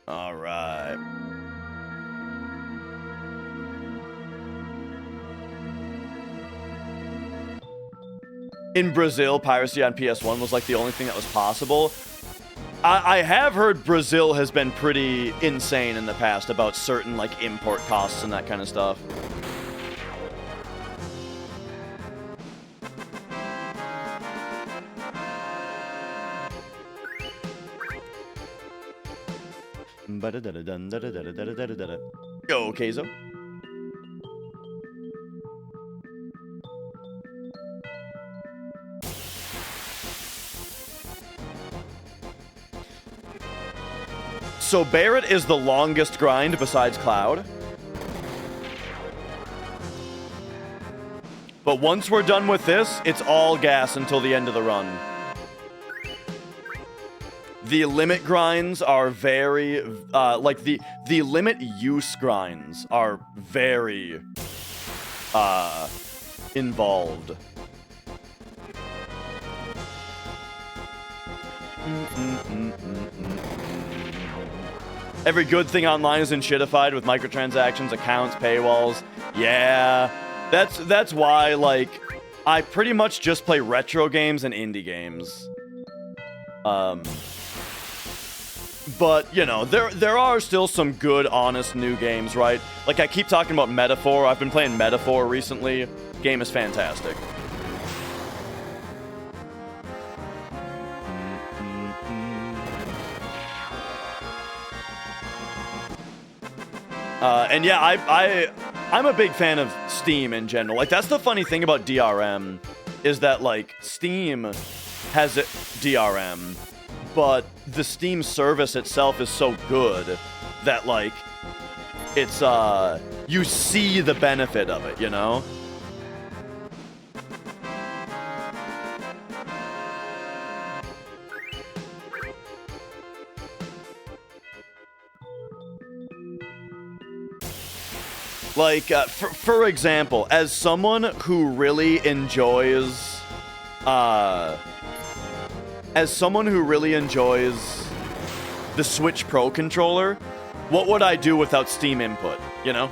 All right. In Brazil, piracy on PS1 was like the only thing that was possible. I have heard Brazil has been pretty insane in the past about certain like import costs and that kind of stuff. Yo, Keizo. So Barret is the longest grind besides Cloud. But once we're done with this, it's all gas until the end of the run. The limit grinds are very, like the limit use grinds are very, involved. Every good thing online is shitified with microtransactions, accounts, paywalls. Yeah, that's why, like, I pretty much just play retro games and indie games. But, you know, there are still some good, honest new games, right? Like, I keep talking about Metaphor. I've been playing Metaphor recently. Game is fantastic. And yeah, I'm a big fan of Steam in general. Like, that's the funny thing about DRM, is that, like, Steam has DRM, but the Steam service itself is so good that, like, it's, you see the benefit of it, you know? Like, for example, as someone who really enjoys, the Switch Pro controller, what would I do without Steam input, you know?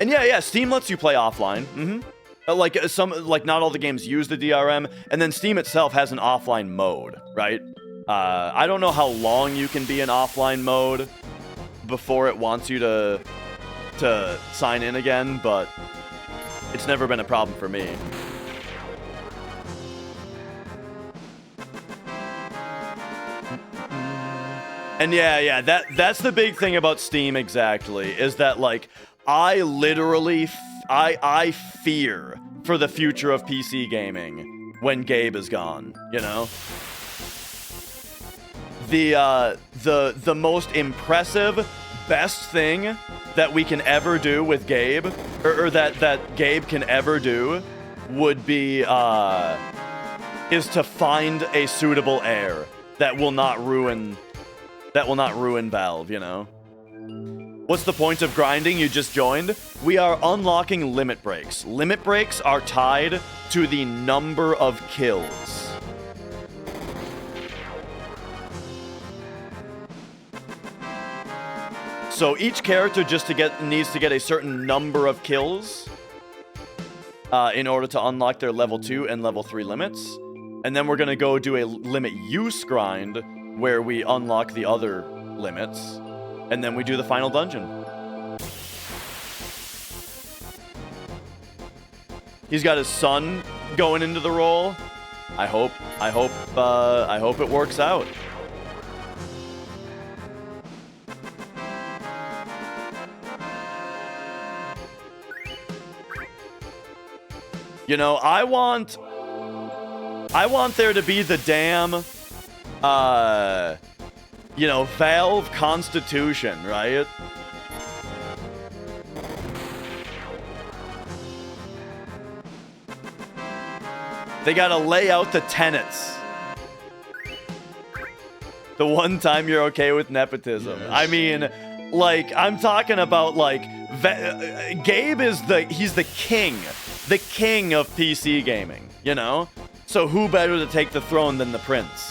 And yeah, Steam lets you play offline, Like, not all the games use the DRM, and then Steam itself has an offline mode, right? I don't know how long you can be in offline mode before it wants you to sign in again, but it's never been a problem for me. And yeah, that's the big thing about Steam exactly, is that, like, I literally I fear for the future of PC gaming when Gabe is gone, you know? The most impressive, best thing that we can ever do with Gabe, or that Gabe can ever do, would be is to find a suitable heir that will not ruin Valve, you know. What's the point of grinding? You just joined? We are unlocking limit breaks. Limit breaks are tied to the number of kills. So each character needs to get a certain number of kills in order to unlock their level 2 and level 3 limits. And then we're going to go do a limit use grind where we unlock the other limits. And then we do the final dungeon. He's got his son going into the role. I hope it works out. You know, I want there to be the damn, you know, Valve Constitution, right? They gotta lay out the tenets. The one time you're okay with nepotism. Yes. I mean, like, I'm talking about, like, Gabe is he's the king of PC gaming, you know? So who better to take the throne than the prince?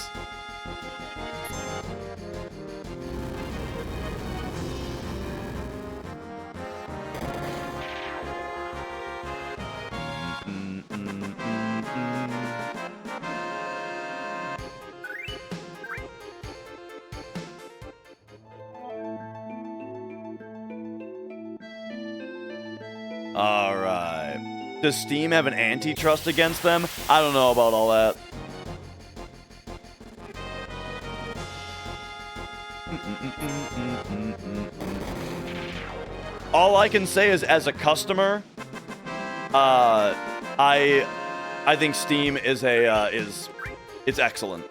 All right. Does Steam have an antitrust against them? I don't know about all that. All I can say is, as a customer, I think Steam is it's excellent.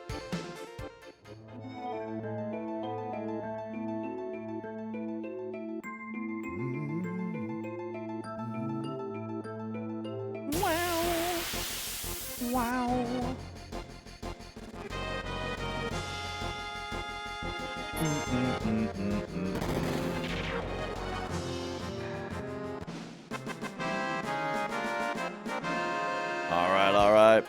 Alright.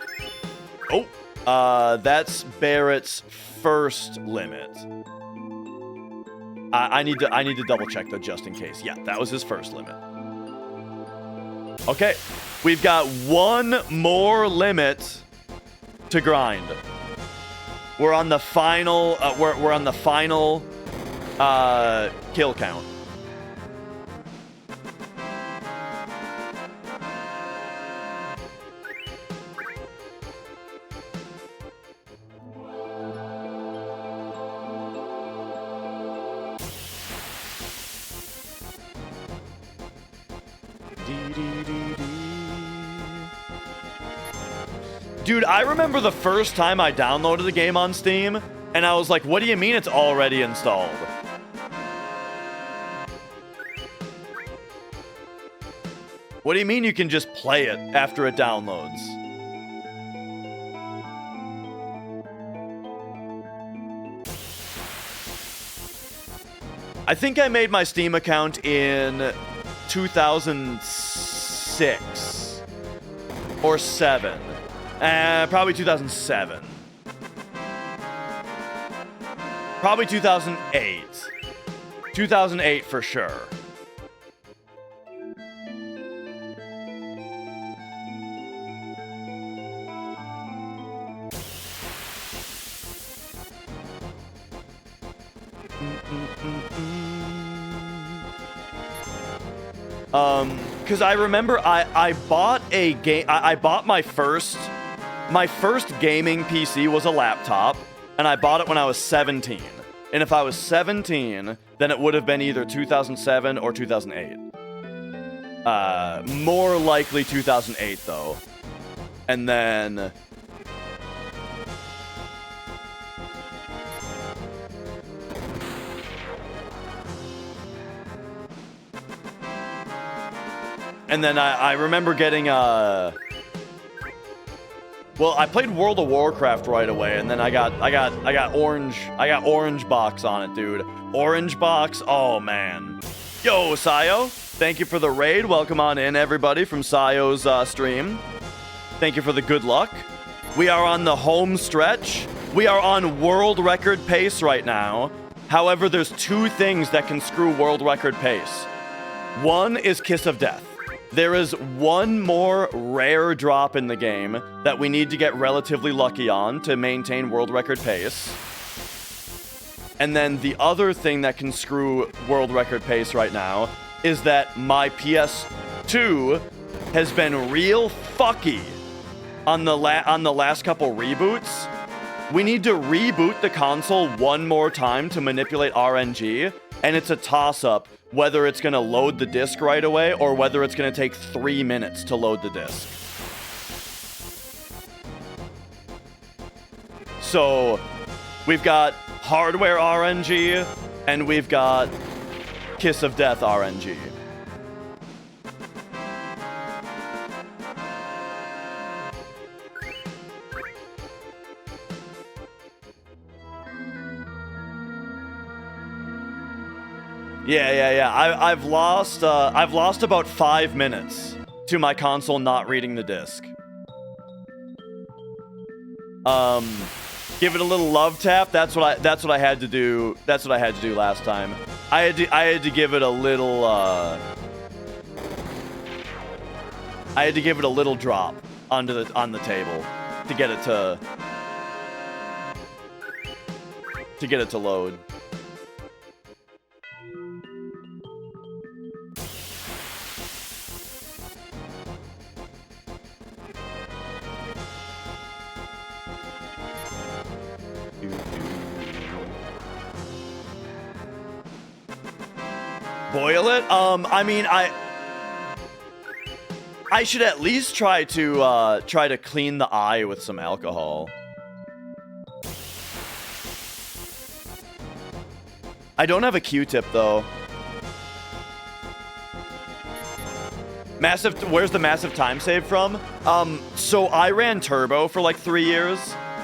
Oh, that's Barrett's first limit. I need to double check though, just in case. Yeah, that was his first limit. Okay, we've got one more limit to grind. We're on the final. We're on the final kill count. Dude, I remember the first time I downloaded the game on Steam, and I was like, what do you mean it's already installed? What do you mean you can just play it after it downloads? I think I made my Steam account in 2006 or 7. Probably 2007. Probably 2008. 2008 for sure. Because I remember I bought a game. I bought my first gaming PC was a laptop, and I bought it when I was 17. And if I was 17, then it would have been either 2007 or 2008. More likely 2008 though. And then I remember getting Well, I played World of Warcraft right away, and then I got orange box on it, dude. Orange box, oh man. Yo, Sayo, thank you for the raid. Welcome on in, everybody, from Sayo's stream. Thank you for the good luck. We are on the home stretch. We are on world record pace right now. However, there's two things that can screw world record pace. One is Kiss of Death. There is one more rare drop in the game that we need to get relatively lucky on to maintain world record pace. And then the other thing that can screw world record pace right now is that my PS2 has been real fucky on the last couple reboots. We need to reboot the console one more time to manipulate RNG, and it's a toss-up whether it's going to load the disc right away or whether it's going to take 3 minutes to load the disc. So, we've got hardware RNG, and we've got Kiss of Death RNG. Yeah. I've lost about 5 minutes to my console not reading the disc. Give it a little love tap. That's what I had to do. That's what I had to do last time. I had to give it a little. I had to give it a little drop on the table to get it to load. Boil it? I mean, I should at least try to clean the eye with some alcohol. I don't have a Q-tip though. Where's the massive time save from? So I ran turbo for like 3 years,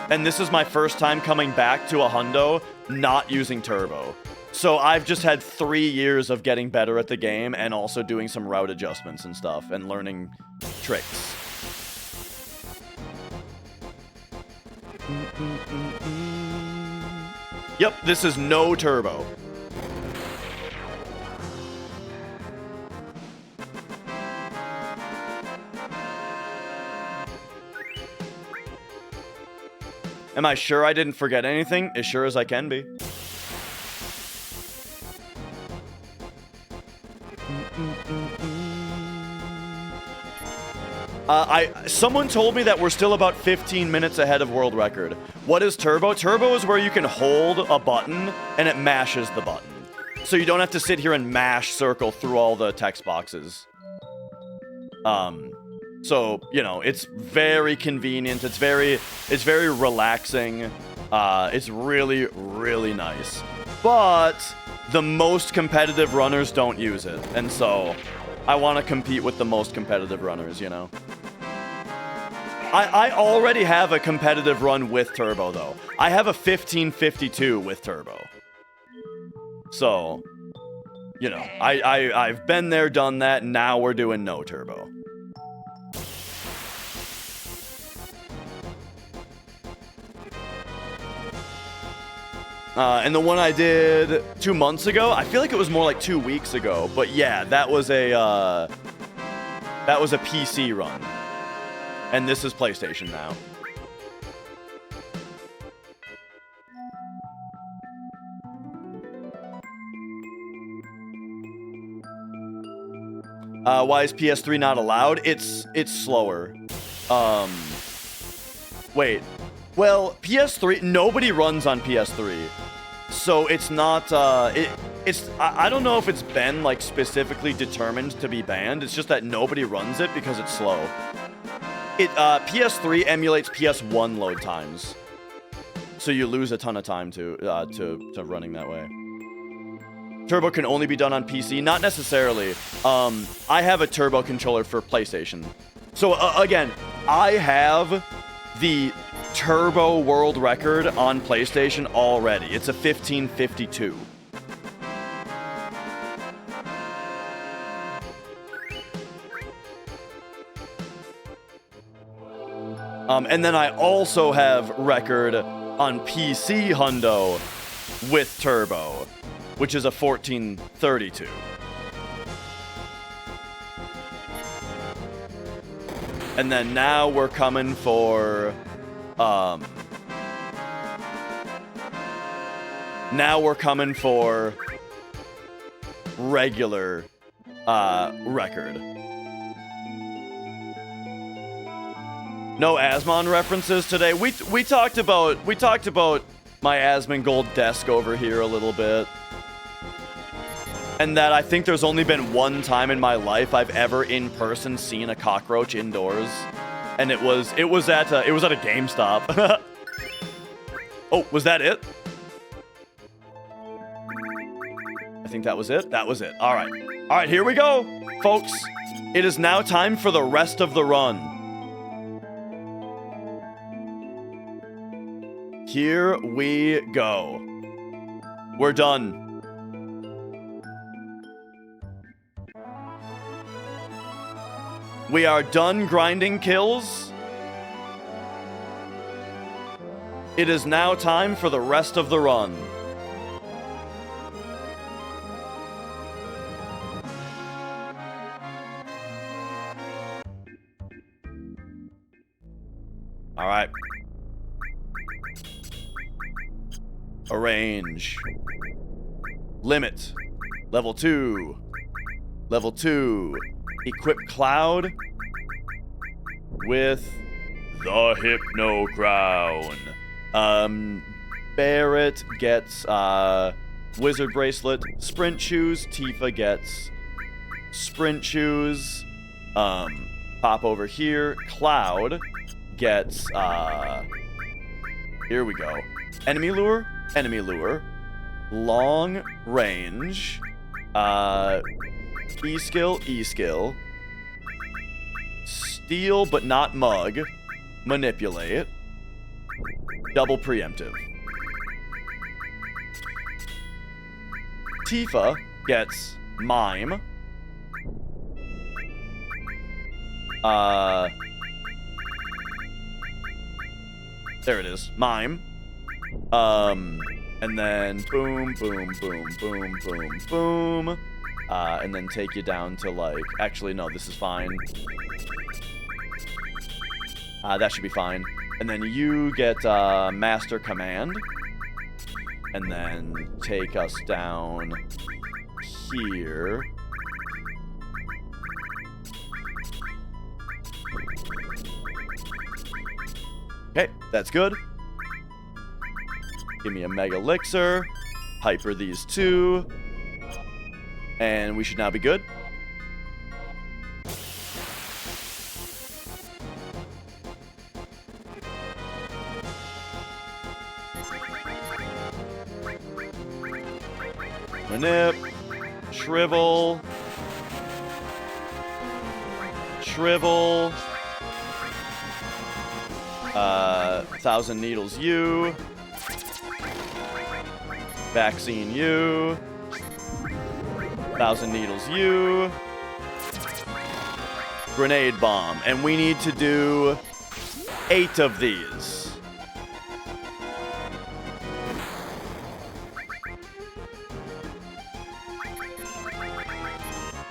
and this is my first time coming back to a hundo not using turbo. So I've just had 3 years of getting better at the game and also doing some route adjustments and stuff and learning tricks. Yep, this is no turbo. Am I sure I didn't forget anything? As sure as I can be. Someone told me that we're still about 15 minutes ahead of world record. What is turbo? Turbo is where you can hold a button and it mashes the button. So you don't have to sit here and mash circle through all the text boxes. So, you know, it's very convenient. It's very relaxing. It's really, really nice. But the most competitive runners don't use it. And so I want to compete with the most competitive runners, you know? I already have a competitive run with turbo, though. I have a 1552 with turbo. So, you know, I've been there, done that, and now we're doing no turbo. And the one I did 2 months ago, I feel like it was more like 2 weeks ago, but yeah, that was a PC run. And this is PlayStation now. Why is PS3 not allowed? It's slower. Wait. Well, PS3, nobody runs on PS3. So it's not, I don't know if it's been, like, specifically determined to be banned. It's just that nobody runs it because it's slow. PS3 emulates PS1 load times. So you lose a ton of time to running that way. Turbo can only be done on PC? Not necessarily. I have a turbo controller for PlayStation. So, again, I have the turbo world record on PlayStation already. It's a 1552. And then I also have record on PC Hundo with turbo, which is a 1432. And then now we're coming for regular record. No Asmon references today. We talked about my Asmongold desk over here a little bit. And that I think there's only been one time in my life I've ever in person seen a cockroach indoors. And it was at a GameStop. Oh, was that it? I think that was it. That was it. All right. All right, here we go, folks. It is now time for the rest of the run. Here we go. We're done. We are done grinding kills. It is now time for the rest of the run. All right. Arrange. Limit. Level 2. Level 2. Equip Cloud with the Hypno Crown. Barrett gets Wizard Bracelet. Sprint Shoes. Tifa gets Sprint Shoes. Pop over here. Cloud gets here we go. Enemy Lure. Enemy Lure. Long Range. E-Skill. E-Skill. Steal but not mug. Manipulate. Double Preemptive. Tifa gets Mime. There it is. Mime. And then boom, boom, boom, boom, boom, boom. And then take you down to like... Actually, no, this is fine. That should be fine. And then you get Master Command. And then take us down here. Okay, that's good. Give me a Mega Elixir. Hyper these two. And we should now be good. Manip. Shrivel. Shrivel. 1,000 Needles you. Vaccine you. 1,000 Needles you. Grenade Bomb. And we need to do 8 of these.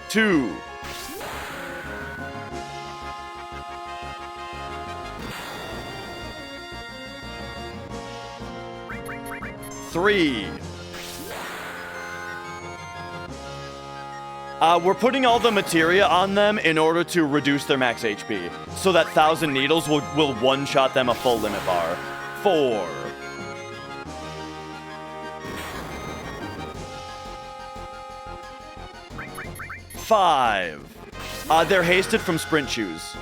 Two. 3. We're putting all the materia on them in order to reduce their max HP, so that 1,000 Needles will one-shot them a full limit bar. 4. 5. They're hasted from Sprint Shoes.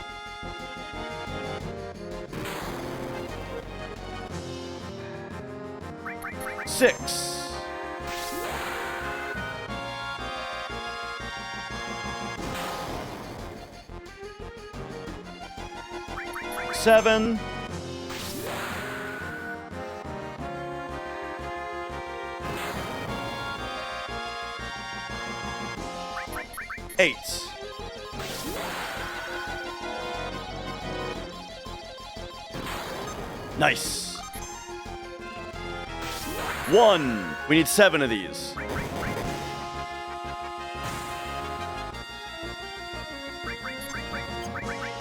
6. 7. 8. Nice. 1. We need 7 of these.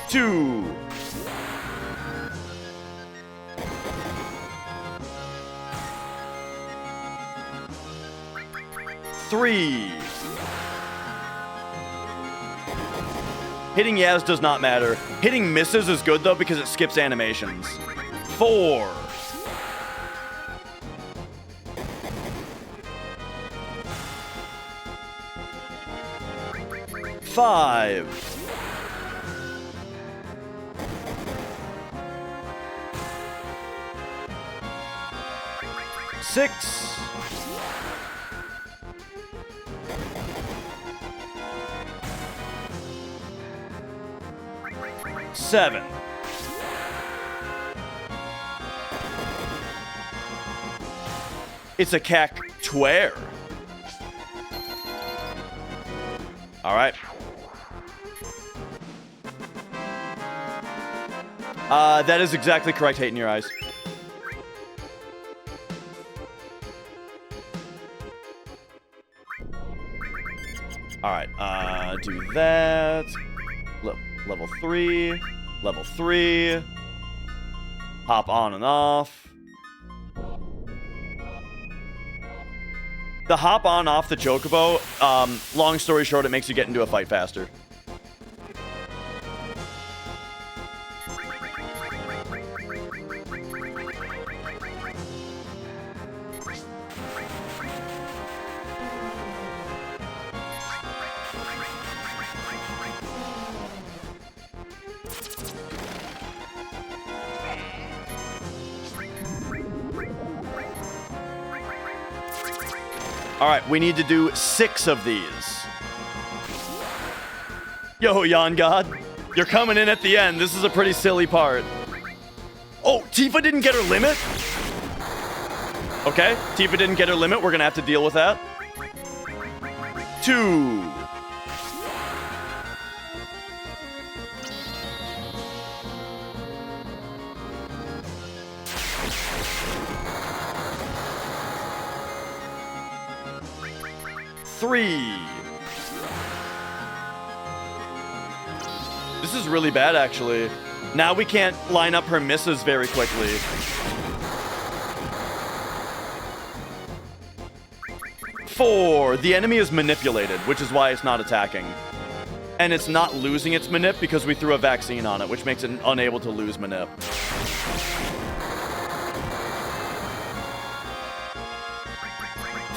2. 3. Hitting Yaz does not matter. Hitting misses is good though because it skips animations. 4. 5. 6. 7. 'It's a cactuar. All right. That is exactly correct, hate in your eyes. All right, do that. Level 3. Level 3. Hop on and off. The hop on off the Chocobo, long story short, it makes you get into a fight faster. All right, we need to do 6 of these. Yo, Yon God, you're coming in at the end. This is a pretty silly part. Oh, Tifa didn't get her limit? Okay, Tifa didn't get her limit. We're gonna have to deal with that. 2. 3. This is really bad, actually. Now we can't line up her misses very quickly. 4. The enemy is manipulated, which is why it's not attacking. And it's not losing its manip because we threw a vaccine on it, which makes it unable to lose manip.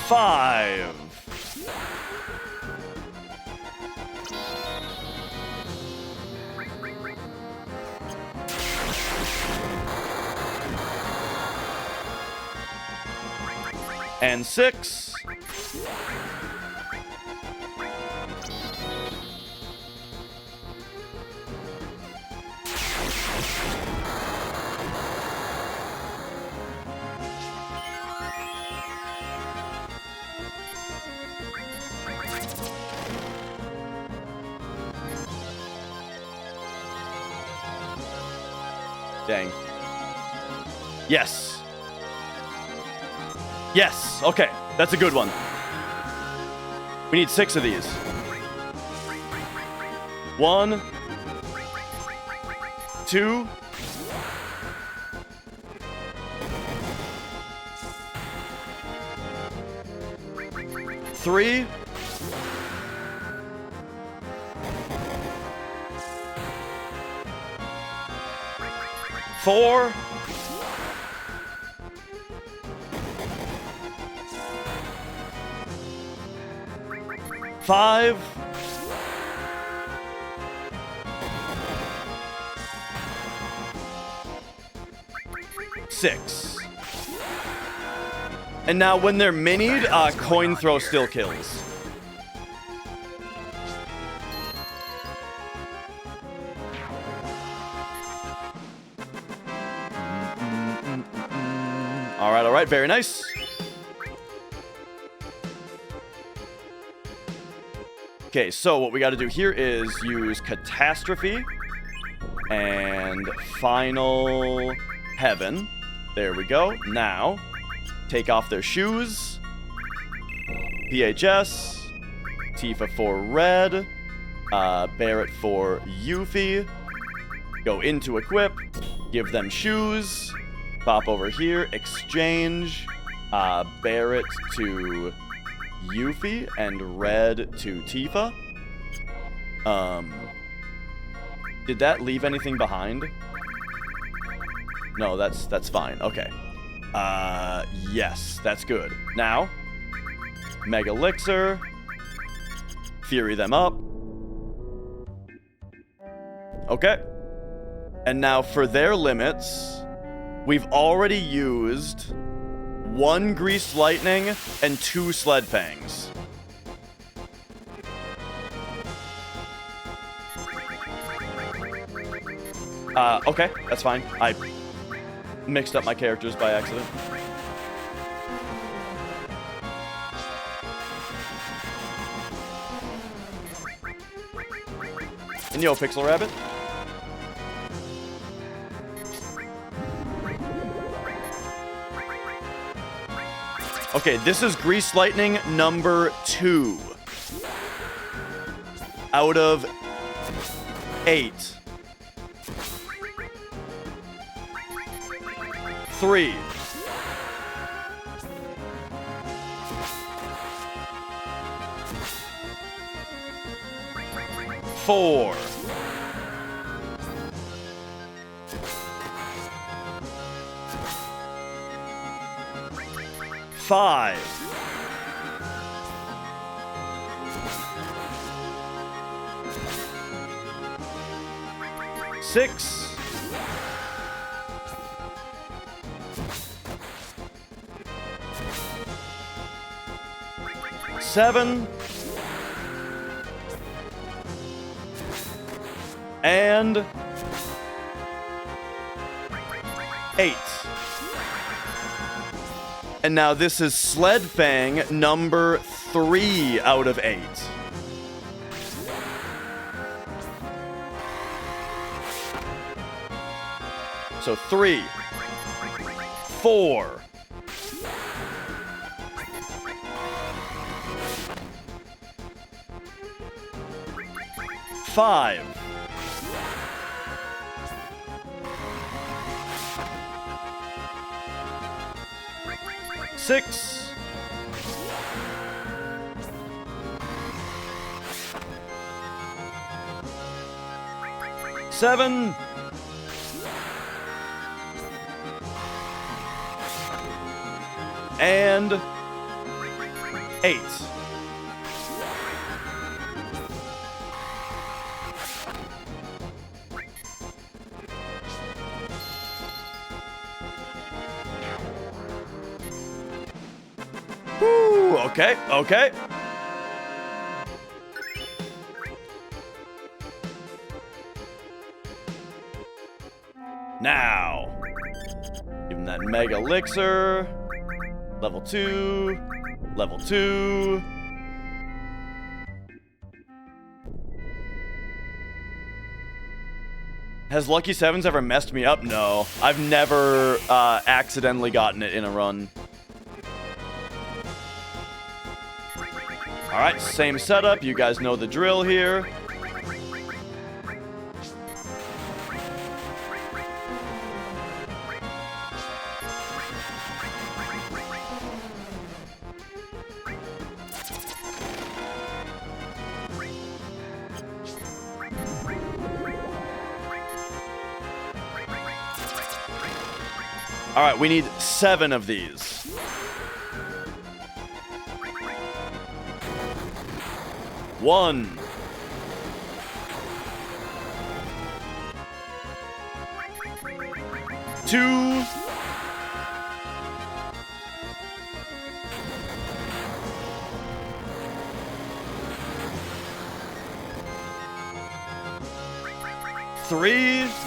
5. 6. Dang. Yes. Yes. Okay. That's a good one. We need 6 of these. 1. 2. 3. 4. 5. 6. And now when they're minied, coin throw still kills. All right, very nice. Okay, so what we got to do here is use Catastrophe and Final Heaven. There we go. Now, take off their shoes. PHS. Tifa for red. Barrett for Yuffie. Go into equip. Give them shoes. Pop over here. Exchange. Barrett to Yuffie and red to Tifa. Did that leave anything behind? No, that's fine. Okay. Yes, that's good. Now, Mega Elixir. Fury them up. Okay. And now for their limits, we've already used 1 Greased Lightning and 2 Sled Fangs. Okay, that's fine. I mixed up my characters by accident. And yo, Pixel Rabbit. Okay, this is Greased Lightning number 2. Out of 8. 3. 4. 5. 6. 7. And 8. And now this is Sled Fang number 3 out of 8. So 3, 4, 5, 6, 7, 8. Whew, okay. Now, give him that Mega Elixir. Level 2. Level 2. Has Lucky Sevens ever messed me up? No. I've never accidentally gotten it in a run. Alright, same setup. You guys know the drill here. Alright, we need 7 of these. One. 2. 3. 4.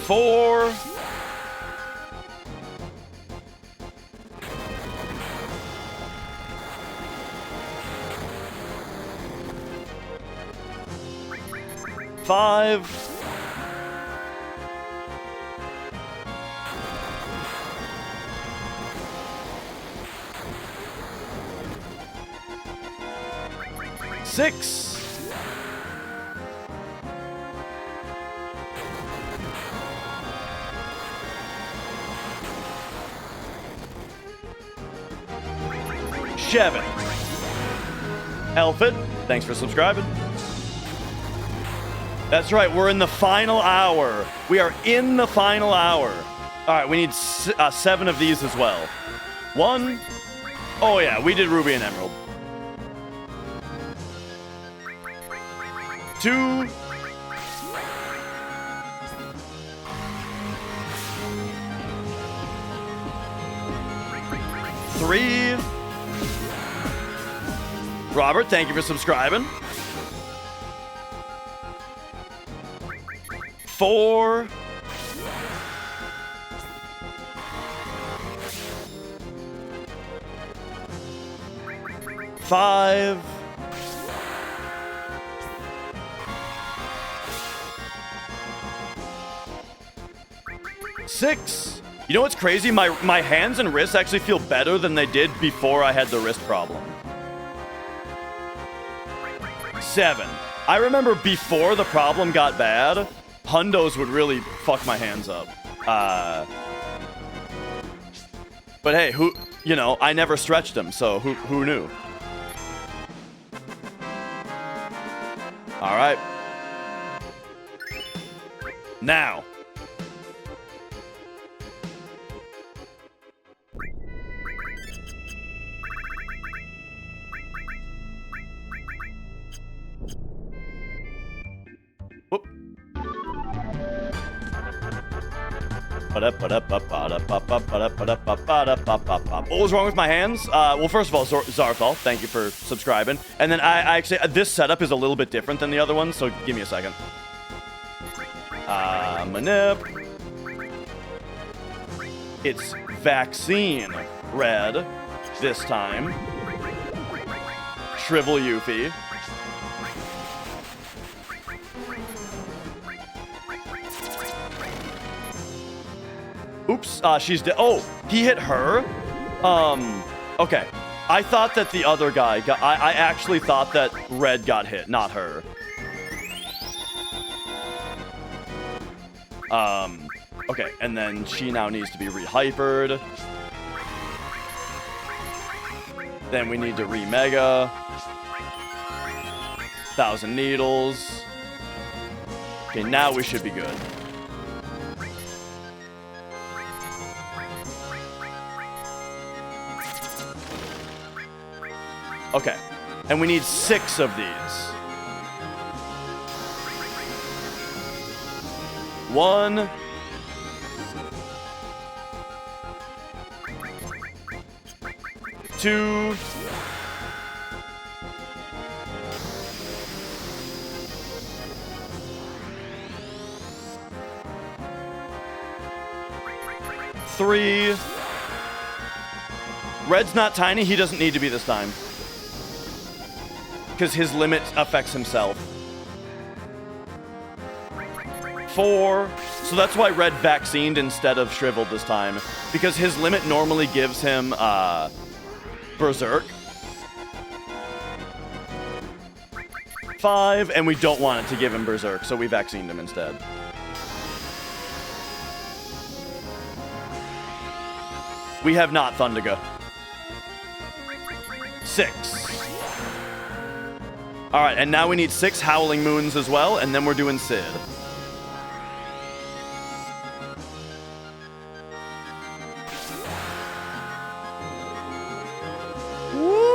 4. 5. 6. 7. Elfit, thanks for subscribing. That's right, we're in the final hour. We are in the final hour. All right, we need 7 of these as well. 1. Oh yeah, we did Ruby and Emerald. 2. 3. Robert, thank you for subscribing. 4. 5. 6. You know what's crazy? My hands and wrists actually feel better than they did before I had the wrist problem. 7. I remember before the problem got bad, hundos would really fuck my hands up. But hey, you know, I never stretched them, so who knew? All right. Now. Whoop. What was wrong with my hands? Well, first of all, Zarthal, thank you for subscribing. And then I actually, this setup is a little bit different than the other one, so give me a second. Manip. It's Vaccine Red this time. Shrivel Yuffie. Oops, she's dead. Oh, he hit her? Okay. I thought that the other guy got... I actually thought that Red got hit, not her. Okay, and then she now needs to be rehypered. Then we need to re-mega. 1,000 needles. Okay, now we should be good. Okay, and we need 6 of these. 1. 2. 3. Red's not tiny, he doesn't need to be this time. Because his limit affects himself. 4. So that's why Red vaccinated instead of shriveled this time. Because his limit normally gives him Berserk. 5, and we don't want it to give him Berserk, so we vaccinated him instead. We have not Thundaga. 6. All right, and now we need 6 Howling Moons as well, and then we're doing Sid. Woo!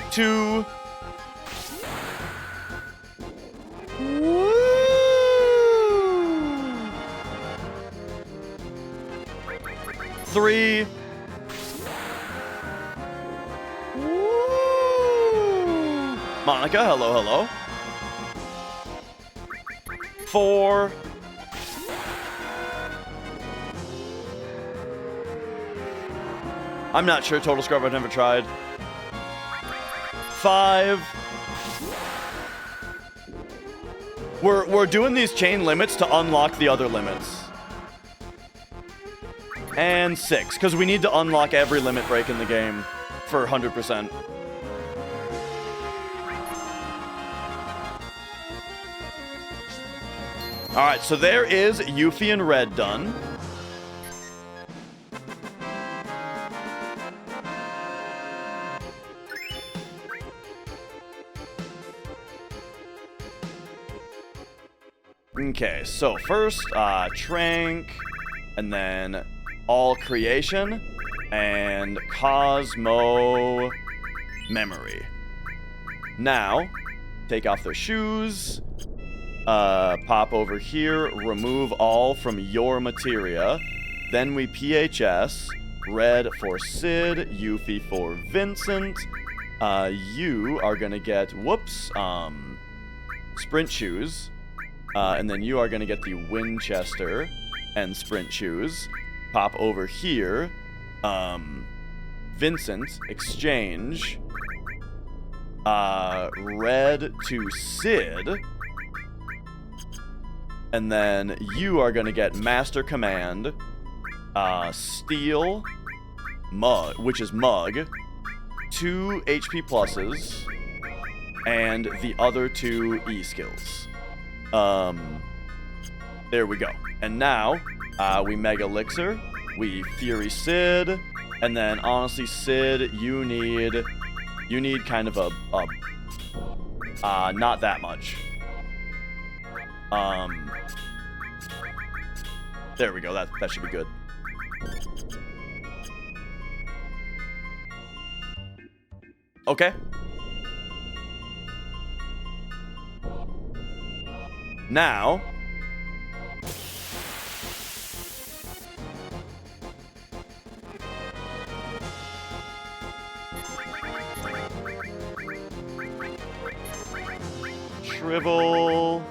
2. Woo! 3. Monica, hello, hello. 4. I'm not sure. Total Scrub, I've never tried. 5. We're doing these chain limits to unlock the other limits. And 6, because we need to unlock every limit break in the game for 100%. Alright, so there is Yuffie and Red done. Okay, so first, Trank, and then All Creation, and Cosmo Memory. Now, take off their shoes, pop over here, remove all from your materia, then we PHS, Red for Sid, Yuffie for Vincent, you are gonna get, Sprint Shoes, and then you are gonna get the Winchester and Sprint Shoes. Pop over here, Vincent, exchange, Red to Sid, and then you are gonna get Master Command, Steel, Mug, which is Mug, 2 HP pluses, and the other 2 E skills. There we go. And now, we Mega Elixir, we Fury Sid, and then honestly, Sid, you need kind of not that much. There we go, that should be good. Okay. Now, Shrivel,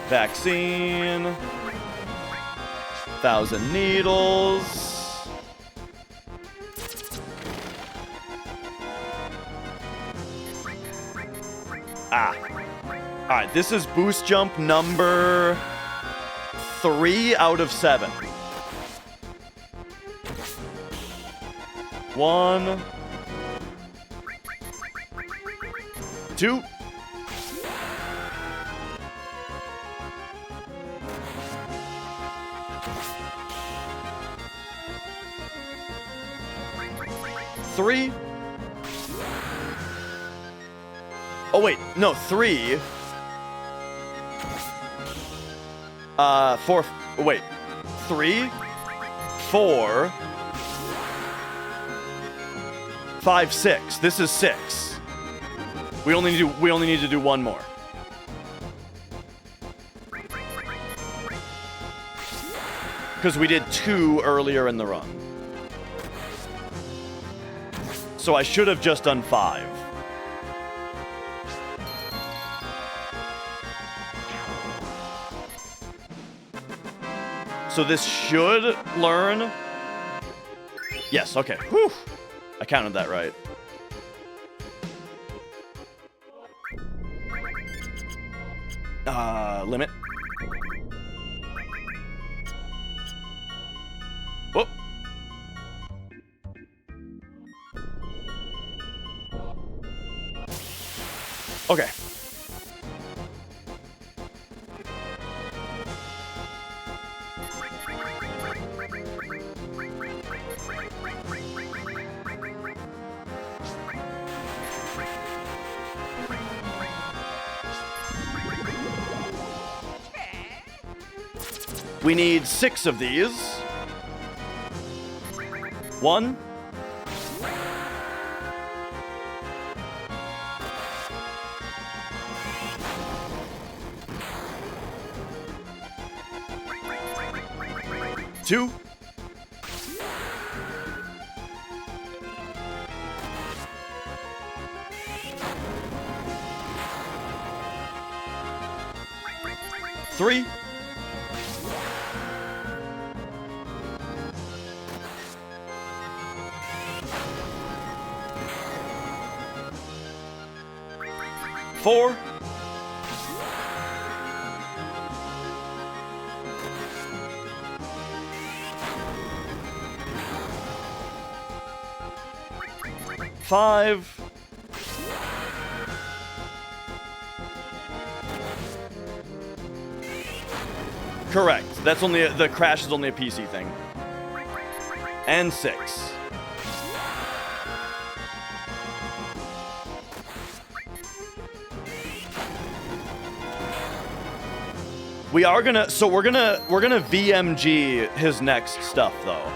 Vaccine, 1,000 Needles. Alright, this is boost jump number 3 out of 7. 1, 2. 3. Oh wait, no, 3. 4. Wait, 3, 4, 5, 6. This is 6. We only need to do one more. Because we did 2 earlier in the run. So I should have just done 5. So this should learn. Yes, okay. Whew. I counted that right. Limit. Whoop. Okay. We need 6 of these. 1. 2. 3. 3. Four. Five. Correct. That's only the crash is only a PC thing. And 6. We are gonna, so we're gonna VMG his next stuff though.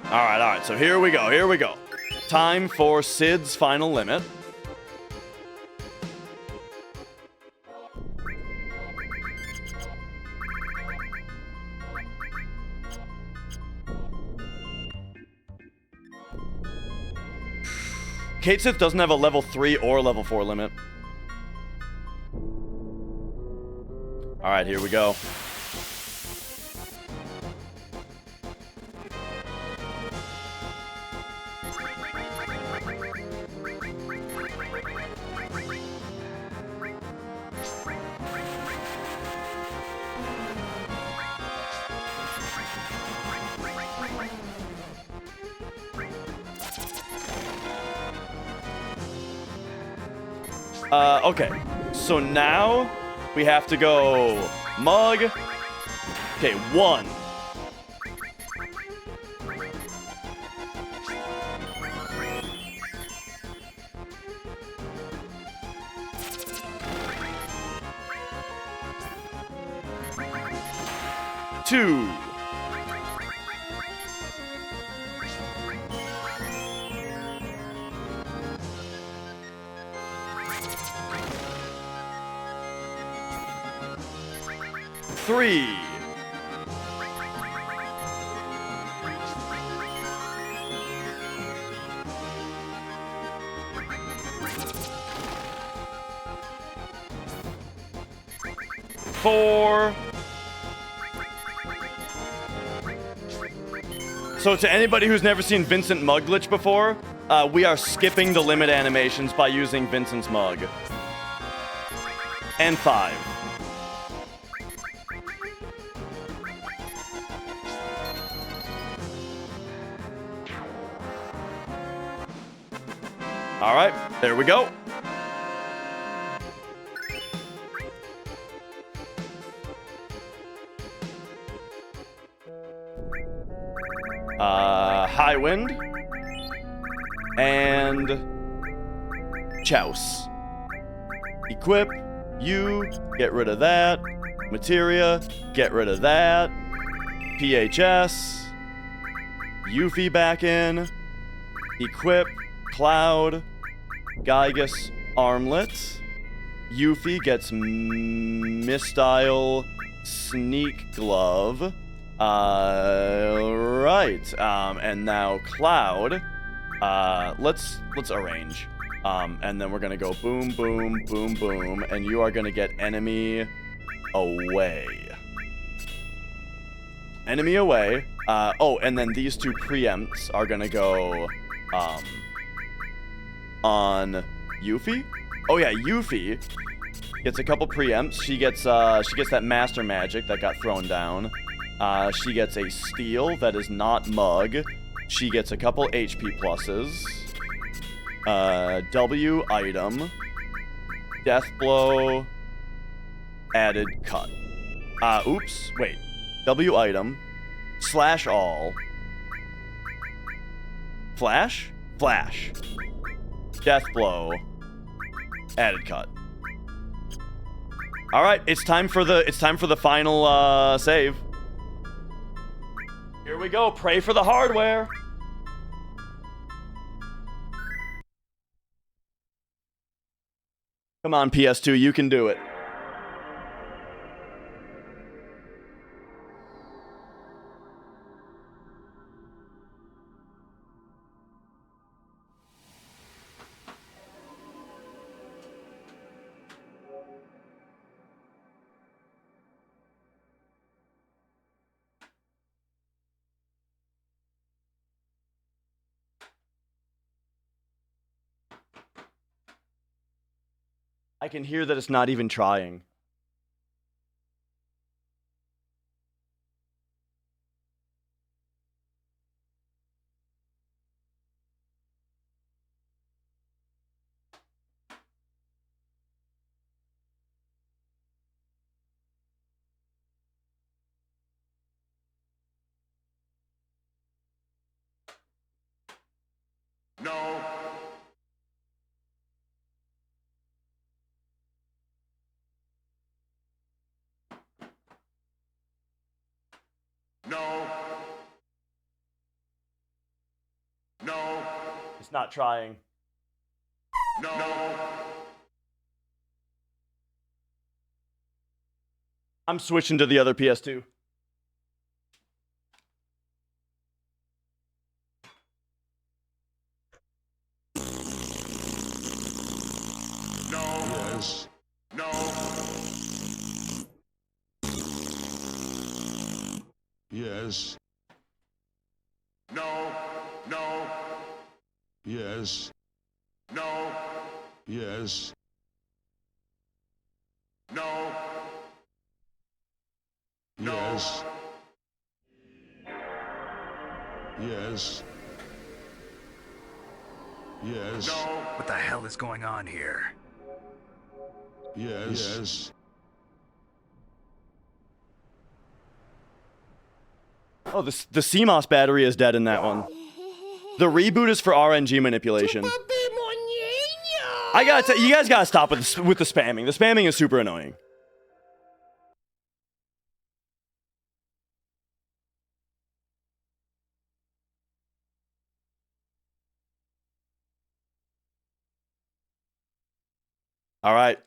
All right, so here we go. Time for Sid's final limit. Cait Sith doesn't have a level 3 or level 4 limit. All right, here we go. Okay, so now we have to go mug. Okay, 1. Two. Three. Four. So to anybody who's never seen Vincent mug glitch before, we are skipping the limit animations by using Vincent's mug. And 5. All right, there we go. High wind and chouse. Equip, you, get rid of that. Materia, get rid of that. PHS, Yuffie back in. Equip, Cloud, Gygus, Armlet. Yuffie gets Mistile, Sneak Glove. Right. And now Cloud. Let's arrange. And then we're gonna go boom, boom, boom, boom, and you are gonna get enemy away. Enemy away. Oh, and then these two preempts are gonna go on Yuffie. Oh yeah, Yuffie gets a couple preempts. She gets that master magic that got thrown down. She gets a steal that is not mug. She gets a couple HP pluses. W item. Death blow. Added cut. Oops. Wait. W item. Slash all. Flash? Flash. Death blow. Added cut. All right, it's time for the final save. Here we go. Pray for the hardware. Come on, PS2, you can do it. I can hear that it's not even trying. No. No. No. It's not trying. No. I'm switching to the other PS2. Yes. No. Yes. No. No. Yes. No. Yes. No. Yes. Yes. Yes. No. What the hell is going on here? Yes. Yes. Oh, the CMOS battery is dead in that one. The reboot is for RNG manipulation. I gotta you guys gotta stop with the spamming. The spamming is super annoying. All right.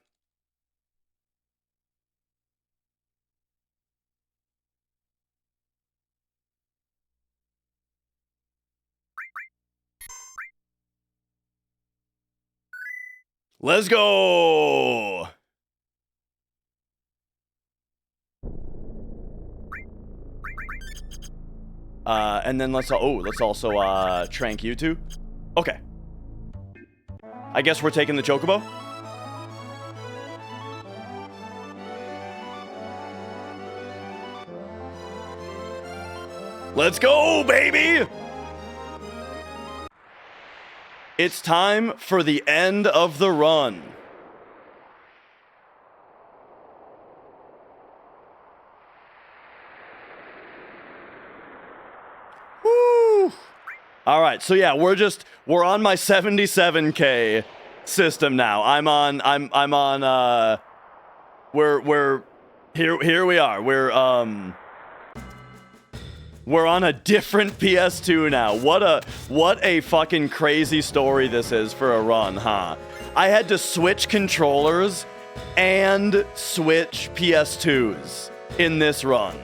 Let's go. And then let's also trank you two. Okay. I guess we're taking the Chocobo. Let's go, baby! It's time for the end of the run. Woo! All right, so yeah, we're on my 77K system now. Here we are. We're on a different PS2 now. What a fucking crazy story this is for a run, huh? I had to switch controllers and switch PS2s in this run.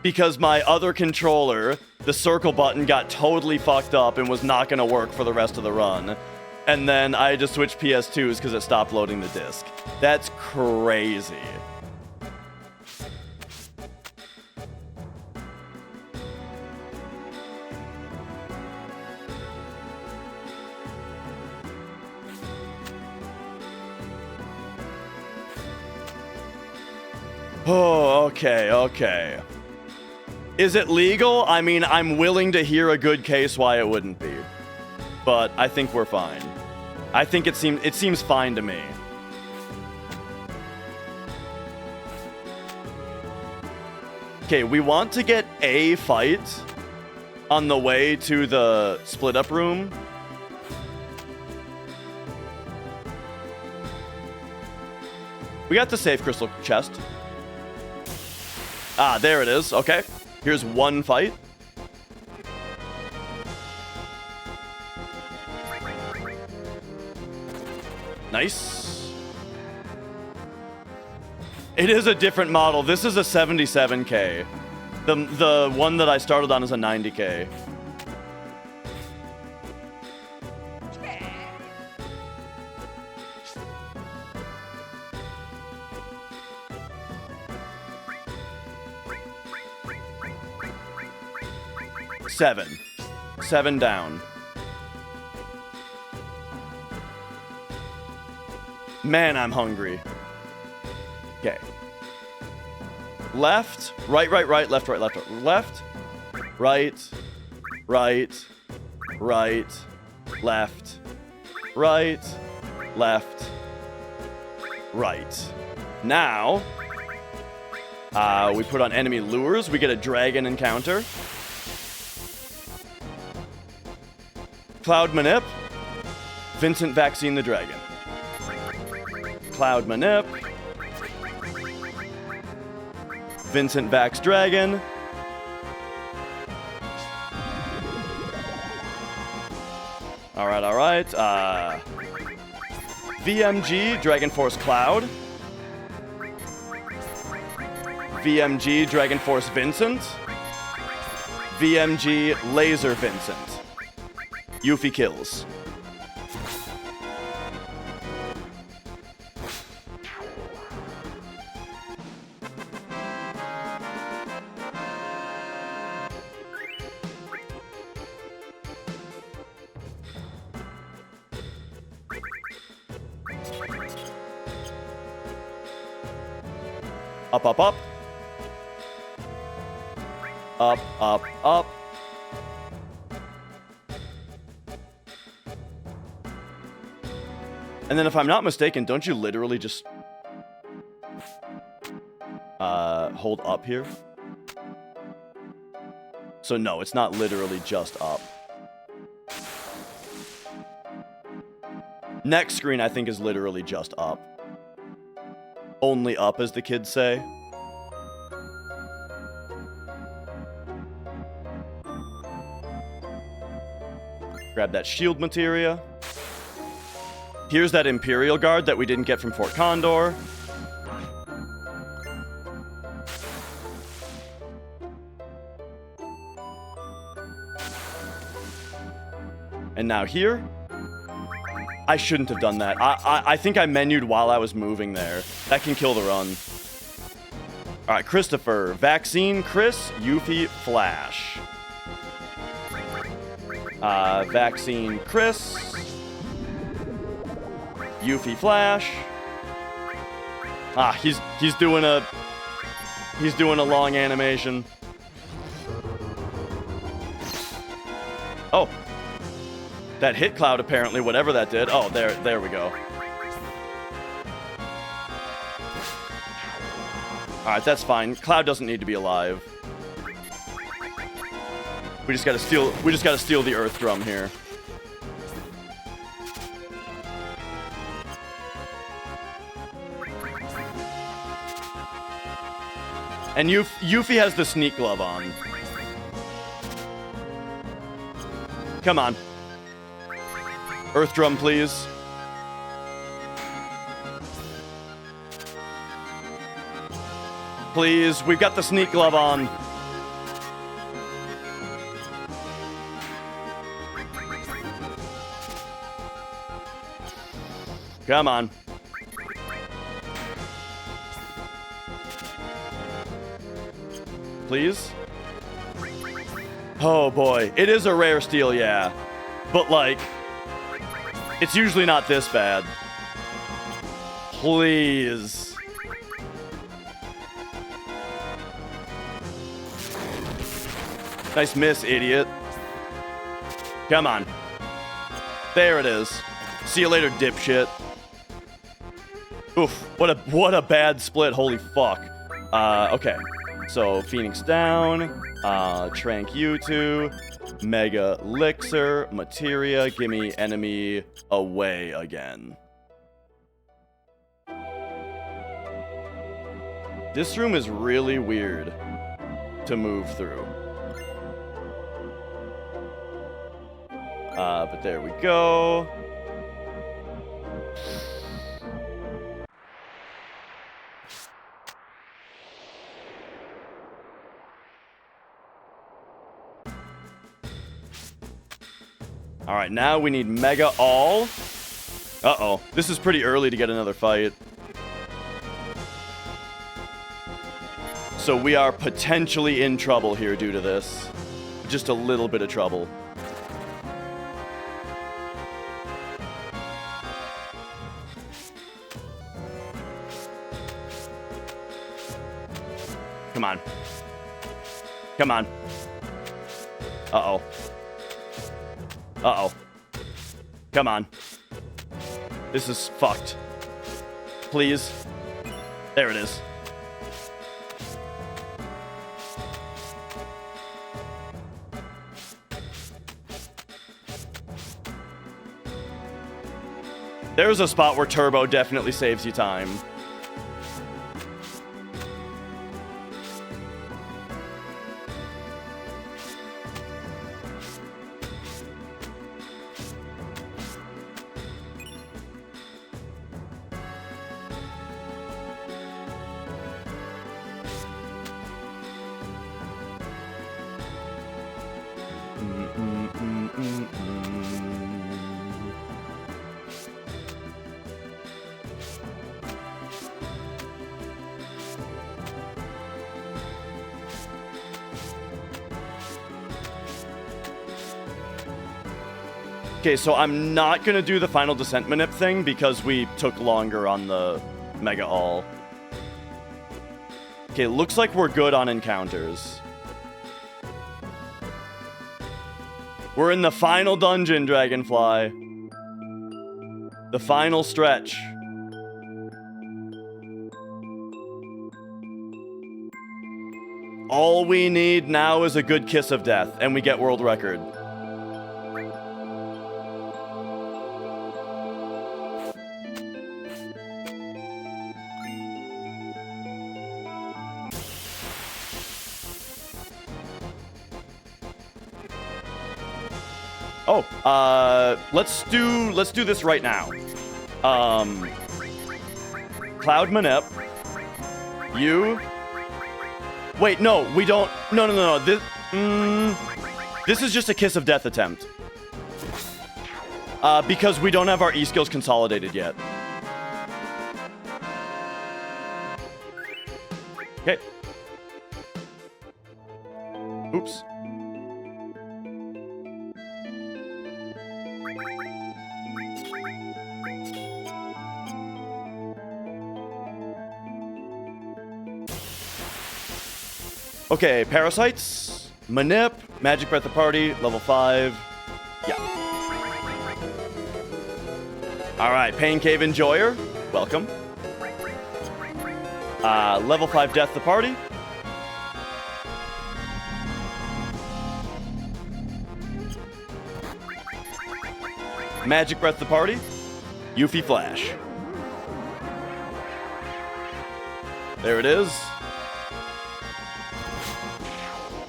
Because my other controller, the circle button, got totally fucked up and was not gonna work for the rest of the run. And then I had to switch PS2s because it stopped loading the disc. That's crazy. Oh, okay. Is it legal? I mean, I'm willing to hear a good case why it wouldn't be. But I think we're fine. I think it seems fine to me. Okay, we want to get a fight on the way to the split up room. We got the safe crystal chest. Ah, there it is. Okay. Here's one fight. Nice. It is a different model. This is a 77K. The one that I started on is a 90K. Seven down. Man, I'm hungry. Okay. Left, right, right, right, left, right, left, right. Left, right, right, right, left, right, left, right. Now, we put on enemy lures. We get a dragon encounter. Cloud Manip. Vincent Vaccine the Dragon. Cloud Manip. Vincent Vax Dragon. Alright, alright. VMG, Dragon Force Cloud. VMG, Dragon Force Vincent. VMG, Laser Vincent. Yuffie kills. Up, up, up. Up, up, up. And then if I'm not mistaken, don't you literally just hold up here? So no, it's not literally just up. Next screen, I think, is literally just up. Only up, as the kids say. Grab that shield materia. Here's that Imperial Guard that we didn't get from Fort Condor. And now here. I shouldn't have done that. I think I menued while I was moving there. That can kill the run. Alright, Christopher. Vaccine, Chris, Yuffie, Flash. Vaccine, Chris. Yuffie, Flash. Ah, he's doing a long animation. Oh. That hit Cloud, apparently, whatever that did. Oh, there we go. Alright, that's fine. Cloud doesn't need to be alive. We just gotta steal the Earth Drum here. And Yuffie has the sneak glove on. Come on. Earth Drum, please. Please, we've got the sneak glove on. Come on. Please? Oh boy, it is a rare steal, yeah. But like, it's usually not this bad. Please. Nice miss, idiot. Come on. There it is. See you later, dipshit. Oof, what a bad split, holy fuck. Okay. So, Phoenix down, Trank U2, Mega Elixir, Materia, gimme enemy away again. This room is really weird to move through. But there we go. Alright, now we need Mega All. Uh-oh. This is pretty early to get another fight. So we are potentially in trouble here due to this. Just a little bit of trouble. come on. Come on. Uh-oh. Uh-oh. Come on. This is fucked. Please. There it is. There's a spot where turbo definitely saves you time. Okay, so I'm not gonna do the final descent manip thing because we took longer on the Mega All. Okay, looks like we're good on encounters. We're in the final dungeon, Dragonfly. The final stretch. All we need now is a good kiss of death, and we get world record. Oh, let's do this right now. Cloud Manip. You. Wait, no, we don't. No. This is just a kiss of death attempt. Because we don't have our E-skills consolidated yet. Okay. Oops. Okay, Parasites, Manip, Magic Breath of Party, level 5. Yeah. Alright, Pain Cave Enjoyer, welcome. Level 5 Death the Party. Magic Breath the Party, Yuffie Flash. There it is.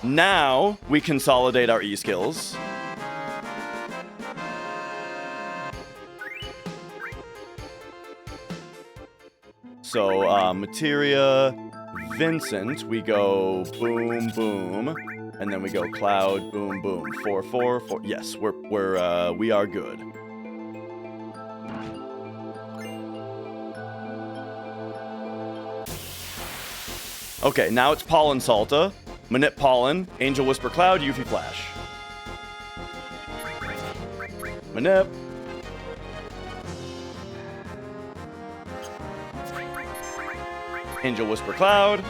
Now, we consolidate our E-skills. So, Materia, Vincent, we go boom, boom, and then we go Cloud, boom, boom. 4, 4, 4. Yes, we are good. Okay, now it's Pollen Salta. Manip Pollen, Angel Whisper Cloud, Yuffie Flash. Manip. Angel Whisper Cloud.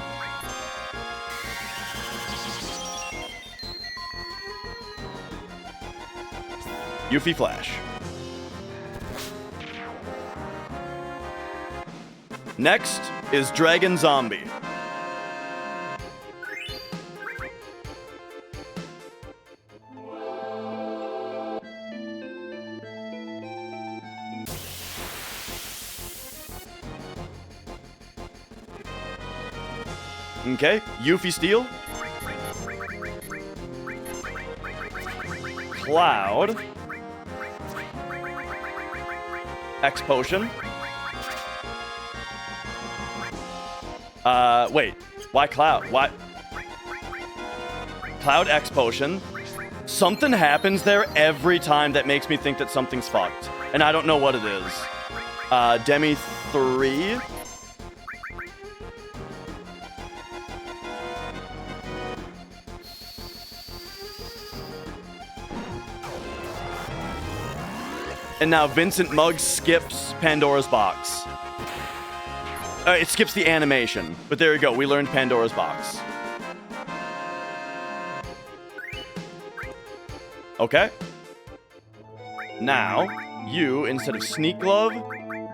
Yuffie Flash. Next is Dragon Zombie. Okay, Yuffie Steel. Cloud. X Potion. Wait. Why Cloud? Why? Cloud X Potion. Something happens there every time that makes me think that something's fucked. And I don't know what it is. Demi 3. And now Vincent Mugg skips Pandora's box. It skips the animation, but there you go. We learned Pandora's box. Okay. Now, you, instead of sneak glove,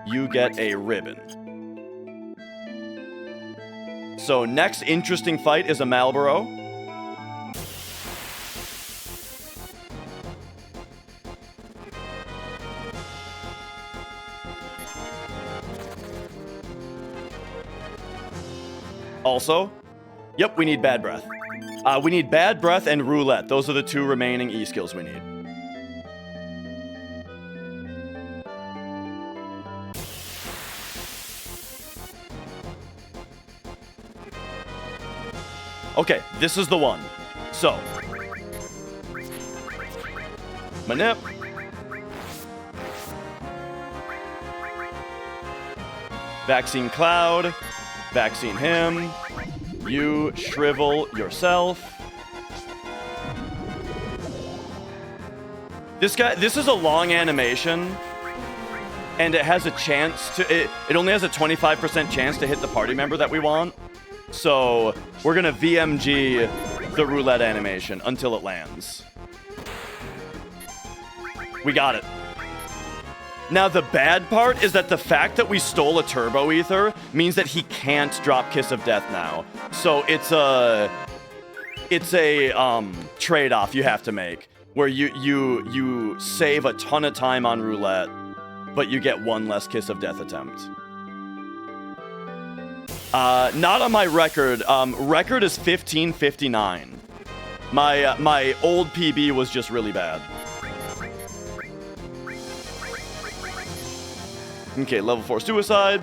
you get a ribbon. So next interesting fight is a Marlboro. Also, yep, we need Bad Breath. We need Bad Breath and Roulette. Those are the two remaining E-skills we need. Okay, this is the one. So, Manip. Vaccine Cloud. Vaccine him. You shrivel yourself. This is a long animation. And it has a chance to, it only has a 25% chance to hit the party member that we want. So, we're gonna VMG the roulette animation until it lands. We got it. Now, the bad part is that the fact that we stole a Turbo Ether means that he can't drop Kiss of Death now. So, it's a trade-off you have to make, where you save a ton of time on roulette, but you get one less Kiss of Death attempt. Not on my record. Record is 1559. My old PB was just really bad. Okay, level 4 suicide.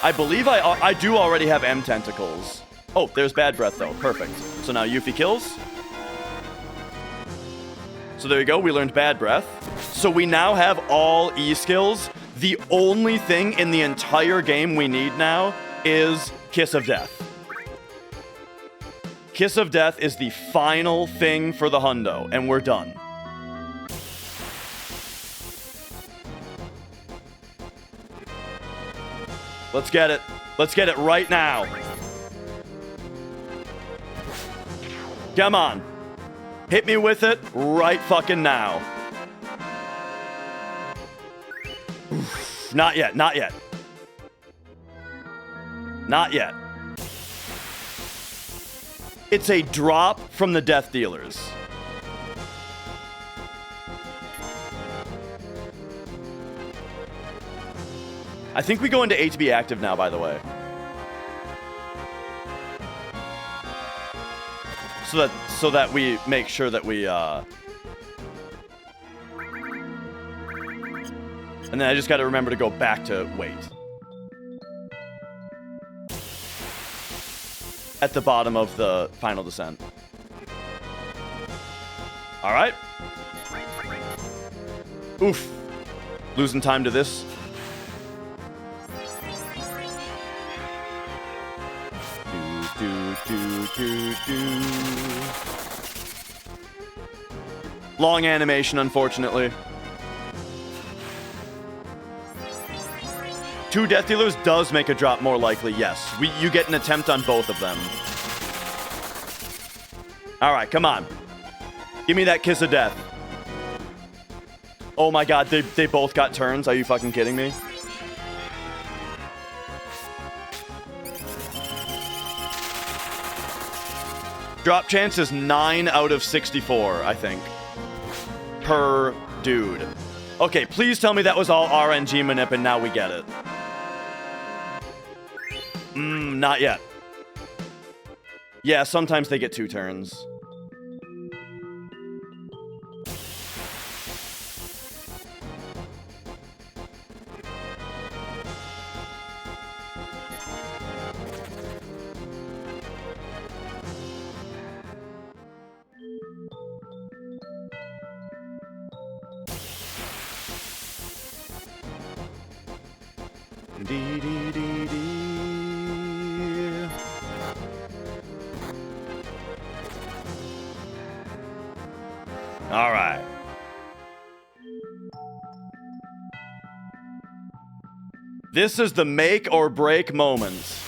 I believe I do already have M tentacles. Oh, there's Bad Breath though. Perfect. So now Yuffie kills. So there you go. We learned Bad Breath. So we now have all E skills. The only thing in the entire game we need now is Kiss of Death. Kiss of Death is the final thing for the hundo, and we're done. Let's get it. Let's get it right now. Come on. Hit me with it right fucking now. Oof. Not yet, not yet. Not yet. It's a drop from the Death Dealers. I think we go into HB active now, by the way. So that we make sure that we and then I just got to remember to go back to wait. At the bottom of the final descent. All right. Oof. Losing time to this. Long animation, unfortunately. 2 Death Dealers does make a drop more likely, yes. You get an attempt on both of them. Alright, come on. Give me that Kiss of Death. Oh my god, they both got turns? Are you fucking kidding me? Drop chance is 9 out of 64, I think. Per dude. Okay, please tell me that was all RNG manip and now we get it. Not yet. Yeah, sometimes they get 2 turns. All right. This is the make or break moment.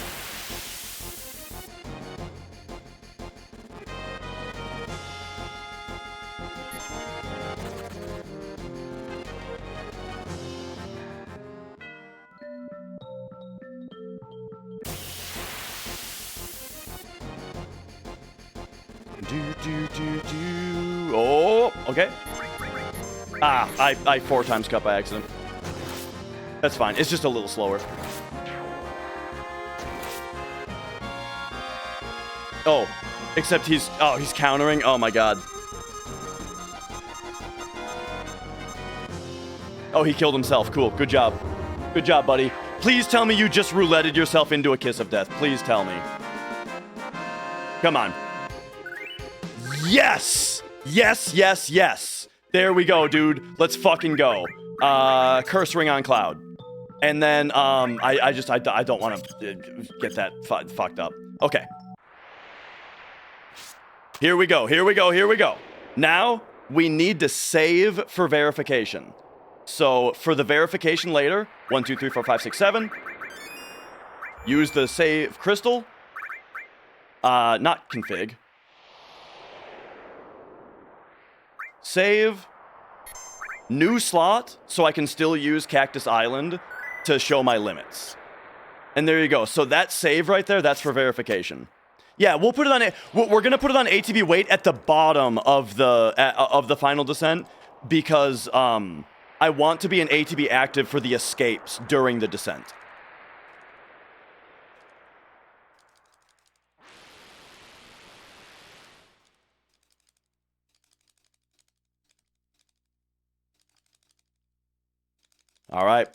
Oh, okay. Ah, I 4 times cut by accident. That's fine. It's just a little slower. Oh, except he's countering. Oh my god. Oh, he killed himself. Cool. Good job. Good job, buddy. Please tell me you just rouletted yourself into a kiss of death. Please tell me. Come on. Yes! Yes, yes, yes. There we go, dude. Let's fucking go. Curse ring on Cloud. And then, I don't want to get that fucked up. Okay. Here we go, here we go, here we go. Now, we need to save for verification. So, for the verification later, 1, 2, 3, 4, 5, 6, 7. Use the save crystal. Not config. Save. New slot, so I can still use Cactus Island to show my limits. And there you go. So that save right there, that's for verification. Yeah, we'll put it on. We're gonna put it on ATB wait at the bottom of the final descent because I want to be an ATB active for the escapes during the descent. All right.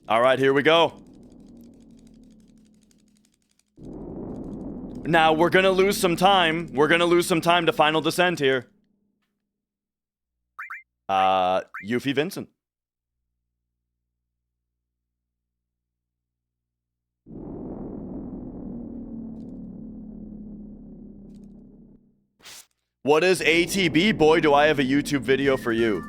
All right, here we go. Now, we're going to lose some time. We're going to lose some time to final descent here. Yuffie Vincent. What is ATB? Boy, do I have a YouTube video for you.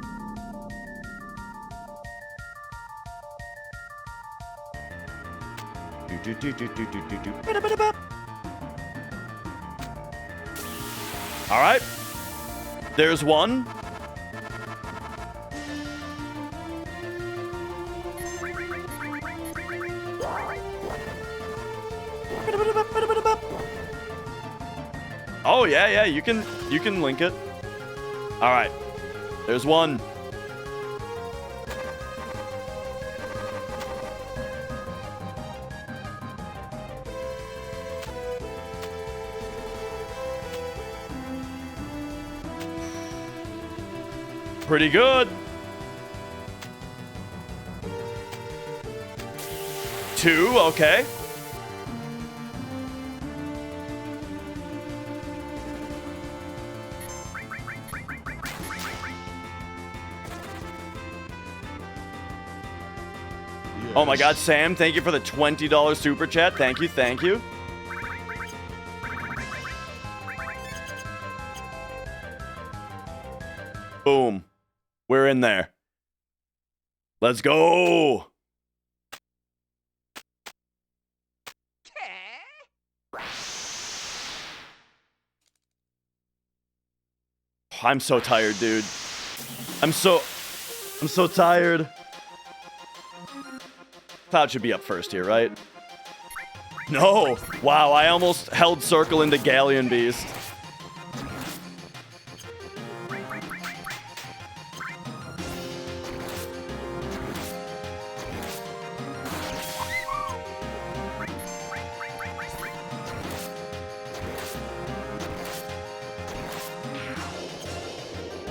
All right. There's one. Oh, yeah, you can link it. All right. There's one. Pretty good. 2, okay. Oh my god, Sam, thank you for the $20 super chat. Thank you, thank you. Boom. We're in there. Let's go. I'm so tired, dude. I'm so tired. Cloud should be up first here, right? No. Wow, I almost held circle into Galleon Beast.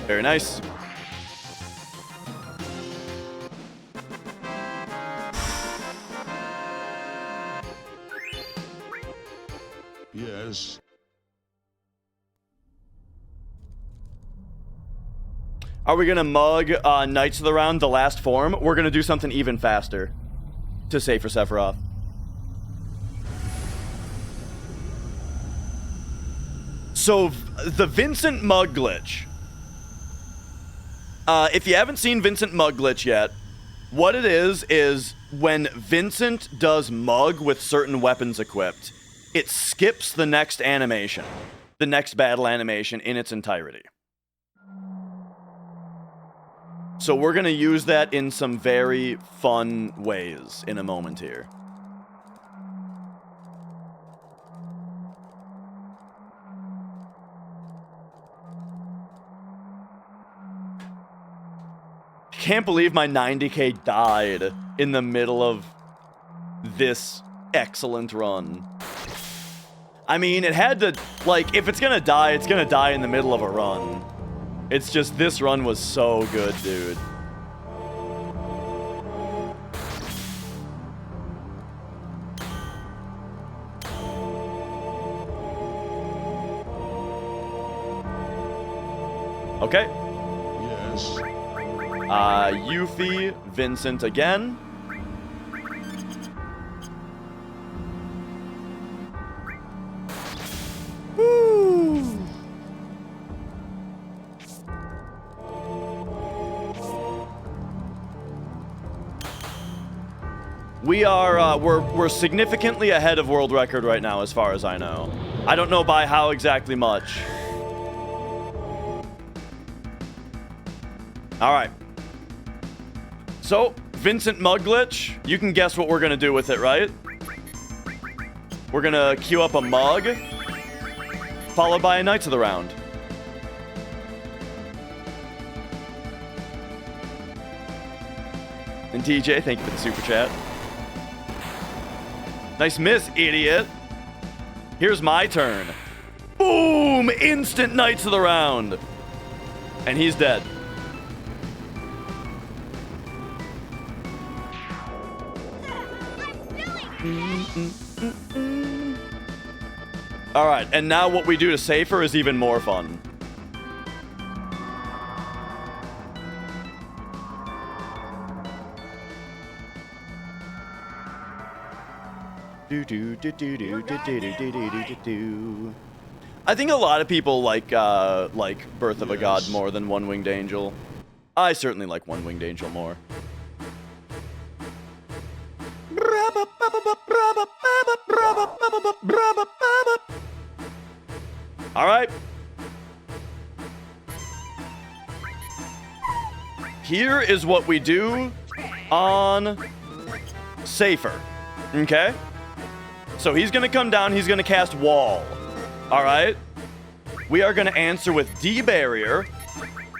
Very nice. Yes. Are we gonna mug Knights of the Round, the last form? We're gonna do something even faster to save for Sephiroth. So, the Vincent mug glitch. If you haven't seen Vincent mug glitch yet, what it is when Vincent does mug with certain weapons equipped, it skips the next animation, the next battle animation in its entirety. So we're going to use that in some very fun ways in a moment here. can't believe my 90k died in the middle of this excellent run. I mean, it had to, like, if it's gonna die in the middle of a run. It's just, this run was so good, dude. Okay. Yes. Yuffie, Vincent again. Woo! We are, we're significantly ahead of world record right now, as far as I know. I don't know by how exactly much. All right. So, Vincent Mug Glitch, you can guess what we're gonna do with it, right? We're gonna queue up a mug, followed by a Knights of the Round. And TJ, thank you for the super chat. Nice miss, idiot. Here's my turn. Boom! Instant Knights of the Round. And he's dead. All right, and now what we do to Safer is even more fun. I think a lot of people like Birth of a God more than One Winged Angel. I certainly like One Winged Angel more. All right. Here is what we do on Safer. Okay? So he's going to come down, he's going to cast Wall. All right? We are going to answer with D-Barrier,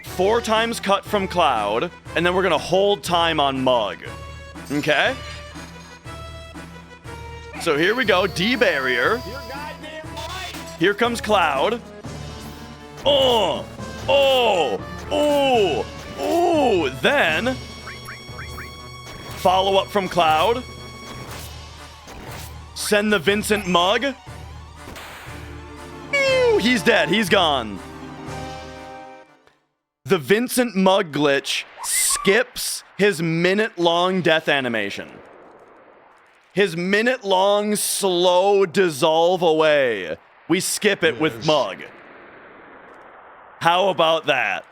4 times cut from Cloud, and then we're going to hold time on Mug. Okay? So here we go, D-Barrier. Here comes Cloud. Oh! Then, follow up from Cloud. Send the Vincent Mug. Ew, he's dead, he's gone. The Vincent Mug glitch skips his minute-long death animation. His minute-long slow dissolve away. We skip it with Mug. How about that?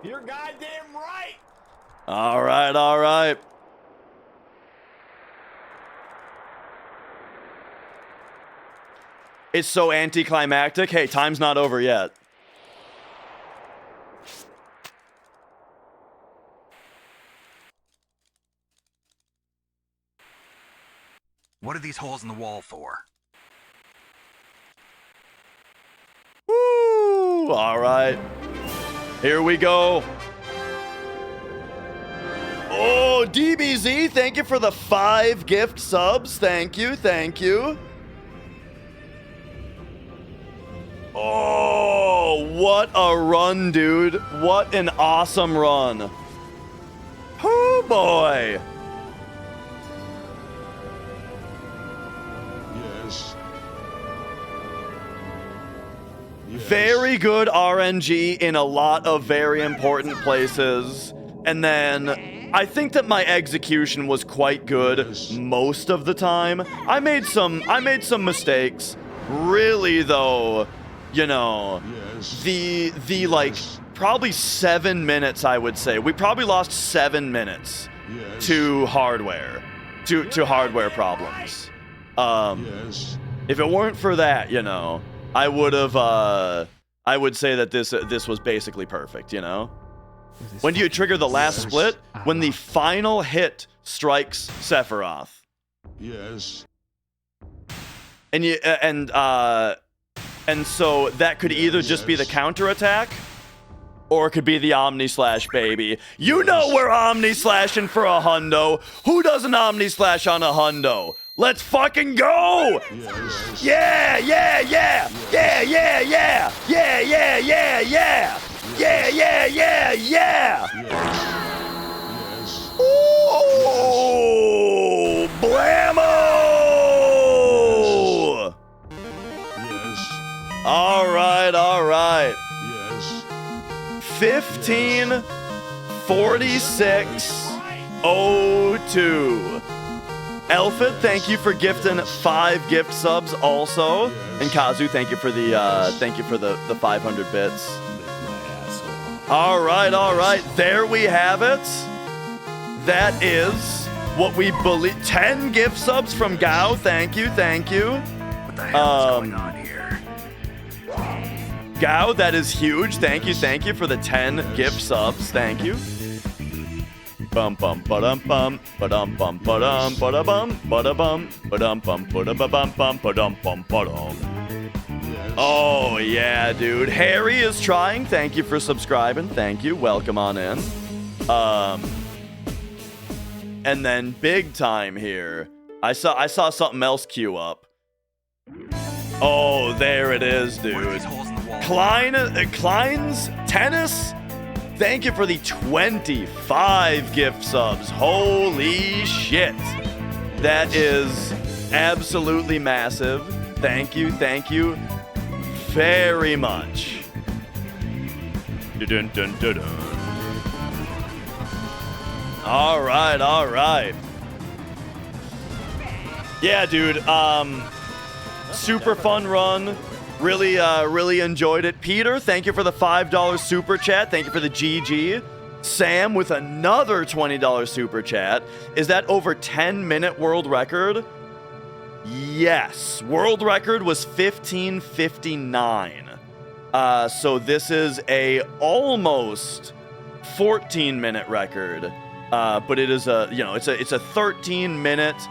You're goddamn right. All right, all right. It's so anticlimactic. Hey, time's not over yet. What are these holes in the wall for? Woo! All right. Here we go. Oh, DBZ, thank you for the 5 gift subs. Thank you, thank you. Oh, what a run, dude. What an awesome run. Oh, boy. Yes. Very good RNG in a lot of very important places. And then I think that my execution was quite good most of the time. I made some mistakes. Really though, you know, the like probably 7 minutes, I would say. We probably lost 7 minutes to hardware. To hardware problems. If it weren't for that, you know, I would have I would say that this was basically perfect, you know? When do you trigger the last split? When the final hit strikes Sephiroth. Yes. And And so that could either just be the counterattack, or it could be the Omni Slash, baby. You know we're Omni Slashing for a hundo. Who doesn't Omni Slash on a hundo? Let's fucking go! Yes. Yeah, yeah, yeah, yeah, yeah, yeah, yeah, yeah, yeah, yeah, yeah, yeah, yeah, yeah. Yes. Ooh, blammo! Yes. All right, all right. Yes. 15, 46, 02. Elfid, thank you for gifting 5 gift subs also. And Kazu, thank you for the 500 bits. All right. There we have it. That is what we believe. 10 gift subs from Gao. Thank you. What the hell is going on here? Gao, that is huge. Thank you for the 10 gift subs. Thank you. Bum bum ba-dum bum ba-dum bum ba-dum ba-da-bum ba-da-bum ba-dum bum ba-da-ba-bum bum ba-dum bum ba-dum. Oh yeah, dude. Harry is trying. Thank you for subscribing. Thank you. Welcome on in. And then big time here. I saw something else queue up. Oh, there it is, What are dude. these holes in the wall? Klein's Tennis. Thank you for the 25 gift subs. Holy shit. That is absolutely massive. Thank you very much. Dun, dun, dun, dun. All right. Yeah, dude. Super fun run. Really enjoyed it. Peter, thank you for the $5 super chat. Thank you for the GG. Sam with another $20 super chat. Is that over 10-minute world record? Yes. World record was 15:59. So this is a almost 14-minute record. But it is it's a 13-minute,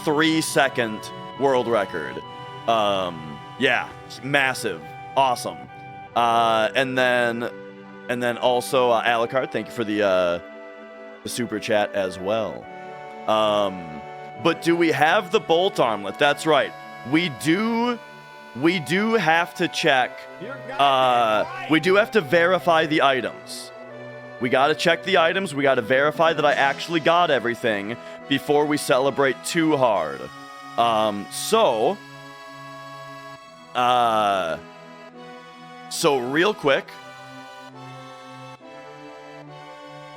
3-second world record. Yeah, massive, awesome. And then also Alucard, thank you for the super chat as well. But do we have the bolt armlet? That's right. We do have to check. We do have to verify the items. We got to check the items. We got to verify that I actually got everything before we celebrate too hard. So real quick.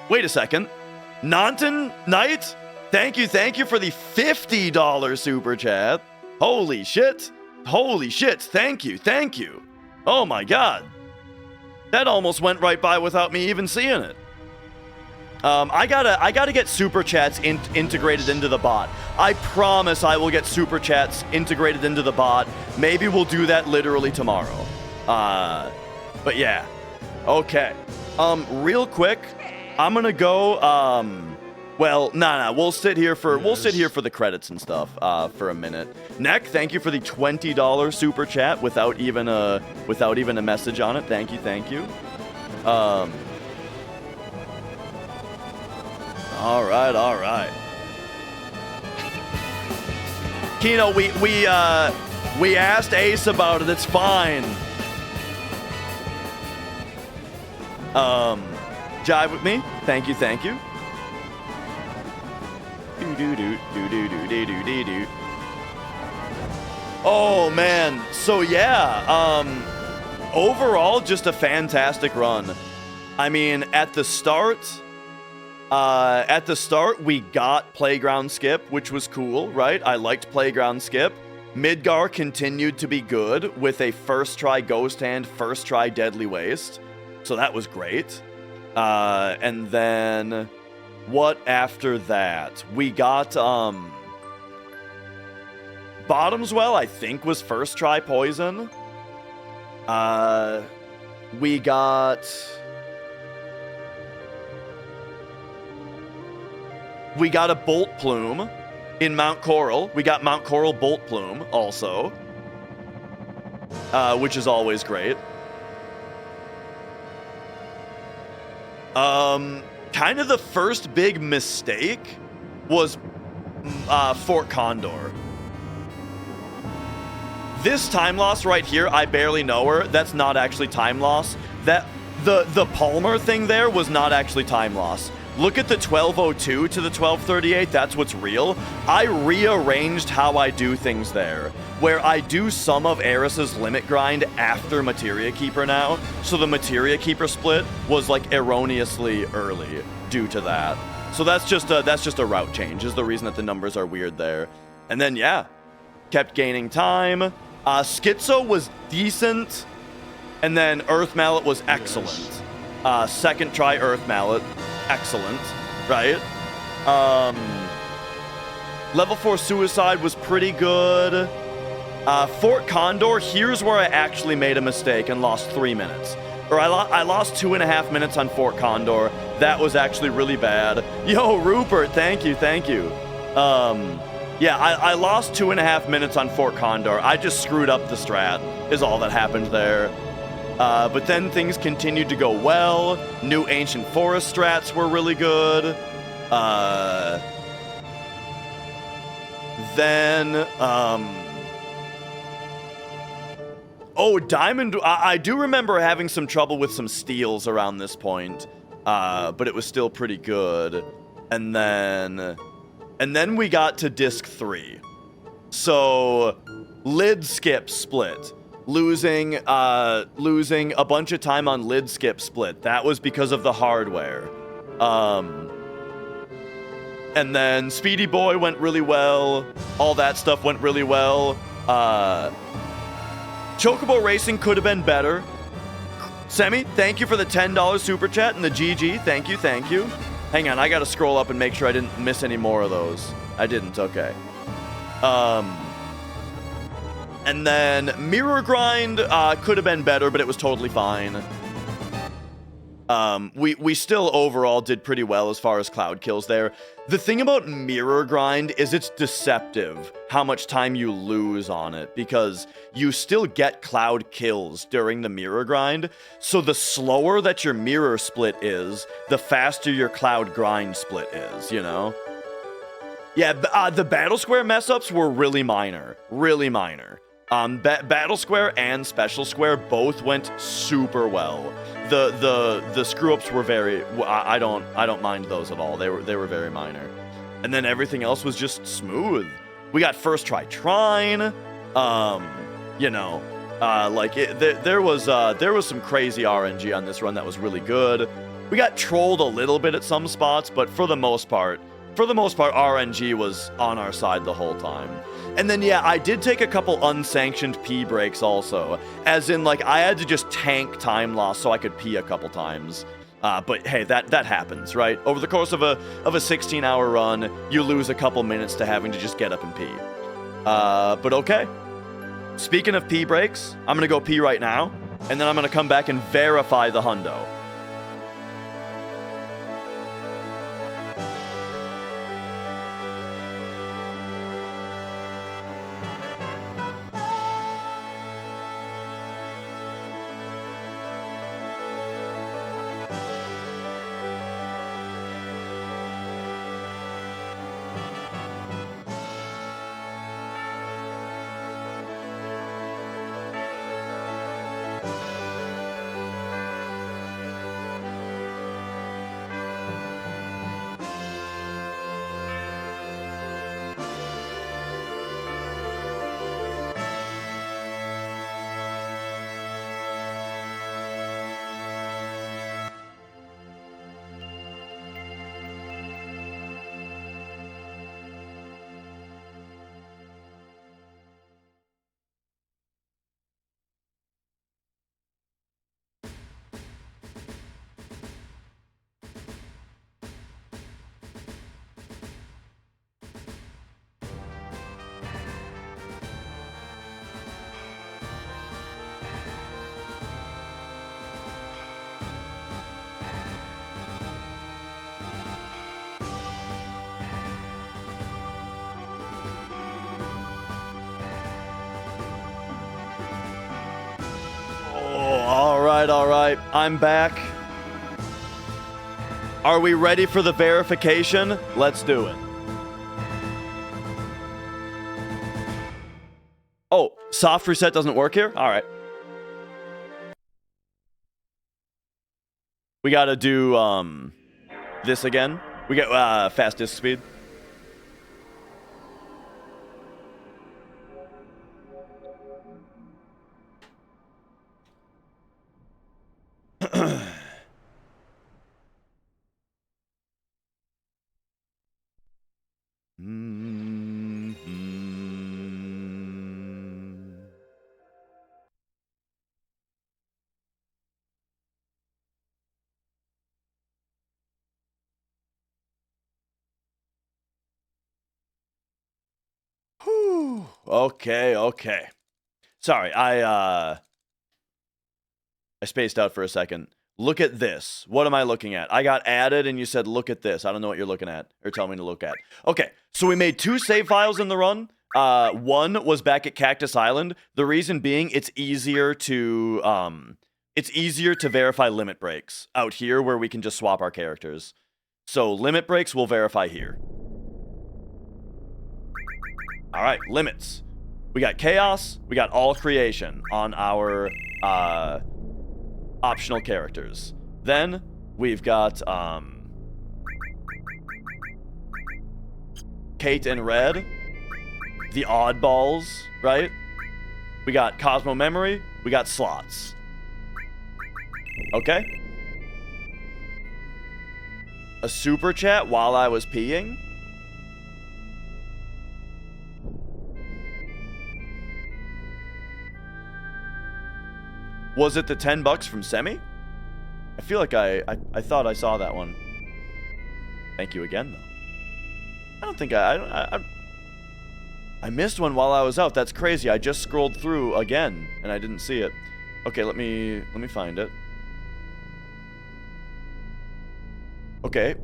Wait a second. Nanton Knight, thank you for the $50 super chat. Holy shit. Thank you. Oh my god. That almost went right by without me even seeing it. I gotta get super chats integrated into the bot. I promise I will get super chats integrated into the bot. Maybe we'll do that literally tomorrow. But yeah. Okay. Real quick, I'm gonna go. We'll sit here for the credits and stuff for a minute. Neck, thank you for the $20 super chat without even a message on it. Thank you. All right. Kino, we asked Ace about it. It's fine. Jive with me. Thank you. Oh man. So yeah. Overall, just a fantastic run. I mean, at the start, we got Playground Skip, which was cool, right? I liked Playground Skip. Midgar continued to be good with a first try Ghost Hand, first try Deadly Waste. So that was great. And then what after that? We got Bottomswell, I think, was first try Poison. We got a Bolt Plume in Mount Coral. We got Mount Coral Bolt Plume also. which is always great. Kind of the first big mistake was Fort Condor. This time loss right here, I barely know her. That's not actually time loss. That the Palmer thing there was not actually time loss. Look at the 1202 to the 1238. That's what's real. I rearranged how I do things there, where I do some of Eris's limit grind after Materia Keeper now. So the Materia Keeper split was like erroneously early due to that. So that's just a route change. Is the reason that the numbers are weird there. And then yeah, kept gaining time. Schizo was decent, and then Earth Mallet was excellent. Second try Earth Mallet, excellent, right? Level 4 Suicide was pretty good. Fort Condor, here's where I actually made a mistake and lost 3 minutes. Or I lost 2.5 minutes on Fort Condor. That was actually really bad. Yo, Rupert, thank you. Yeah, I lost 2.5 minutes on Fort Condor. I just screwed up the strat, is all that happened there. But then things continued to go well. New Ancient Forest strats were really good. Oh, Diamond... I do remember having some trouble with some steals around this point. But it was still pretty good. And then we got to Disc 3. So, lid skip split. Losing a bunch of time on lid skip split. That was because of the hardware. And then Speedy Boy went really well. All that stuff went really well. Chocobo Racing could have been better. Semi, thank you for the $10 super chat and the GG. Thank you. Hang on, I gotta scroll up and make sure I didn't miss any more of those. I didn't, okay. And then Mirror Grind could have been better, but it was totally fine. We still overall did pretty well as far as cloud kills there. The thing about Mirror Grind is it's deceptive how much time you lose on it, because you still get cloud kills during the Mirror Grind, so the slower that your Mirror split is, the faster your cloud grind split is, you know? Yeah, the Battle Square mess-ups were really minor. Battle Square and Special Square both went super well. The screw-ups were very... I don't mind those at all. They were very minor. And then everything else was just smooth. We got first try Trine. You know, there was some crazy RNG on this run that was really good. We got trolled a little bit at some spots, but for the most part, RNG was on our side the whole time. And then, yeah, I did take a couple unsanctioned pee breaks also. As in, like, I had to just tank time loss so I could pee a couple times. But hey, that happens, right? Over the course of a 16-hour run, you lose a couple minutes to having to just get up and pee. But okay. Speaking of pee breaks, I'm gonna go pee right now, and then I'm gonna come back and verify the hundo. right. I'm back. Are we ready for the verification? Let's do it. Oh, soft reset doesn't work here? All right. We gotta do, this again. We get, fast disk speed. Whew. Okay. Sorry, I spaced out for a second. Look at this. What am I looking at? I got added and you said, look at this. I don't know what you're looking at or tell me to look at. Okay, so we made 2 save files in the run. One was back at Cactus Island. The reason being it's easier to verify limit breaks out here where we can just swap our characters. So limit breaks we'll verify here. All right, limits. We got chaos, we got all creation on our optional characters. Then we've got Cait and Red, the oddballs, right? We got Cosmo Memory, we got slots. Okay. A super chat while I was peeing? Was it the $10 from Semi? I feel like I thought I saw that one. Thank you again, though. I don't think I missed one while I was out. That's crazy. I just scrolled through again and I didn't see it. Okay, let me find it. Okay.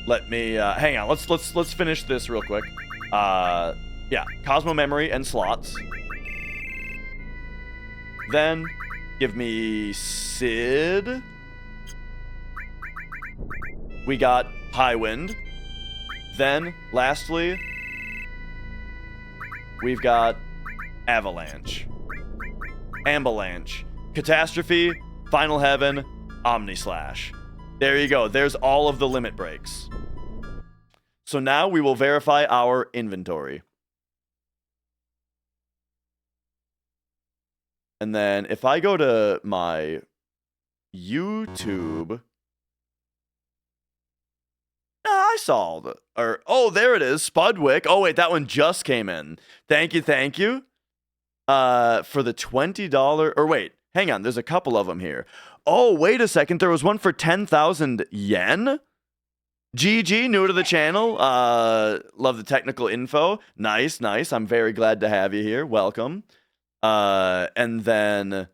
Let me hang on. Let's finish this real quick. Yeah, Cosmo Memory and slots. Then, give me Sid. We got High Wind. Then, lastly, we've got Avalanche. Ambalanche. Catastrophe, Final Heaven, Omnislash. There you go. There's all of the limit breaks. So now we will verify our inventory. And then if I go to my YouTube, I saw all the, oh, there it is, Spudwick. Oh, wait, that one just came in. Thank you. For the $20, or wait, hang on, there's a couple of them here. Oh, wait a second, there was one for 10,000 yen? GG, new to the channel. Love the technical info. Nice. I'm very glad to have you here. Welcome. And then,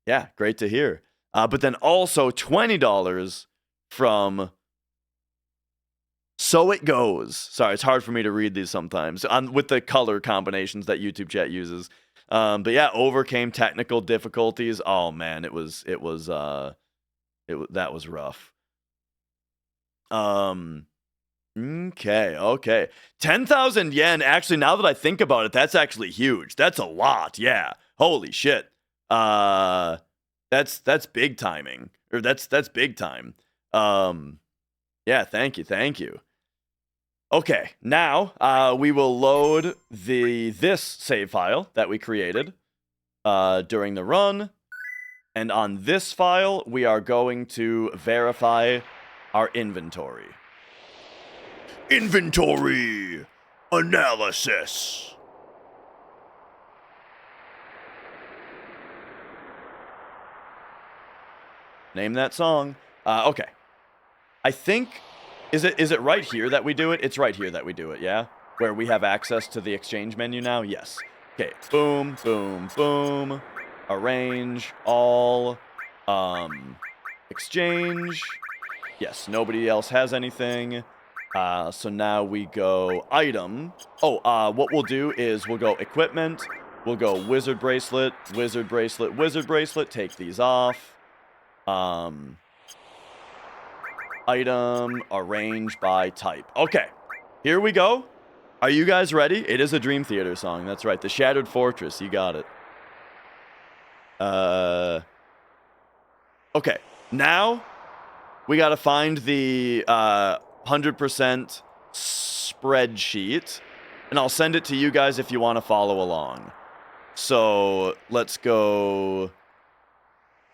yeah, great to hear. But then also $20 from So It Goes. Sorry, it's hard for me to read these sometimes with the color combinations that YouTube chat uses. But yeah, overcame technical difficulties. Oh man, that was rough. Okay. 10,000 yen. Actually, now that I think about it, that's actually huge. That's a lot. Yeah. Holy shit. That's big timing. Or that's big time. Yeah, thank you. Okay, now we will load this save file that we created during the run. And on this file, we are going to verify our inventory. Inventory analysis. Name that song. Okay. I think, is it right here that we do it? It's right here that we do it, yeah? Where we have access to the exchange menu now? Yes. Okay, boom. Arrange, all, exchange. Yes, nobody else has anything. So now we go item. Oh, what we'll do is we'll go equipment, We'll go wizard bracelet, wizard bracelet, wizard bracelet. Take these off. Item, arrange by type. Okay, here we go. Are you guys ready? It is a Dream Theater song. That's right. The Shattered Fortress. You got it. Okay, now we got to find the 100% spreadsheet, and I'll send it to you guys if you want to follow along. So let's go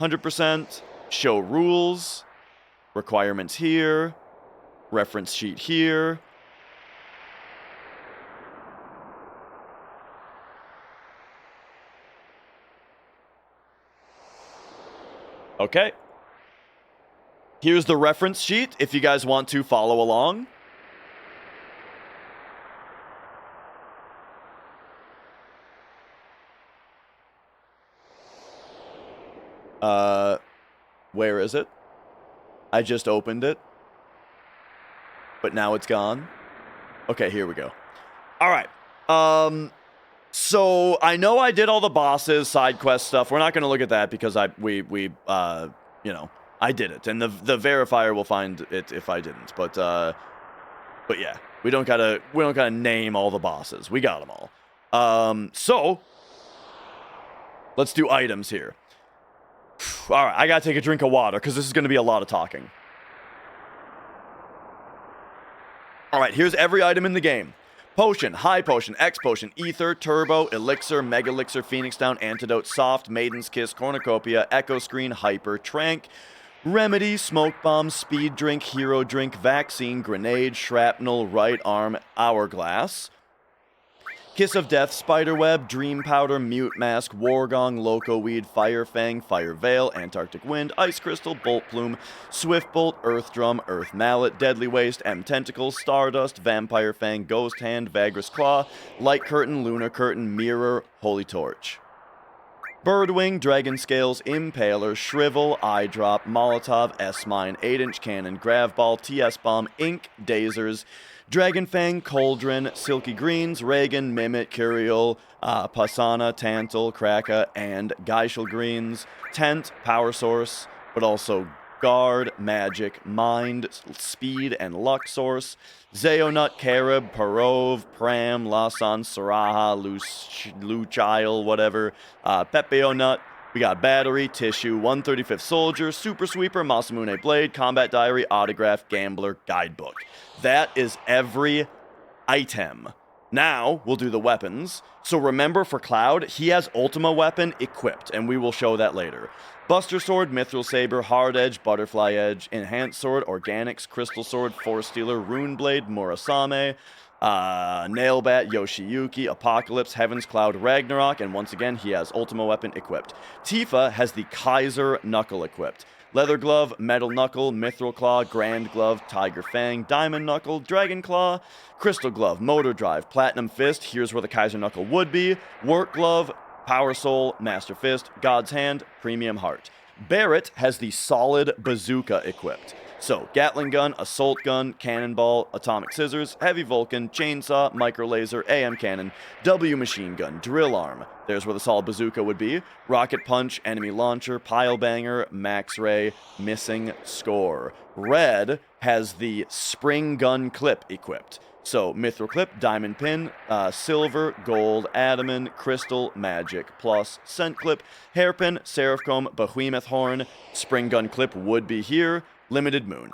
100%, show rules, requirements here, reference sheet here. Okay. Here's the reference sheet if you guys want to follow along. Where is it? I just opened it. But now it's gone. Okay, here we go. All right. So I know I did all the bosses, side quest stuff. We're not going to look at that because I did it, and the verifier will find it if I didn't. But yeah, we don't gotta name all the bosses. We got them all. So let's do items here. All right, I gotta take a drink of water because this is going to be a lot of talking. All right, here's every item in the game. Potion, High Potion, X Potion, Ether, Turbo, Elixir, Mega Elixir, Phoenix Down, Antidote, Soft, Maiden's Kiss, Cornucopia, Echo Screen, Hyper, Trank, Remedy, Smoke Bomb, Speed Drink, Hero Drink, Vaccine, Grenade, Shrapnel, Right Arm, Hourglass, Kiss of Death, Spiderweb, Dream Powder, Mute Mask, Wargong, Loco Weed, Fire Fang, Fire Veil, Antarctic Wind, Ice Crystal, Bolt Plume, Swift Bolt, Earth Drum, Earth Mallet, Deadly Waste, M Tentacle, Stardust, Vampire Fang, Ghost Hand, Vagrous Claw, Light Curtain, Lunar Curtain, Mirror, Holy Torch. Birdwing, Dragon Scales, Impaler, Shrivel, Eye Drop, Molotov, S-Mine, 8-inch Cannon, Grav Ball, TS Bomb, Ink, Dazers, Dragon Fang, Cauldron, Silky Greens, Reagan, Mimit, Curiel, Pasana, Tantal, Kraka, and Geishel Greens, Tent, Power Source, but also Guard, Magic, Mind, Speed, and Luck Source, Zeonut, Carib, Parov, Pram, Lasan, Saraha, Luchile, whatever, Pepeo Nut. We got Battery, Tissue, 135th Soldier, Super Sweeper, Masamune Blade, Combat Diary, Autograph, Gambler, Guidebook. That is every item. Now, we'll do the weapons. So remember, for Cloud, he has Ultima Weapon equipped, and we will show that later. Buster Sword, Mithril Saber, Hard Edge, Butterfly Edge, Enhanced Sword, Organics, Crystal Sword, Force Stealer, Rune Blade, Murasame, Nailbat, Yoshiyuki, Apocalypse, Heaven's Cloud, Ragnarok, and once again, he has Ultima Weapon equipped. Tifa has the Kaiser Knuckle equipped. Leather Glove, Metal Knuckle, Mithril Claw, Grand Glove, Tiger Fang, Diamond Knuckle, Dragon Claw, Crystal Glove, Motor Drive, Platinum Fist, here's where the Kaiser Knuckle would be, Work Glove, Power Soul, Master Fist, God's Hand, Premium Heart. Barrett has the Solid Bazooka equipped. So, Gatling Gun, Assault Gun, Cannonball, Atomic Scissors, Heavy Vulcan, Chainsaw, Micro Laser, AM Cannon, W Machine Gun, Drill Arm. There's where the Solid Bazooka would be. Rocket Punch, Enemy Launcher, Pile Banger, Max Ray, Missing Score. Red has the Spring Gun Clip equipped. So, Mithril Clip, Diamond Pin, Silver, Gold, Adamant, Crystal, Magic, Plus, Scent Clip, Hairpin, Seraph Comb, Behemoth Horn, Spring Gun Clip would be here, Limited Moon.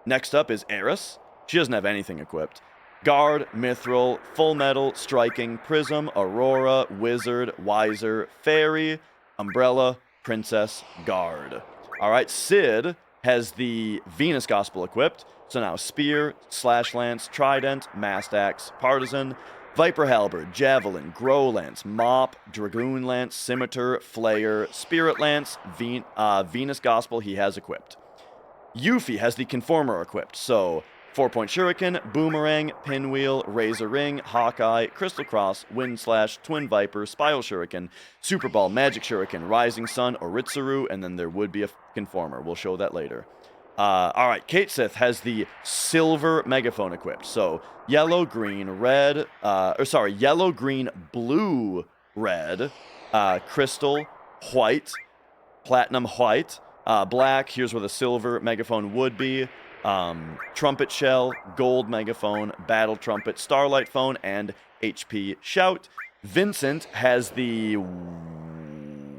Next up is Eris. She doesn't have anything equipped. Guard, Mithril, Full Metal, Striking, Prism, Aurora, Wizard, Wiser, Fairy, Umbrella, Princess, Guard. Alright, Sid has the Venus Gospel equipped. So now Spear, Slash Lance, Trident, Mast Axe, Partisan, Viper Halberd, Javelin, Grow Lance, Mop, Dragoon Lance, Scimitar, Flayer, Spirit Lance, Venus Gospel he has equipped. Yuffie has the Conformer equipped, so 4-point Shuriken, Boomerang, Pinwheel, Razor Ring, Hawkeye, Crystal Cross, Wind Slash, Twin Viper, Spiral Shuriken, Super Ball, Magic Shuriken, Rising Sun, Oritsuru, and then there would be a Conformer. We'll show that later. Alright, Cait Sith has the Silver Megaphone equipped. So, yellow, green, red, yellow, green, blue red, crystal, white, platinum, white, black. Here's where the silver megaphone would be. Trumpet shell, gold megaphone, battle trumpet, starlight phone, and HP shout. Vincent has the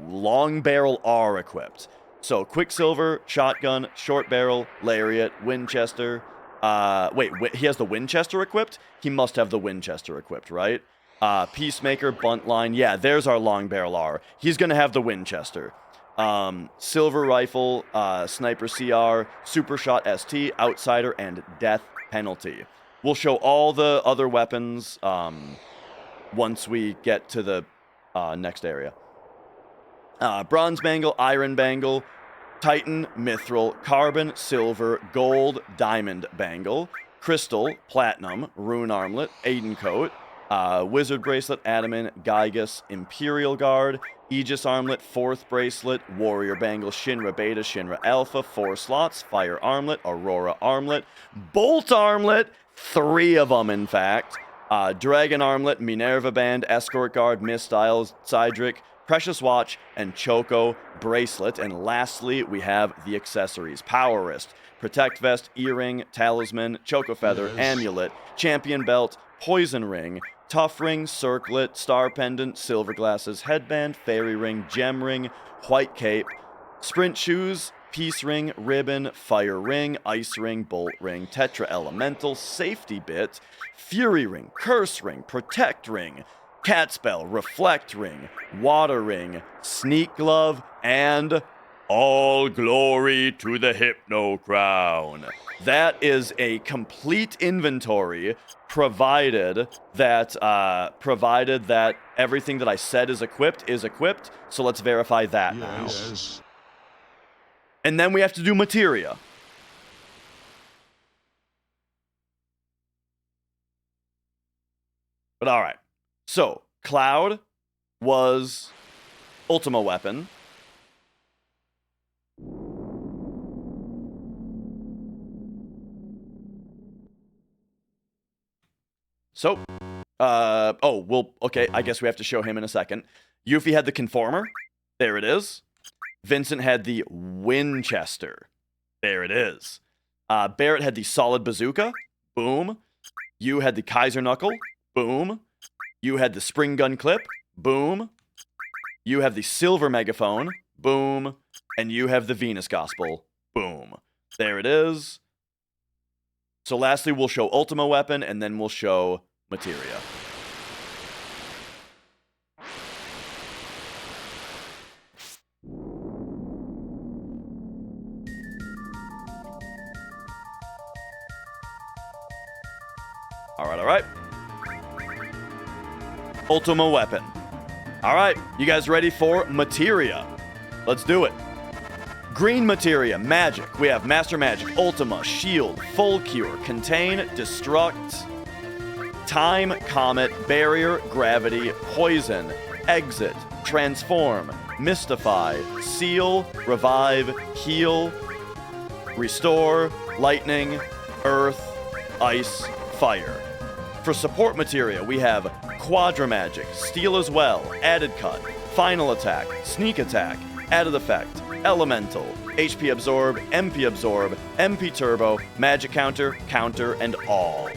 long barrel R equipped. So Quicksilver, shotgun, short barrel, lariat, Winchester. Wait, he has the Winchester equipped? He must have the Winchester equipped, right? Peacemaker, buntline. Yeah, there's our long barrel R. He's going to have the Winchester. Silver rifle, sniper CR, super shot ST, outsider, and death penalty. We'll show all the other weapons once we get to the next area. Bronze bangle, iron bangle, titan, mithril, carbon, silver, gold, diamond bangle, crystal, platinum, rune armlet, Aiden coat, wizard bracelet, adamant, Gygus, imperial guard, Aegis armlet, fourth bracelet, warrior bangle, Shinra beta, Shinra alpha, 4 slots, fire armlet, aurora armlet, bolt armlet, 3 of them in fact, dragon armlet, Minerva band, escort guard, Mistyles, Cydric, precious watch, and Choco bracelet. And lastly, we have the accessories: power wrist, protect vest, earring, talisman, choco feather, amulet, champion belt, poison ring, tough ring, circlet, star pendant, silver glasses, headband, fairy ring, gem ring, white cape, sprint shoes, peace ring, ribbon, fire ring, ice ring, bolt ring, tetra elemental, safety bit, fury ring, curse ring, protect ring, cat spell, reflect ring, water ring, sneak glove, and all glory to the Hypno Crown. That is a complete inventory, provided that everything that I said is equipped. So let's verify that now. Yes. And then we have to do materia. But all right. So Cloud was Ultima weapon. So, okay, I guess we have to show him in a second. Yuffie had the Conformer. There it is. Vincent had the Winchester. There it is. Barrett had the Solid Bazooka. Boom. You had the Kaiser Knuckle. Boom. You had the Spring Gun Clip. Boom. You have the Silver Megaphone. Boom. And you have the Venus Gospel. Boom. There it is. So lastly, we'll show Ultima weapon, and then we'll show materia. All right. Ultima weapon. All right, you guys ready for materia? Let's do it. Green materia, magic. We have Master Magic, Ultima, Shield, Full Cure, Contain, Destruct, Time, Comet, Barrier, Gravity, Poison, Exit, Transform, Mystify, Seal, Revive, Heal, Restore, Lightning, Earth, Ice, Fire. For support materia, we have Quadra Magic, Steal as well, Added Cut, Final Attack, Sneak Attack, Added Effect, Elemental, HP Absorb, MP Turbo, Magic Counter, Counter, and All.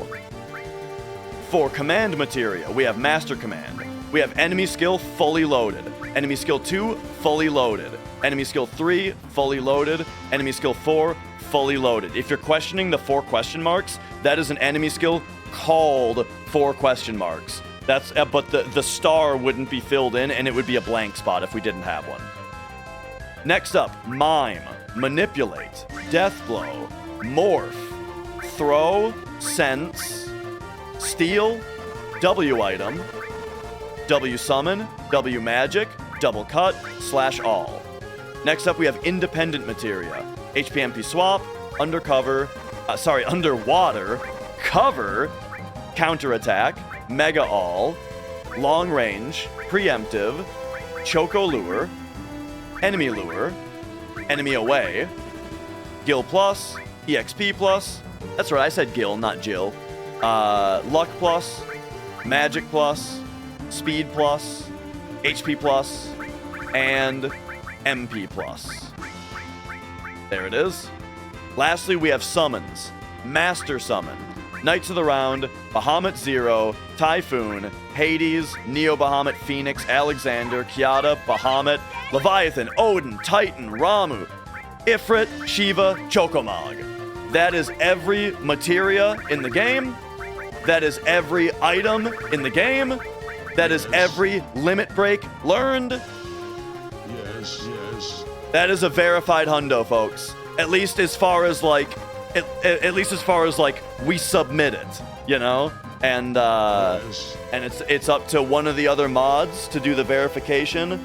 For command materia, we have Master Command. We have Enemy Skill fully loaded. Enemy Skill 2, fully loaded. Enemy Skill 3, fully loaded. Enemy Skill 4, fully loaded. If you're questioning the 4 question marks, that is an enemy skill called 4 question marks. That's but the star wouldn't be filled in, and it would be a blank spot if we didn't have one. Next up, Mime, Manipulate, Death Blow, Morph, Throw, Sense, Steal, W Item, W Summon, W Magic, Double Cut, / All. Next up, we have Independent Materia, HPMP Swap, Underwater, Cover, Counterattack, Mega All, Long Range, Preemptive, Choco Lure, Enemy Lure, Enemy Away, Gil Plus, EXP Plus, that's right, I said Gil, not Jill, Luck Plus, Magic Plus, Speed Plus, HP plus, and MP plus. There it is. Lastly, we have summons. Master Summon. Knights of the Round, Bahamut Zero, Typhoon, Hades, Neo Bahamut, Phoenix, Alexander, Kiata, Bahamut, Leviathan, Odin, Titan, Ramu, Ifrit, Shiva, Chocomog. That is every materia in the game. That is every item in the game. That is every limit break learned. Yes, yes. That is a verified hundo, folks. At least as far as like, at least as far as like we submit it, you know. And Yes. and it's up to one of the other mods to do the verification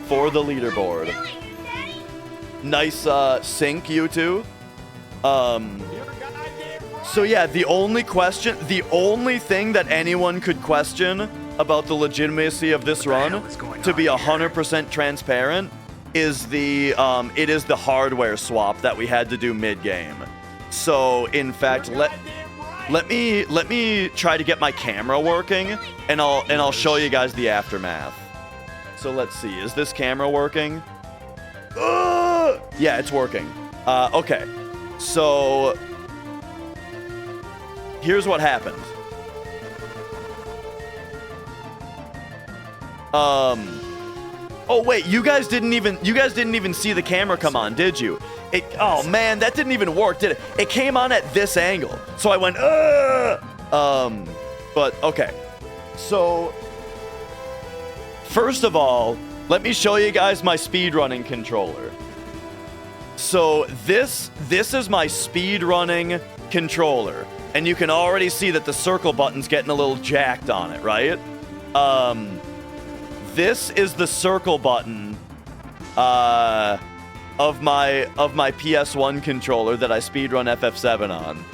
for the leaderboard. Nice sync, you two. So yeah, the only thing that anyone could question about the legitimacy of this run, to be 100% transparent, is it is the hardware swap that we had to do mid-game. So in fact, let me try to get my camera working, and I'll show you guys the aftermath. So let's see, is this camera working? Yeah, it's working. Okay, so here's what happened. Oh wait, you guys didn't even see the camera come on, did you? Oh man, that didn't even work, did it? It came on at this angle. So I went, but okay. So first of all, let me show you guys my speedrunning controller. So this is my speedrunning controller, and you can already see that the circle button's getting a little jacked on it, right? This is the circle button of my PS1 controller that I speedrun FF7 on.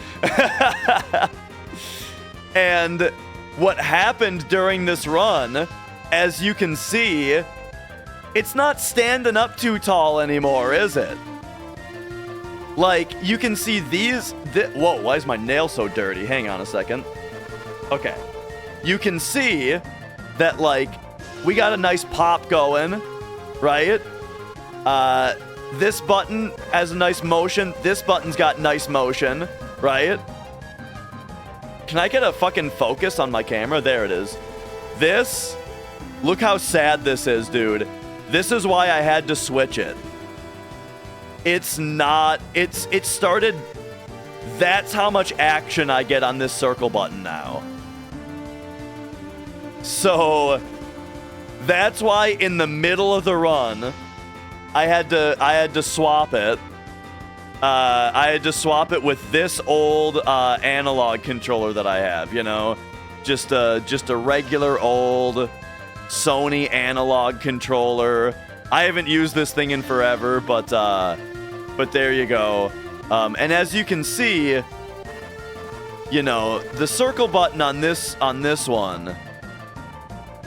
And what happened during this run, as you can see, it's not standing up too tall anymore, is it? Like, you can see whoa, why is my nail so dirty? Hang on a second. Okay. You can see that, like, we got a nice pop going, right? This button has a nice motion. This button's got nice motion, right? Can I get a fucking focus on my camera? There it is. This, look how sad this is, dude. This is why I had to switch it. It started, that's how much action I get on this circle button now. So that's why in the middle of the run, I had to swap it. I had to swap it with this old analog controller that I have, you know, just a regular old Sony analog controller. I haven't used this thing in forever, but there you go. And as you can see, you know, the circle button on this one,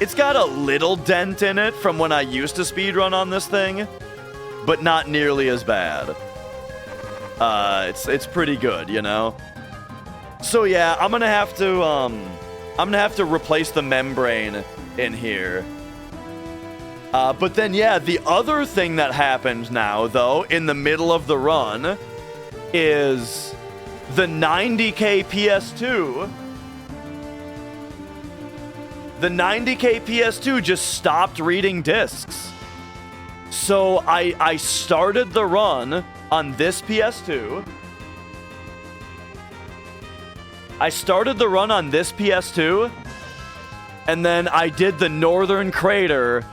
it's got a little dent in it from when I used to speedrun on this thing, but not nearly as bad. It's pretty good, you know. So yeah, I'm gonna have to replace the membrane in here. But then yeah, the other thing that happened now though in the middle of the run is the 90K PS2. The 90K PS2 just stopped reading discs. So I started the run on this PS2. I started the run on this PS2, and then I did the Northern Cave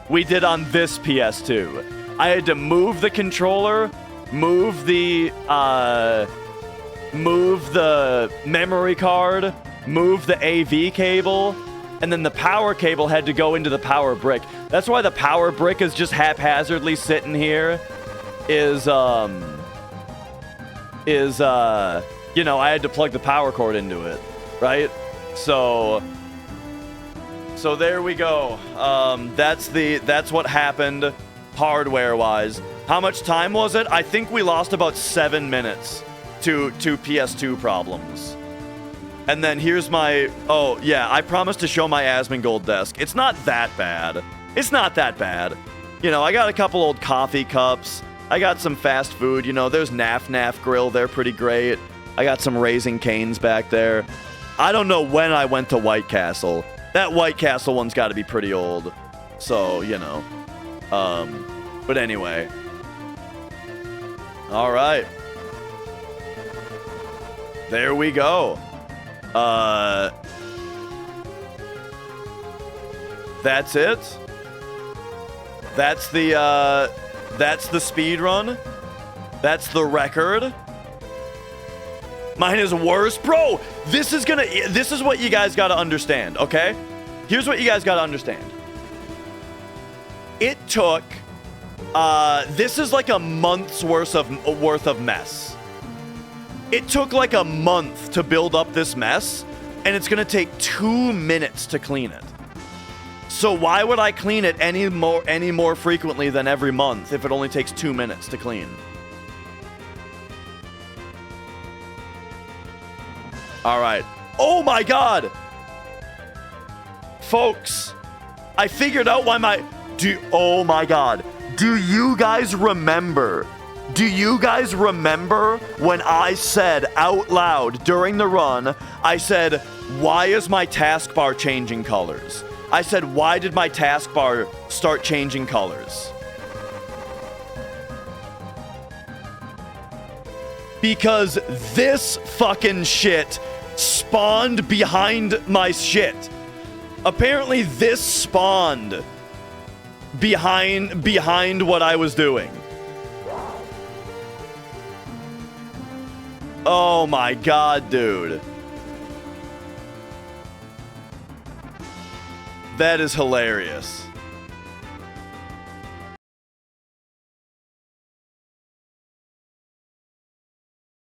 we did on this PS2. I had to move the controller, move the memory card, move the AV cable, and then the power cable had to go into the power brick. That's why the power brick is just haphazardly sitting here. You know, I had to plug the power cord into it, right? So there we go. That's what happened hardware-wise. How much time was it? I think we lost about 7 minutes to PS2 problems. And then here's my... Oh, yeah, I promised to show my Asmongold desk. It's not that bad. It's not that bad. You know, I got a couple old coffee cups. I got some fast food. You know, there's Naf Naf Grill. They're pretty great. I got some Raising Cane's back there. I don't know when I went to White Castle. That White Castle one's got to be pretty old. So, you know. But anyway. All right. There we go. That's it. That's the speed run. That's the record. Mine is worse. Bro, this is what you guys got to understand, okay? Here's what you guys got to understand. It took this is like a month's worth of mess. It took like a month to build up this mess, and it's going to take 2 minutes to clean it. So why would I clean it any more frequently than every month if it only takes 2 minutes to clean? All right. Oh my God. Folks, I figured out why oh my God. Do you guys remember? Do you guys remember when I said out loud during the run, I said, why is my taskbar changing colors? I said, why did my taskbar start changing colors? Because this fucking shit spawned behind my shit. Apparently this spawned behind what I was doing. Oh my God, dude. That is hilarious.